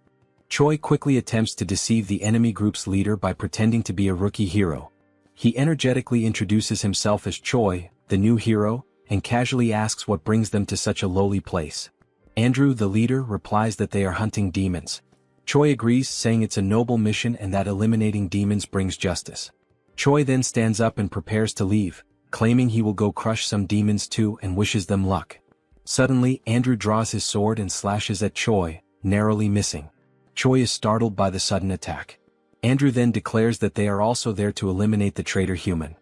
Choi quickly attempts to deceive the enemy group's leader by pretending to be a rookie hero. He energetically introduces himself as Choi, the new hero, and casually asks what brings them to such a lowly place. Andrew, the leader, replies that they are hunting demons. Choi agrees, saying it's a noble mission and that eliminating demons brings justice. Choi then stands up and prepares to leave, claiming he will go crush some demons too and wishes them luck. Suddenly, Andrew draws his sword and slashes at Choi, narrowly missing. Choi is startled by the sudden attack. Andrew then declares that they are also there to eliminate the traitor human.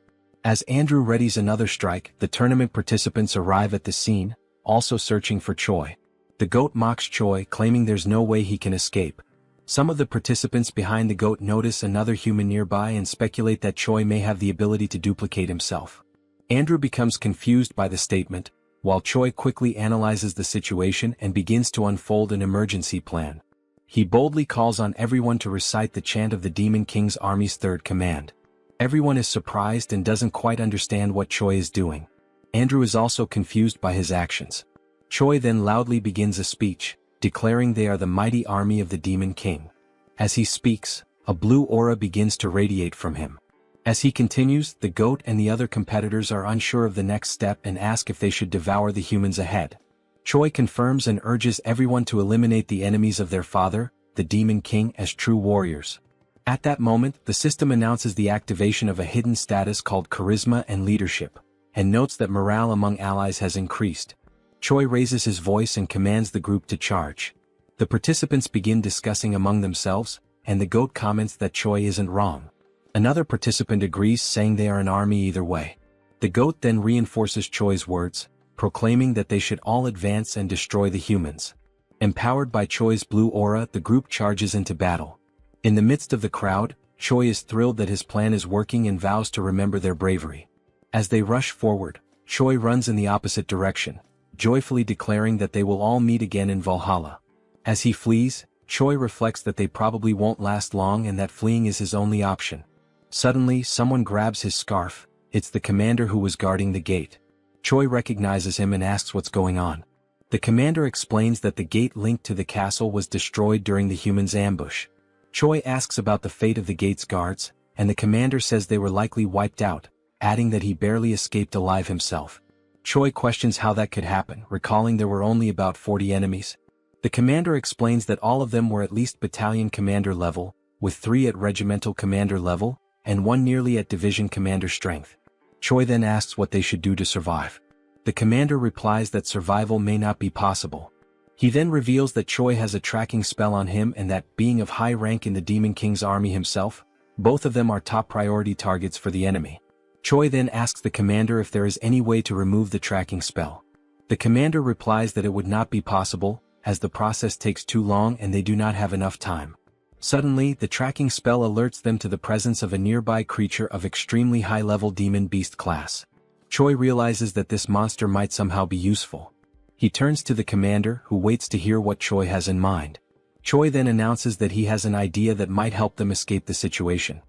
As Andrew readies another strike, the tournament participants arrive at the scene, also searching for Choi. The goat mocks Choi, claiming there's no way he can escape. Some of the participants behind the goat notice another human nearby and speculate that Choi may have the ability to duplicate himself. Andrew becomes confused by the statement, while Choi quickly analyzes the situation and begins to unfold an emergency plan. He boldly calls on everyone to recite the chant of the Demon King's army's third command. Everyone is surprised and doesn't quite understand what Choi is doing. Andrew is also confused by his actions. Choi then loudly begins a speech, declaring they are the mighty army of the Demon King. As he speaks, a blue aura begins to radiate from him. As he continues, the goat and the other competitors are unsure of the next step and ask if they should devour the humans ahead. Choi confirms and urges everyone to eliminate the enemies of their father, the Demon King, as true warriors. At that moment, the system announces the activation of a hidden status called Charisma and Leadership, and notes that morale among allies has increased. Choi raises his voice and commands the group to charge. The participants begin discussing among themselves, and the goat comments that Choi isn't wrong. Another participant agrees, saying they are an army either way. The goat then reinforces Choi's words, proclaiming that they should all advance and destroy the humans. Empowered by Choi's blue aura, the group charges into battle. In the midst of the crowd, Choi is thrilled that his plan is working and vows to remember their bravery. As they rush forward, Choi runs in the opposite direction, joyfully declaring that they will all meet again in Valhalla. As he flees, Choi reflects that they probably won't last long and that fleeing is his only option. Suddenly, someone grabs his scarf. It's the commander who was guarding the gate. Choi recognizes him and asks what's going on. The commander explains that the gate linked to the castle was destroyed during the humans' ambush. Choi asks about the fate of the gate's guards, and the commander says they were likely wiped out, adding that he barely escaped alive himself. Choi questions how that could happen, recalling there were only about 40 enemies. The commander explains that all of them were at least battalion commander level, with 3 at regimental commander level, and 1 nearly at division commander strength. Choi then asks what they should do to survive. The commander replies that survival may not be possible. He then reveals that Choi has a tracking spell on him and that, being of high rank in the Demon King's army himself, both of them are top priority targets for the enemy. Choi then asks the commander if there is any way to remove the tracking spell. The commander replies that it would not be possible, as the process takes too long and they do not have enough time. Suddenly, the tracking spell alerts them to the presence of a nearby creature of extremely high-level demon beast class. Choi realizes that this monster might somehow be useful. He turns to the commander, who waits to hear what Choi has in mind. Choi then announces that he has an idea that might help them escape the situation.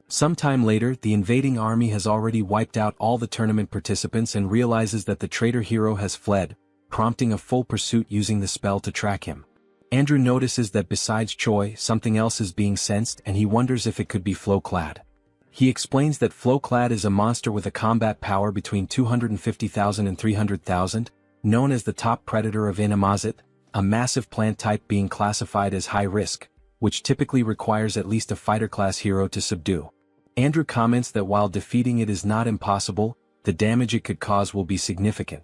Sometime later, the invading army has already wiped out all the tournament participants and realizes that the traitor hero has fled, prompting a full pursuit using the spell to track him. Andrew notices that besides Choi, something else is being sensed and he wonders if it could be Flowclad. He explains that Flowclad is a monster with a combat power between 250,000 and 300,000, known as the top predator of Inamazith, a massive plant type being classified as high risk, which typically requires at least a fighter-class hero to subdue. Andrew comments that while defeating it is not impossible, the damage it could cause will be significant.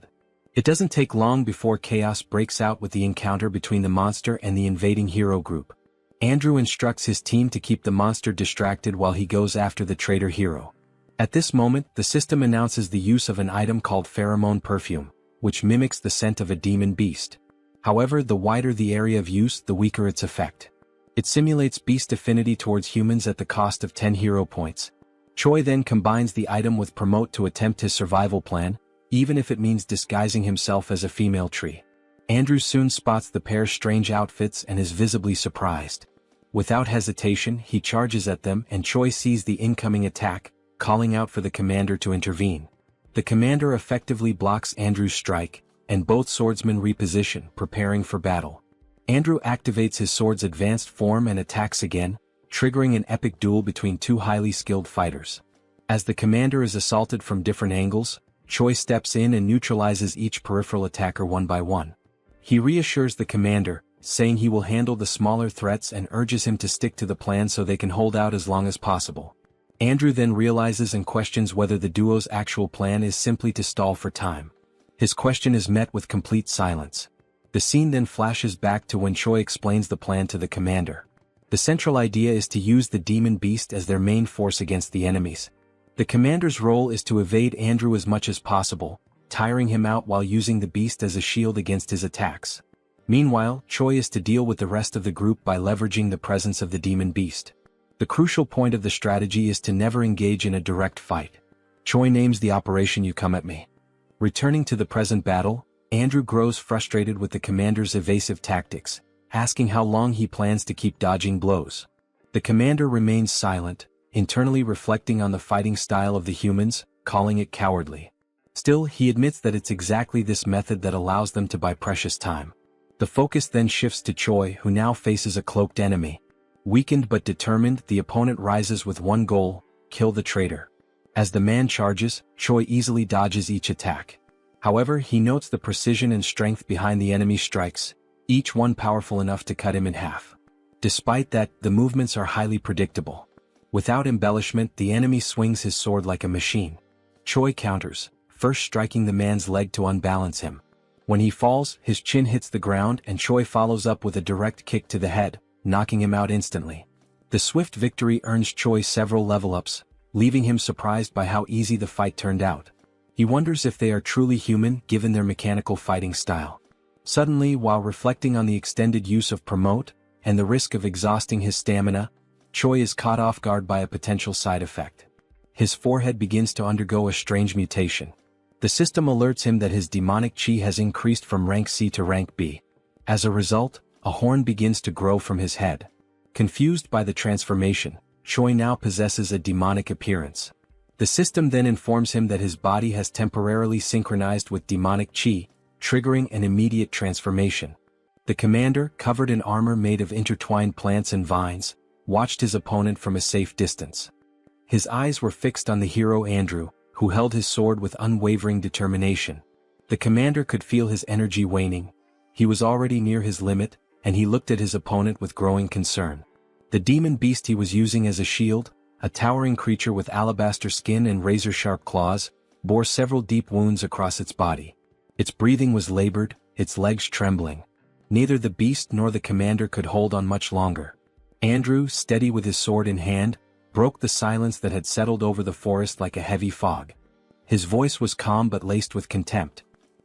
It doesn't take long before chaos breaks out with the encounter between the monster and the invading hero group. Andrew instructs his team to keep the monster distracted while he goes after the traitor hero. At this moment, the system announces the use of an item called pheromone perfume, which mimics the scent of a demon beast. However, the wider the area of use, the weaker its effect. It simulates beast affinity towards humans at the cost of 10 hero points. Choi then combines the item with Promote to attempt his survival plan, even if it means disguising himself as a female tree. Andrew soon spots the pair's strange outfits and is visibly surprised. Without hesitation, he charges at them and Choi sees the incoming attack, calling out for the commander to intervene. The commander effectively blocks Andrew's strike, and both swordsmen reposition, preparing for battle. Andrew activates his sword's advanced form and attacks again, triggering an epic duel between 2 highly skilled fighters. As the commander is assaulted from different angles, Choi steps in and neutralizes each peripheral attacker one by one. He reassures the commander, saying he will handle the smaller threats and urges him to stick to the plan so they can hold out as long as possible. Andrew then realizes and questions whether the duo's actual plan is simply to stall for time. His question is met with complete silence. The scene then flashes back to when Choi explains the plan to the commander. The central idea is to use the demon beast as their main force against the enemies. The commander's role is to evade Andrew as much as possible, tiring him out while using the beast as a shield against his attacks. Meanwhile, Choi is to deal with the rest of the group by leveraging the presence of the demon beast. The crucial point of the strategy is to never engage in a direct fight. Choi names the operation "You Come at Me." Returning to the present battle, Andrew grows frustrated with the commander's evasive tactics, asking how long he plans to keep dodging blows. The commander remains silent, internally reflecting on the fighting style of the humans, calling it cowardly. Still, he admits that it's exactly this method that allows them to buy precious time. The focus then shifts to Choi, who now faces a cloaked enemy. Weakened but determined, the opponent rises with one goal: kill the traitor. As the man charges, Choi easily dodges each attack. However, he notes the precision and strength behind the enemy's strikes, each one powerful enough to cut him in half. Despite that, the movements are highly predictable. Without embellishment, the enemy swings his sword like a machine. Choi counters, first striking the man's leg to unbalance him. When he falls, his chin hits the ground and Choi follows up with a direct kick to the head, knocking him out instantly. The swift victory earns Choi several level-ups, leaving him surprised by how easy the fight turned out. He wonders if they are truly human given their mechanical fighting style. Suddenly, while reflecting on the extended use of Promote, and the risk of exhausting his stamina, Choi is caught off guard by a potential side effect. His forehead begins to undergo a strange mutation. The system alerts him that his demonic chi has increased from rank C to rank B. As a result, a horn begins to grow from his head. Confused by the transformation, Choi now possesses a demonic appearance. The system then informs him that his body has temporarily synchronized with demonic chi, triggering an immediate transformation. The commander, covered in armor made of intertwined plants and vines, watched his opponent from a safe distance. His eyes were fixed on the hero Andrew, who held his sword with unwavering determination. The commander could feel his energy waning. He was already near his limit, and he looked at his opponent with growing concern. The demon beast he was using as a shield, a towering creature with alabaster skin and razor-sharp claws, bore several deep wounds across its body. Its breathing was labored, its legs trembling. Neither the beast nor the commander could hold on much longer. Andrew, steady with his sword in hand, broke the silence that had settled over the forest like a heavy fog. His voice was calm but laced with contempt.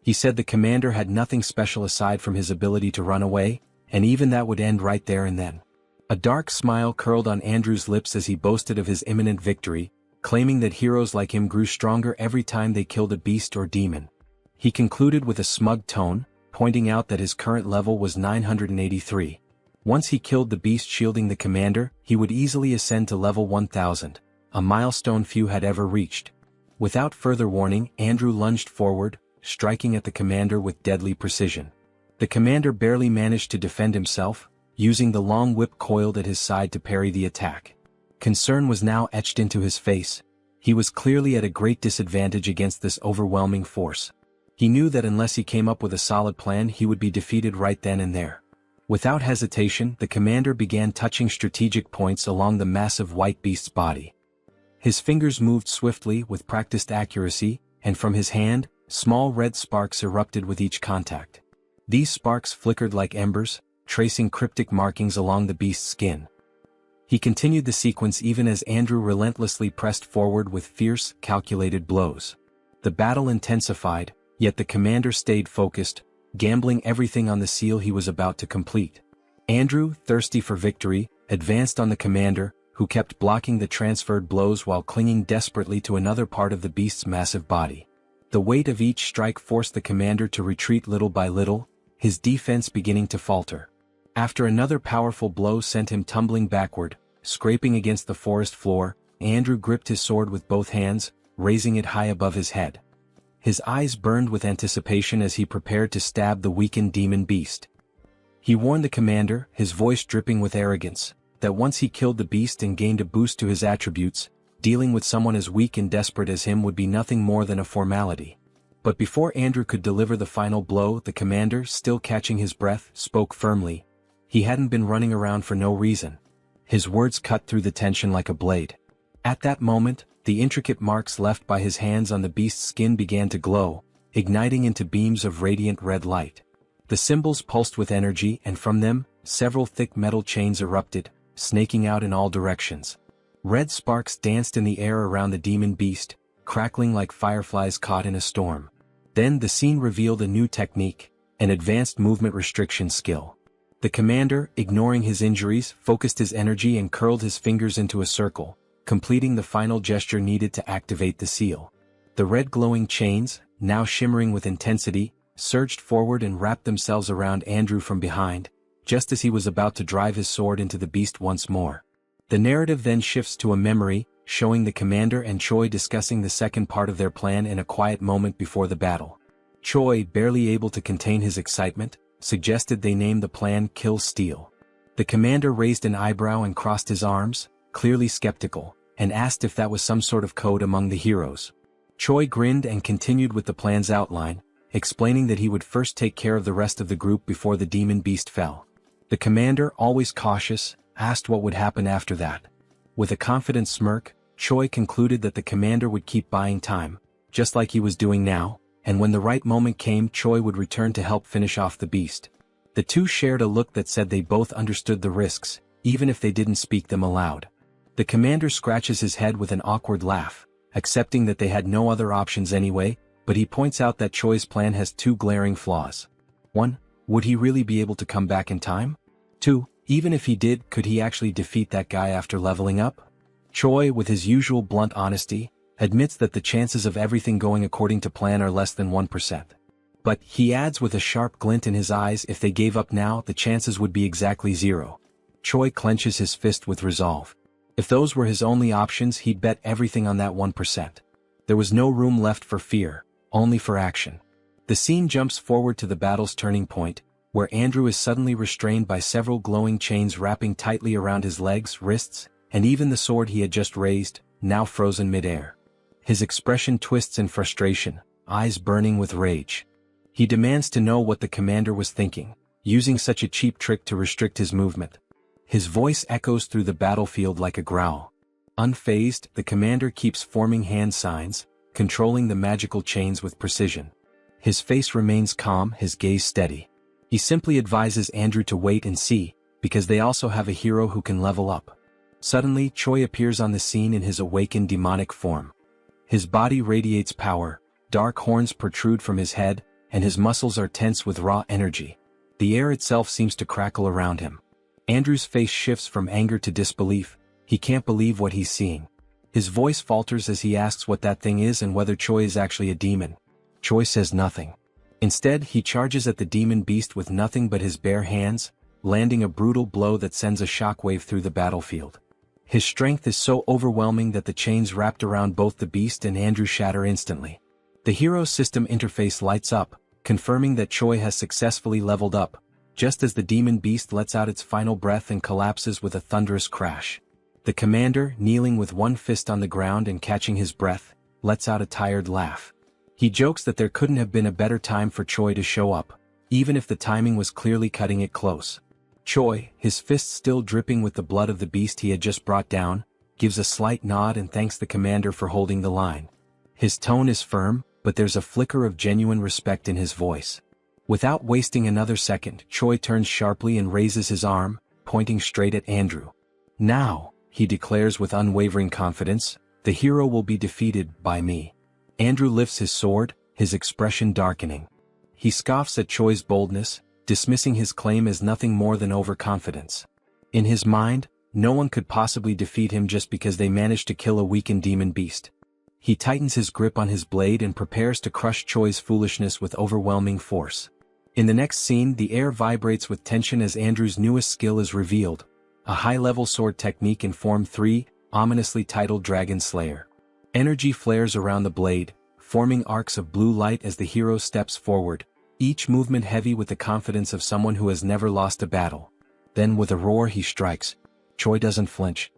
He said the commander had nothing special aside from his ability to run away, and even that would end right there and then. A dark smile curled on Andrew's lips as he boasted of his imminent victory, claiming that heroes like him grew stronger every time they killed a beast or demon. He concluded with a smug tone, pointing out that his current level was 983. Once he killed the beast shielding the commander, he would easily ascend to level 1000, a milestone few had ever reached. Without further warning, Andrew lunged forward, striking at the commander with deadly precision. The commander barely managed to defend himself, using the long whip coiled at his side to parry the attack. Concern was now etched into his face. He was clearly at a great disadvantage against this overwhelming force. He knew that unless he came up with a solid plan he would be defeated right then and there. Without hesitation, the commander began touching strategic points along the massive white beast's body. His fingers moved swiftly with practiced accuracy, and from his hand, small red sparks erupted with each contact. These sparks flickered like embers, tracing cryptic markings along the beast's skin. He continued the sequence even as Andrew relentlessly pressed forward with fierce, calculated blows. The battle intensified, yet the commander stayed focused, gambling everything on the seal he was about to complete. Andrew, thirsty for victory, advanced on the commander, who kept blocking the transferred blows while clinging desperately to another part of the beast's massive body. The weight of each strike forced the commander to retreat little by little, his defense beginning to falter. After another powerful blow sent him tumbling backward, scraping against the forest floor, Andrew gripped his sword with both hands, raising it high above his head. His eyes burned with anticipation as he prepared to stab the weakened demon beast. He warned the commander, his voice dripping with arrogance, that once he killed the beast and gained a boost to his attributes, dealing with someone as weak and desperate as him would be nothing more than a formality. But before Andrew could deliver the final blow, the commander, still catching his breath, spoke firmly. He hadn't been running around for no reason. His words cut through the tension like a blade. At that moment, the intricate marks left by his hands on the beast's skin began to glow, igniting into beams of radiant red light. The symbols pulsed with energy, and from them, several thick metal chains erupted, snaking out in all directions. Red sparks danced in the air around the demon beast, crackling like fireflies caught in a storm. Then the scene revealed a new technique, an advanced movement restriction skill. The commander, ignoring his injuries, focused his energy and curled his fingers into a circle, completing the final gesture needed to activate the seal. The red glowing chains, now shimmering with intensity, surged forward and wrapped themselves around Andrew from behind, just as he was about to drive his sword into the beast once more. The narrative then shifts to a memory, showing the commander and Choi discussing the second part of their plan in a quiet moment before the battle. Choi, barely able to contain his excitement, suggested they name the plan Kill Steel. The commander raised an eyebrow and crossed his arms, clearly skeptical, and asked if that was some sort of code among the heroes. Choi grinned and continued with the plan's outline, explaining that he would first take care of the rest of the group before the demon beast fell. The commander, always cautious, asked what would happen after that. With a confident smirk, Choi concluded that the commander would keep buying time, just like he was doing now, and when the right moment came Choi would return to help finish off the beast. The two shared a look that said they both understood the risks, even if they didn't speak them aloud. The commander scratches his head with an awkward laugh, accepting that they had no other options anyway, but he points out that Choi's plan has two glaring flaws. 1. Would he really be able to come back in time? 2. Even if he did, could he actually defeat that guy after leveling up? Choi, with his usual blunt honesty, admits that the chances of everything going according to plan are less than 1%. But, he adds with a sharp glint in his eyes, if they gave up now, the chances would be exactly 0. Choi clenches his fist with resolve. If those were his only options, he'd bet everything on that 1%. There was no room left for fear, only for action. The scene jumps forward to the battle's turning point, where Andrew is suddenly restrained by several glowing chains wrapping tightly around his legs, wrists, and even the sword he had just raised, now frozen mid-air. His expression twists in frustration, eyes burning with rage. He demands to know what the commander was thinking, using such a cheap trick to restrict his movement. His voice echoes through the battlefield like a growl. Unfazed, the commander keeps forming hand signs, controlling the magical chains with precision. His face remains calm, his gaze steady. He simply advises Andrew to wait and see, because they also have a hero who can level up. Suddenly, Choi appears on the scene in his awakened demonic form. His body radiates power, dark horns protrude from his head, and his muscles are tense with raw energy. The air itself seems to crackle around him. Andrew's face shifts from anger to disbelief. He can't believe what he's seeing. His voice falters as he asks what that thing is and whether Choi is actually a demon. Choi says nothing. Instead, he charges at the demon beast with nothing but his bare hands, landing a brutal blow that sends a shockwave through the battlefield. His strength is so overwhelming that the chains wrapped around both the beast and Andrew shatter instantly. The hero's system interface lights up, confirming that Choi has successfully leveled up, just as the demon beast lets out its final breath and collapses with a thunderous crash. The commander, kneeling with one fist on the ground and catching his breath, lets out a tired laugh. He jokes that there couldn't have been a better time for Choi to show up, even if the timing was clearly cutting it close. Choi, his fists still dripping with the blood of the beast he had just brought down, gives a slight nod and thanks the commander for holding the line. His tone is firm, but there's a flicker of genuine respect in his voice. Without wasting another second, Choi turns sharply and raises his arm, pointing straight at Andrew. "Now," he declares with unwavering confidence, "the hero will be defeated by me." Andrew lifts his sword, his expression darkening. He scoffs at Choi's boldness, dismissing his claim as nothing more than overconfidence. In his mind, no one could possibly defeat him just because they managed to kill a weakened demon beast. He tightens his grip on his blade and prepares to crush Choi's foolishness with overwhelming force. In the next scene, the air vibrates with tension as Andrew's newest skill is revealed, a high-level sword technique in Form 3, ominously titled Dragon Slayer. Energy flares around the blade, forming arcs of blue light as the hero steps forward, each movement heavy with the confidence of someone who has never lost a battle. Then with a roar he strikes. Choi doesn't flinch.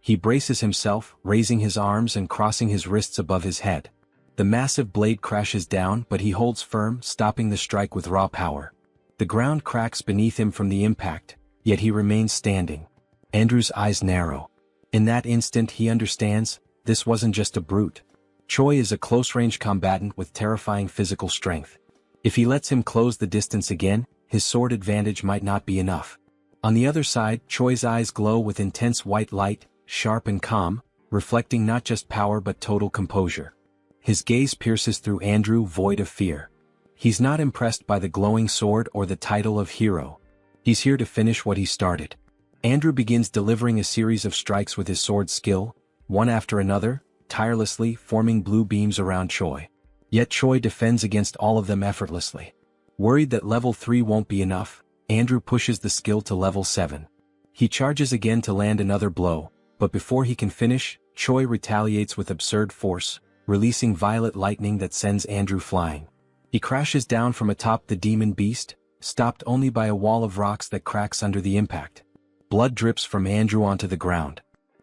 He braces himself, raising his arms and crossing his wrists above his head. The massive blade crashes down, but he holds firm, stopping the strike with raw power. The ground cracks beneath him from the impact, yet he remains standing. Andrew's eyes narrow. In that instant he understands, this wasn't just a brute. Choi is a close-range combatant with terrifying physical strength. If he lets him close the distance again, his sword advantage might not be enough. On the other side, Choi's eyes glow with intense white light, sharp and calm, reflecting not just power but total composure. His gaze pierces through Andrew, void of fear. He's not impressed by the glowing sword or the title of hero. He's here to finish what he started. Andrew begins delivering a series of strikes with his sword skill, one after another, tirelessly forming blue beams around Choi. Yet Choi defends against all of them effortlessly. Worried that level 3 won't be enough, Andrew pushes the skill to level 7. He charges again to land another blow, but before he can finish, Choi retaliates with absurd force, releasing violet lightning that sends Andrew flying. He crashes down from atop the demon beast, stopped only by a wall of rocks that cracks under the impact. Blood drips from Andrew onto the ground.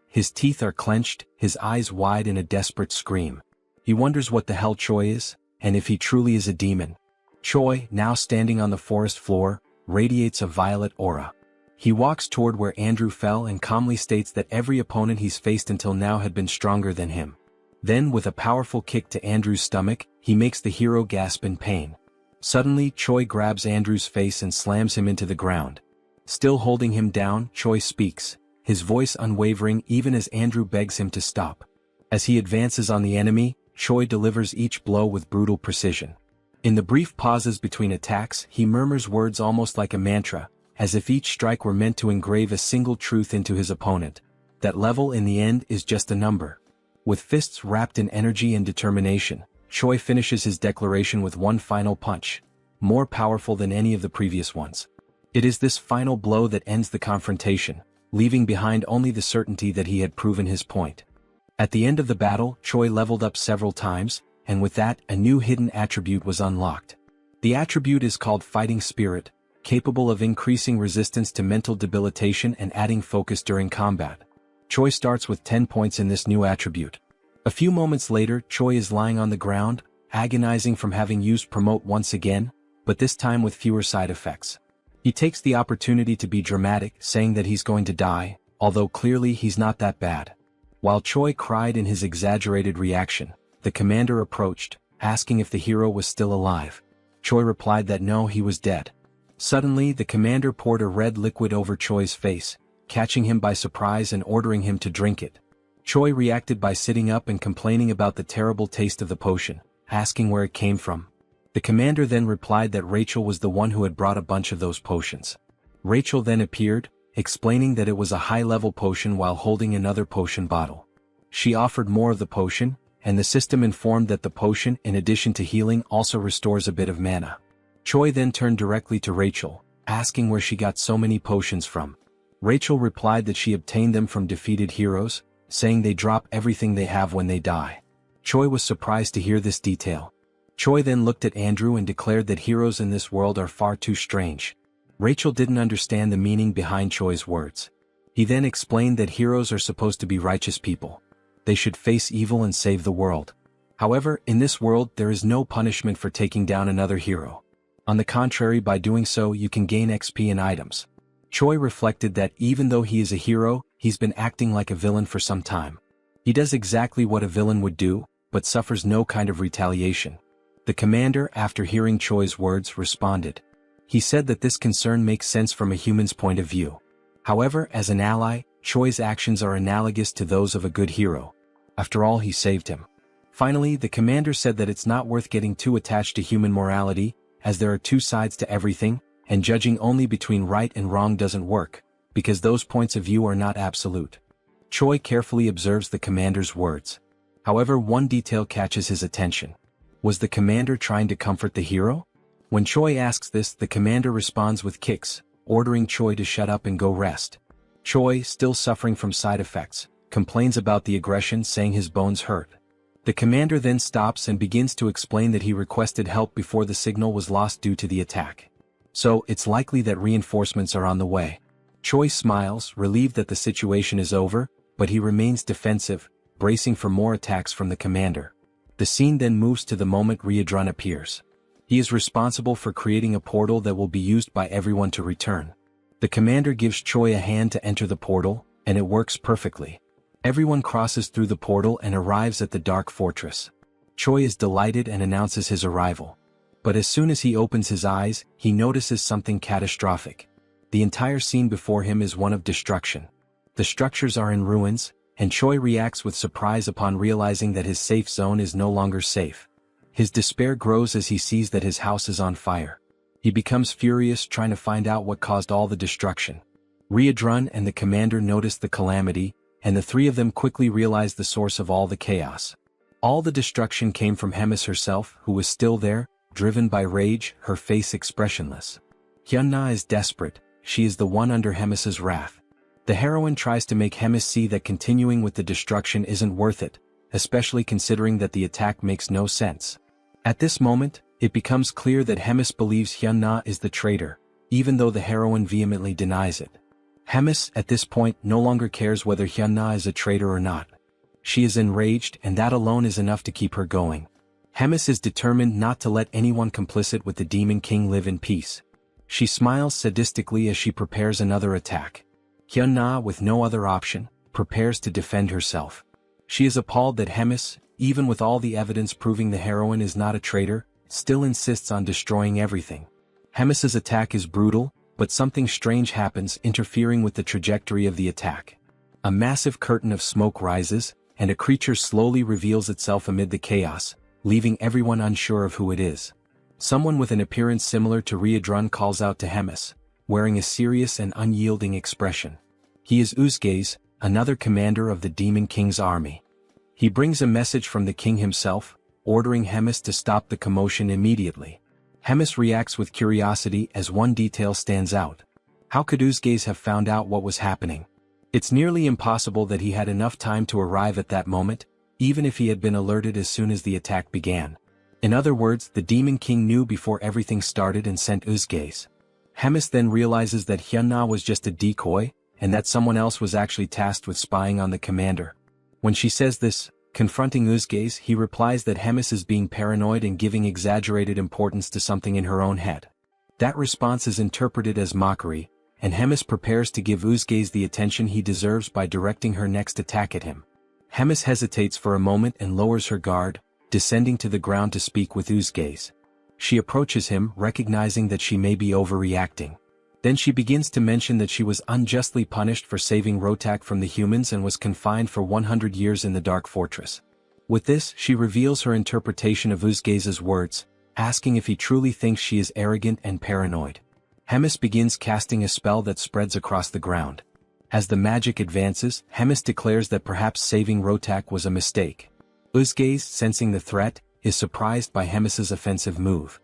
His teeth are clenched, his eyes wide in a desperate scream. He wonders what the hell Choi is, and if he truly is a demon. Choi, now standing on the forest floor, radiates a violet aura. He walks toward where Andrew fell and calmly states that every opponent he's faced until now had been stronger than him. Then, with a powerful kick to Andrew's stomach, he makes the hero gasp in pain. Suddenly, Choi grabs Andrew's face and slams him into the ground. Still holding him down, Choi speaks, his voice unwavering even as Andrew begs him to stop. As he advances on the enemy, Choi delivers each blow with brutal precision. In the brief pauses between attacks, he murmurs words almost like a mantra, as if each strike were meant to engrave a single truth into his opponent. That level in the end is just a number. With fists wrapped in energy and determination, Choi finishes his declaration with one final punch, more powerful than any of the previous ones. It is this final blow that ends the confrontation, leaving behind only the certainty that he had proven his point. At the end of the battle, Choi leveled up several times, and with that, a new hidden attribute was unlocked. The attribute is called Fighting Spirit, capable of increasing resistance to mental debilitation and adding focus during combat. Choi starts with 10 points in this new attribute. A few moments later, Choi is lying on the ground, agonizing from having used Promote once again, but this time with fewer side effects. He takes the opportunity to be dramatic, saying that he's going to die, although clearly he's not that bad. While Choi cried in his exaggerated reaction, the commander approached, asking if the hero was still alive. Choi replied that no, he was dead. Suddenly, the commander poured a red liquid over Choi's face, catching him by surprise and ordering him to drink it. Choi reacted by sitting up and complaining about the terrible taste of the potion, asking where it came from. The commander then replied that Rachel was the one who had brought a bunch of those potions. Rachel then appeared, explaining that it was a high-level potion while holding another potion bottle. She offered more of the potion, and the system informed that the potion, in addition to healing, also restores a bit of mana. Choi then turned directly to Rachel, asking where she got so many potions from. Rachel replied that she obtained them from defeated heroes, saying they drop everything they have when they die. Choi was surprised to hear this detail. Choi then looked at Andrew and declared that heroes in this world are far too strange. Rachel didn't understand the meaning behind Choi's words. He then explained that heroes are supposed to be righteous people. They should face evil and save the world. However, in this world there is no punishment for taking down another hero. On the contrary, by doing so you can gain XP and items. Choi reflected that even though he is a hero, he's been acting like a villain for some time. He does exactly what a villain would do, but suffers no kind of retaliation. The commander, after hearing Choi's words, responded. He said that this concern makes sense from a human's point of view. However, as an ally, Choi's actions are analogous to those of a good hero. After all, he saved him. Finally, the commander said that it's not worth getting too attached to human morality, as there are two sides to everything, and judging only between right and wrong doesn't work, because those points of view are not absolute. Choi carefully observes the commander's words. However, one detail catches his attention. Was the commander trying to comfort the hero? When Choi asks this, the commander responds with kicks, ordering Choi to shut up and go rest. Choi, still suffering from side effects, complains about the aggression, saying his bones hurt. The commander then stops and begins to explain that he requested help before the signal was lost due to the attack. So, it's likely that reinforcements are on the way. Choi smiles, relieved that the situation is over, but he remains defensive, bracing for more attacks from the commander. The scene then moves to the moment Riadrun appears. He is responsible for creating a portal that will be used by everyone to return. The commander gives Choi a hand to enter the portal, and it works perfectly. Everyone crosses through the portal and arrives at the Dark Fortress. Choi is delighted and announces his arrival. But as soon as he opens his eyes, he notices something catastrophic. The entire scene before him is one of destruction. The structures are in ruins, and Choi reacts with surprise upon realizing that his safe zone is no longer safe. His despair grows as he sees that his house is on fire. He becomes furious, trying to find out what caused all the destruction. Riadrun and the commander notice the calamity, and the three of them quickly realize the source of all the chaos. All the destruction came from Hemis herself, who was still there, driven by rage, her face expressionless. Hyun-na is desperate. She is the one under Hemis's wrath. The heroine tries to make Hemis see that continuing with the destruction isn't worth it, especially considering that the attack makes no sense. At this moment, it becomes clear that Hemis believes Hyun-na is the traitor, even though the heroine vehemently denies it. Hemis, at this point, no longer cares whether Hyun-na is a traitor or not. She is enraged, and that alone is enough to keep her going. Hemis is determined not to let anyone complicit with the Demon King live in peace. She smiles sadistically as she prepares another attack. Hyun-na, with no other option, prepares to defend herself. She is appalled that Hemis, even with all the evidence proving the heroine is not a traitor, still insists on destroying everything. Hemis's attack is brutal, but something strange happens, interfering with the trajectory of the attack. A massive curtain of smoke rises, and a creature slowly reveals itself amid the chaos, leaving everyone unsure of who it is. Someone with an appearance similar to Riadrun calls out to Hemis, wearing a serious and unyielding expression. He is Uzgaze, another commander of the Demon King's army. He brings a message from the king himself, ordering Hemis to stop the commotion immediately. Hemis reacts with curiosity as one detail stands out. How could Uzgaze have found out what was happening? It's nearly impossible that he had enough time to arrive at that moment, even if he had been alerted as soon as the attack began. In other words, the Demon King knew before everything started and sent Uzgaze. Hemis then realizes that Hyun-na was just a decoy, and that someone else was actually tasked with spying on the commander. When she says this, Confronting Uzgaze, he replies that Hemis is being paranoid and giving exaggerated importance to something in her own head. That response is interpreted as mockery, and Hemis prepares to give Uzgaze the attention he deserves by directing her next attack at him. Hemis hesitates for a moment and lowers her guard, descending to the ground to speak with Uzgaze. She approaches him, recognizing that she may be overreacting. Then she begins to mention that she was unjustly punished for saving Rotak from the humans and was confined for 100 years in the Dark Fortress. With this, she reveals her interpretation of Uzgaze's words, asking if he truly thinks she is arrogant and paranoid. Hemis begins casting a spell that spreads across the ground. As the magic advances, Hemis declares that perhaps saving Rotak was a mistake. Uzgaze, sensing the threat, is surprised by Hemis's offensive move.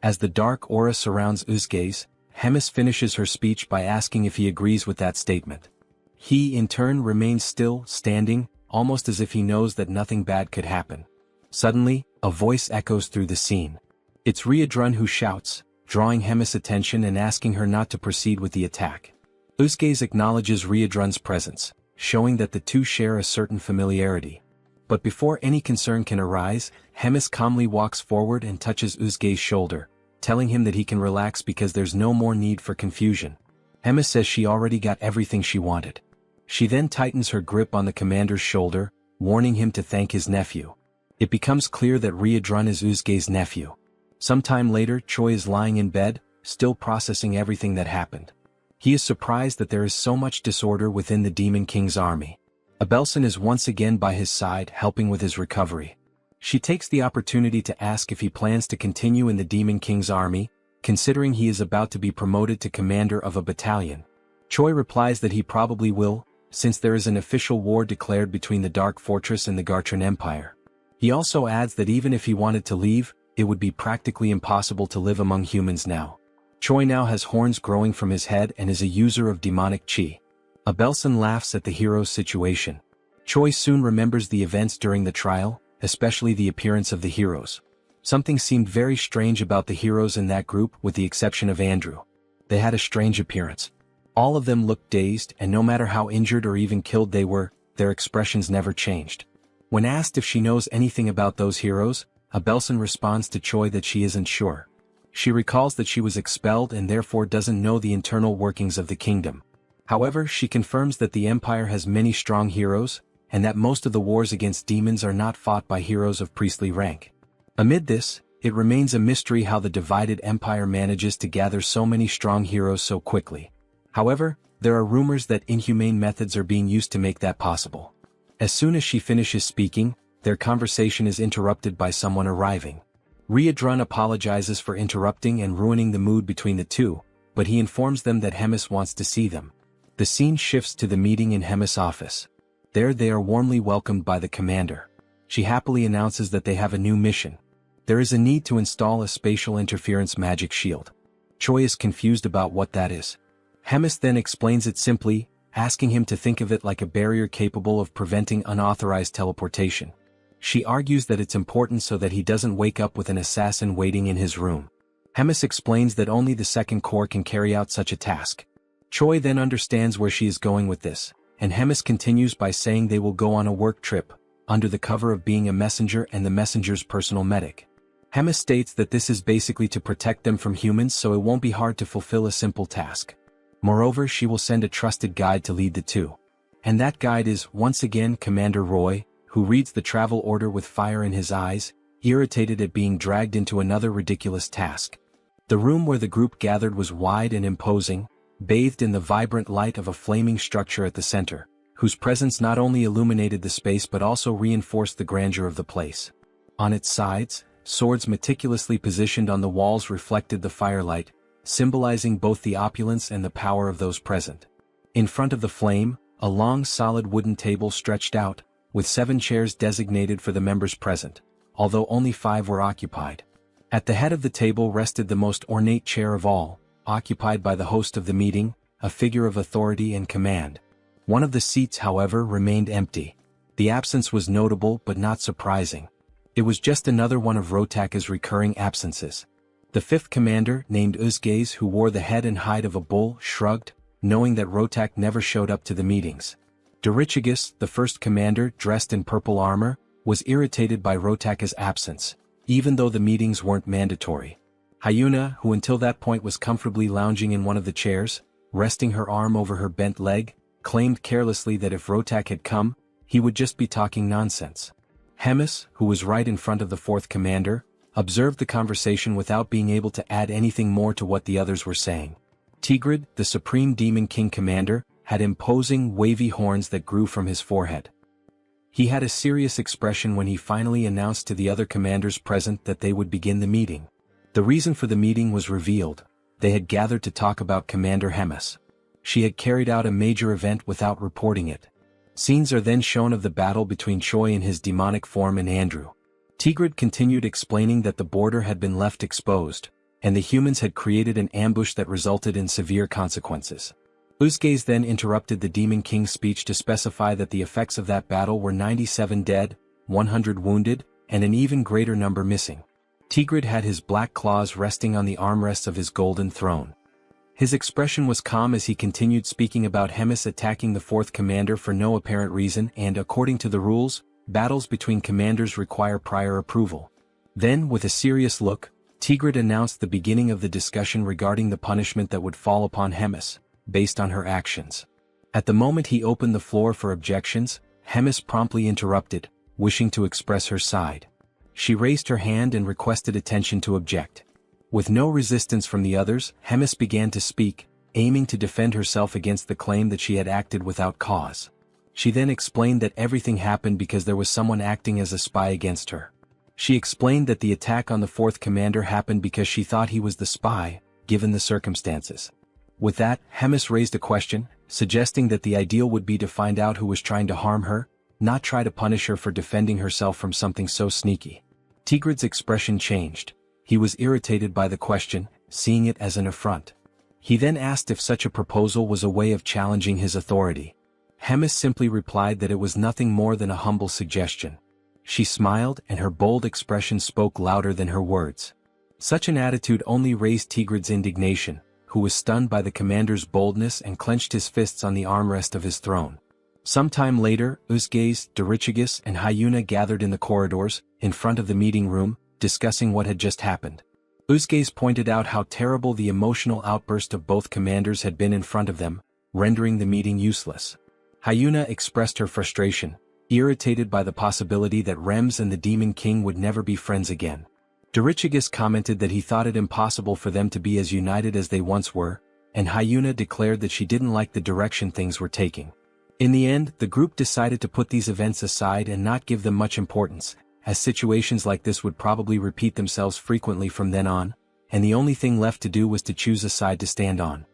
As the dark aura surrounds Uzgaze, Hemis finishes her speech by asking if he agrees with that statement. He, in turn, remains still, standing, almost as if he knows that nothing bad could happen. Suddenly, a voice echoes through the scene. It's Riadrun who shouts, drawing Hemis' attention and asking her not to proceed with the attack. Uzgaze acknowledges Riadrun's presence, showing that the two share a certain familiarity. But before any concern can arise, Hemis calmly walks forward and touches Uzgaze's shoulder, telling him that he can relax because there's no more need for confusion. Hemis says she already got everything she wanted. She then tightens her grip on the commander's shoulder, warning him to thank his nephew. It becomes clear that Riadrun is Uzgaze's nephew. Sometime later, Choi is lying in bed, still processing everything that happened. He is surprised that there is so much disorder within the Demon King's army. Abelson is once again by his side, helping with his recovery. She takes the opportunity to ask if he plans to continue in the Demon King's army, considering he is about to be promoted to commander of a battalion. Choi replies that he probably will, since there is an official war declared between the Dark Fortress and the Gartran Empire. He also adds that even if he wanted to leave, it would be practically impossible to live among humans now. Choi now has horns growing from his head and is a user of demonic chi. Abelson laughs at the hero's situation. Choi soon remembers the events during the trial, especially the appearance of the heroes. Something seemed very strange about the heroes in that group with the exception of Andrew. They had a strange appearance. All of them looked dazed, and no matter how injured or even killed they were, their expressions never changed. When asked if she knows anything about those heroes, Abelson responds to Choi that she isn't sure. She recalls that she was expelled and therefore doesn't know the internal workings of the kingdom. However, she confirms that the Empire has many strong heroes, and that most of the wars against demons are not fought by heroes of priestly rank. Amid this, it remains a mystery how the divided Empire manages to gather so many strong heroes so quickly. However, there are rumors that inhumane methods are being used to make that possible. As soon as she finishes speaking, their conversation is interrupted by someone arriving. Riadrun apologizes for interrupting and ruining the mood between the two, but he informs them that Hemis wants to see them. The scene shifts to the meeting in Hemis' office. There they are warmly welcomed by the commander. She happily announces that they have a new mission. There is a need to install a spatial interference magic shield. Choi is confused about what that is. Hemis then explains it simply, asking him to think of it like a barrier capable of preventing unauthorized teleportation. She argues that it's important so that he doesn't wake up with an assassin waiting in his room. Hemis explains that only the Second Corps can carry out such a task. Choi then understands where she is going with this, and Hemis continues by saying they will go on a work trip, under the cover of being a messenger and the messenger's personal medic. Hemis states that this is basically to protect them from humans so it won't be hard to fulfill a simple task. Moreover, she will send a trusted guide to lead the two. And that guide is, once again, Commander Roy, who reads the travel order with fire in his eyes, irritated at being dragged into another ridiculous task. The room where the group gathered was wide and imposing, bathed in the vibrant light of a flaming structure at the center, whose presence not only illuminated the space but also reinforced the grandeur of the place. On its sides, swords meticulously positioned on the walls reflected the firelight, symbolizing both the opulence and the power of those present. In front of the flame, a long solid wooden table stretched out, with 7 chairs designated for the members present, although only 5 were occupied. At the head of the table rested the most ornate chair of all, occupied by the host of the meeting, a figure of authority and command. One of the seats, however, remained empty. The absence was notable but not surprising. It was just another one of Rotaka's recurring absences. The 5th commander, named Uzgaze, who wore the head and hide of a bull, shrugged, knowing that Rotak never showed up to the meetings. Dorichigus, the 1st commander, dressed in purple armor, was irritated by Rotaka's absence, even though the meetings weren't mandatory. Hyuna, who until that point was comfortably lounging in one of the chairs, resting her arm over her bent leg, claimed carelessly that if Rotak had come, he would just be talking nonsense. Hemis, who was right in front of the fourth commander, observed the conversation without being able to add anything more to what the others were saying. Tigrid, the Supreme Demon King commander, had imposing, wavy horns that grew from his forehead. He had a serious expression when he finally announced to the other commanders present that they would begin the meeting. The reason for the meeting was revealed. They had gathered to talk about Commander Hemis. She had carried out a major event without reporting it. Scenes are then shown of the battle between Choi in his demonic form and Andrew. Tigrid continued explaining that the border had been left exposed, and the humans had created an ambush that resulted in severe consequences. Uzgaze then interrupted the Demon King's speech to specify that the effects of that battle were 97 dead, 100 wounded, and an even greater number missing. Tigrid had his black claws resting on the armrests of his golden throne. His expression was calm as he continued speaking about Hemis attacking the fourth commander for no apparent reason and, according to the rules, battles between commanders require prior approval. Then, with a serious look, Tigrid announced the beginning of the discussion regarding the punishment that would fall upon Hemis, based on her actions. At the moment he opened the floor for objections, Hemis promptly interrupted, wishing to express her side. She raised her hand and requested attention to object. With no resistance from the others, Hemis began to speak, aiming to defend herself against the claim that she had acted without cause. She then explained that everything happened because there was someone acting as a spy against her. She explained that the attack on the fourth commander happened because she thought he was the spy, given the circumstances. With that, Hemis raised a question, suggesting that the ideal would be to find out who was trying to harm her, not try to punish her for defending herself from something so sneaky. Tigrid's expression changed. He was irritated by the question, seeing it as an affront. He then asked if such a proposal was a way of challenging his authority. Hemis simply replied that it was nothing more than a humble suggestion. She smiled, and her bold expression spoke louder than her words. Such an attitude only raised Tigrid's indignation, who was stunned by the commander's boldness and clenched his fists on the armrest of his throne. Some time later, Uzgaze, Dorichigus, and Hyuna gathered in the corridors, in front of the meeting room, discussing what had just happened. Uzgaze pointed out how terrible the emotional outburst of both commanders had been in front of them, rendering the meeting useless. Hyuna expressed her frustration, irritated by the possibility that Rems and the Demon King would never be friends again. Dorichigus commented that he thought it impossible for them to be as united as they once were, and Hyuna declared that she didn't like the direction things were taking. In the end, the group decided to put these events aside and not give them much importance, as situations like this would probably repeat themselves frequently from then on, and the only thing left to do was to choose a side to stand on.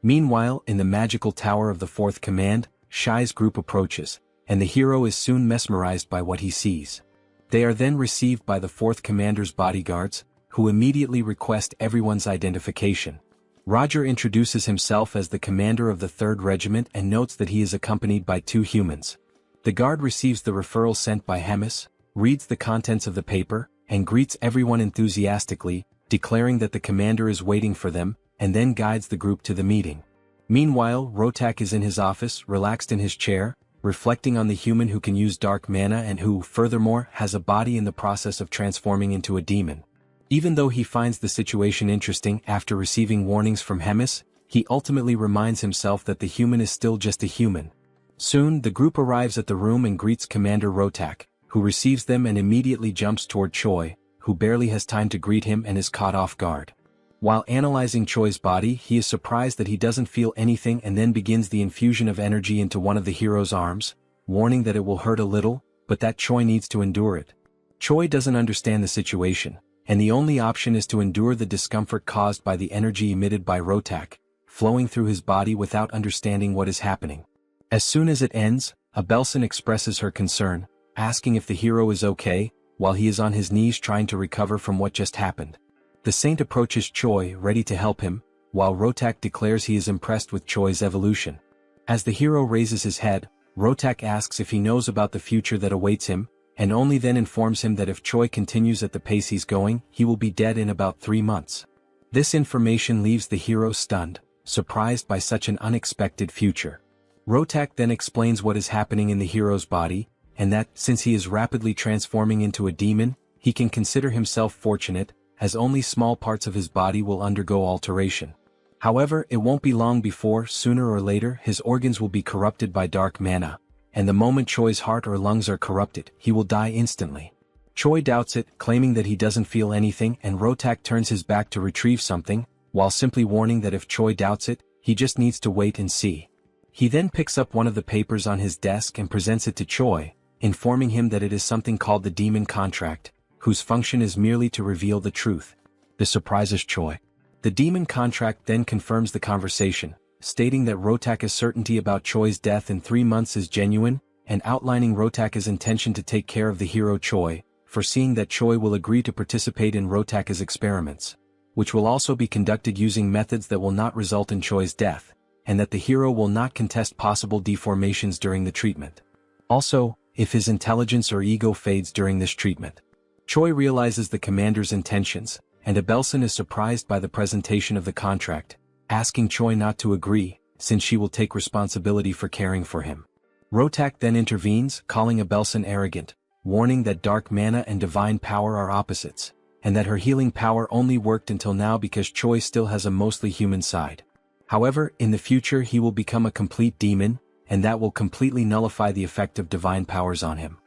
Meanwhile, in the magical tower of the fourth command, Shai's group approaches, and the hero is soon mesmerized by what he sees. They are then received by the fourth commander's bodyguards, who immediately request everyone's identification. Roger introduces himself as the commander of the 3rd Regiment and notes that he is accompanied by 2 humans. The guard receives the referral sent by Hemis, reads the contents of the paper, and greets everyone enthusiastically, declaring that the commander is waiting for them, and then guides the group to the meeting. Meanwhile, Rotak is in his office, relaxed in his chair, reflecting on the human who can use dark mana and who, furthermore, has a body in the process of transforming into a demon. Even though he finds the situation interesting after receiving warnings from Hemis, he ultimately reminds himself that the human is still just a human. Soon, the group arrives at the room and greets Commander Rotak, who receives them and immediately jumps toward Choi, who barely has time to greet him and is caught off guard. While analyzing Choi's body, he is surprised that he doesn't feel anything and then begins the infusion of energy into one of the hero's arms, warning that it will hurt a little, but that Choi needs to endure it. Choi doesn't understand the situation, and the only option is to endure the discomfort caused by the energy emitted by Rotak, flowing through his body without understanding what is happening. As soon as it ends, Abelson expresses her concern, asking if the hero is okay, while he is on his knees trying to recover from what just happened. The saint approaches Choi, ready to help him, while Rotak declares he is impressed with Choi's evolution. As the hero raises his head, Rotak asks if he knows about the future that awaits him, and only then informs him that if Choi continues at the pace he's going, he will be dead in about 3 months. This information leaves the hero stunned, surprised by such an unexpected future. Rotak then explains what is happening in the hero's body, and that, since he is rapidly transforming into a demon, he can consider himself fortunate, as only small parts of his body will undergo alteration. However, it won't be long before, sooner or later, his organs will be corrupted by dark manhwa, and the moment Choi's heart or lungs are corrupted, he will die instantly. Choi doubts it, claiming that he doesn't feel anything, and Rotak turns his back to retrieve something, while simply warning that if Choi doubts it, he just needs to wait and see. He then picks up one of the papers on his desk and presents it to Choi, informing him that it is something called the Demon Contract, whose function is merely to reveal the truth. This surprises Choi. The Demon Contract then confirms the conversation, stating that Rotak's certainty about Choi's death in 3 months is genuine, and outlining Rotak's intention to take care of the hero Choi, foreseeing that Choi will agree to participate in Rotak's experiments, which will also be conducted using methods that will not result in Choi's death, and that the hero will not contest possible deformations during the treatment. Also, if his intelligence or ego fades during this treatment. Choi realizes the commander's intentions, and Abelson is surprised by the presentation of the contract, asking Choi not to agree, since she will take responsibility for caring for him. Rotak then intervenes, calling Abelson arrogant, warning that dark manhwa and divine power are opposites, and that her healing power only worked until now because Choi still has a mostly human side. However, in the future he will become a complete demon, and that will completely nullify the effect of divine powers on him.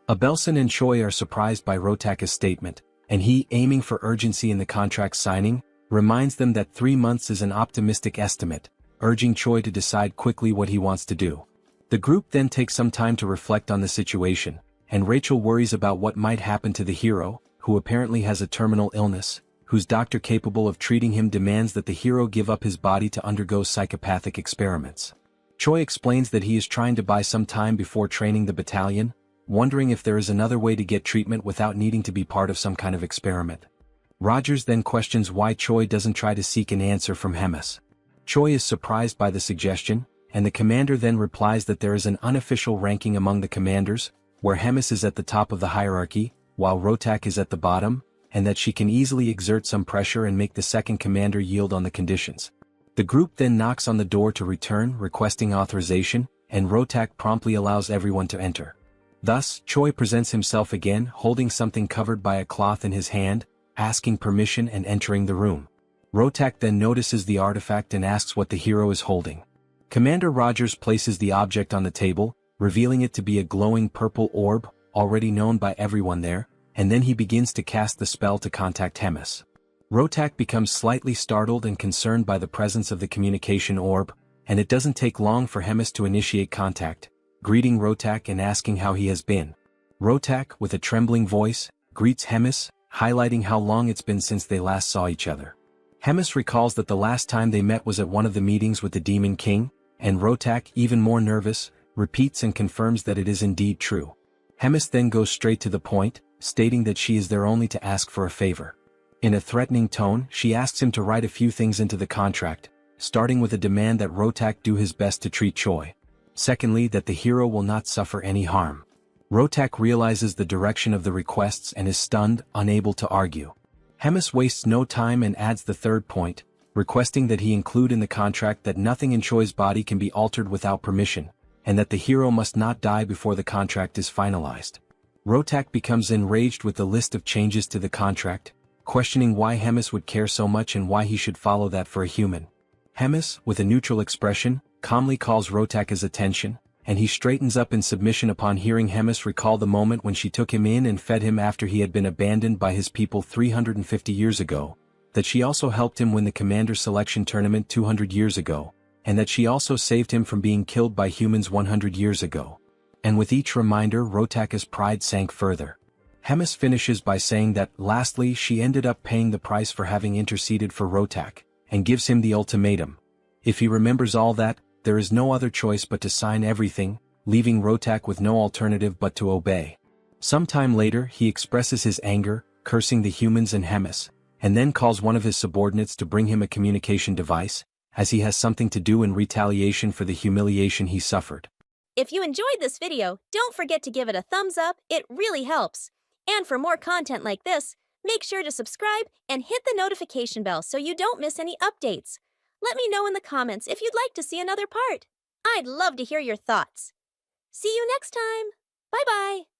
Abelson and Choi are surprised by Rotak's statement, and he, aiming for urgency in the contract signing, reminds them that 3 months is an optimistic estimate, urging Choi to decide quickly what he wants to do. The group then takes some time to reflect on the situation, and Rachel worries about what might happen to the hero, who apparently has a terminal illness, whose doctor capable of treating him demands that the hero give up his body to undergo psychopathic experiments. Choi explains that he is trying to buy some time before training the battalion, wondering if there is another way to get treatment without needing to be part of some kind of experiment. Rogers then questions why Choi doesn't try to seek an answer from Hemis. Choi is surprised by the suggestion, and the commander then replies that there is an unofficial ranking among the commanders, where Hemis is at the top of the hierarchy, while Rotak is at the bottom, and that she can easily exert some pressure and make the second commander yield on the conditions. The group then knocks on the door to return, requesting authorization, and Rotak promptly allows everyone to enter. Thus, Choi presents himself again, holding something covered by a cloth in his hand, asking permission and entering the room. Rotak then notices the artifact and asks what the hero is holding. Commander Rogers places the object on the table, revealing it to be a glowing purple orb, already known by everyone there, and then he begins to cast the spell to contact Hemis. Rotak becomes slightly startled and concerned by the presence of the communication orb, and it doesn't take long for Hemis to initiate contact, greeting Rotak and asking how he has been. Rotak, with a trembling voice, greets Hemis, highlighting how long it's been since they last saw each other. Hemis recalls that the last time they met was at one of the meetings with the Demon King, and Rotak, even more nervous, repeats and confirms that it is indeed true. Hemis then goes straight to the point, stating that she is there only to ask for a favor. In a threatening tone, she asks him to write a few things into the contract, starting with a demand that Rotak do his best to treat Choi. Secondly, that the hero will not suffer any harm. Rotak realizes the direction of the requests and is stunned, unable to argue. Hemis wastes no time and adds the third point, requesting that he include in the contract that nothing in Choi's body can be altered without permission, and that the hero must not die before the contract is finalized. Rotak becomes enraged with the list of changes to the contract, questioning why Hemis would care so much and why he should follow that for a human. Hemis, with a neutral expression, calmly calls Rotak's attention, and he straightens up in submission upon hearing Hemis recall the moment when she took him in and fed him after he had been abandoned by his people 350 years ago, that she also helped him win the commander selection tournament 200 years ago, and that she also saved him from being killed by humans 100 years ago. And with each reminder, Rotak's pride sank further. Hemis finishes by saying that, lastly, she ended up paying the price for having interceded for Rotak, and gives him the ultimatum. If he remembers all that, there is no other choice but to sign everything, leaving Rotak with no alternative but to obey. Sometime later, he expresses his anger, cursing the humans and Hemis, and then calls one of his subordinates to bring him a communication device, as he has something to do in retaliation for the humiliation he suffered. If you enjoyed this video, don't forget to give it a thumbs up, it really helps. And for more content like this, make sure to subscribe and hit the notification bell so you don't miss any updates. Let me know in the comments if you'd like to see another part. I'd love to hear your thoughts. See you next time! Bye-bye!